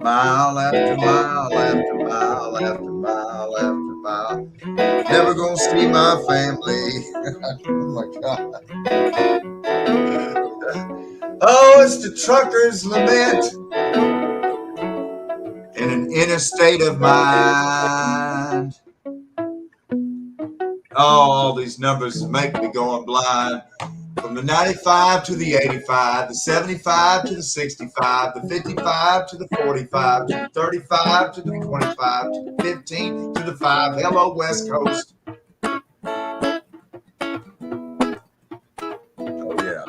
mile after mile after mile after mile after mile. Never gonna see my family. Oh my God. Oh, it's the trucker's lament in an inner state of mind. Oh, all these numbers make me going blind. From the 95 to the 85, the 75 to the 65, the 55 to the 45, to the 35 to the 25, to the 15 to the 5. Hello, West Coast. Oh, yeah.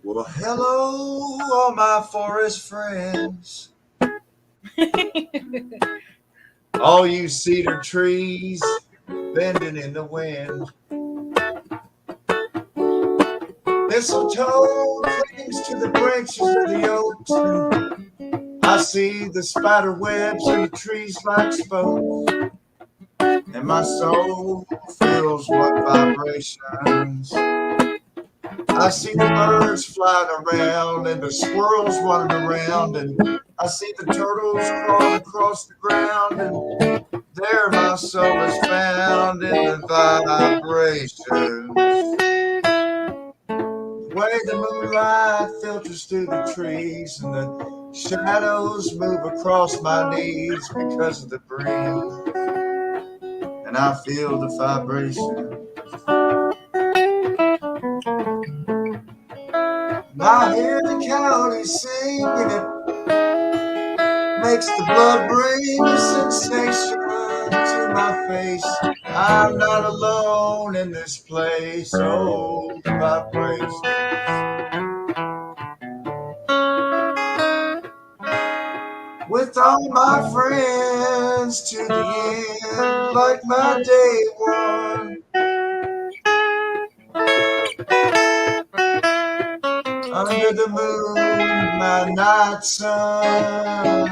Well, hello, all my forest friends. All you cedar trees bending in the wind. Mistletoe clings to the branches of the oaks. I see the spider webs in the trees like spokes. And my soul feels what vibrations. I see the birds flying around and the squirrels running around, and I see the turtles crawling across the ground, and there my soul is found in the vibrations. The way the moonlight filters through the trees and the shadows move across my knees because of the breeze, and I feel the vibration. I hear the coyote sing, and it makes the blood bring a sensation to my face. I'm not alone in this place. Oh, the vibrations. With all my friends to the end, like my day one. the moon, my night sun.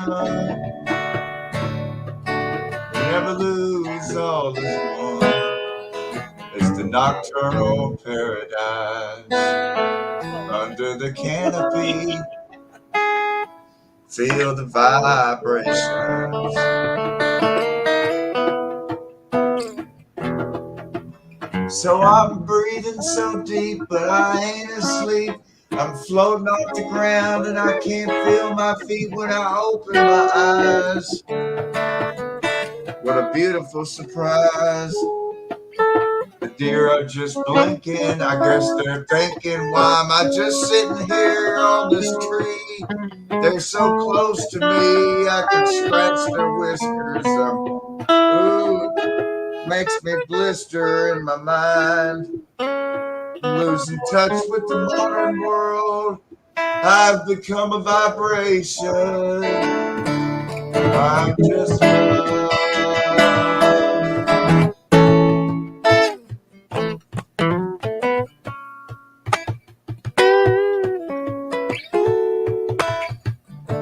We never lose, all is one. It's the nocturnal paradise. Under the canopy, feel the vibrations. So I'm breathing so deep, but I ain't asleep. I'm floating off the ground and I can't feel my feet when I open my eyes. What a beautiful surprise. The deer are just blinking. I guess they're thinking, why am I just sitting here on this tree? They're so close to me, I could scratch their whiskers. Ooh, makes me blister in my mind. Losing touch with the modern world. I've become a vibration. I'm just love.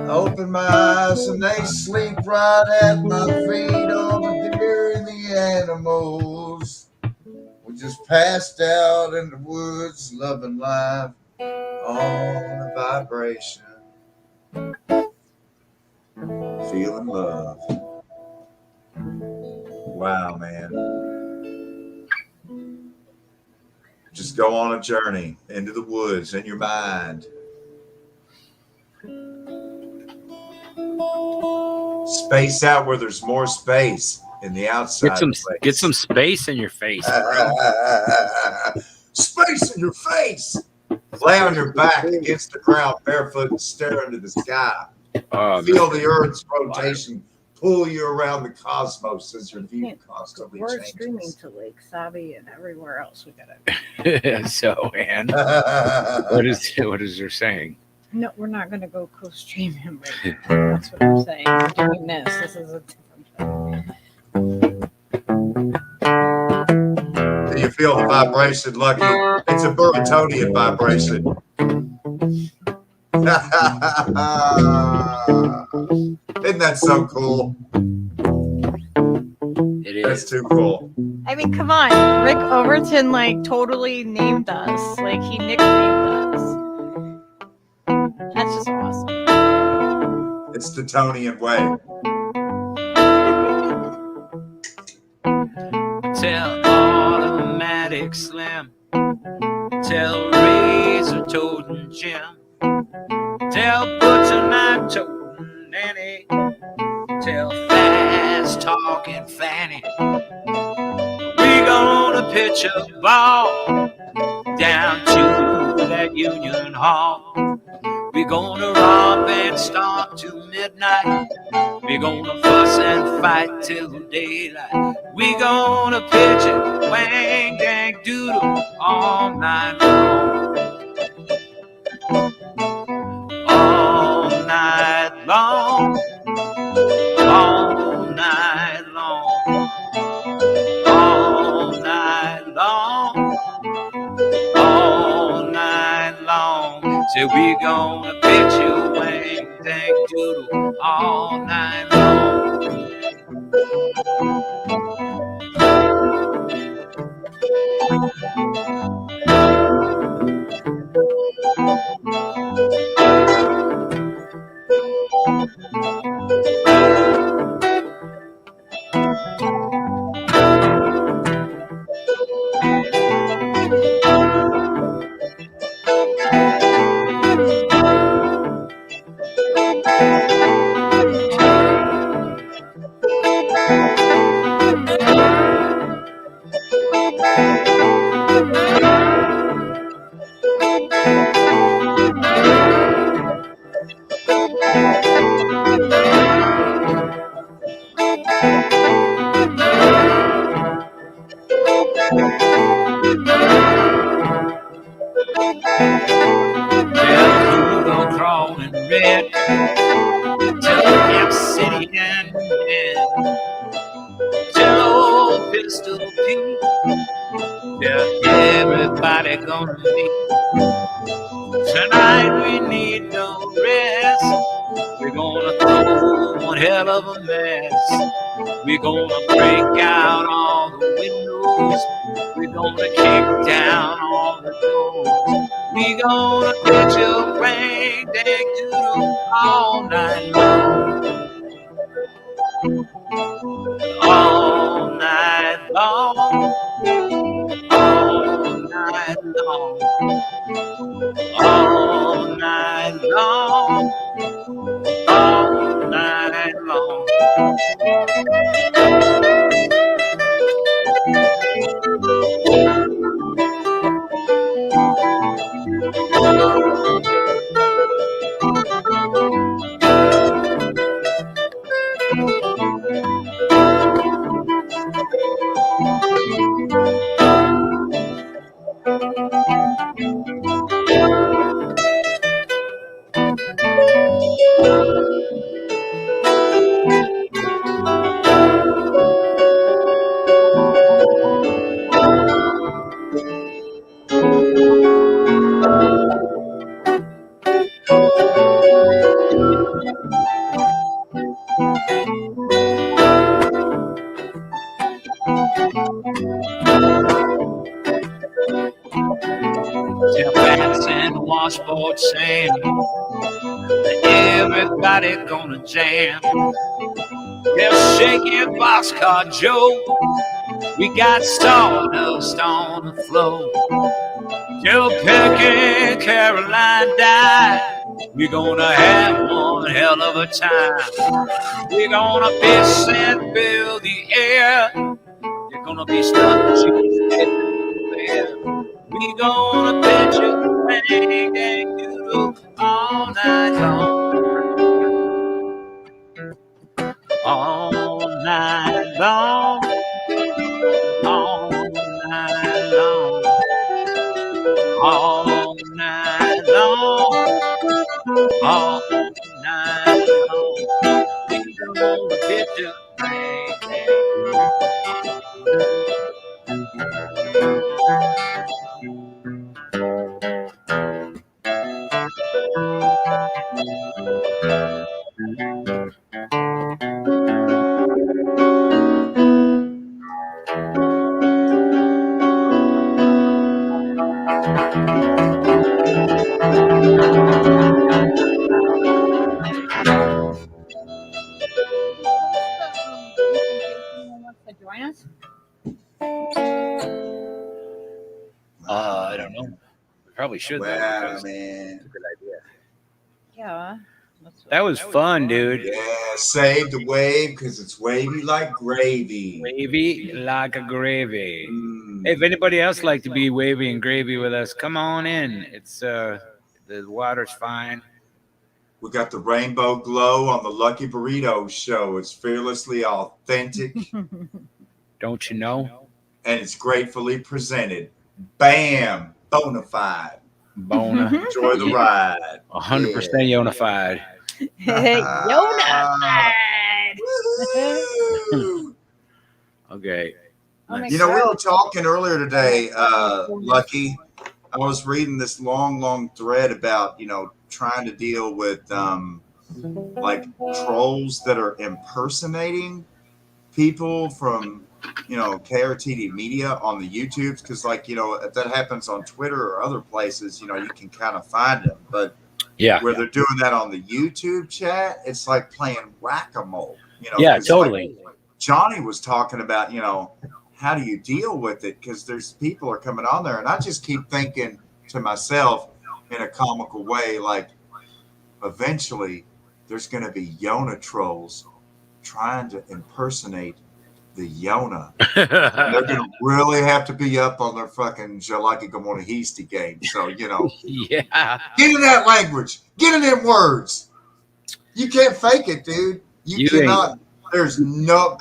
Open my eyes and they sleep right at my feet. All the deer and the animals. We just passed out in the woods, loving life on a vibration. Feeling love. Wow, man. Just go on a journey into the woods in your mind. Space out where there's more space in the outside. Get some space in your face. Space in your face. Lay on your back against the ground, barefoot, and stare into the sky. Feel the Earth's rotation pull you around the cosmos as your view constantly We're changes. streaming to Lake Sabby and everywhere else we gotta. So, and what is there saying? No, we're not gonna go co-stream him right now. That's what I'm saying. We're doing this. This is a different thing. Do you feel the vibration, Lucky? It's a Burtonian vibration. Isn't that so cool? It is. That's too cool. I mean, come on. Rick Overton, like, totally named us. Like, he nicknamed us. That's just awesome. It's the Tonian way. Tell Automatic Slim. Tell Razor Toting Jim. Tell Butcher Knife Toting Nanny. Tell Fast Talking Fanny. We gonna pitch a ball down to that Union Hall. We gonna romp and stomp till midnight. We gonna fuss and fight till daylight. We gonna pitch it, wang, dang, doodle all night long. All night long. All night long. All night long. All night long. So we gonna pitch you, wang, dang, doodle all night long. Everybody gonna meet. Tonight we hell of a mess. We're gonna break out all the windows. We're gonna kick down all the doors. We're gonna pitch a ring dang doodle all night long. All night long. All night long. All night long. All night long. Tell bats and washboard sand that everybody gonna jam. Tell shaking boxcar Joe we got sawdust on the floor. Till Peck and Caroline die, we're gonna have one hell of a time. We're gonna piss and fill the air. You're gonna be stuck there. We're gonna pitch a bang dang doodle all night long. All night long. All night long. All night long. All night long. We're gonna pitch a bang dang doodle. Join us? I don't know. We probably should. Wow, though, man. it's a good idea. Yeah. That was fun, dude. Yeah, save the wave because it's wavy like gravy. Wavy like a gravy. Hey, if anybody else like to be wavy and gravy with us, come on in. It's the water's fine. We got the rainbow glow on the Lucky Burrito show. It's fearlessly authentic. Don't you know? And it's gratefully presented. Bam! Bonafide. Bona. Enjoy the ride. 100% unified. Okay. You know, we were talking earlier today, Lucky. I was reading this long thread about, you know, trying to deal with like trolls that are impersonating people from, you know, KRTD media on the YouTubes. Because, like, you know, if that happens on Twitter or other places, you know, you can kind of find them. But yeah, where they're doing that on the YouTube chat, it's like playing whack-a-mole. You know, yeah, totally. Like Johnny was talking about, you know, how do you deal with it? Because there's people are coming on there, and I just keep thinking to myself in a comical way, like, eventually there's going to be Yona trolls trying to impersonate the Yona. They're going to really have to be up on their fucking Jalaki Gamona Heasty game. So, you know, yeah, get in that language, get in them words. You can't fake it, dude. You cannot. There's no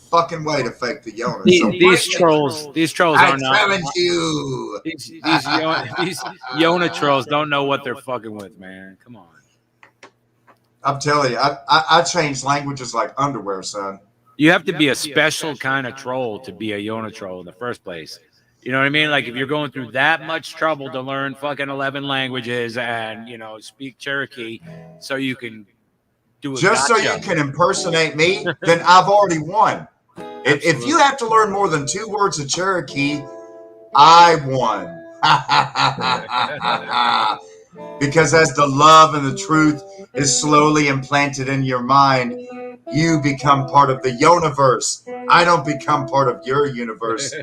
fucking way to fake the Yona. These trolls I are not. challenge you. These Yona trolls don't know what they're fucking with, man. Come on. I'm telling you, I changed languages like underwear, son. You have to be a special kind of troll to be a Yona troll in the first place. You know what I mean? Like, if you're going through that much trouble to learn fucking 11 languages and, you know, speak Cherokee so you can just so you can impersonate me, then I've already won. If you have to learn more than 2 words of Cherokee, I won. Because as the love and the truth is slowly implanted in your mind, you become part of the universe. I don't become part of your universe.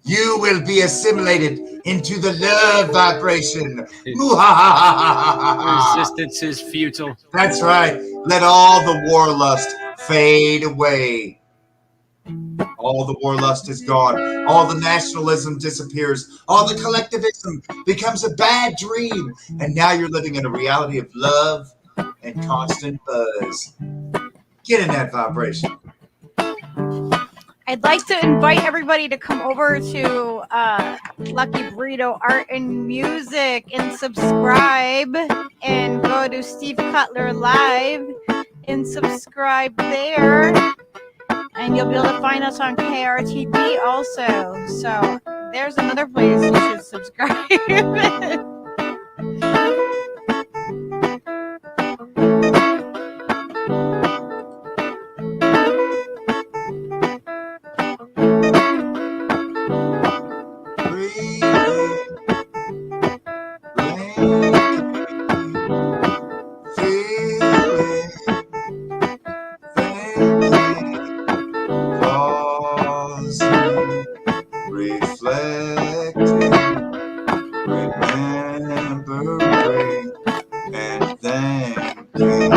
You will be assimilated into the love vibration. Resistance is futile. That's right. Let all the war lust fade away. All the war lust is gone. All the nationalism disappears. All the collectivism becomes a bad dream. And now you're living in a reality of love and constant buzz. Get in that vibration. I'd like to invite everybody to come over to Lucky Burrito Art and Music and subscribe, and go to Steve Cutler Live and subscribe there. And you'll be able to find us on KRTD also. So there's another place you should subscribe. Reflecting, remembering, and thanking.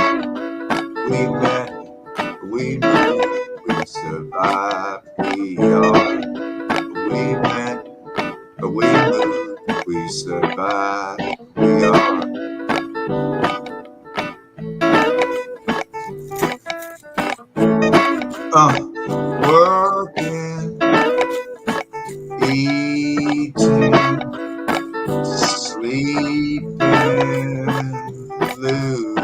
We met, we moved, we survived, we are. We met, we moved, we survived, we are. Working, eating, sleeping, losing,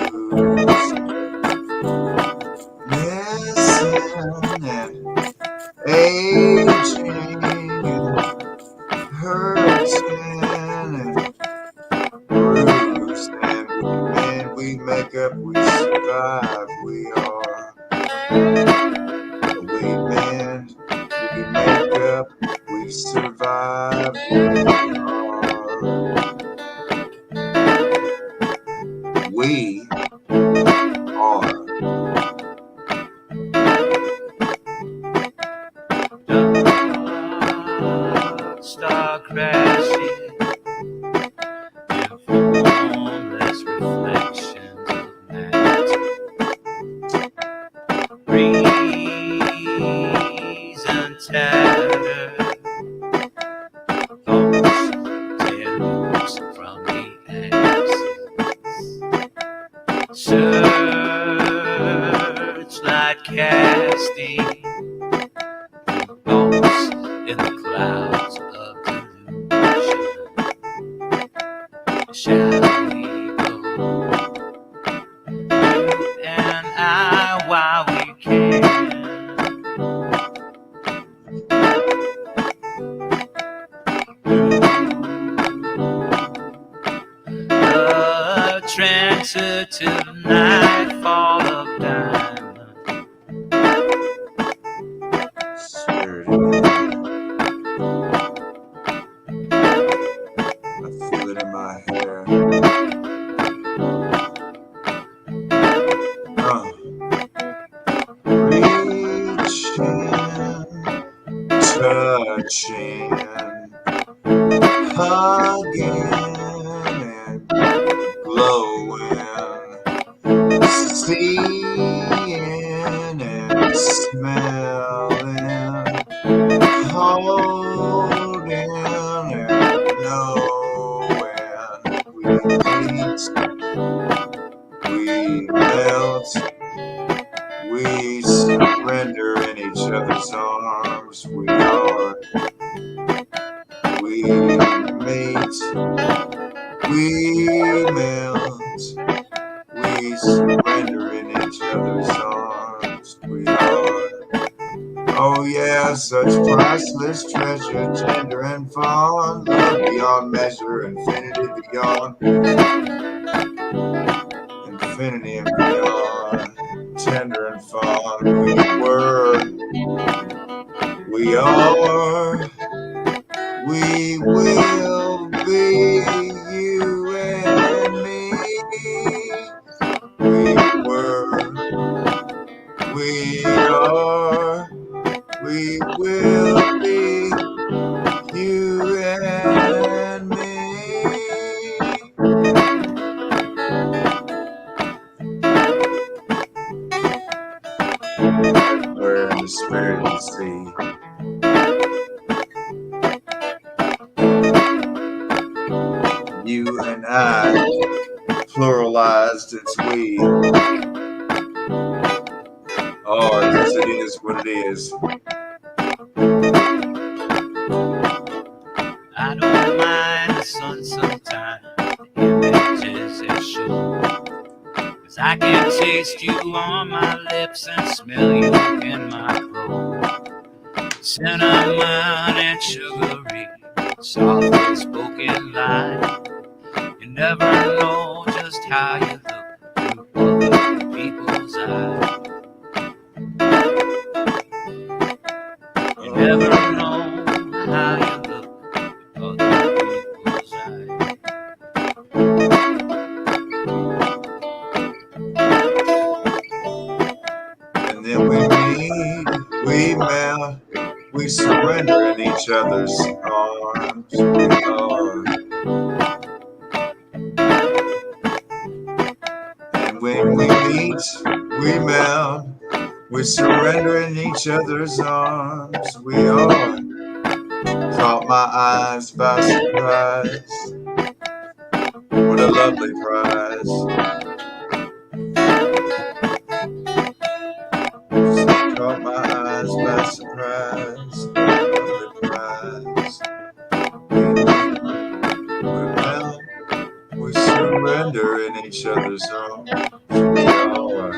missing, and aging, and hurting, and bruising. And we make up, we survive, we are. We bend, we make up, we survive, we are. We are. Star crashing in formless reflections of night. Breeze and tattered thoughts tear loose from the absence. Searchlight casting thoughts in the clouds of delusion. Shall we go? You and I, while we can. The transitive nightfall of diamond. I feel it in my hair. Reaching, touching, hugging, and glowing, seeing and smelling, holding and knowing. We meet, we melt, we surrender in each other's arms. We are. We meet, we melt, we surrender in each other's arms. We are. Oh yeah, such priceless treasure, tender and fond, love beyond measure, infinity beyond. infinity and beyond, tender and fond. We are, we will be you and me. We were, we are, we will be you and me. We're in the spirit of the sea. You and I, pluralized, it's we. Oh, yes, it is what it is. I don't mind the sun sometimes, images that show. 'Cause I can taste you on my lips and smell you in my clothes. Cinnamon and sugary, softly spoken lie. You never know just how you look through other people's eyes. You never know how you look through other people's eyes. And then we meet, we melt, we surrender in each other's arms. We are. And when we meet, we melt, we surrender in each other's arms. We are. Caught my eyes by surprise. What a lovely prize. Caught my eyes by surprise. What a lovely prize. We melt, we surrender in each other's arms. We are.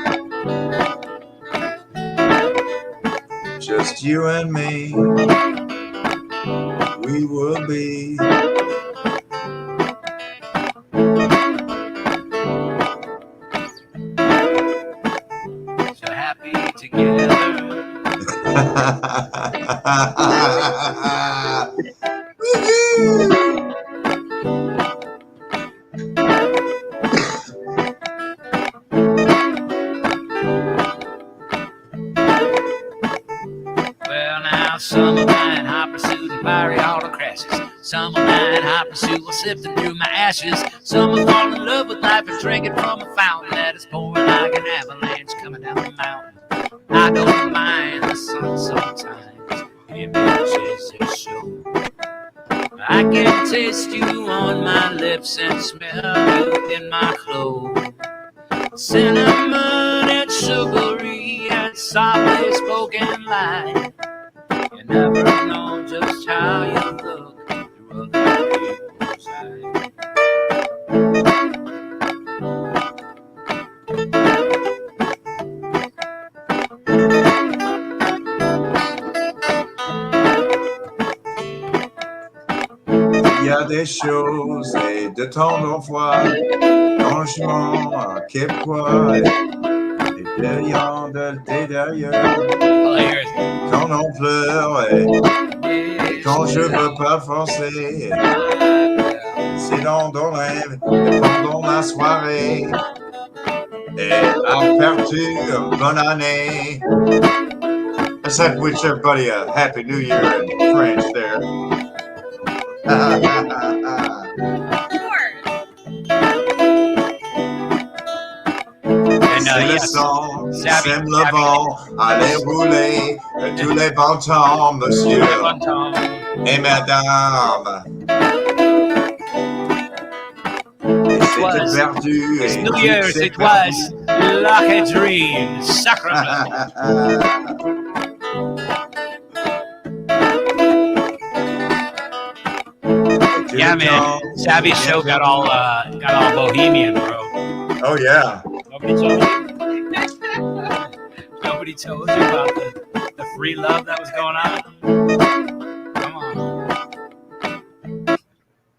Just you and me. We will be. So happy together. Well, now some of mine high pursuit and fiery autocracies. Some of mine high pursuit will sifting through my ashes. Some will fall in love with life and drinking from a fountain that is pouring like an avalanche coming down the mountain. I don't mind the sun sometimes, images that show. I can taste you on my lips and smell you in my clothes. Cinnamon and sugary and softly spoken lie. You never know just how you look through other people's eyes. Il y a des choses et de temps en fois dont je m'en québécois et derrière de d'ailleurs quand on pleure et quand je veux pas forcer c'est dans rêve et pendant la soirée et aperçu bonne année. I said wish everybody a happy new year in French there. C'est le sang, sème le vent, allez rouler tous les bons temps, monsieur et madame. C'était perdu It's et New tout Year's, s'est it was like a dream, sacrament. Yeah, man. Sabby's show got all bohemian, bro. Oh yeah. Nobody told you. Nobody told you about the free love that was going on. Come on.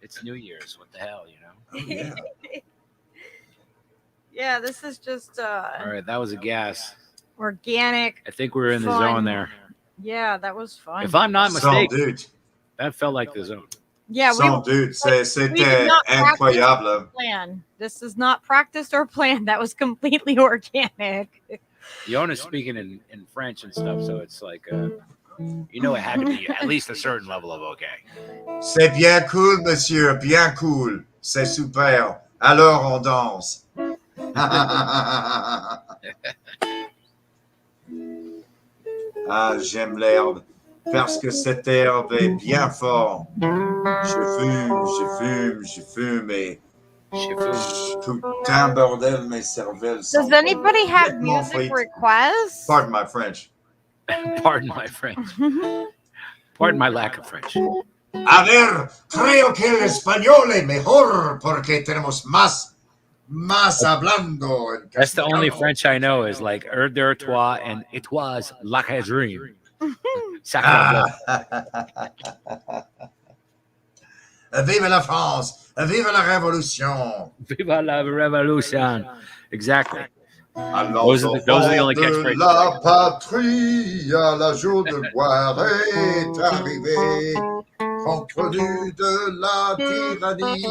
It's New Year's. What the hell, you know? Oh, yeah. Yeah, this is just All right, that was a gas. organic. I think we were in the fun. zone there. Yeah, that was fun. If I'm not Sans mistaken, doute. that felt like the zone. Yeah, Sans doute. we did C'était not practice or incroyable. plan. This is not practiced or planned. That was completely organic. Yona's speaking in French and stuff, so it's like, you know, it had to be at least a certain level of okay. C'est bien cool, monsieur, bien cool. C'est super. Alors on danse. Ah, j'aime l'herbe parce que cette herbe est bien forte. Je fume et putain bordel, mes cervelles sont Does anybody have complètement music frites. requests? Pardon my French. Pardon my French. Pardon my lack of French. A ver, creo que el español es mejor porque tenemos más hablando. En That's the only castellano. French I know is like "er de toi" and "it was like a dream." Vive la France! Vive la Révolution! Viva la revolution! Exactly. Allons Those are the only de catchphrases. la patrie, la jour de gloire est arrivé, contre nu de la tyrannie.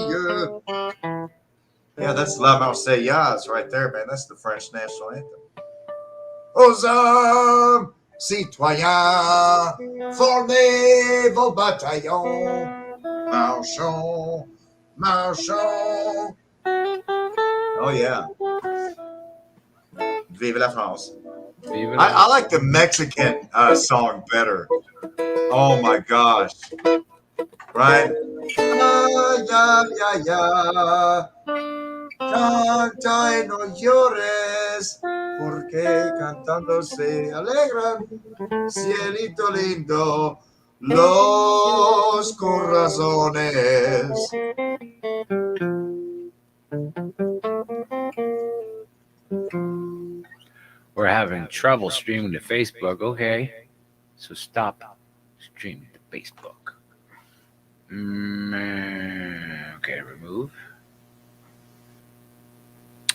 Yeah, that's La Marseillaise right there, man. That's the French national anthem. Aux hommes, citoyens, formez vos bataillons, marchons, marchons. Oh, yeah. Vive la France. I like the Mexican song better. Oh my gosh. Right? Ya, ya, ya. Canta y no llores, porque cantando se alegran. Cielito lindo, los corazones. We're having trouble streaming to Facebook. Okay, so stop streaming to Facebook. Okay, remove.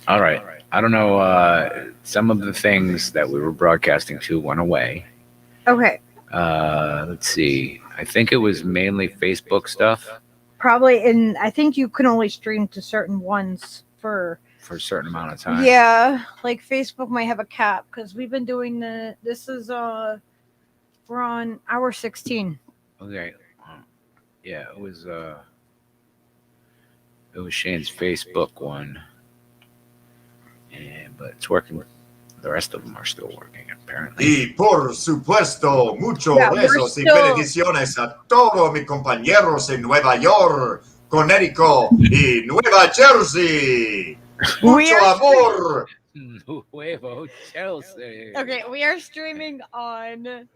All right. I don't know. Some of the things that we were broadcasting to went away. Okay. Let's see. I think it was mainly Facebook stuff Probably, and I think you can only stream to certain ones for for a certain amount of time. Yeah, like Facebook might have a cap because we've been doing this is we're on hour 16. Okay. Yeah, it was Shane's Facebook one. But it's working. The rest of them are still working, apparently. Y por supuesto, muchos Yeah, we're besos y still- bendiciones a todos mis compañeros en Nueva York, Connecticut y Nueva Jersey. Mucho amor. Nuevo Chelsea. Okay, we are streaming on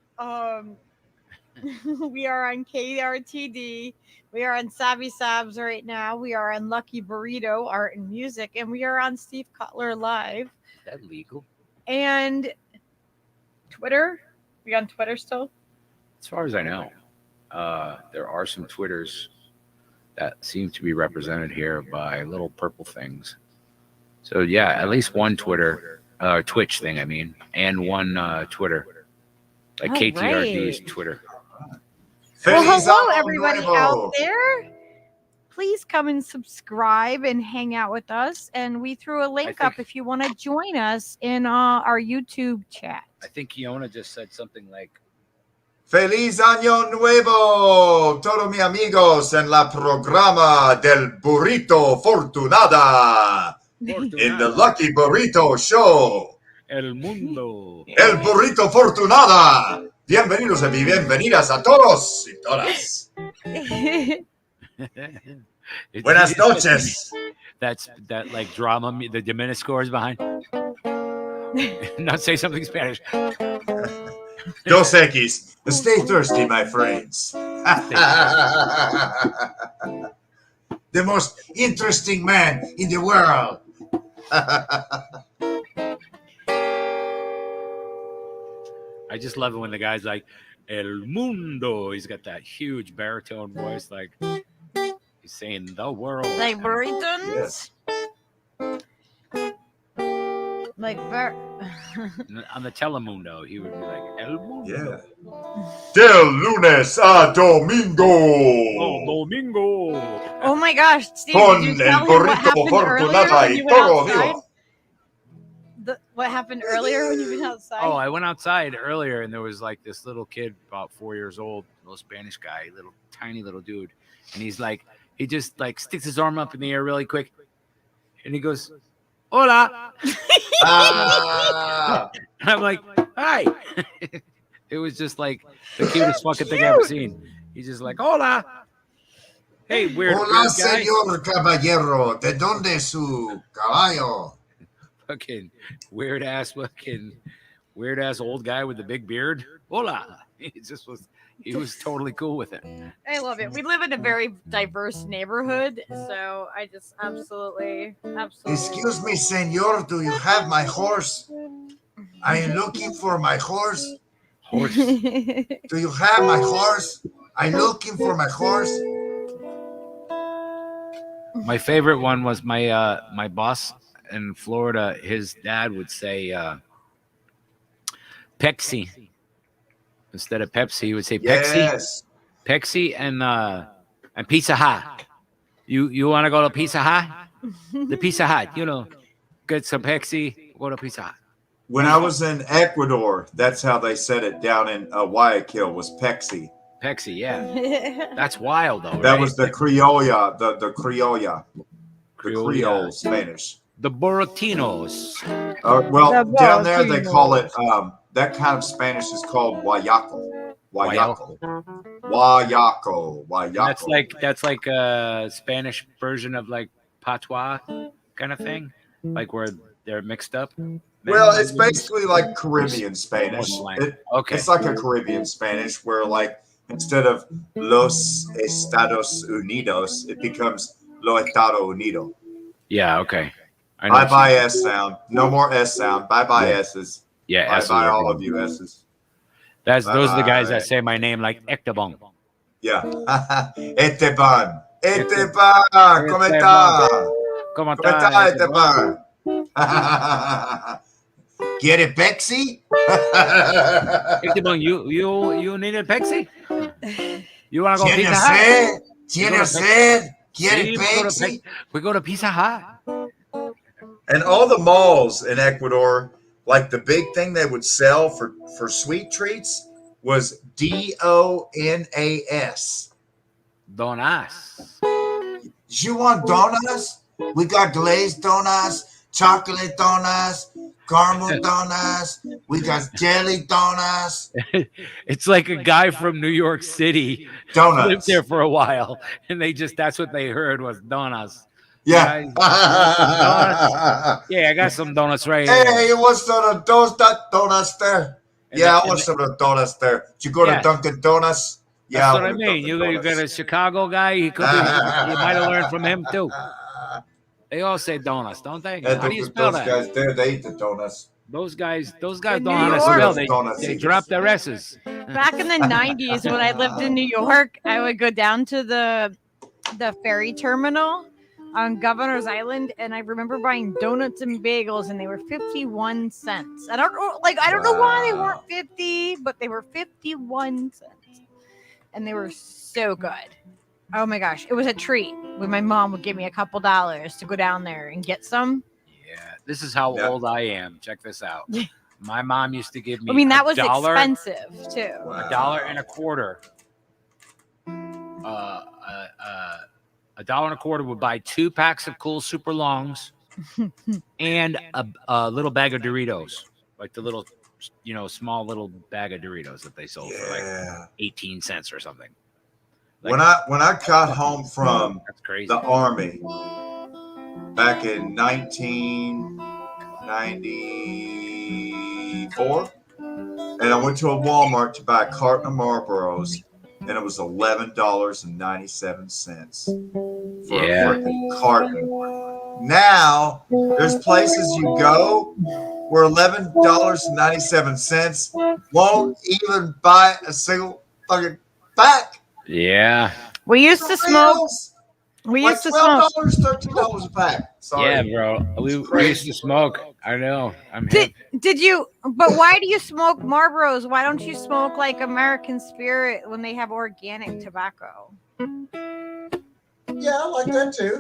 we are on KRTD. We are on Sabby Sabs right now. We are on Lucky Burrito Art and Music, and we are on Steve Cutler Live. Is that legal? And Twitter. We on Twitter still? As far as I know, there are some Twitters that seem to be represented here by little purple things. So yeah, at least one Twitch thing, I mean, and one Twitter, like All KTRD's right. Twitter. Well, Feliz hello Año everybody Nuevo. out there. Please come and subscribe and hang out with us. And we threw a link up if you want to join us in our YouTube chat. I think Kiona just said something like, Feliz Año Nuevo, todos mis amigos en la programa del Burrito Fortunada. In the Lucky Burrito Show. El Mundo. El Burrito Fortunada. Bienvenidos y bienvenidas a todos y todas. Buenas noches. That like drama, the diminished scores behind. Not say something Spanish. Dos X. Stay thirsty, my friends. The most interesting man in the world. I just love it when the guy's like, El Mundo. He's got that huge baritone voice, like he's saying the world. Like burritos. Like On the Telemundo, he would be like El Mundo. Del lunes a domingo. Oh, domingo. Oh my gosh, Steve! Con Did you el tell him what burrito happened earlier Fortunata when y you went todo outside? vivo. What happened earlier when you went outside? Oh, I went outside earlier, and there was like this little kid, about 4 years old, little Spanish guy, little tiny little dude, and he's like, he just like sticks his arm up in the air really quick, and he goes, "Hola." And I'm like, "Hi." It was just like the cutest fucking thing I've ever seen. He's just like, "Hola." Hey, weird Hola, guy. señor caballero. ¿De dónde su caballo? Fucking weird ass old guy with the big beard. Hola. He was totally cool with it. I love it. We live in a very diverse neighborhood, so I just absolutely. Excuse me, señor. Do you have my horse? Are you looking for my horse? Horse. Do you have my horse? I'm looking for my horse. My favorite one was my boss in Florida. His dad would say Pepsi instead of Pepsi. He would say Pepsi, Yes. Pepsi, and Pizza Hut. You want to go to Pizza Hut? The Pizza Hut, get some Pepsi. Go to Pizza Hut. When I was in Ecuador, that's how they said it down in Guayaquil was Pepsi. Pepsi, yeah. That's wild, though. That right? was the Criolla, the Criolla, the Creole Spanish. The Burratinos. Well, down there they call it, that kind of Spanish is called Guayaco. Guayaco. Guayaco. Guayaco. That's like a Spanish version of like patois kind of thing, like where they're mixed up. Well, it's basically like Caribbean Spanish. Okay. It's like a Caribbean Spanish where, like, instead of Los Estados Unidos, it becomes Lo Estado Unido. Yeah, okay. Bye-bye S sound. No more S sound. Bye-bye S's. Yeah, bye-bye all of you S's. Those are the guys that say my name like Ectabon. Yeah. Esteban. Esteban. ¿Cómo está? ¿Cómo está, Esteban? ¿Quiere Pepsi? Esteban, you need a Pepsi? You want to go ¿Tiene Pizza sed? Hut? ¿Tiene sed? ¿Quiere Pepsi? We go to Pizza Hut. And all the malls in Ecuador, like the big thing they would sell for sweet treats was DONAS. Donuts. You want donuts? We got glazed donuts, chocolate donuts, caramel donuts. We got jelly donuts. It's like a guy from New York City donuts lived there for a while, and that's what they heard was donuts. Yeah. Yeah, I got some donuts right Hey, here. you want some of those donuts there? Yeah, I want some of the donuts there. Did you go to Dunkin' Donuts? Yeah, That's what I mean. You got a Chicago guy. You might have learned from him too. They all say donuts, don't they? Yeah, How do you spell those that? guys there, they eat the donuts. Those guys don't know New how to York. spell. They drop their S's. Back in the 90s when I lived in New York, I would go down to the ferry terminal on Governor's Island, and I remember buying donuts and bagels, and they were 51 cents. I don't know why they weren't 50, but they were 51 cents, and they were so good. Oh my gosh, it was a treat when my mom would give me a couple dollars to go down there and get some. This is how old I am. Check this out. My mom used to give me. I mean, that was $1, expensive too. $1.25. $1.25 would buy 2 packs of Cool Super Longs and a little bag of Doritos, like the little, small little bag of Doritos that they sold for like 18 cents or something. When I got home from That's crazy. the Army back in 1994, and I went to a Walmart to buy a carton of Marlboros, and it was $11.97 for a freaking carton. Now there's places you go where $11.97 won't even buy a single fucking pack. Yeah. We used to smoke. We like used to smoke. $12, $13 a pack. Sorry. Yeah, bro. We used to smoke. I know. I'm hip. Did you? But why do you smoke Marlboros? Why don't you smoke like American Spirit when they have organic tobacco? Yeah, I like that too.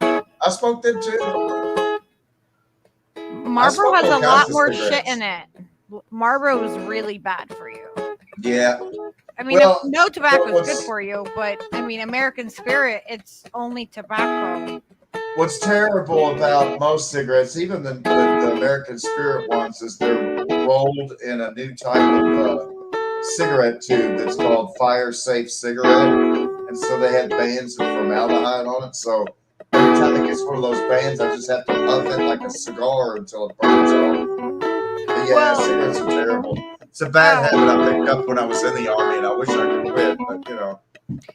I smoked it too. Marlboro has a lot more cigarettes. shit in it. Marlboro is really bad for you. Yeah. I mean, Well, no tobacco is what's- good for you, but I mean, American Spirit, it's only tobacco. What's terrible about most cigarettes, even the American Spirit ones, is they're rolled in a new type of cigarette tube that's called Fire Safe Cigarette. And so they have bands of formaldehyde on it. So every time it gets one of those bands, I just have to puff it like a cigar until it burns off. But yeah, cigarettes are terrible. It's a bad habit I picked up when I was in the Army, and I wish I could quit, but you know.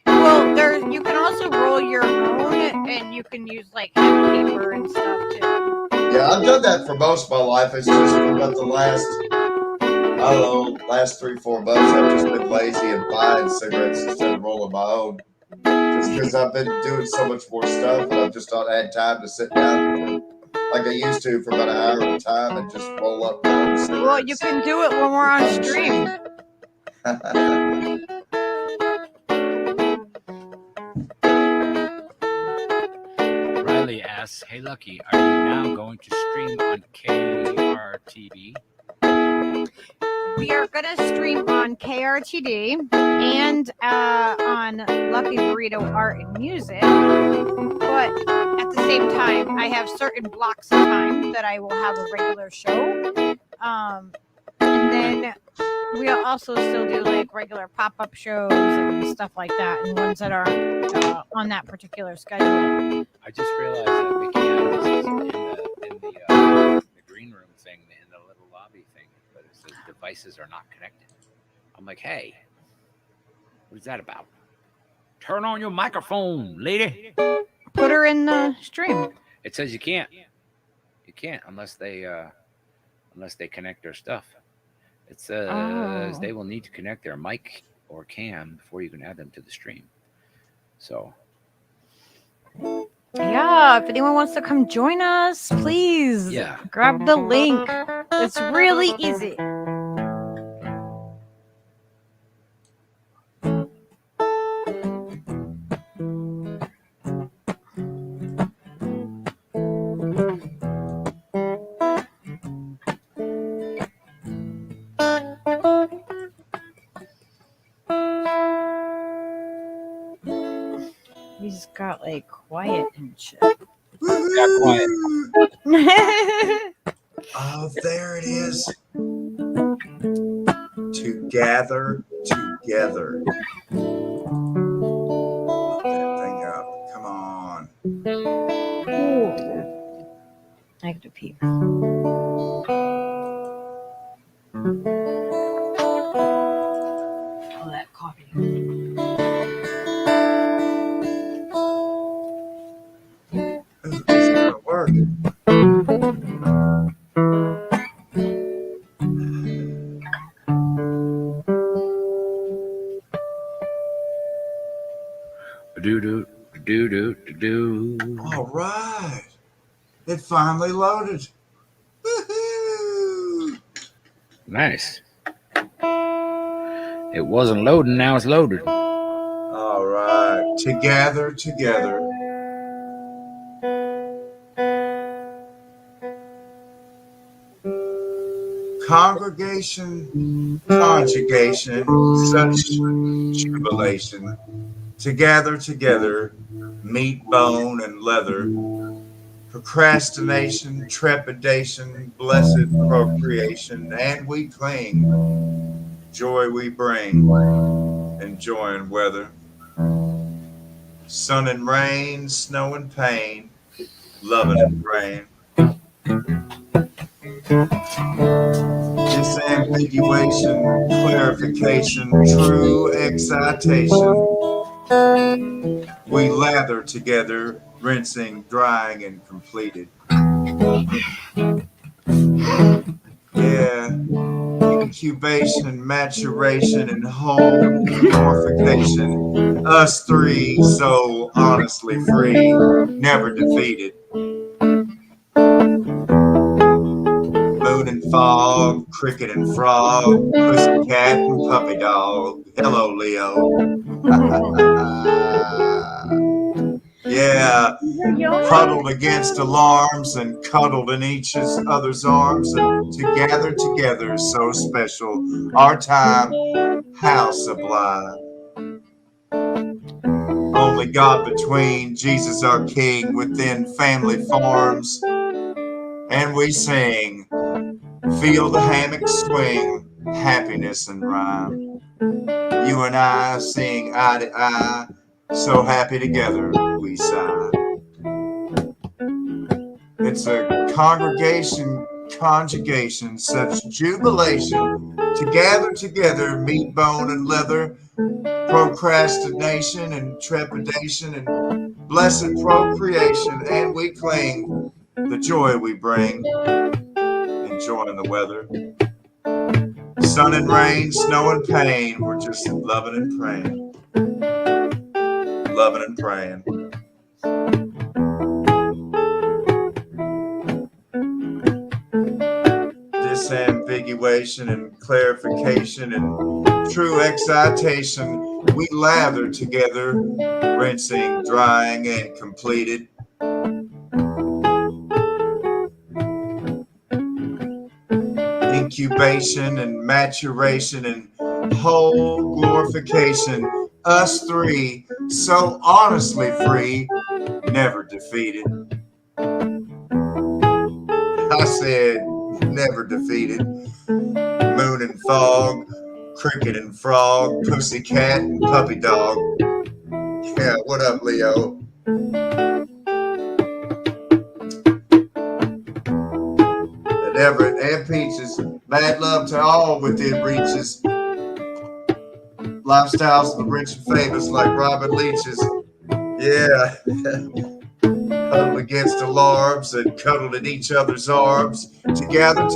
Well, you can also roll your own, and you can use like hemp paper and stuff too. Yeah, I've done that for most of my life. It's just about the last, I don't know, last 3-4 months, I've just been lazy and buying cigarettes instead of rolling my own. Just because I've been doing so much more stuff, and I've just not had time to sit down like I used to for about an hour at a time and just roll up my own cigarettes. Well, you can do it when we're on stream. Riley asks, "Hey, Lucky, are you now going to stream on KRTD?" We are going to stream on KRTD and on Lucky Burrito Art and Music. But at the same time, I have certain blocks of time that I will have a regular show. And then we'll also still do like regular pop-up shows and stuff like that, and ones that are on that particular schedule. I just realized that Mickey Adams is in the green room thing, in the little lobby thing, but it says devices are not connected. I'm like, hey, what is that about? Turn on your microphone, lady. Put her in the stream. It says you can't. You can't unless they connect their stuff. It says they will need to connect their mic or cam before you can add them to the stream. So yeah, if anyone wants to come join us, please grab the link. It's really easy. We just got like quiet and shit. Got quiet. Oh, there it is. To gather together. Put that thing up. Come on. I have to pee. All that coffee. It's gonna work. All right. It finally loaded. Woo-hoo! nice. It wasn't loading, now it's loaded. All right. Together. Congregation, conjugation, such jubilation. Together, meat, bone, and leather. Procrastination, trepidation, blessed procreation, and we cling. Joy we bring, enjoying weather. Sun and rain, snow and pain, loving and praying. Disambiguation, clarification, true excitation. We lather together, rinsing, drying, and completed. Yeah, you can incubation, maturation, and whole glorification. Us three, so honestly free, never defeated. Moon and fog, cricket and frog, pussycat and puppy dog. Hello, Leo. Yeah, huddled against alarms and cuddled in each other's arms, and together, so special. Our time, how sublime. Only God between, Jesus our King, within family farms. And we sing, feel the hammock swing, happiness and rhyme. You and I sing eye to eye, so happy together we sigh. It's a congregation, conjugation, such jubilation, to gather together, meat, bone, and leather, procrastination and trepidation and blessed procreation, and we cling the joy we bring, enjoying the weather. Sun and rain, snow and pain, we're just loving and praying. Loving and praying. Disambiguation and clarification and true excitation, we lather together, rinsing, drying, and completed. Incubation and maturation and whole glorification, us three, so honestly free, never defeated. I said, never defeated. Moon and fog, cricket and frog, pussycat and puppy dog. Yeah, what up, Leo? And Everett and Peaches, mad love to all within reaches. Lifestyles of the rich and famous like Robin Leach's. Yeah. Huddled against alarms and cuddled in each other's arms. Together,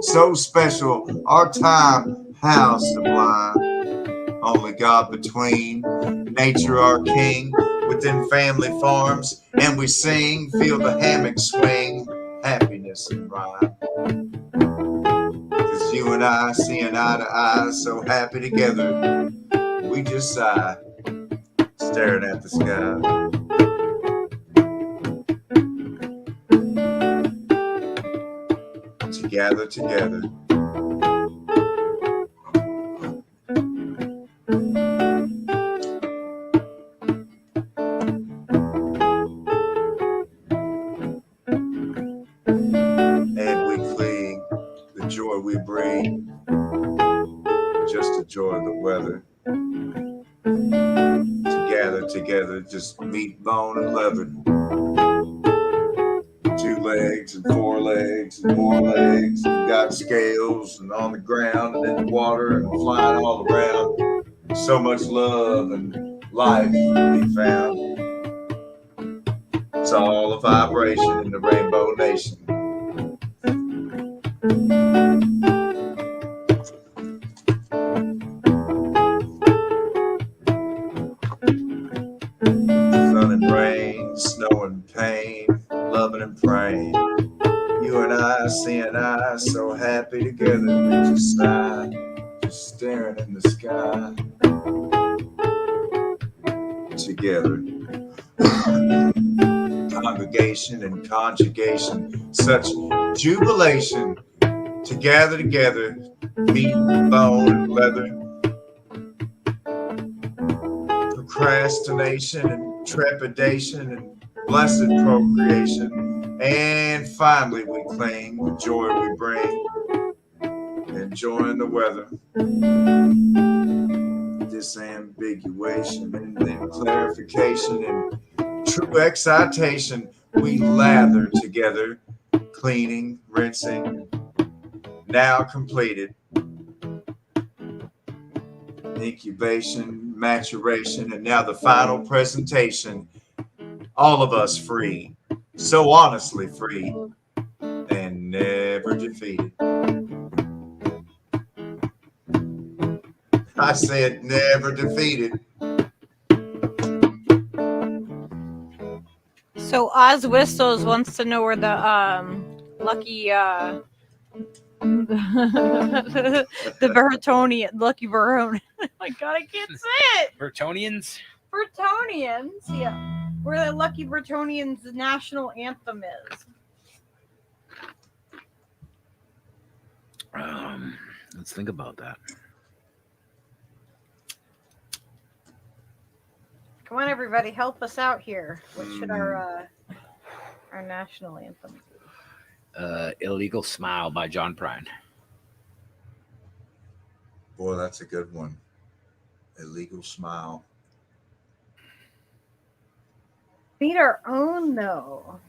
so special. Our time, how sublime. Only God between, nature our king, within family farms. And we sing, feel the hammock swing, happiness and rhyme. Cause you and I, seeing eye to eye, so happy together. We just sigh, staring at the sky. Together. And we cling, the joy we bring, just to enjoy the weather. Together, just meat, bone, and leather. 2 legs and 4 legs and more legs, and got scales and on the ground and in the water and flying all around. So much love and life to be found. It's all a vibration in the Rainbow Nation. Sun and rain, snow and pain, loving and praying. You and I, seeing eye, so happy together. We just sigh, just staring in the sky. Together. Congregation and conjugation, such jubilation. Together, meat, bone, and leather. Procrastination and trepidation and blessed procreation. And finally we cling the joy we bring, enjoying the weather. Disambiguation and then clarification and true excitation. We lather together, cleaning, rinsing, now completed. Incubation, maturation, and now the final presentation. All of us free, so honestly free, and never defeated. I said never defeated. So Oz Whistles wants to know where the lucky the Burtonian lucky Burton. Oh my god, I can't say it. Burtonians? Burtonians, yeah. Where the lucky Burtonians national anthem is. Let's think about that. Come on, everybody, help us out here. What should our national anthem be? Illegal Smile by John Prine. Boy, that's a good one. Illegal Smile. Need our own though.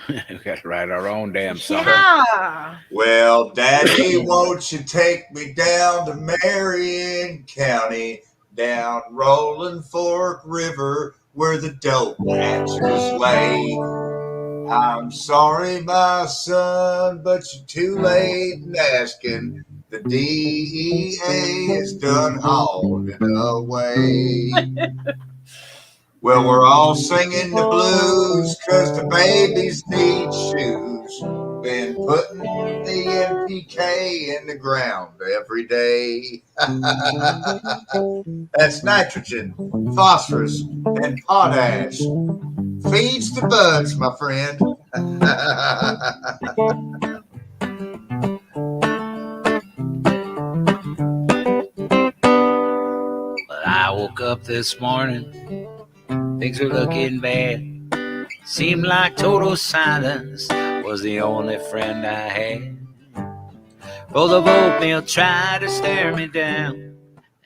We got to write our own damn song. Yeah. Well, Daddy, won't you take me down to Marion County, down Rolling Fork River, where the dope ranchers lay? I'm sorry, my son, but you're too late in asking. The DEA is done hauling it away. Well, we're all singing the blues 'cause the babies need shoes. Been putting the NPK in the ground every day. That's nitrogen, phosphorus, and potash. Feeds the buds, my friend. But I woke up this morning, things were looking bad. Seemed like total silence was the only friend I had. Bowl of oatmeal tried to stare me down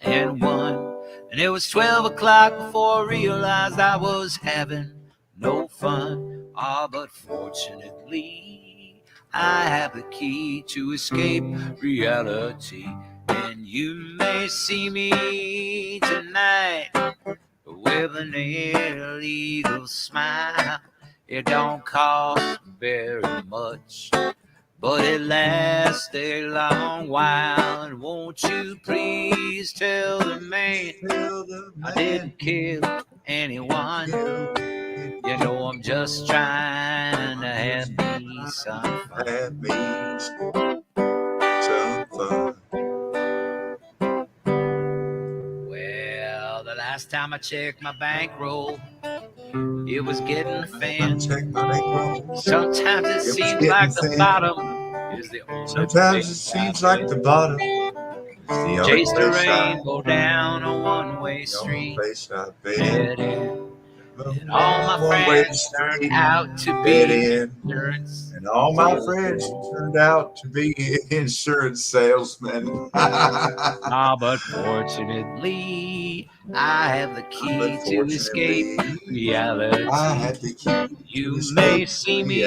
and won. And it was 12 o'clock before I realized I was having no fun. Ah, but fortunately, I have the key to escape reality. And you may see me tonight with an illegal smile. It don't cost very much, but it lasts a long while. And won't you please tell the man I didn't kill anyone? You know I'm just trying to have me some fun. Have me some fun. Well, the last time I checked my bankroll, it was getting thin. Sometimes it seems like the bottom is the only Sometimes place it seems I've like been. the bottom is the only Chased a place rainbow down a one-way street. I've Dead been. end. And all my One-way friends turned street, out to dead be end. insurance. And all my friends turned out to be insurance salesmen. Ah, but fortunately, I have the key to escape reality. I have the key. You may see me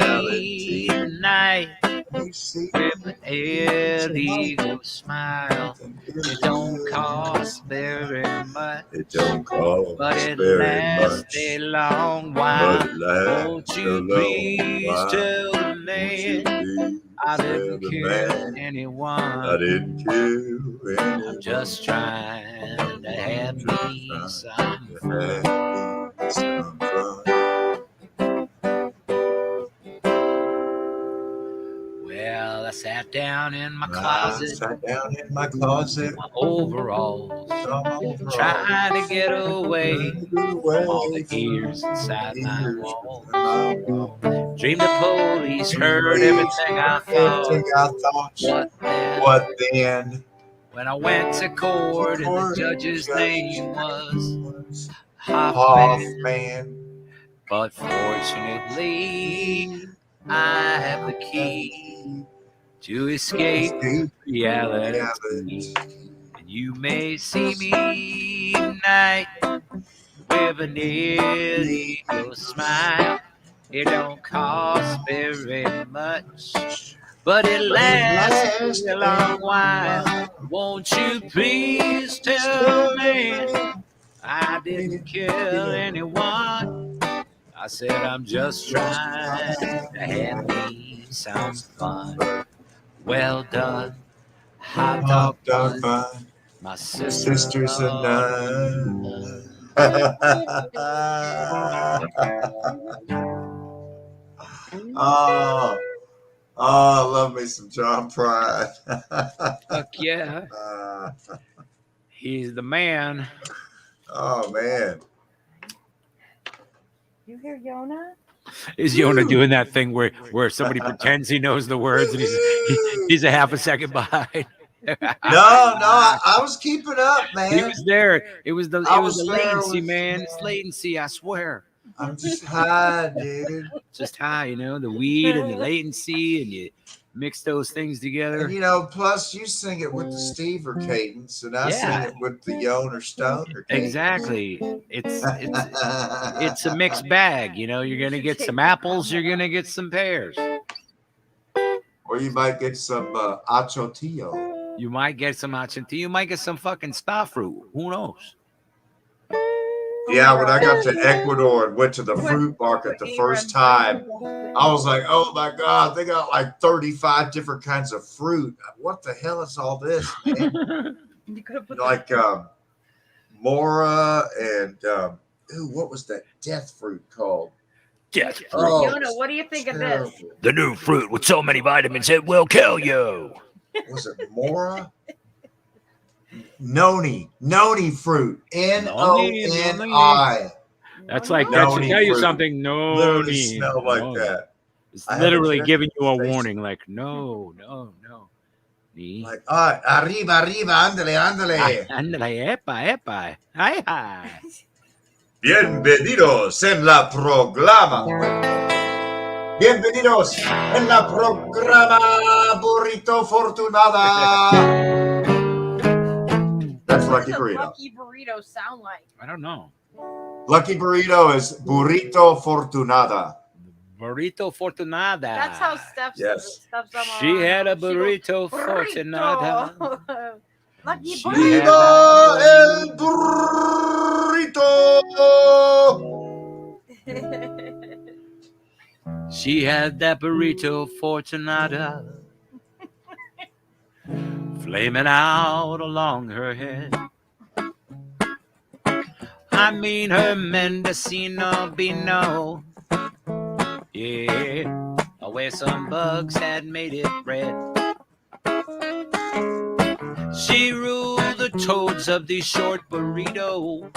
tonight with an illegal smile. It don't cost very much. It don't cost but it very lasts much. a long while. But it lasts Won't a you long please while. tell the man I didn't kill anyone? I didn't kill anyone. I'm just trying to have me some fun. Well, I sat down in my closet. My overalls. Trying to get away from all the ears inside my wall. Dreamed the police heard everything I thought. What then? When I went to court and the judge's name was Hoffman. But fortunately, I have the key to escape reality. And you may see me tonight with an illegal smile. It don't cost very much, but it lasts a long while. Won't you please tell me I didn't kill anyone? I said I'm just trying to have me some fun. Well done, hot dog bun. My sisters and oh, I love me some John Prine. Fuck yeah. He's the man. Oh man. You hear Yona? Is Yona doing that thing where somebody pretends he knows the words and he's a half a second behind? No, I was keeping up, man. He was there. It was the latency, man. It's latency, I swear. I'm just high, dude. Just high, the weed and the latency, and you mix those things together. And plus you sing it with the Steve or cadence, and I sing it with the Yon or Stone or cadence. Exactly. It's a mixed bag. You're gonna get some apples, you're gonna get some pears, or you might get some achotillo. You might get some achotillo. You might get some fucking star fruit. Who knows? Yeah, when I got to Ecuador and went to the fruit market the first time, I was like, oh my God, they got like 35 different kinds of fruit. What the hell is all this, man? Like mora and what was that death fruit called? Death fruit. Yona, what do you think of this? The new fruit with so many vitamins it will kill you. Was it mora? Noni fruit. Noni. That's like that should tell you something. Noni. Literally smell like that. It's literally giving you a warning, like no. Like, arriba, ándale. Ándale, epa. Hi. Bienvenidos en la programa. Bienvenidos en la programa Burrito Fortunada. That's Lucky Burrito. Lucky Burrito sound like? I don't know. Lucky Burrito is Burrito Fortunada. Burrito Fortunada. That's how Steph's. Yes. She had a burrito Fortunada. Lucky Viva el burrito. She had that burrito Fortunada flaming out along her head. I mean her Mendocino Beano. Yeah, where some bugs had made it red. She ruled the toads of the short burrito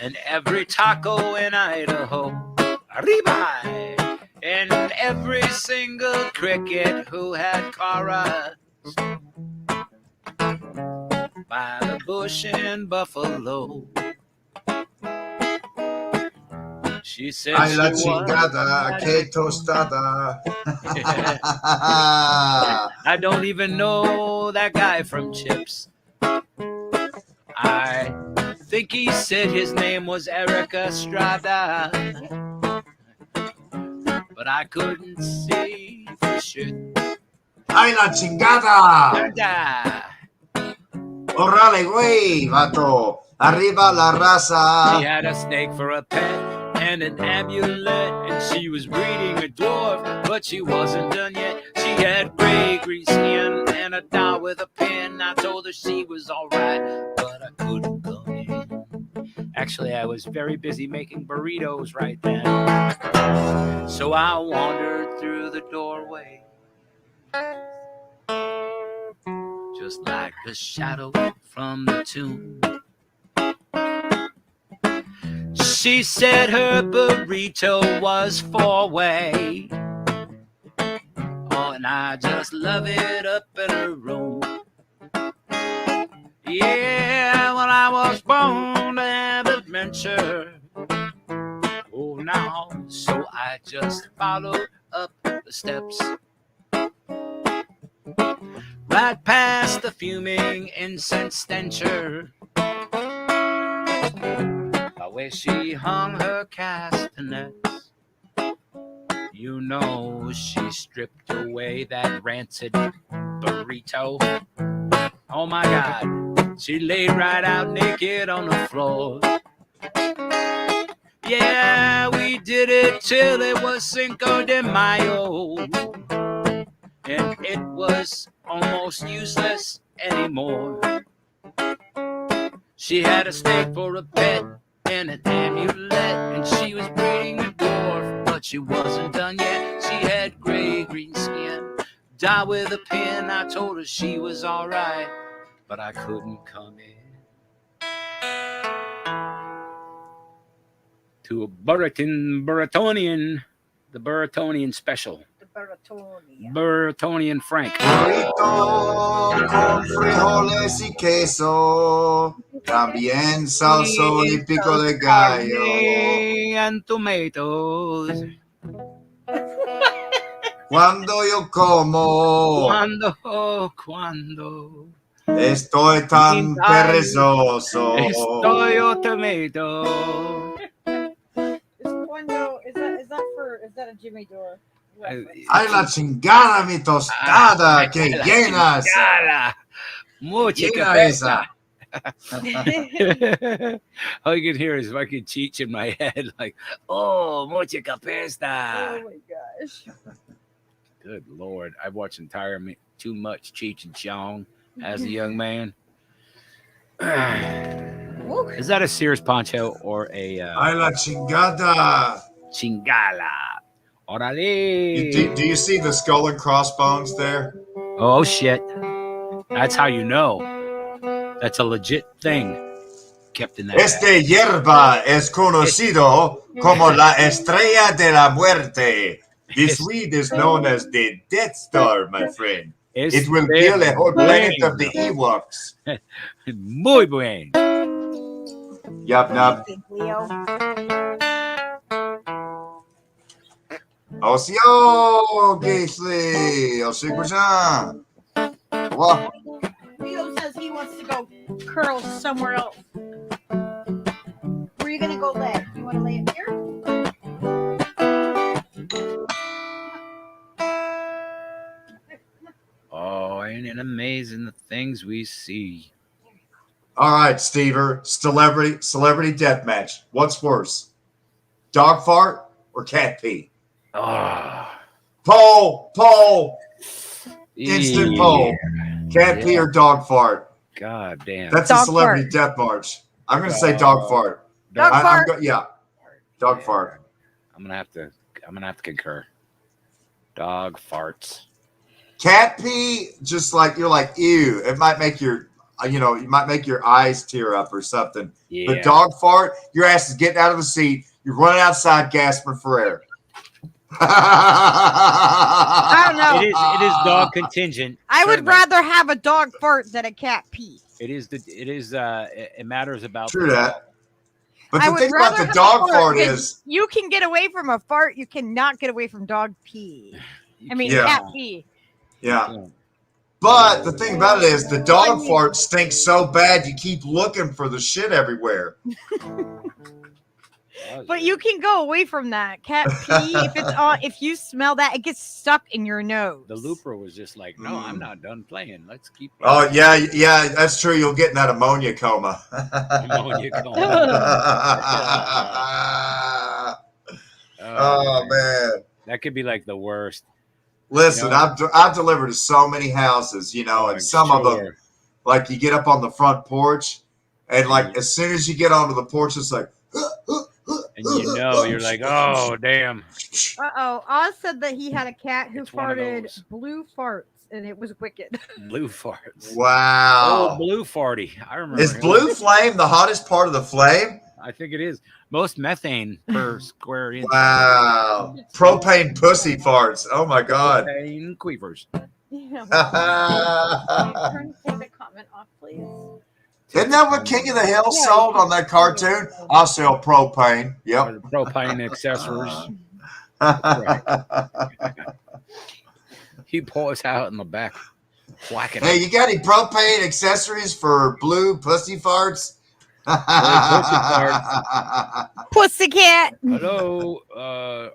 and every taco in Idaho. Arriba! And every single cricket who had chorus by the bush in Buffalo. She said Ay, la she chingada, que tostada. I don't even know that guy from Chips. I think he said his name was Eric Estrada, but I couldn't see for shit. Ay, la chingada. Órale, güey, vato. Arriba la raza. She had a snake for a pet and an amulet, and she was breeding a dwarf, but she wasn't done yet. She had gray green skin and a doll with a pin. I told her she was alright, but I couldn't come in. Actually, I was very busy making burritos right then, so I wandered through the doorway, just like the shadow from the tomb. She said her burrito was 4-way. Oh, and I just love it up in her room. Yeah, well, I was born to have adventure. Oh, now, so I just followed up the steps, right past the fuming incense stencher, where she hung her castanets. You know she stripped away that rancid burrito. Oh my God, she laid right out naked on the floor. Yeah, we did it till it was Cinco de Mayo, and it was almost useless anymore. She had a snake for a pet and an amulet, and she was breeding a dwarf, but she wasn't done yet. She had gray green skin, died with a pin. I told her she was alright, but I couldn't come in. To a Burritonian, the Burritonian special. The Baratonia. Burritonian Frank. Burrito con frijoles y queso, también salsón y pico de gallo. And tomatoes. Cuando yo como, Cuando estoy tan perezoso. Estoy a tomato. Is that a Jimmy Dore? Ay, la chingada, mi tostada, que llena esa. Mucha Llena cabeza. esa. All you can hear is fucking Cheech in my head, like, oh, mucha cabeza. Oh my gosh. Good Lord. I've watched too much Cheech and Chong as a young man. Is that a Sears poncho or a... Ay, la chingada. Chingala. Orale. Do you see the skull and crossbones there? Oh, shit. That's how you know. That's a legit thing kept in that bag. Este hierba es conocido como la estrella de la muerte. This weed is known as the Death Star, my friend. It will kill a whole planet of the Ewoks. Muy buen. Yup, yup. Osio, Gately, Osigujan. What? Leo says he wants to go curl somewhere else. Where are you gonna go lay? You want to lay it here? Oh, ain't it amazing the things we see? All right, Stever. Celebrity death match. What's worse? Dog fart or cat pee? Poll. Instant poll. Cat pee or dog fart? God damn. That's a celebrity death march. I'm going to say dog fart. Dog fart. Yeah. Dog fart. I'm gonna have to concur. Dog farts. Cat pee, just like you're like, ew. It might make your, you might make your eyes tear up or something. Yeah. But dog fart, your ass is getting out of the seat. You're running outside gasping for air. I don't know. It is dog contingent. I would certainly. rather have a dog fart than a cat pee. It matters about True that. But I the would thing about rather the have dog a fart 'cause is, you can get away from a fart, you cannot get away from dog pee. I mean, Yeah. cat pee. yeah. But the thing about it is, the dog fart stinks so bad, you keep looking for the shit everywhere. But you can go away from that cat pee if you smell that, it gets stuck in your nose. The looper was just like, no, I'm not done playing. Let's keep. Oh yeah, that's true. You'll get in that ammonia coma. Ammonia coma. Oh man, that could be like the worst. Listen, I've delivered to so many houses, and some of them, like you get up on the front porch, and like as soon as you get onto the porch, it's like, and you're like, oh damn. Oz said that he had a cat who one of farted those. blue farts, and it was wicked. Blue farts. Wow. Oh, blue farty. I remember. Is him. blue flame the hottest part of the flame? I think it is. Most methane per square inch. Wow. Propane pussy farts. Oh my god. Propane queefers. Turn the comment off, please. Isn't that what King of the Hill sold on that cartoon? I'll sell propane. Yep. Propane accessories. He pulls out in the back. Whacking Hey, you got any propane accessories for blue pussy farts? Pussycat. Hello.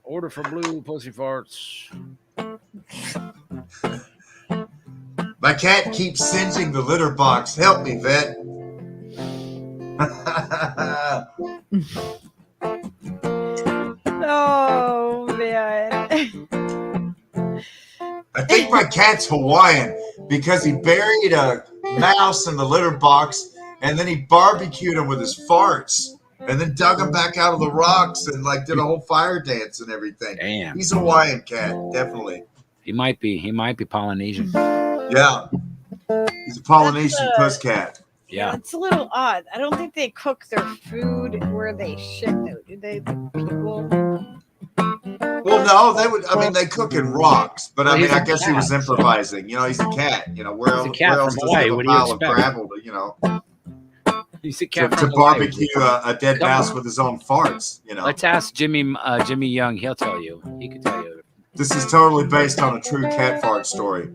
Order for blue pussy farts. My cat keeps singeing the litter box. Help me, vet. Oh man. I think my cat's Hawaiian because he buried a mouse in the litter box, and then he barbecued him with his farts, and then dug him back out of the rocks and like did a whole fire dance and everything. Damn. He's a Hawaiian cat, definitely. He might be Polynesian. Yeah. He's a Polynesian puss cat. Yeah. It's a little odd. I don't think they cook their food where they ship it. Do they, the people? Well, no, they would. I mean, they cook in rocks, but I Well, mean, he's I a guess he was cat, so- improvising. You know, he's a cat. You know, where He's a else, cat where else from does he have Hawaii. a What do you pile of expect? gravel to, you know, He's a cat to from Hawaii. barbecue a dead Come mouse on. with his own farts? You know, Let's ask Jimmy Young. He'll tell you. He can tell you. this is totally based on a true cat fart story.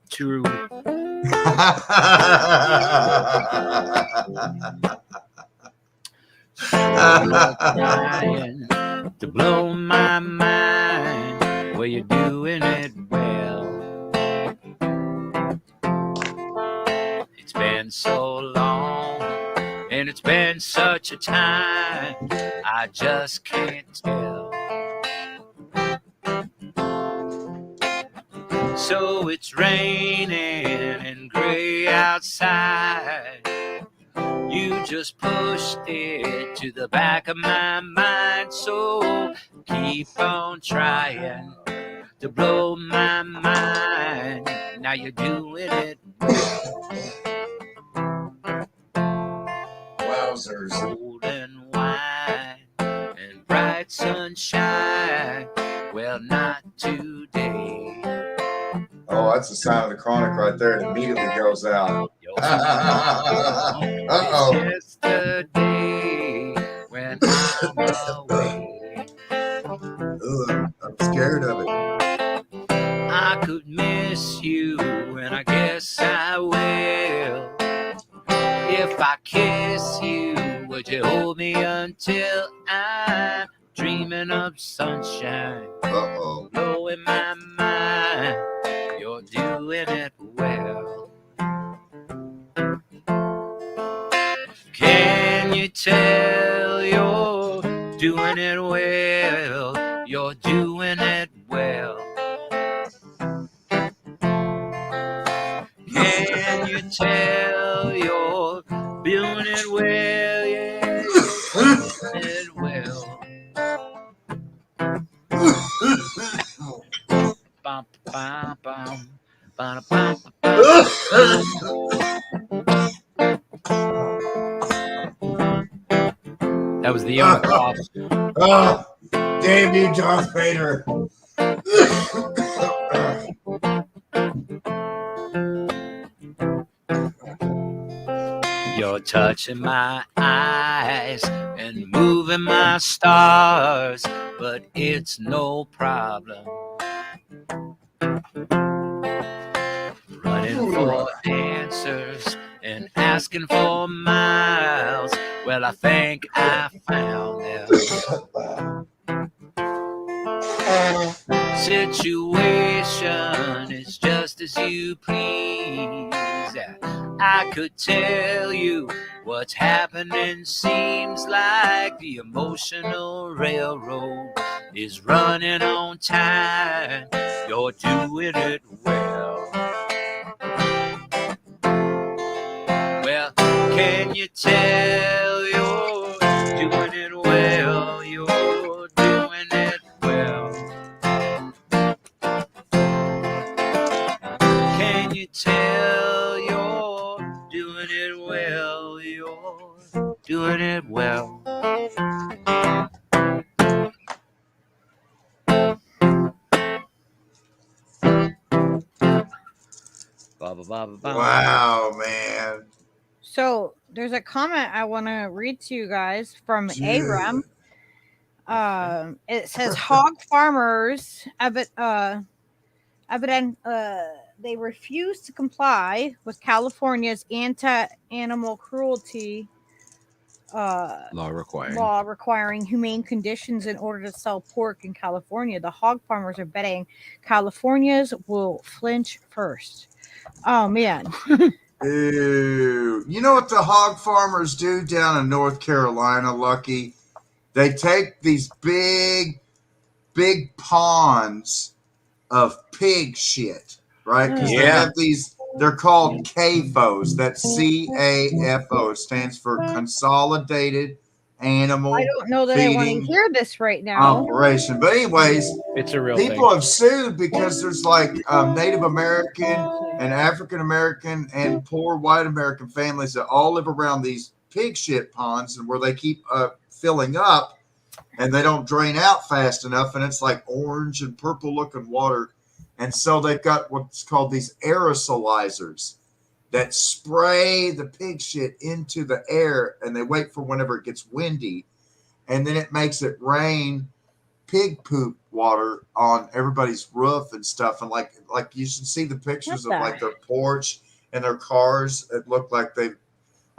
True. Trying to blow my mind. Well, you're doing it well. It's been so long, and it's been such a time, I just can't tell. So it's raining and gray outside. You just pushed it to the back of my mind. So keep on trying to blow my mind. Now you're doing it well. Wowzers. Golden wine and bright sunshine. Well, not today. Oh, that's the sign of the chronic right there. It immediately goes out. Uh-oh. Yesterday when I'm away. Ugh, I'm scared of it. I could miss you, and I guess I will. If I kiss you, would you hold me until I'm dreaming of sunshine? Uh-oh. Blowing my mind, you're doing it well. Can you tell you're doing it well? You're doing it well. Can you tell you're doing it well? Yeah, you're doing it well. Bum, bum, bum, bum, bum, That was the young cough. Oh, damn you, Darth Vader. You're touching my eyes and moving my stars, but it's no problem. Running for answers and asking for miles. Well, I think I found them. Situation is just as you please. I could tell you what's happening. Seems like the emotional railroad is running on time. You're doing it well. Well, can you tell you're doing it well? You're doing it well. Can you tell you're doing it well? You're doing it well. Wow, man. So there's a comment I want to read to you guys from Aram. It says hog farmers they refuse to comply with California's anti-animal cruelty law requiring humane conditions in order to sell pork in California. The hog farmers are betting Californians will flinch first. Oh man. Ew. You know what the hog farmers do down in North Carolina, Lucky? They take these big ponds of pig shit, right? Because they have these They're called CAFOs. That's CAFO. It stands for Consolidated Animal I don't know that I want to Feeding hear this right now. Operation. But anyways, It's a real people thing. have sued because there's like Native American and African American and poor white American families that all live around these pig shit ponds and where they keep filling up and they don't drain out fast enough, and it's like orange and purple looking water. And so they've got what's called these aerosolizers that spray the pig shit into the air, and they wait for whenever it gets windy, and then it makes it rain pig poop water on everybody's roof and stuff. And like you should see the pictures of like their porch and their cars. It looked like they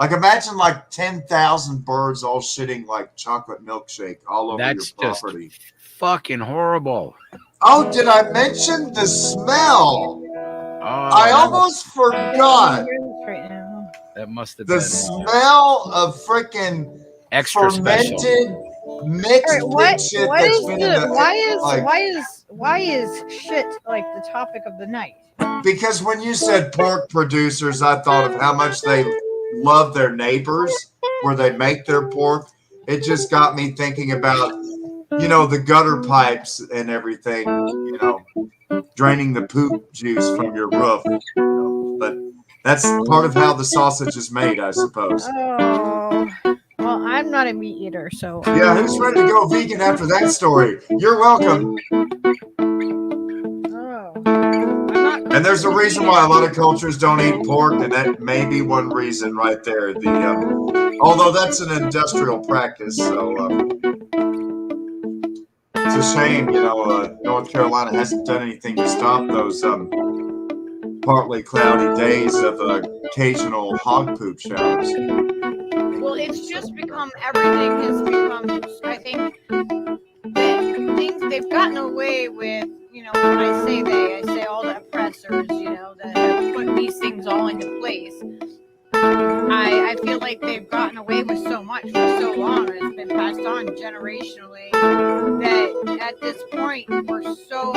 like imagine like 10,000 birds all shitting like chocolate milkshake all over your property. Just fucking horrible. Oh, did I mention the smell? I almost forgot. That must have the been smell of freaking extra fermented special. mixed pig shit that's been in the why is shit like the topic of the night? Because when you said pork producers, I thought of how much they love their neighbors where they make their pork. It just got me thinking about, you know, the gutter pipes and everything, you know, draining the poop juice from your roof. You know, but that's part of how the sausage is made, I suppose. Oh, well, I'm not a meat eater, so. Yeah, who's ready to go vegan after that story? You're welcome. And there's a reason why a lot of cultures don't eat pork, and that may be one reason right there. Although that's an industrial practice, so it's a shame, you know, North Carolina hasn't done anything to stop those partly cloudy days of occasional hog poop showers. Well, it's just become, everything has become, I think, they've gotten away with, you know, when I say all the oppressors, you know, that have put these things all into place. I feel like they've gotten away with so much for so long, and it's been passed on generationally, that at this point we're so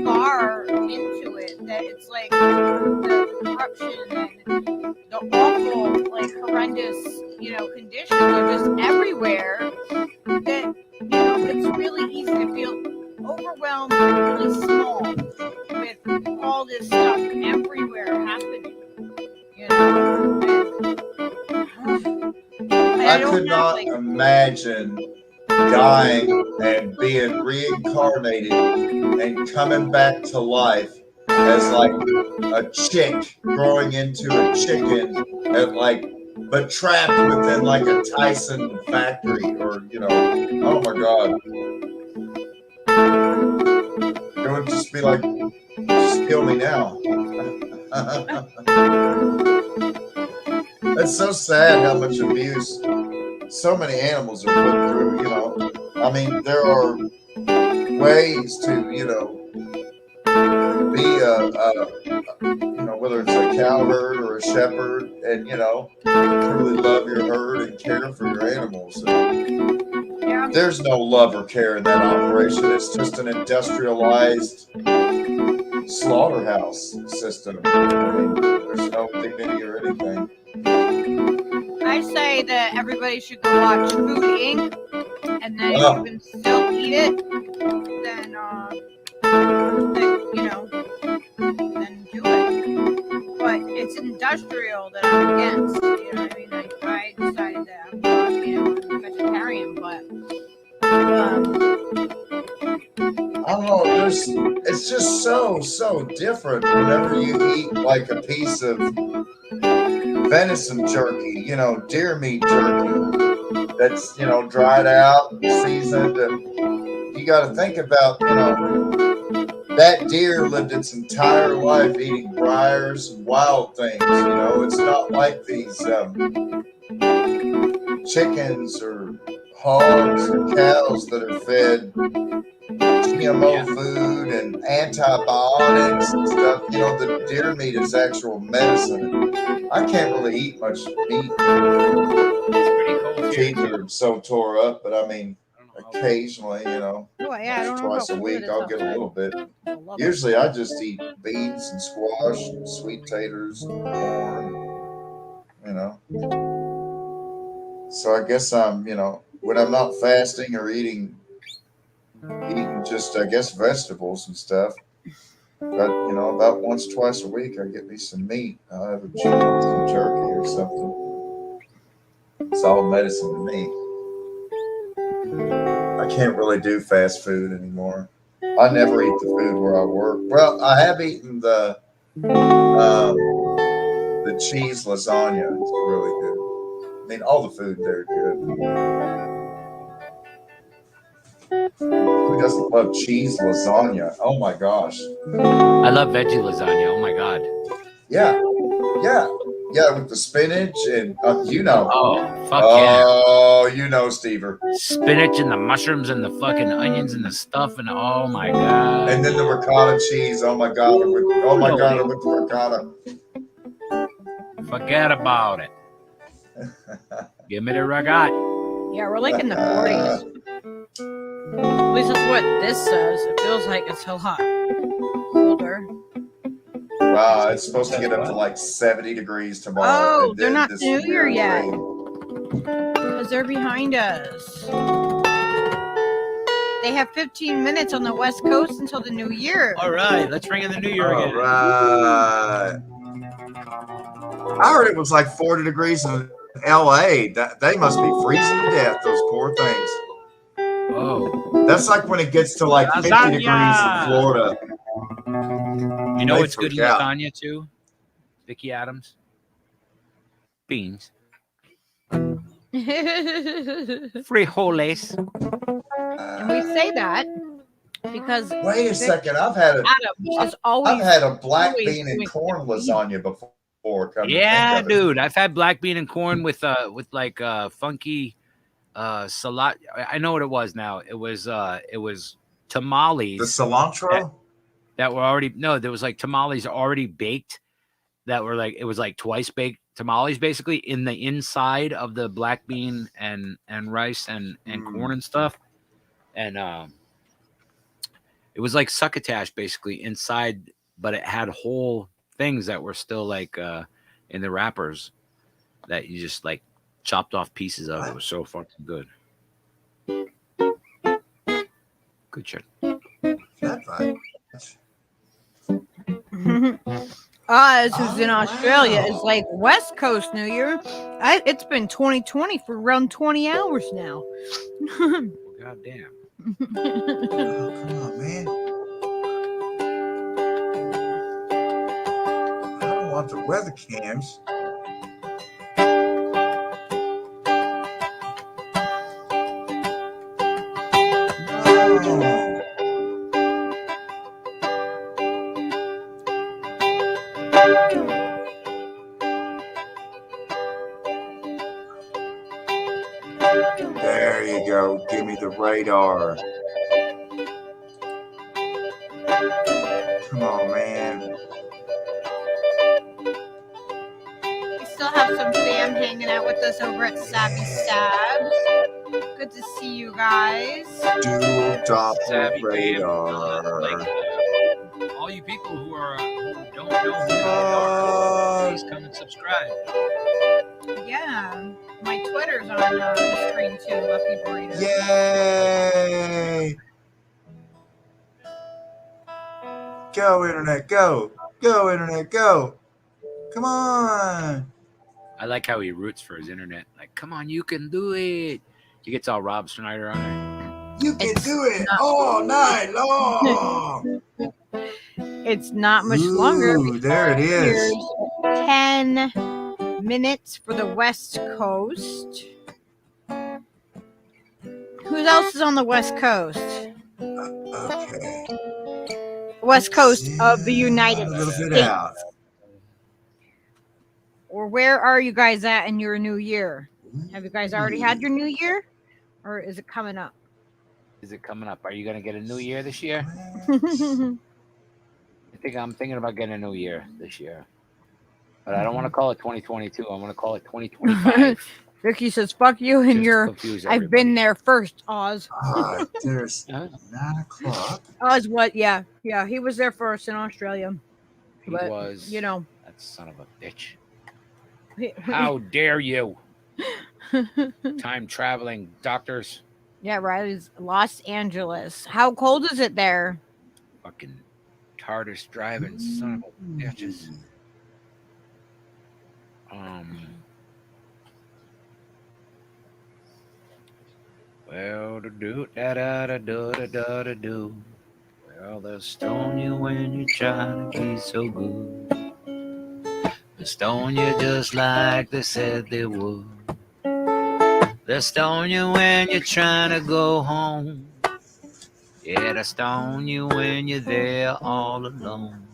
far into it that it's like the corruption and the awful, like horrendous, you know, conditions are just everywhere that, you know, it's really easy to feel overwhelmed and really small with all this stuff everywhere happening, you know. I could not imagine dying and being reincarnated and coming back to life as like a chick growing into a chicken and like, but trapped within like a Tyson factory or, you know, oh my God. It would just be like, just kill me now. It's so sad how much abuse so many animals are put through, you know. I mean, there are ways to, you know, be you know, whether it's a cow herd or a shepherd and, you know, truly love your herd and care for your animals. And there's no love or care in that operation. It's just an industrialized slaughterhouse system. I mean, there's no dignity or anything. I say that everybody should go watch Food Inc. And then if you can still eat it, then you know, then do it. But it's industrial that I'm against. You know what I mean? I decided that I'm not, you know, I'm vegetarian, but I don't know. It's just so different whenever you eat like a piece of venison jerky, you know, deer meat jerky that's, you know, dried out, seasoned, and you got to think about, you know, that deer lived its entire life eating briars and wild things, you know. It's not like these chickens or hogs or cows that are fed GMO food and antibiotics and stuff. You know, the deer meat is actual medicine. I can't really eat much meat. Teeth are so tore up, but I mean, occasionally, Well, yeah, I don't know twice how a cool week, it is I'll get a outside. little bit. I love it. Usually, I just eat beans and squash, and sweet taters, and corn. So I guess I'm, when I'm not fasting or eating just, I guess, vegetables and stuff. But about once, twice a week, I get me some meat. I'll have some jerky or something. It's all medicine to me. I can't really do fast food anymore. I never eat the food where I work. Well, I have eaten the cheese lasagna. It's really good. I mean, all the food there good. Who doesn't love cheese lasagna? Oh my gosh. I love veggie lasagna. Oh my god. Yeah, with the spinach and Oh fuck Stever. Spinach and the mushrooms and the fucking onions and the stuff and oh my god. And then the ricotta cheese. Oh my god. With the ricotta. Forget about it. Give me the ricotta. Yeah, we're like in the 40s. At least that's what this says. It feels like it's a lot colder. Wow, it's supposed to get up to like 70 degrees tomorrow. Oh, they're not New Year yet. Because they're behind us. They have 15 minutes on the West Coast until the New Year. All right, let's ring in the New Year again. All right. I heard it was like 40 degrees in LA. They must be freezing to death, those poor things. Oh. That's like when it gets to like 50 degrees in Florida. You know what's good in lasagna too? Vicky Adams? Beans. Frijoles. And we say that because wait a second, I've had a black bean and corn lasagna before. Yeah, dude, I've had black bean and corn with like funky salat. I know what it was now. It was tamales. The cilantro that were already there was like tamales already baked that were like it was like twice baked tamales basically in the inside of the black bean and rice and corn and stuff. And it was like succotash basically inside, but it had whole things that were still like in the wrappers that you just like chopped off pieces of. It was so fucking good. Good shit. Oz, who's in Australia, is like West Coast New Year. It's been 2020 for around 20 hours now. God damn. Oh, come on, man. I don't want the weather cams. There you go. Give me the radar. Come on, man. We still have some fam hanging out with us over at Sabby Sabs. Good to see you guys. Dual Doppler radar. All you people who don't know who they are, please come and subscribe. Yeah, my Twitter's on the screen too. Lucky Burrito. Yay! Go, internet, go! Go, internet, go! Come on! I like how he roots for his internet. Like, come on, you can do it. He gets all Rob Schneider on it. You can do it all night long. It's not much longer. There it is. Here's 10 minutes for the West Coast. Who else is on the West Coast? Okay. West Coast of the United States. Out. Or where are you guys at in your new year? Have you guys already had your new year? Or is it coming up? Is it coming up? Are you going to get a new year this year? I'm thinking about getting a new year this year. But I don't want to call it 2022. I want to call it 2025. Vicky says, "Fuck you and Just to your." confuse I've been there first, Oz. There's 9 o'clock. Oz, what? Yeah, he was there first in Australia. He But, was. you know, That son of a bitch. How dare you? Time traveling doctors. Yeah, Riley's Los Angeles. How cold is it there? Fucking TARDIS driving son of a bitches. Well, do da da da da da da da do. Well, they'll stone you when you're trying to be so good. They'll stone you just like they said they would. They'll stone you when you're trying to go home. Yeah, they'll stone you when you're there all alone.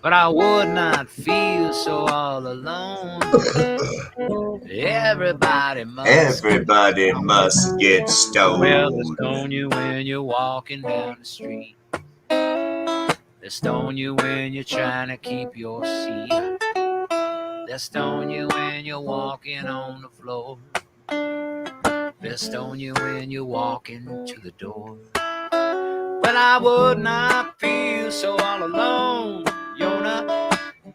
But I would not feel so all alone. Everybody must get stoned. Well, they stone you when you're walking down the street. They stone you when you're trying to keep your seat. They stone you when you're walking on the floor. They stone you when you're walking to the door. But I would not feel so all alone, Yona.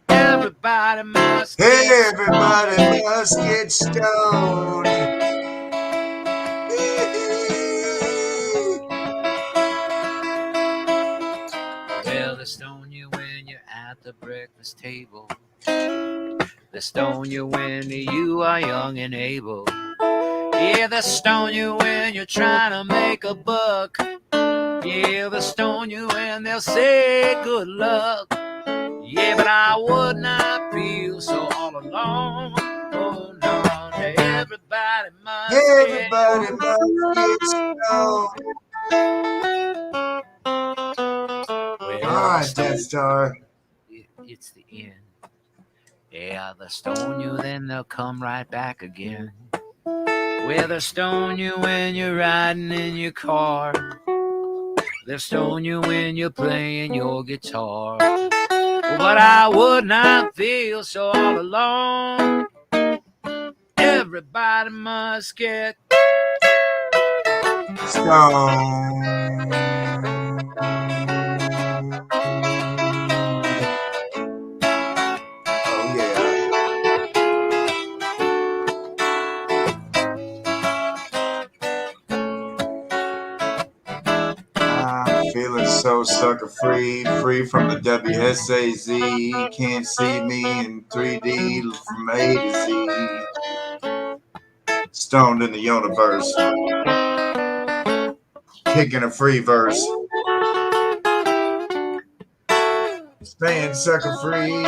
Everybody must get stoned. Well, they stone you when you're at the breakfast table. They stone you when you are young and able. Yeah, they stone you when you're trying to make a buck. Yeah, they stone you when they'll say good luck. Yeah, but I would not feel so all alone. Oh no, everybody must get stoned. Well, all right, Death Star. It's the end. Yeah, they'll stone you, then they'll come right back again. Well, they'll stone you when you're riding in your car. They'll stone you when you're playing your guitar. But I would not feel so all alone. Everybody must get stoned. Oh yeah. I'm feeling so sucker free from the WSAZ. Can't see me in 3D from A to Z. Stoned in the universe. Kicking a free verse. Staying sucker free.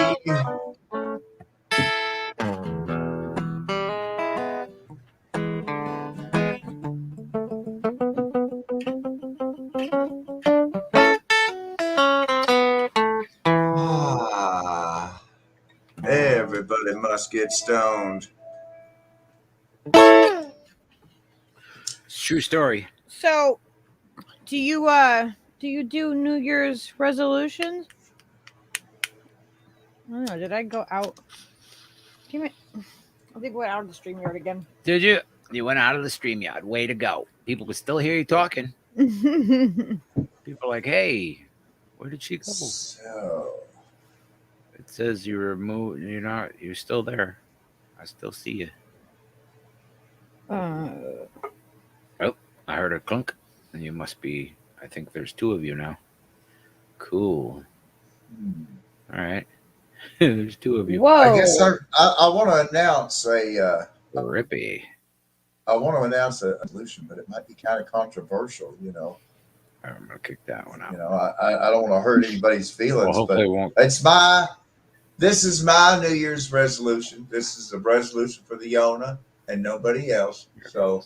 Everybody must get stoned. True story. So, do you do New Year's resolutions? I don't know. Did I go out? Give me. I think I went out of the StreamYard again. Did you? You went out of the StreamYard. Way to go. People can still hear you talking. People are like, hey, where did she go? So. It says you removed. You're not. You're still there. I still see you. Oh, I heard a clunk. And you must be. I think there's 2 of you now. Cool. All right. There's 2 of you. Whoa. I guess I want to announce a Rippy. I want to announce a resolution, but it might be kind of controversial, you know. I'm gonna kick that one out. You know, I don't want to hurt anybody's feelings, well, but this is my New Year's resolution. This is a resolution for the Yona and nobody else. So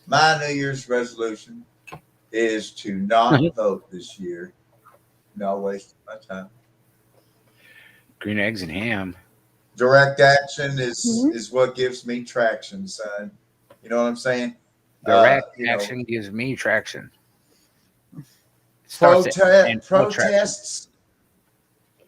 my New Year's resolution is to not vote this year. Not waste my time. Green eggs and ham. Direct action is what gives me traction, son. You know what I'm saying? Direct action gives me traction.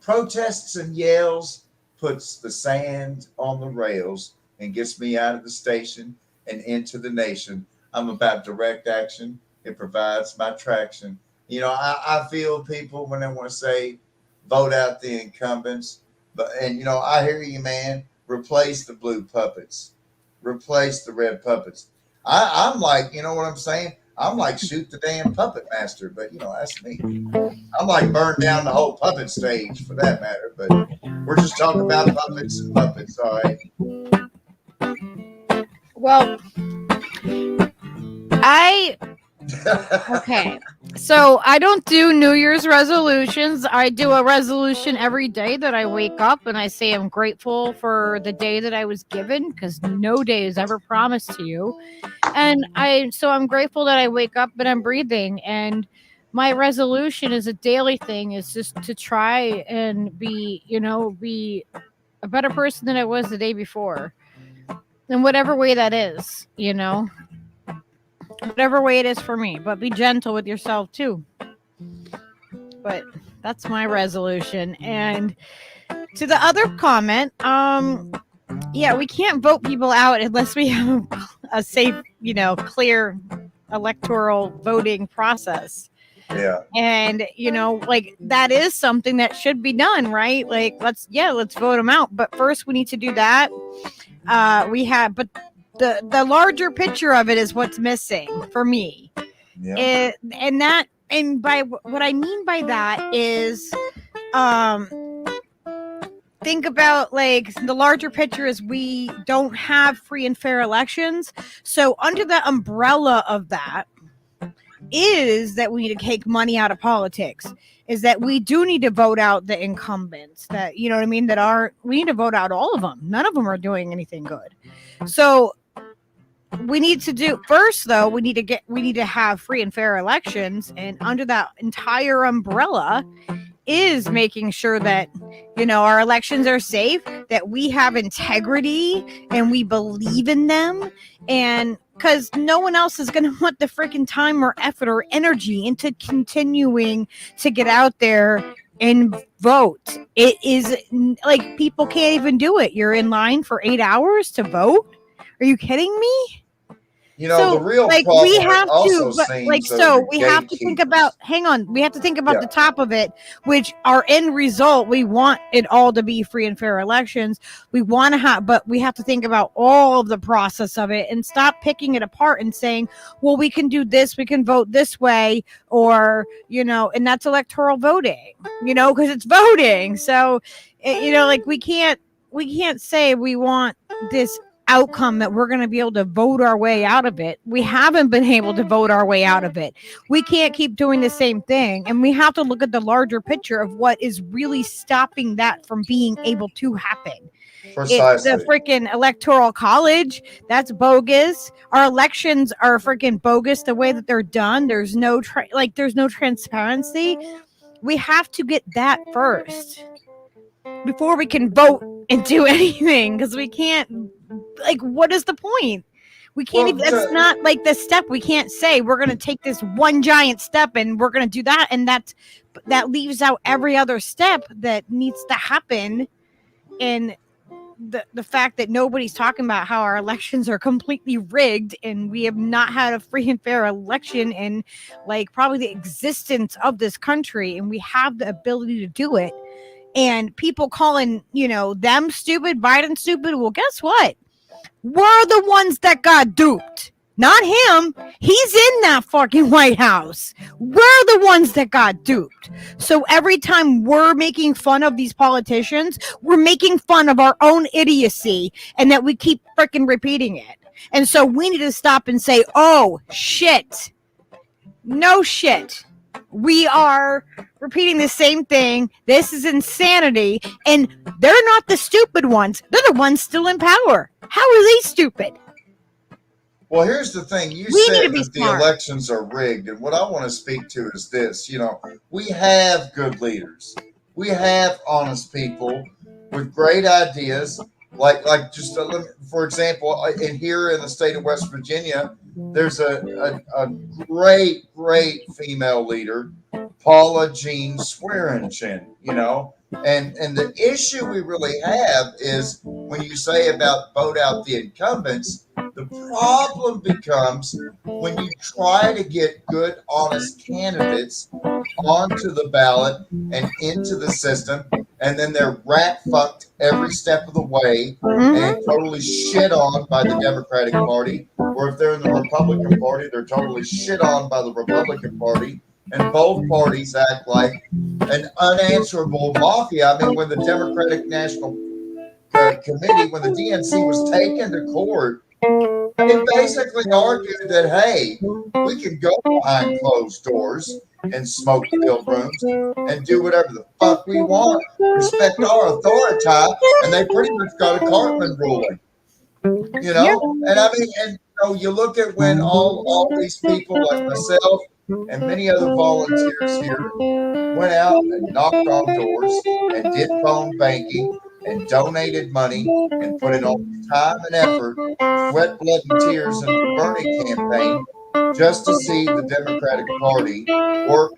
Protests and yells puts the sand on the rails and gets me out of the station and into the nation. I'm about direct action. It provides my traction. You know, I feel people when they want to say, vote out the incumbents. And, you know, I hear you, man. Replace the blue puppets. Replace the red puppets. I'm like, you know what I'm saying? I'm like, shoot the damn puppet master. But, you know, that's me. I'm like, burn down the whole puppet stage for that matter. But we're just talking about puppets and puppets, all right? Well, okay. So I don't do New Year's resolutions. I do a resolution every day that I wake up and I say I'm grateful for the day that I was given, because no day is ever promised to you. And I'm grateful that I wake up and I'm breathing. And my resolution is a daily thing, is just to try and be a better person than I was the day before. In whatever way that is, whatever way it is for me, but be gentle with yourself too. But that's my resolution. And to the other comment, we can't vote people out unless we have a safe, clear electoral voting process. Yeah. And that is something that should be done, right? Like let's vote them out, but first we need to do that. But the larger picture of it is what's missing for me. Yeah. And by what I mean by that is, think about like the larger picture is we don't have free and fair elections. So under the umbrella of that is that we need to take money out of politics, is that we do need to vote out the incumbents that, you know what I mean, we need to vote out all of them. None of them are doing anything good. So we need to do first, though, we need to have free and fair elections. And under that entire umbrella is making sure that, our elections are safe, that we have integrity and we believe in them. And because no one else is going to put the freaking time or effort or energy into continuing to get out there and vote. It is like people can't even do it. You're in line for 8 hours to vote. Are you kidding me? You know, the real problem we have also to, seems we have to think about, we have to think about the top of it, which our end result, we want it all to be free and fair elections. We want to but we have to think about all of the process of it and stop picking it apart and saying, well, we can do this, we can vote this way, or, and that's electoral voting, because it's voting. So, we can't say we want this outcome that we're going to be able to vote our way out of it. We haven't been able to vote our way out of it. We can't keep doing the same thing. And we have to look at the larger picture of what is really stopping that from being able to happen. Precisely. It's the freaking electoral college. That's bogus. Our elections are freaking bogus the way that they're done. There's no there's no transparency. We have to get that first before we can vote and do anything, because we can't, what is the point? We can't even, that's not like the step. We can't say we're going to take this one giant step and we're going to do that, and that leaves out every other step that needs to happen. And the fact that nobody's talking about how our elections are completely rigged and we have not had a free and fair election in probably the existence of this country, and we have the ability to do it. And people calling, them stupid, Biden stupid. Well, guess what? We're the ones that got duped. Not him. He's in that fucking White House. We're the ones that got duped. So every time we're making fun of these politicians, we're making fun of our own idiocy, and that we keep freaking repeating it. And so we need to stop and say, oh, shit. No shit. We are repeating the same thing. This is insanity. And they're not the stupid ones. They're the ones still in power. How are they stupid? Well, here's the thing. You said that the elections are rigged. And what I want to speak to is this. We have good leaders. We have honest people with great ideas. For example, here in the state of West Virginia, there's a great female leader, Paula Jean Swearingen. And the issue we really have is when you say about vote out the incumbents, the problem becomes when you try to get good, honest candidates onto the ballot and into the system, and then they're rat fucked every step of the way and totally shit on by the Democratic Party. Or if they're in the Republican Party, they're totally shit on by the Republican Party. And both parties act like an unanswerable mafia. I mean, when the Democratic National Committee, when the DNC was taken to court, they basically argued that, hey, we can go behind closed doors and smoke-filled rooms and do whatever the fuck we want, respect our authority, and they pretty much got a Cartman ruling, you know? And I mean, and you look at when all these people like myself and many other volunteers here went out and knocked on doors and did phone banking and donated money and put in all this time and effort, sweat, blood, and tears into the Bernie campaign just to see the Democratic Party work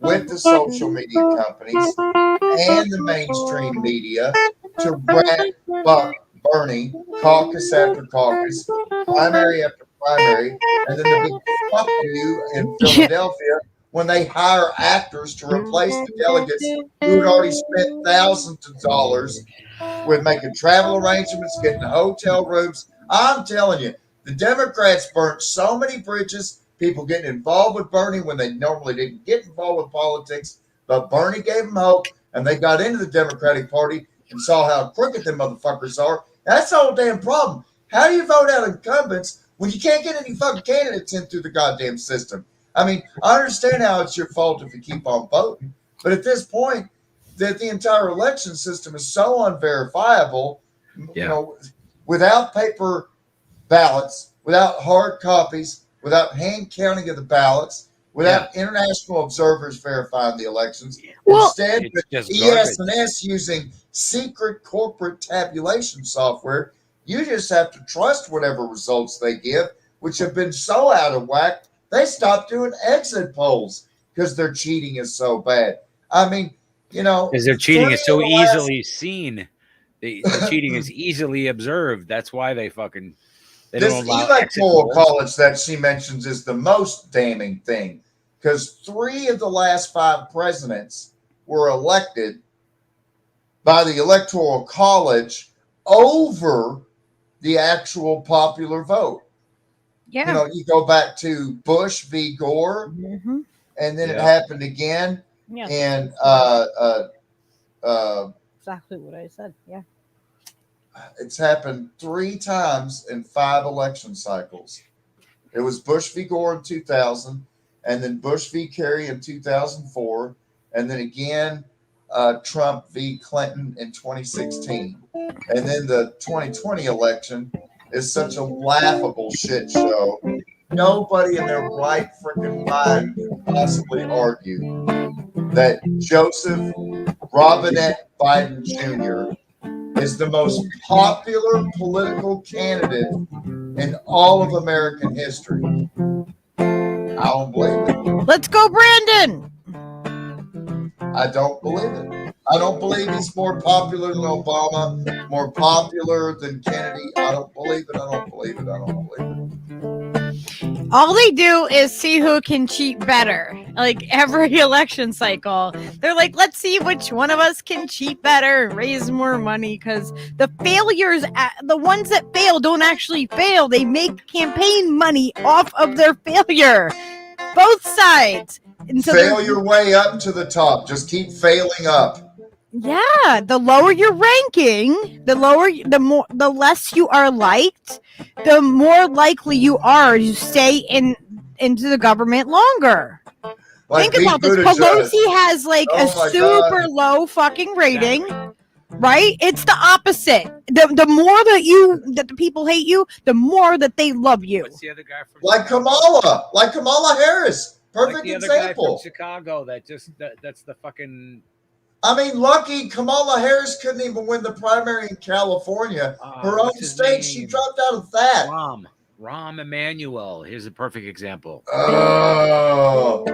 with the social media companies and the mainstream media to rat fuck Bernie, caucus after caucus, primary after primary, and then the big fuck you in Philadelphia when they hire actors to replace the delegates who had already spent thousands of dollars with making travel arrangements, getting hotel rooms. I'm telling you, the Democrats burnt so many bridges, people getting involved with Bernie when they normally didn't get involved with politics, but Bernie gave them hope, and they got into the Democratic Party and saw how crooked them motherfuckers are. That's the whole damn problem. How do you vote out incumbents when you can't get any fucking candidates in through the goddamn system? I mean, I understand how it's your fault if you keep on voting, but at this point, that the entire election system is so unverifiable, you know, without paper ballots, without hard copies, without hand counting of the ballots, without international observers verifying the elections. Instead, with ES&S using secret corporate tabulation software, you just have to trust whatever results they give, which have been so out of whack, they stopped doing exit polls because their cheating is so bad. I mean, you know, because their cheating is so easily seen. The cheating is easily observed. That's why they fucking this don't allow electoral college that she mentions is the most damning thing, because 3 of the last 5 presidents were elected by the electoral college over the actual popular vote. Yeah. You know, you go back to Bush v. Gore, and then it happened again. Yeah. And exactly what I said. Yeah. it's happened 3 times in 5 election cycles. It was Bush v. Gore in 2000, and then Bush v. Kerry in 2004, and then again Trump v. Clinton in 2016. And then the 2020 election is such a laughable shit show. Nobody in their right freaking mind could possibly argue that Joseph Robinette Biden Jr. is the most popular political candidate in all of American history. I don't believe it. Let's go, Brandon. I don't believe it. I don't believe he's more popular than Obama, more popular than Kennedy. I don't believe it. I don't believe it. I don't believe it. All they do is see who can cheat better. Like every election cycle, they're like, let's see which one of us can cheat better and raise more money. Because the failures, the ones that fail, don't actually fail. They make campaign money off of their failure. Both sides. Fail your way up to the top. Just keep failing up. Yeah, the lower your ranking, the less you are liked, the more likely you are to stay into the government longer. Think about this. Pelosi has like a super low fucking rating, right? It's the opposite. The more that the people hate you, the more that they love you. What's the other guy from like Kamala Harris. Perfect like the example. Other guy from Chicago that's the fucking. I mean, lucky Kamala Harris couldn't even win the primary in California. Her own state, she dropped out of that. Rahm Emanuel. Here's a perfect example. Oh,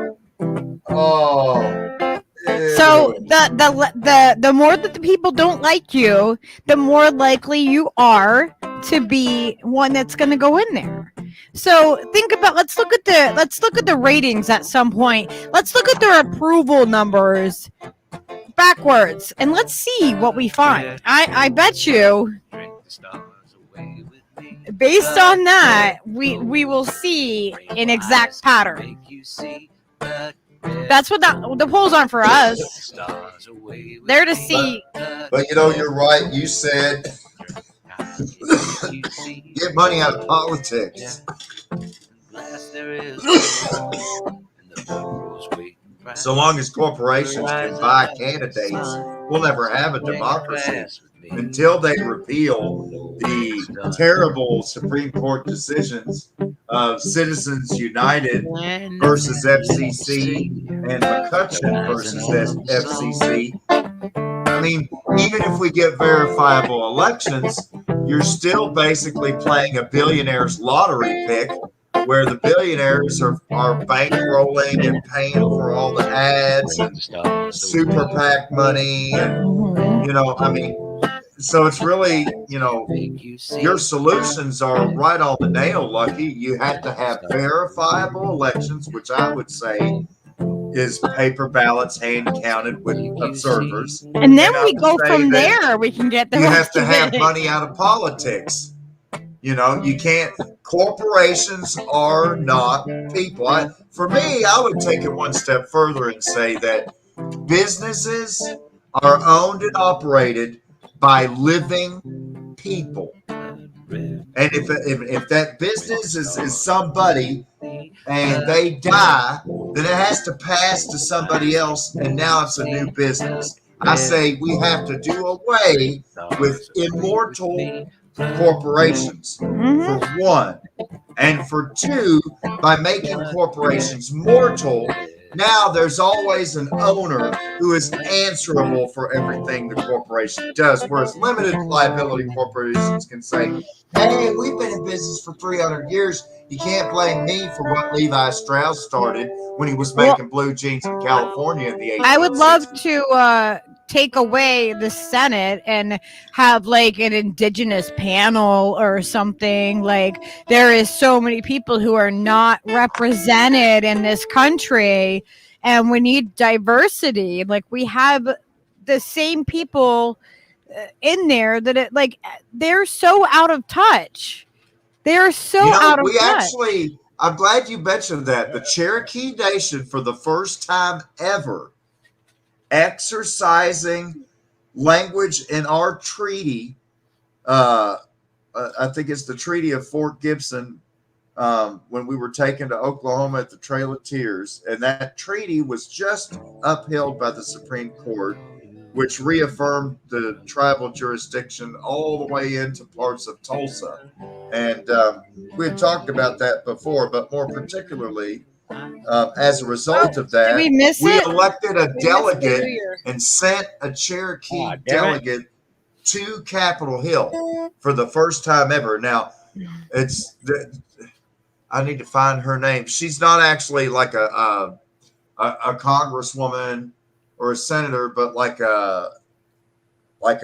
So the more that the people don't like you, the more likely you are to be one that's going to go in there. So think about let's look at the ratings at some point. Let's look at their approval numbers backwards and let's see what we find. I bet you based on that we will see an exact pattern. That's what the polls aren't for us. They're to see. But you're right. You said get money out of politics. So long as corporations can buy candidates, we'll never have a democracy until they repeal the terrible Supreme Court decisions of Citizens United versus FCC and McCutcheon versus FCC. I mean, even if we get verifiable elections, you're still basically playing a billionaire's lottery pick where the billionaires are bankrolling and paying for all the ads and super PAC money. And, I mean, so it's really, your solutions are right on the nail, Lucky. You have to have verifiable elections, which I would say is paper ballots hand counted with observers. And then we go from there. We can get the you rest have to of have it. money out of politics. You can't. Corporations are not people. For me, I would take it one step further and say that businesses are owned and operated by living people. And if that business is somebody and they die, then it has to pass to somebody else, and now it's a new business. I say we have to do away with immortal corporations, for one. And for two, by making corporations mortal, now there's always an owner who is answerable for everything the corporation does, whereas limited liability corporations can say, hey, we've been in business for 300 years. You can't blame me for what Levi Strauss started when he was making blue jeans in California in the 1860s. I would love to take away the Senate and have like an indigenous panel or something. Like there is so many people who are not represented in this country, and we need diversity. Like we have the same people in there that they're so out of touch. They're so out of touch. I'm glad you mentioned that. The Cherokee Nation, for the first time ever, exercising language in our treaty. I think it's the Treaty of Fort Gibson, when we were taken to Oklahoma at the Trail of Tears. And that treaty was just upheld by the Supreme Court, which reaffirmed the tribal jurisdiction all the way into parts of Tulsa. And we had talked about that before, but more particularly, as a result of that, we elected a delegate and sent a Cherokee delegate to Capitol Hill for the first time ever. Now, I need to find her name. She's not actually like a congresswoman or a senator, but like a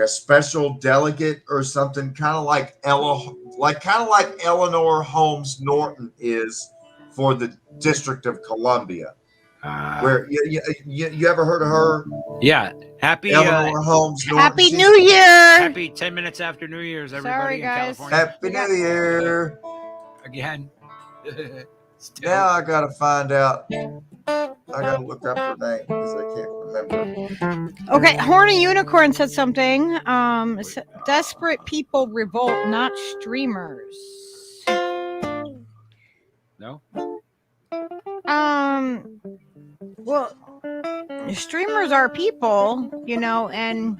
special delegate or something, kind of like Eleanor Holmes Norton is for the District of Columbia. Where you ever heard of her? Yeah. Happy Eleanor Holmes Norton. Happy New Year. Happy 10 minutes after New Year's, everybody. Sorry, in guys. California. Happy New Year. Again. Now I gotta find out. I gotta look up her name because I can't remember. Okay, Horny Unicorn said something. Desperate people revolt, not streamers. No. Well, streamers are people, and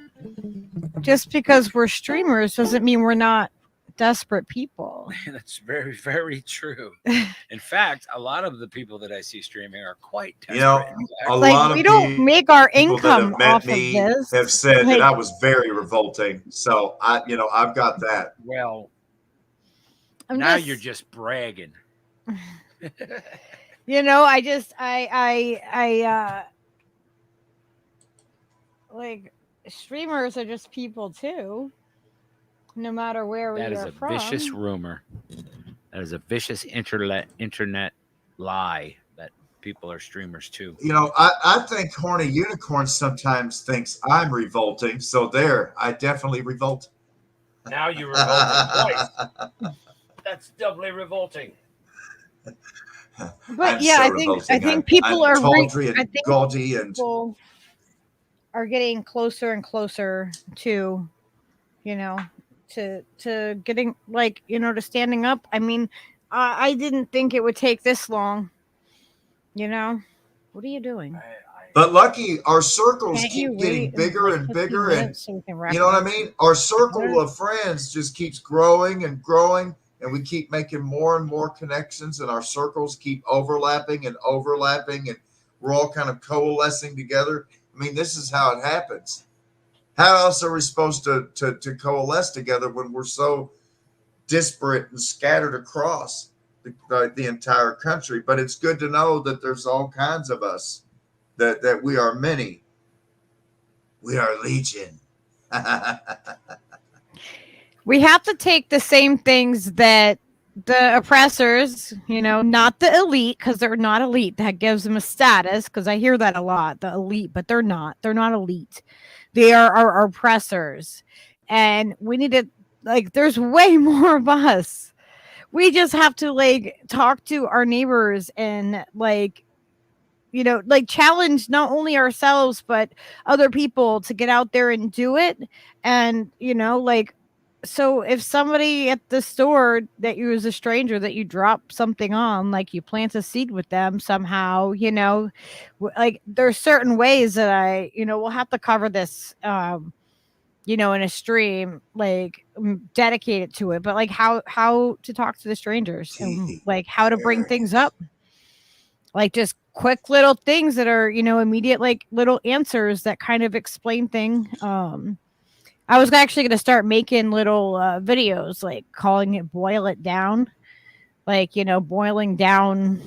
just because we're streamers doesn't mean we're not desperate people. That's very, very true. In fact, a lot of the people that I see streaming are quite desperate. A lot of we don't make our income that have off met me of this. have said that I was very revolting. So I've got that. Well, I'm now just- you're just bragging. like streamers are just people too. No matter where we That is are a from. vicious rumor. That is a vicious internet lie that people are streamers too. You know, I think Horny Unicorn sometimes thinks I'm revolting. So there, I definitely revolt. Now you revolted twice. That's doubly revolting. But I'm yeah, so I revolting. think people I'm are tawdry and I think gaudy and people are getting closer and closer to, you know, to getting like, you know, to standing up. I mean, I didn't think it would take this long. You know, what are you doing? But Lucky, our circles Can't keep you getting wait bigger like and 15 bigger, and minutes so we can wrap you know it what I up? mean? Our circle of friends just keeps growing and growing, and we keep making more and more connections, and our circles keep overlapping, and we're all kind of coalescing together. I mean, this is how it happens. How else are we supposed to coalesce together when we're so disparate and scattered across the entire country? But it's good to know that there's all kinds of us, that we are many. We are legion. We have to take the same things that the oppressors, you know, not the elite, because they're not elite. That gives them a status, because I hear that a lot, the elite, but they're not. They're not elite. They are our oppressors. And we need to, like, there's way more of us. We just have to, like, talk to our neighbors and, like, you know, like challenge not only ourselves, but other people to get out there and do it. And, you know, like, so if somebody at the store that you was a stranger that you drop something on, like you plant a seed with them somehow, you know, like there's certain ways that I, you know, we'll have to cover this, you know, in a stream, like dedicated to it, but like how to talk to the strangers and like how to bring things up. Like just quick little things that are, you know, immediate, like little answers that kind of explain thing. I was actually going to start making little videos, like calling it Boil It Down, like, you know, boiling down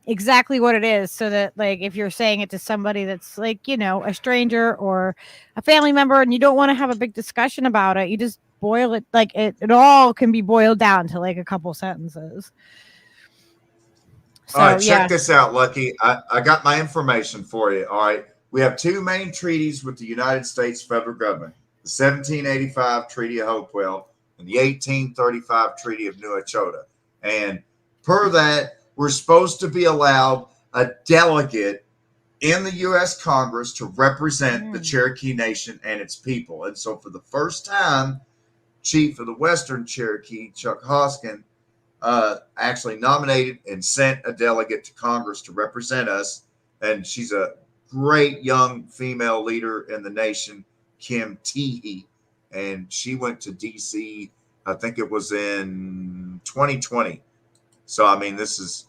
exactly what it is, so that like if you're saying it to somebody that's like, you know, a stranger or a family member and you don't want to have a big discussion about it, you just boil it, like it all can be boiled down to like a couple sentences. So, all right, check yeah. this out, Lucky. I got my information for you. All right. We have two main treaties with the United States federal government, the 1785 Treaty of Hopewell and the 1835 Treaty of New Echota. And per that, we're supposed to be allowed a delegate in the U.S. Congress to represent the Cherokee Nation and its people. And so for the first time, Chief of the Western Cherokee, Chuck Hoskin, actually nominated and sent a delegate to Congress to represent us. And she's a great young female leader in the nation, Kim Teehee. And she went to D.C., I think it was in 2020. So, I mean, this is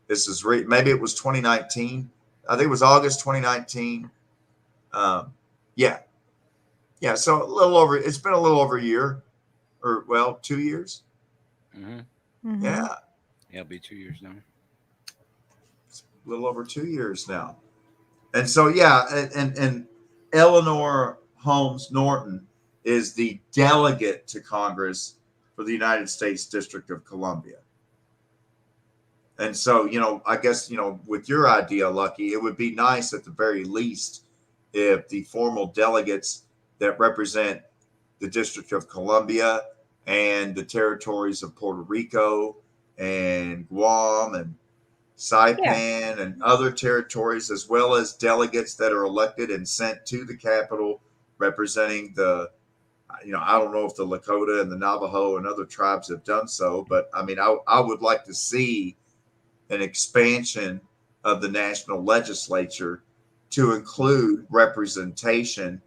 maybe it was 2019. I think it was August 2019. Yeah. So it's been a little over a year, or well, 2 years. Mm-hmm. Mm-hmm. Yeah. It'll be 2 years now. It's a little over 2 years now. And so, yeah. And Eleanor Holmes Norton is the delegate to Congress for the United States District of Columbia. And so, you know, I guess, you know, with your idea, Lucky, it would be nice at the very least if the formal delegates that represent the District of Columbia and the territories of Puerto Rico and Guam and Saipan and other territories, as well as delegates that are elected and sent to the Capitol representing the, you know, I don't know if the Lakota and the Navajo and other tribes have done so, but I mean, I would like to see an expansion of the national legislature to include representation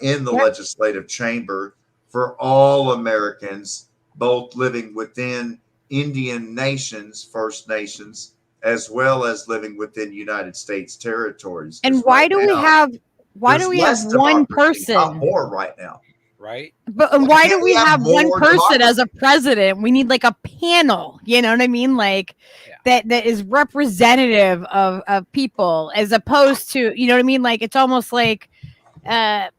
in the legislative chamber for all Americans, both living within Indian nations, First Nations, as well as living within United States territories. And why do we have there's one less democracy, person? not more right now. right? But why do we have one person as a president? We need like a panel. You know what I mean? Like that is representative of people, as opposed to, you know what I mean? Like it's almost like a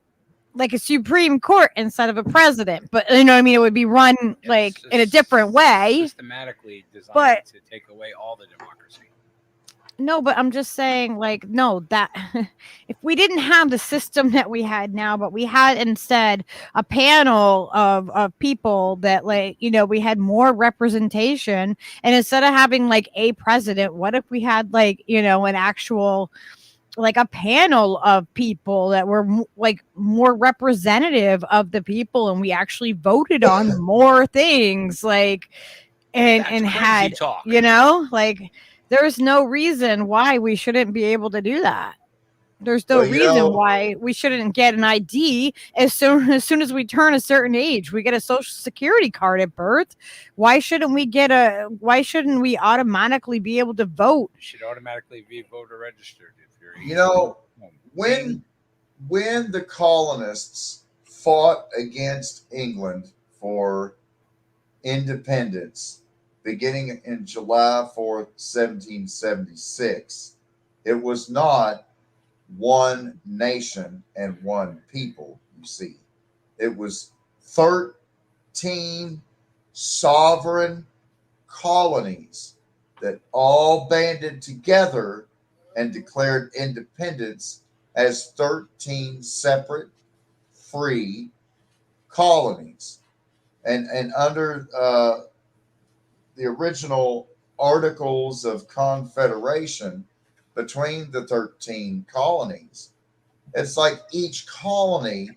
Supreme Court instead of a president. But you know what I mean? It would be run like in a different way. Systematically designed to take away all the democracy. No, but I'm just saying, like, no, that if we didn't have the system that we had now, but we had instead a panel of people that, like, you know, we had more representation, and instead of having like a president, what if we had, like, you know, an actual, like, a panel of people that were like more representative of the people, and we actually voted on more things, like, and had, talk. you know, like, there's no reason why we shouldn't be able to do that. There's no reason why we shouldn't get an ID as soon as we turn a certain age. We get a social security card at birth. Why shouldn't we automatically be able to vote? You should automatically be voter registered if you're. You know, when the colonists fought against England for independence, beginning in July 4th, 1776, it was not one nation and one people, you see. It was 13 sovereign colonies that all banded together and declared independence as 13 separate, free colonies. And under the original Articles of Confederation between the 13 colonies, it's like each colony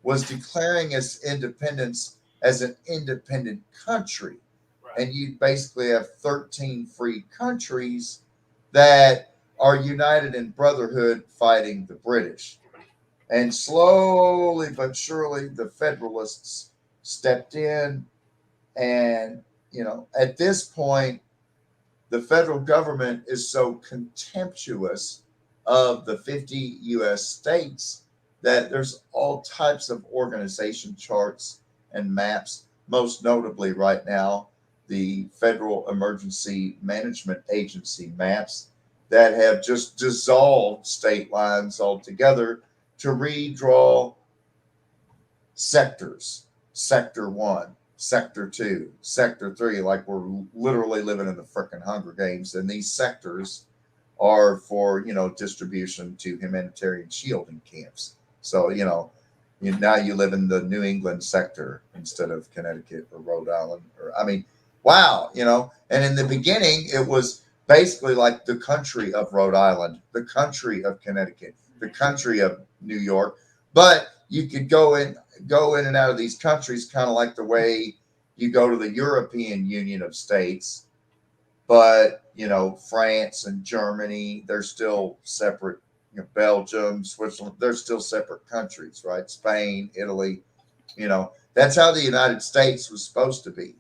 was declaring its independence as an independent country. Right. And you basically have 13 free countries that are united in brotherhood fighting the British. And slowly but surely the Federalists stepped in, and, you know, at this point, the federal government is so contemptuous of the 50 U.S. states that there's all types of organization charts and maps, most notably right now, the Federal Emergency Management Agency maps that have just dissolved state lines altogether to redraw sectors, Sector 1, Sector 2, Sector 3, like we're literally living in the frickin' Hunger Games. And these sectors are for, you know, distribution to humanitarian shielding camps. So, you know, now you live in the New England sector instead of Connecticut or Rhode Island. Or, I mean, wow, you know. And in the beginning, it was basically like the country of Rhode Island, the country of Connecticut, the country of New York. But you could go in and out of these countries, kind of like the way you go to the European Union of States. But, you know, France and Germany, they're still separate. You know, Belgium, Switzerland, they're still separate countries, right? Spain, Italy, you know, that's how the United States was supposed to be.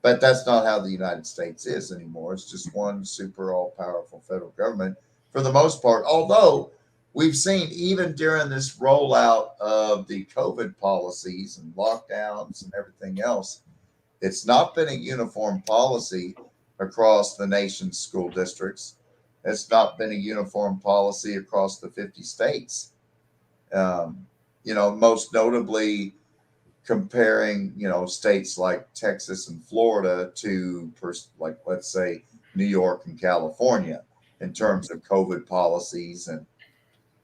But that's not how the United States is anymore. It's just one super all-powerful federal government for the most part. Although we've seen, even during this rollout of the COVID policies and lockdowns and everything else, it's not been a uniform policy across the nation's school districts. It's not been a uniform policy across the 50 states. You know, most notably comparing, you know, states like Texas and Florida to, like, let's say, New York and California in terms of COVID policies and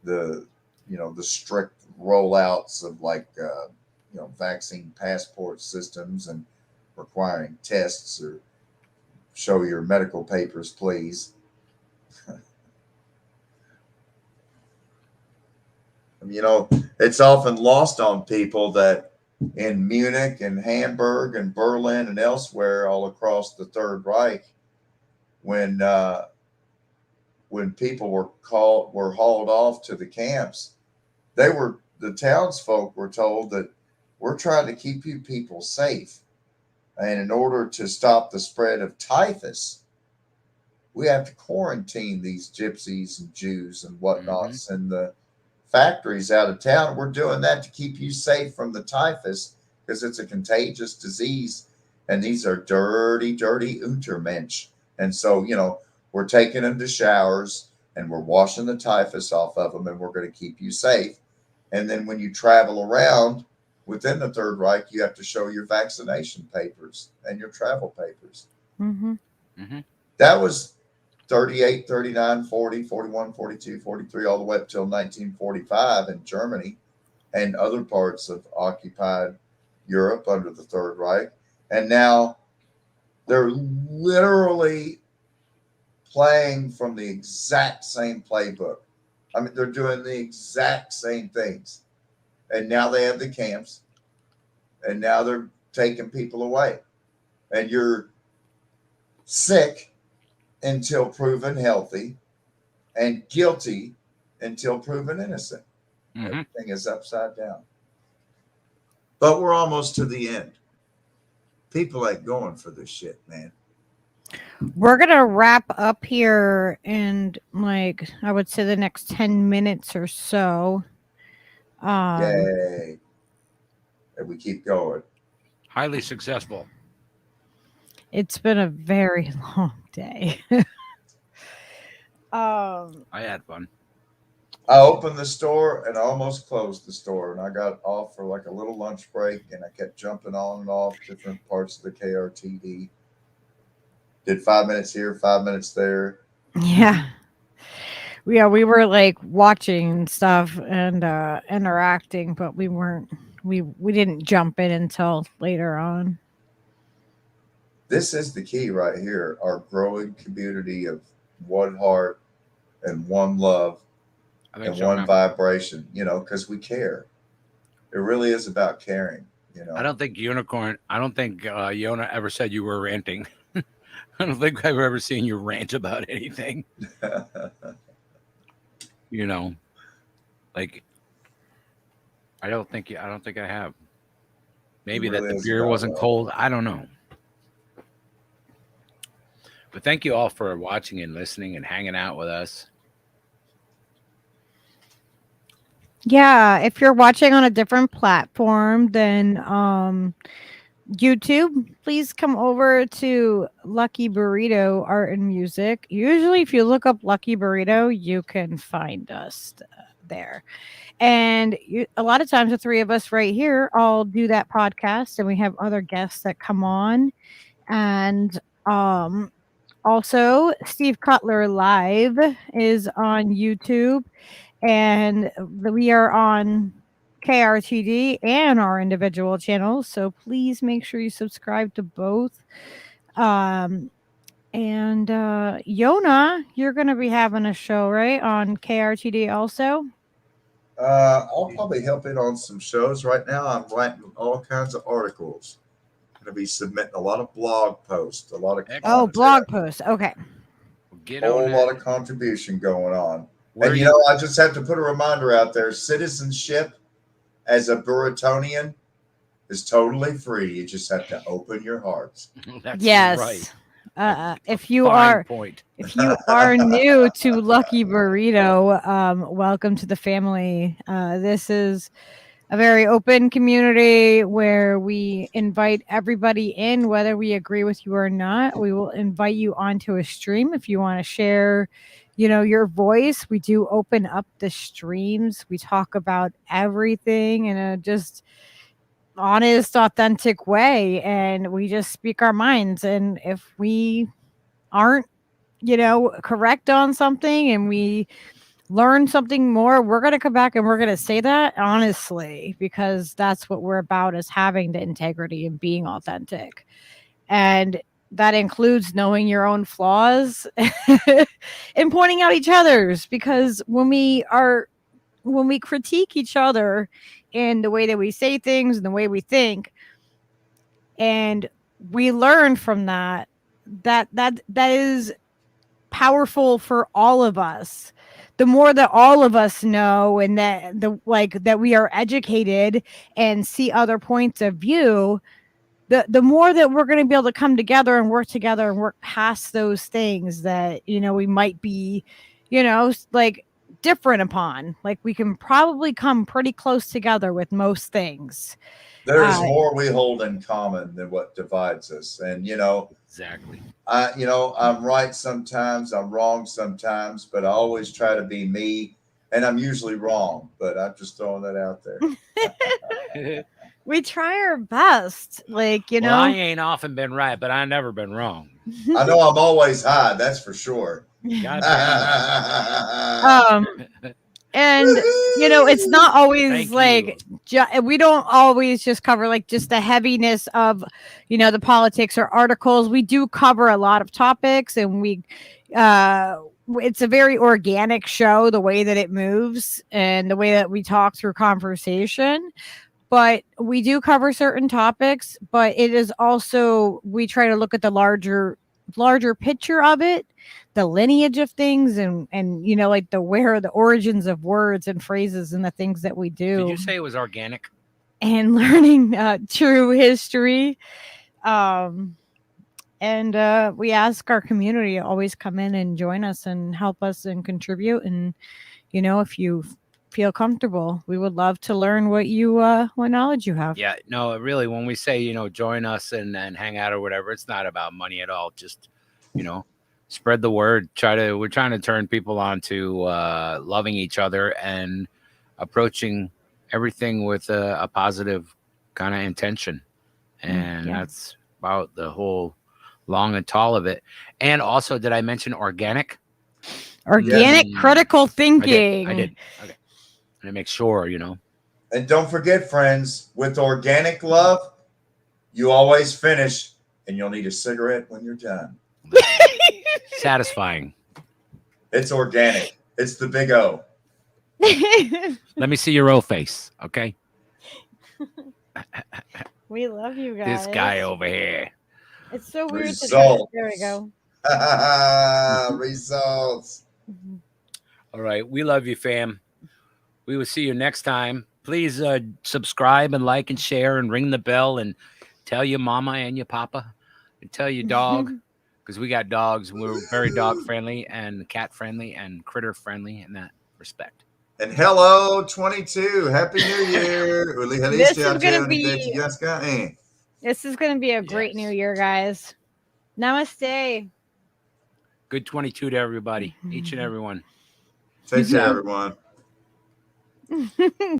the, you know, the strict rollouts of, like, you know, vaccine passport systems and requiring tests or show your medical papers, please. You know, it's often lost on people that in Munich and Hamburg and Berlin and elsewhere all across the Third Reich, when people were hauled off to the camps, the townsfolk were told that we're trying to keep you people safe. And in order to stop the spread of typhus, we have to quarantine these gypsies and Jews and whatnots in the factories out of town. We're doing that to keep you safe from the typhus because it's a contagious disease. And these are dirty, dirty Untermensch. And so, we're taking them to showers and we're washing the typhus off of them, and we're going to keep you safe. And then when you travel around within the Third Reich, you have to show your vaccination papers and your travel papers. Mm-hmm. Mm-hmm. That was 38, 39, 40, 41, 42, 43, all the way up till 1945 in Germany and other parts of occupied Europe under the Third Reich. And now they're literally playing from the exact same playbook. I mean, they're doing the exact same things. And now they have the camps. And now they're taking people away. And you're sick until proven healthy and guilty until proven innocent. Mm-hmm. Everything is upside down. But we're almost to the end. People ain't going for this shit, man. We're going to wrap up here in, like, I would say the next 10 minutes or so. Yay. And we keep going. Highly successful. It's been a very long day. I had fun. I opened the store and I almost closed the store, and I got off for like a little lunch break, and I kept jumping on and off different parts of the KRTD. Did 5 minutes here, 5 minutes there. Yeah. Yeah, we were like watching stuff and interacting, but we didn't jump in until later on. This is the key right here. Our growing community of one heart and one love and one vibration, because we care. It really is about caring, I don't think Yona ever said you were ranting. I don't think I've ever seen you rant about anything. Like, I don't think I have. Maybe really that the beer wasn't cold. I don't know. But thank you all for watching and listening and hanging out with us. Yeah, if you're watching on a different platform than YouTube, please come over to Lucky Burrito Art and Music. Usually, if you look up Lucky Burrito, you can find us there. And a lot of times, the three of us right here all do that podcast, and we have other guests that come on. And also, Steve Cutler Live is on YouTube. And we are on KRTD and our individual channels. So please make sure you subscribe to both. And Yona, you're going to be having a show, right? On KRTD also? I'll probably help in on some shows. Right now, I'm writing all kinds of articles. I'm going to be submitting a lot of blog posts, a lot of content. Blog posts. Okay. A whole lot of contribution going on. I just have to put a reminder out there. Citizenship as a Burritonian is totally free. You just have to open your hearts. That's right. If you are new to Lucky Burrito, welcome to the family. This is a very open community where we invite everybody in, whether we agree with you or not. We will invite you onto a stream if you want to share your voice. We do open up the streams. We talk about everything in a just honest, authentic way. And we just speak our minds. And if we aren't, correct on something and we learn something more, we're going to come back and we're going to say that honestly, because that's what we're about, is having the integrity and being authentic. And that includes knowing your own flaws and pointing out each other's, because when we critique each other in the way that we say things and the way we think, and we learn from that is powerful for all of us. The more that all of us know, and that we are educated and see other points of view, the more that we're going to be able to come together and work past those things that, we might be, different upon. Like we can probably come pretty close together with most things. There's more we hold in common than what divides us. And, exactly. I'm right sometimes, I'm wrong sometimes, but I always try to be me. And I'm usually wrong, but I'm just throwing that out there. We try our best. Like, Well, I ain't often been right, but I never been wrong. I know I'm always high, that's for sure. God and it's not always like we don't always just cover like just the heaviness of the politics or articles. We do cover a lot of topics, and it's a very organic show, the way that it moves and the way that we talk through conversation. But we do cover certain topics, but it is also, we try to look at the larger picture of it, the lineage of things, and like the origins of words and phrases and the things that we do. Did you say it was organic? And learning true history. And we ask our community to always come in and join us and help us and contribute. And, if you feel comfortable, we would love to learn what knowledge you have. Yeah, no, really, when we say, join us and hang out or whatever, it's not about money at all. Just, spread the word. We're trying to turn people on to loving each other and approaching everything with a positive kind of intention. And that's about the whole long and tall of it. And also, did I mention organic? Organic critical thinking. I did. Okay. And make sure, And don't forget, friends, with organic love, you always finish, and you'll need a cigarette when you're done. Satisfying. It's organic. It's the big O. Let me see your O face, okay? We love you guys. This guy over here. It's so weird. Results. There we go. Results. All right. We love you, fam. We will see you next time. Please subscribe and like and share and ring the bell and tell your mama and your papa and tell your dog, because we got dogs. We're very dog friendly and cat friendly and critter friendly in that respect. And hello, 22. Happy New Year. This is going to be a great new year, guys. Namaste. Good 22 to everybody, each and every one. Take care, everyone.